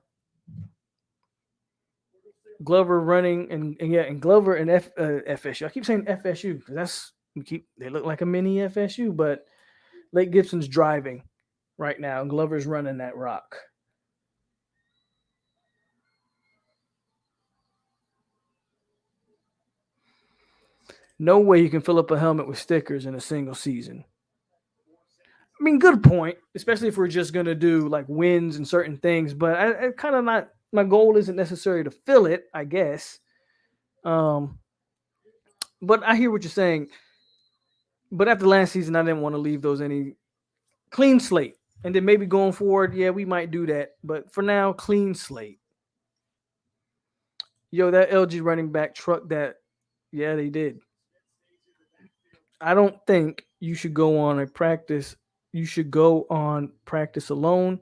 Glover running and Glover and FSU. I keep saying FSU because they look like a mini FSU, but Lake Gibson's driving right now and Glover's running that rock. No way you can fill up a helmet with stickers in a single season. I mean, good point, especially if we're just going to do like wins and certain things, but I kind of not, my goal isn't necessarily to fill it, I guess. But I hear what you're saying. But after last season, I didn't want to leave those any clean slate. And then maybe going forward, yeah, we might do that. But for now, clean slate. Yo, that LG running back truck that, yeah, they did. I don't think you should go on a practice. You should go on practice alone.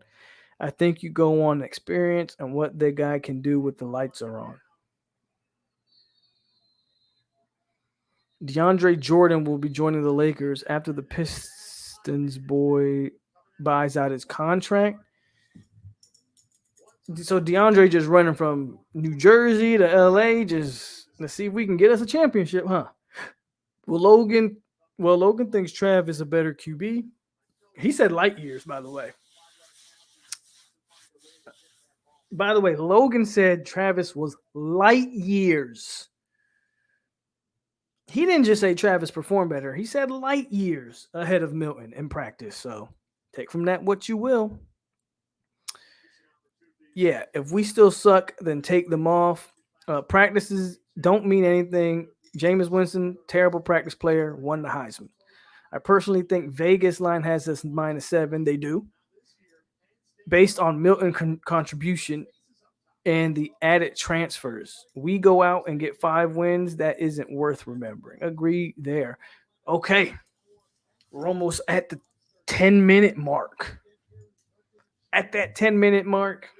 I think you go on experience and what the guy can do with the lights are on. DeAndre Jordan will be joining the Lakers after the Pistons boy buys out his contract. So DeAndre just running from New Jersey to LA. Just let's see if we can get us a championship, huh? Well, Logan thinks Trav is a better QB. He said light years, by the way. By the way, Logan said Travis was light years. He didn't just say Travis performed better. He said light years ahead of Milton in practice. So take from that what you will. Yeah, if we still suck, then take them off. Practices don't mean anything. Jameis Winston, terrible practice player, won the Heisman. I personally think Vegas line has us -7. They do. Based on Milton contribution and the added transfers. We go out and get 5 wins. That isn't worth remembering. Agree there. Okay. We're almost at the 10-minute mark. At that 10-minute mark,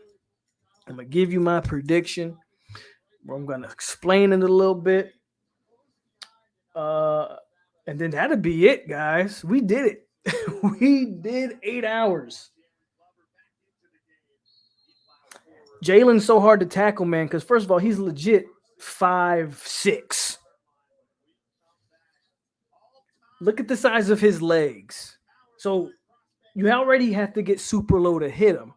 I'm going to give you my prediction. I'm going to explain it a little bit. And then that'll be it, guys. We did it. We did 8 hours. Jalen's so hard to tackle, man, because first of all, he's legit 5'6". Look at the size of his legs. So you already have to get super low to hit him.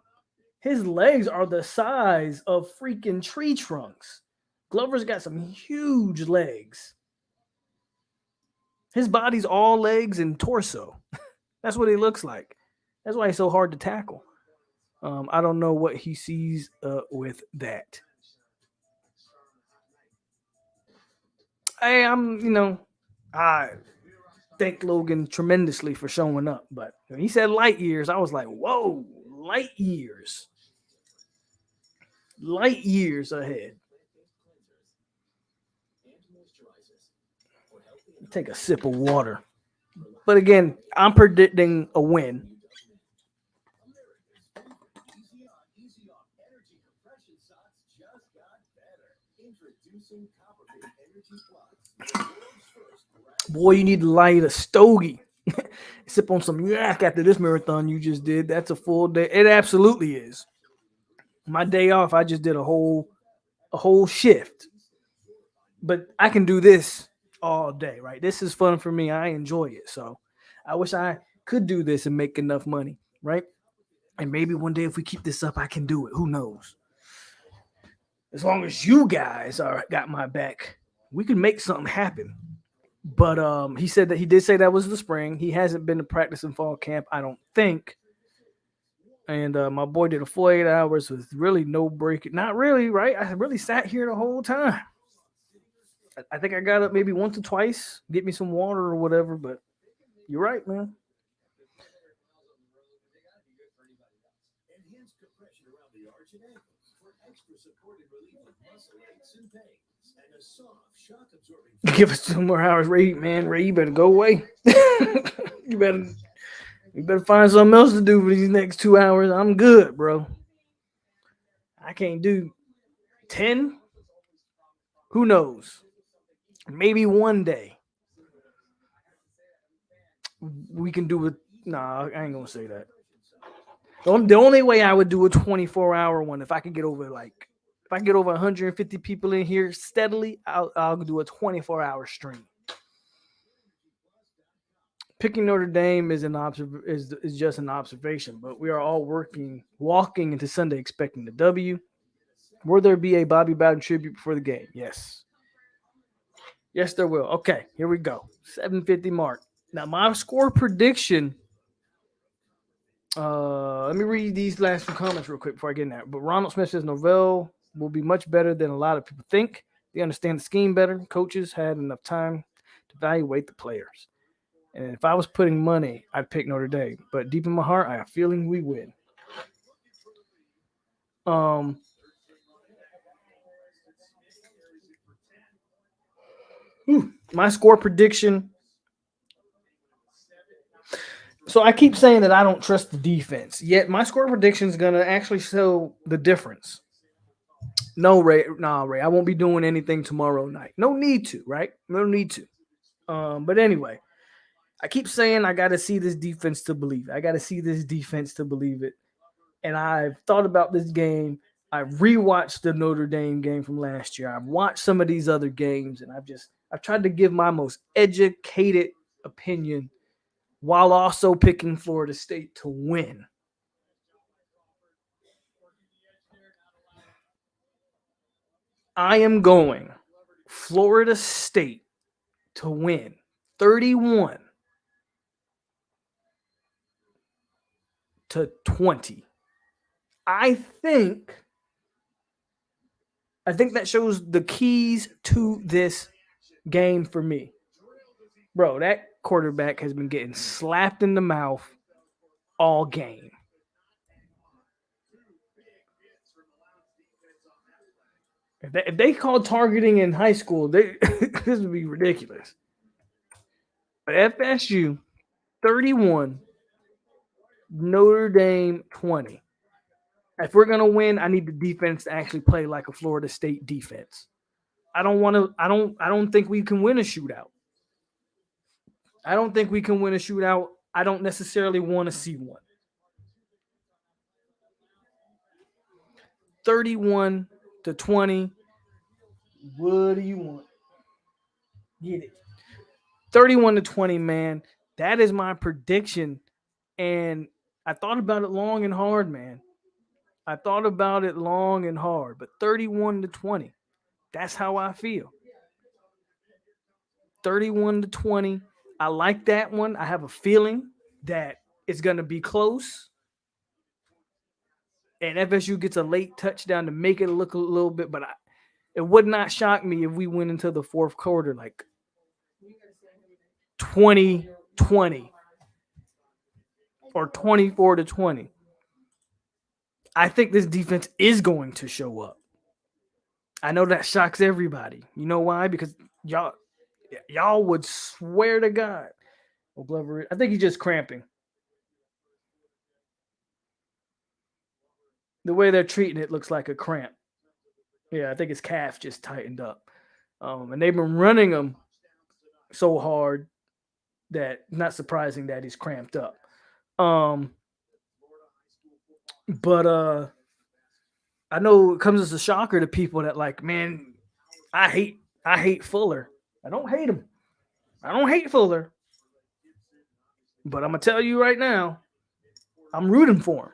His legs are the size of freaking tree trunks. Glover's got some huge legs. His body's all legs and torso. That's what he looks like. That's why he's so hard to tackle. I don't know what he sees with that. I thank Logan tremendously for showing up. But when he said light years, I was like, whoa, light years. Light years ahead. Take a sip of water. But again, I'm predicting a win. Boy, you need to light a stogie. Sip on some yak after this marathon you just did. That's a full day. It absolutely is. My day off, I just did a whole shift. But I can do this all day, right? This is fun for me. I enjoy it. So I wish I could do this and make enough money, right? And maybe one day if we keep this up, I can do it. Who knows? As long as you guys got my back, we can make something happen. But he did say that was the spring. He hasn't been to practice in fall camp, I don't think. And my boy did a full 8 hours with really no break. Not really, right? I really sat here the whole time. I think I got up maybe once or twice, get me some water or whatever. But you're right, man. Give us 2 more hours, Ray. Man, Ray, you better go away. you better find something else to do for these next 2 hours. I'm good, bro. I can't do 10. Who knows? Maybe one day we can do it. Nah, I ain't gonna say that. The only way I would do a 24-hour one if I could get over 150 people in here steadily, I'll do a 24-hour stream. Picking Notre Dame is just an observation, but we are all walking into Sunday expecting the W. Will there be a Bobby Bowden tribute before the game? Yes. Yes, there will. Okay, here we go. 7:50 mark. Now, my score prediction. Let me read these last few comments real quick before I get in there. But Ronald Smith says Novell will be much better than a lot of people think. They understand the scheme better. Coaches had enough time to evaluate the players. And if I was putting money, I'd pick Notre Dame. But deep in my heart, I have a feeling we win. My score prediction. So I keep saying that I don't trust the defense. Yet my score prediction is going to actually show the difference. No, Ray. I won't be doing anything tomorrow night. No need to, right? No need to. But anyway, I keep saying I got to see this defense to believe it. I got to see this defense to believe it. And I've thought about this game I rewatched the Notre Dame game from last year. I've watched some of these other games, and I've tried to give my most educated opinion while also picking Florida State to win. I am going Florida State to win 31-20. I think that shows the keys to this game for me. Bro, that quarterback has been getting slapped in the mouth all game. If they called targeting in high school, this would be ridiculous. But FSU 31, Notre Dame 20. If we're gonna win, I need the defense to actually play like a Florida State defense. I don't think we can win a shootout. I don't think we can win a shootout. I don't necessarily want to see one. 31-20. What do you want? Get it. 31-20, man. That is my prediction. And I thought about it long and hard, man. I thought about it long and hard. But 31-20, that's how I feel. 31-20. I like that one. I have a feeling that it's going to be close. And FSU gets a late touchdown to make it look a little bit, but it would not shock me if we went into the fourth quarter like 20-20 or 24-20. I think this defense is going to show up. I know that shocks everybody. You know why? Because y'all would swear to God. Oh, Glover, I think he's just cramping. The way they're treating it looks like a cramp. Yeah, I think his calf just tightened up. And they've been running him so hard that not surprising that he's cramped up. But I know it comes as a shocker to people that like, man, I hate Fuller. I don't hate him. I don't hate Fuller. But I'm gonna tell you right now, I'm rooting for him.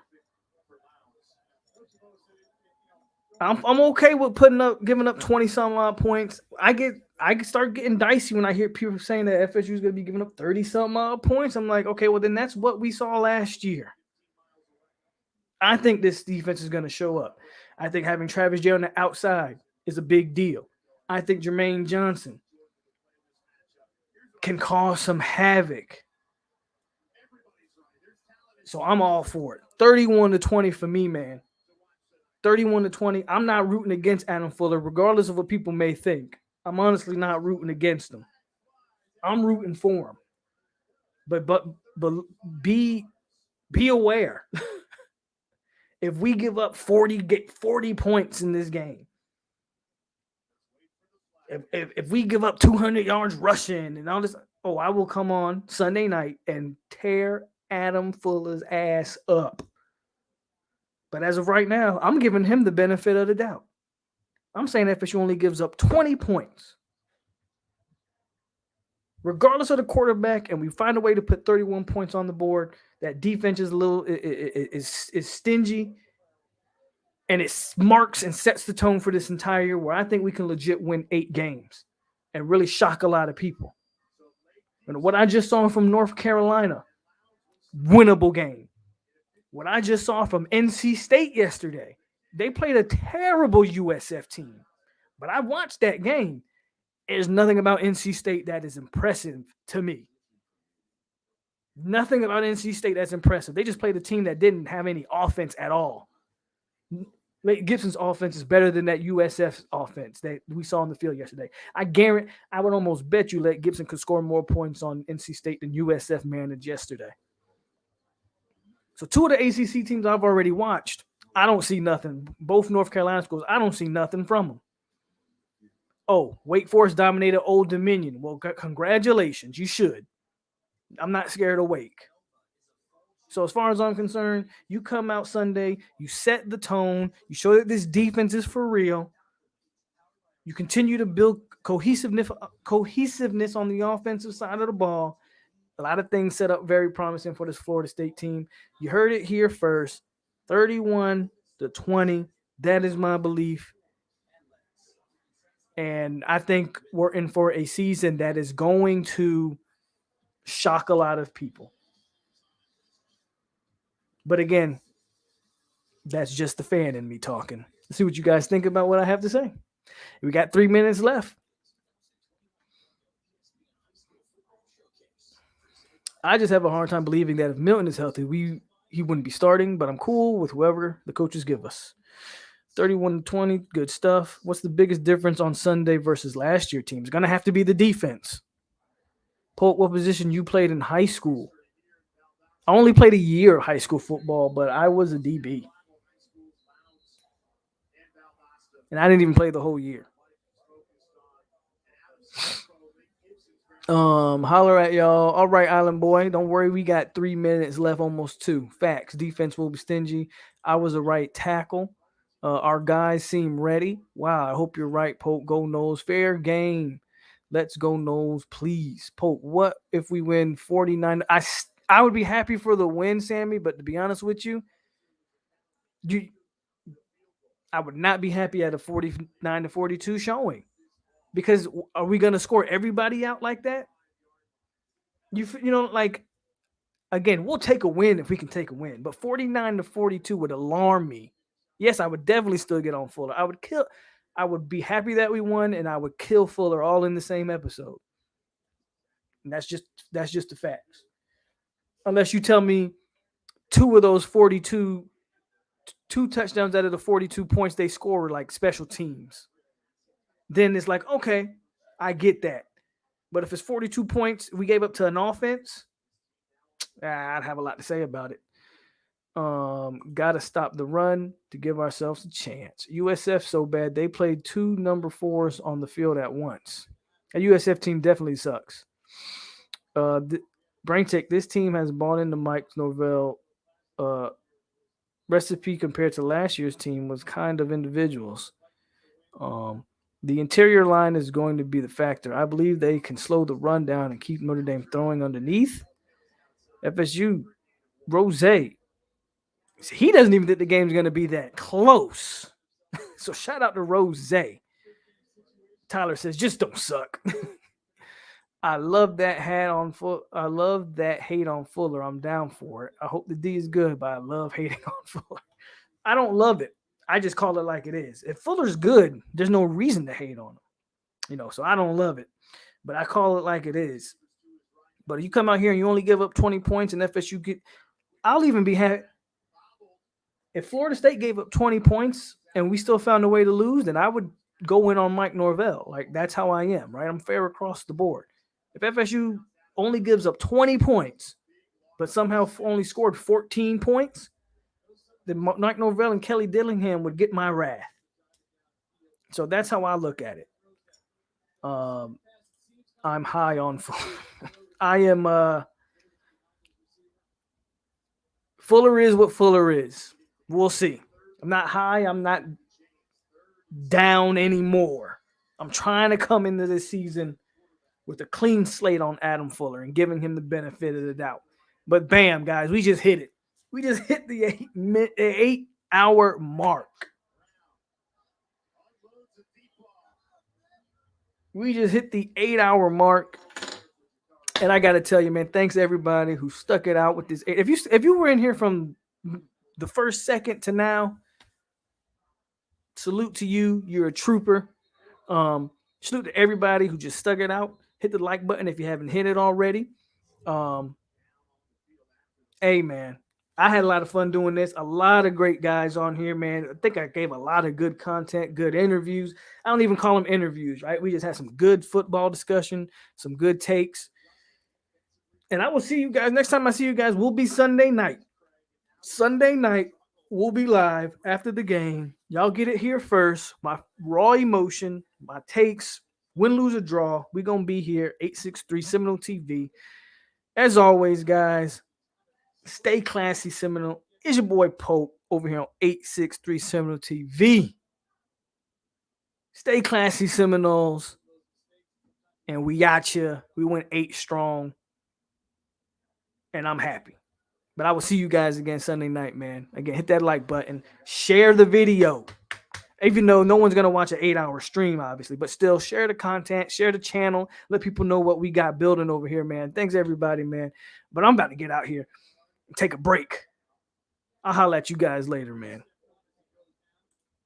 I'm okay with giving up 20-some odd points. I start getting dicey when I hear people saying that FSU is going to be giving up 30-some odd points. I'm like, okay, well then that's what we saw last year. I think this defense is going to show up. I think having Travis Jay on the outside is a big deal. I think Jermaine Johnson can cause some havoc. So I'm all for it. 31-20 for me, man. 31-20. I'm not rooting against Adam Fuller, regardless of what people may think. I'm honestly not rooting against him. I'm rooting for him. But be aware. If we give up 40 points in this game, if we give up 200 yards rushing and all this, I will come on Sunday night and tear Adam Fuller's ass up. But as of right now, I'm giving him the benefit of the doubt. I'm saying FSU only gives up 20 points. Regardless of the quarterback, and we find a way to put 31 points on the board, that defense is a little is stingy, and it marks and sets the tone for this entire year where I think we can legit win 8 games and really shock a lot of people. And what I just saw from North Carolina, winnable game. What I just saw from NC State yesterday, they played a terrible USF team. But I watched that game. There's nothing about NC State that is impressive to me. Nothing about NC State that's impressive. They just played a team that didn't have any offense at all. Lake Gibson's offense is better than that USF offense that we saw on the field yesterday. I would almost bet you Lake Gibson could score more points on NC State than USF managed yesterday. So 2 of the ACC teams I've already watched, I don't see nothing. Both North Carolina schools, I don't see nothing from them. Oh, Wake Forest dominated Old Dominion. Well, congratulations. You should. I'm not scared of Wake. So as far as I'm concerned, you come out Sunday, you set the tone, you show that this defense is for real. You continue to build cohesiveness on the offensive side of the ball. A lot of things set up very promising for this Florida State team. You heard it here first. 31-20. That is my belief. And I think we're in for a season that is going to shock a lot of people. But again, that's just the fan in me talking. Let's see what you guys think about what I have to say. We got 3 minutes left. I just have a hard time believing that if Milton is healthy, he wouldn't be starting, but I'm cool with whoever the coaches give us. 31-20, good stuff. What's the biggest difference on Sunday versus last year team? It's going to have to be the defense. Polk, what position you played in high school? I only played a year of high school football, but I was a DB. And I didn't even play the whole year. Holler at y'all. All right, Island Boy. Don't worry, we got 3 minutes left, almost 2. Facts. Defense will be stingy. I was a right tackle. Our guys seem ready. Wow, I hope you're right, Pope. Go Noles. Fair game. Let's go Noles, please. Pope, what if we win 49? I would be happy for the win, Sammy, but to be honest with you, I would not be happy at a 49-42 showing. Because are we going to score everybody out like that? You know, like, again, we'll take a win if we can take a win. But 49-42 would alarm me. Yes, I would definitely still get on Fuller. I would be happy that we won, and I would kill Fuller all in the same episode. And that's just the facts. Unless you tell me 2 of those 42, 2 touchdowns out of the 42 points they score were like special teams. Then it's like, okay, I get that. But if it's 42 points we gave up to an offense, I'd have a lot to say about it. Gotta stop the run to give ourselves a chance. USF so bad they played 2 number 4s on the field at once. A USF team definitely sucks. Braintech, this team has bought into Mike Norvell. Recipe compared to last year's team was kind of individuals. The interior line is going to be the factor. I believe they can slow the run down and keep Notre Dame throwing underneath. FSU, Rose. He doesn't even think the game's going to be that close. So shout out to Rose. Tyler says, just don't suck. I love that hat on I love that hate on Fuller. I'm down for it. I hope the D is good, but I love hating on Fuller. I don't love it. I just call it like it is. If Fuller's good, there's no reason to hate on him. You know, so I don't love it. But I call it like it is. But if you come out here and you only give up 20 points and FSU get – I'll even be happy. If Florida State gave up 20 points and we still found a way to lose, then I would go in on Mike Norvell. Like, that's how I am, right? I'm fair across the board. If FSU only gives up 20 points but somehow only scored 14 points, then Mike Norvell and Kelly Dillingham would get my wrath. So that's how I look at it. I'm high on I am Fuller is what Fuller is. We'll see. I'm not high. I'm not down anymore. I'm trying to come into this season with a clean slate on Adam Fuller and giving him the benefit of the doubt. But bam, guys, we just hit it. We just hit the 8-hour mark. We just hit the 8-hour mark. And I got to tell you, man, thanks to everybody who stuck it out with this. If you were in here from the first second to now, salute to you. You're a trooper. Salute to everybody who just stuck it out. Hit the like button if you haven't hit it already. Hey, man, I had a lot of fun doing this. A lot of great guys on here, man. I think I gave a lot of good content, good interviews. I don't even call them interviews, right? We just had some good football discussion, some good takes. And I will see you guys. Next time I see you guys will be Sunday night. Sunday night, we'll be live after the game. Y'all get it here first. My raw emotion, my takes, win, lose, or draw. We're going to be here, 863 Seminole TV. As always, guys, Stay classy, Seminole. It's your boy Polk over here on 863 Seminole TV. Stay classy, Seminoles. And we got you. We went 8 strong. And I'm happy. But I will see you guys again Sunday night, man. Again, hit that like button. Share the video. Even though no one's going to watch an 8-hour stream, obviously. But still, share the content. Share the channel. Let people know what we got building over here, man. Thanks, everybody, man. But I'm about to get out here and take a break. I'll holler at you guys later, man.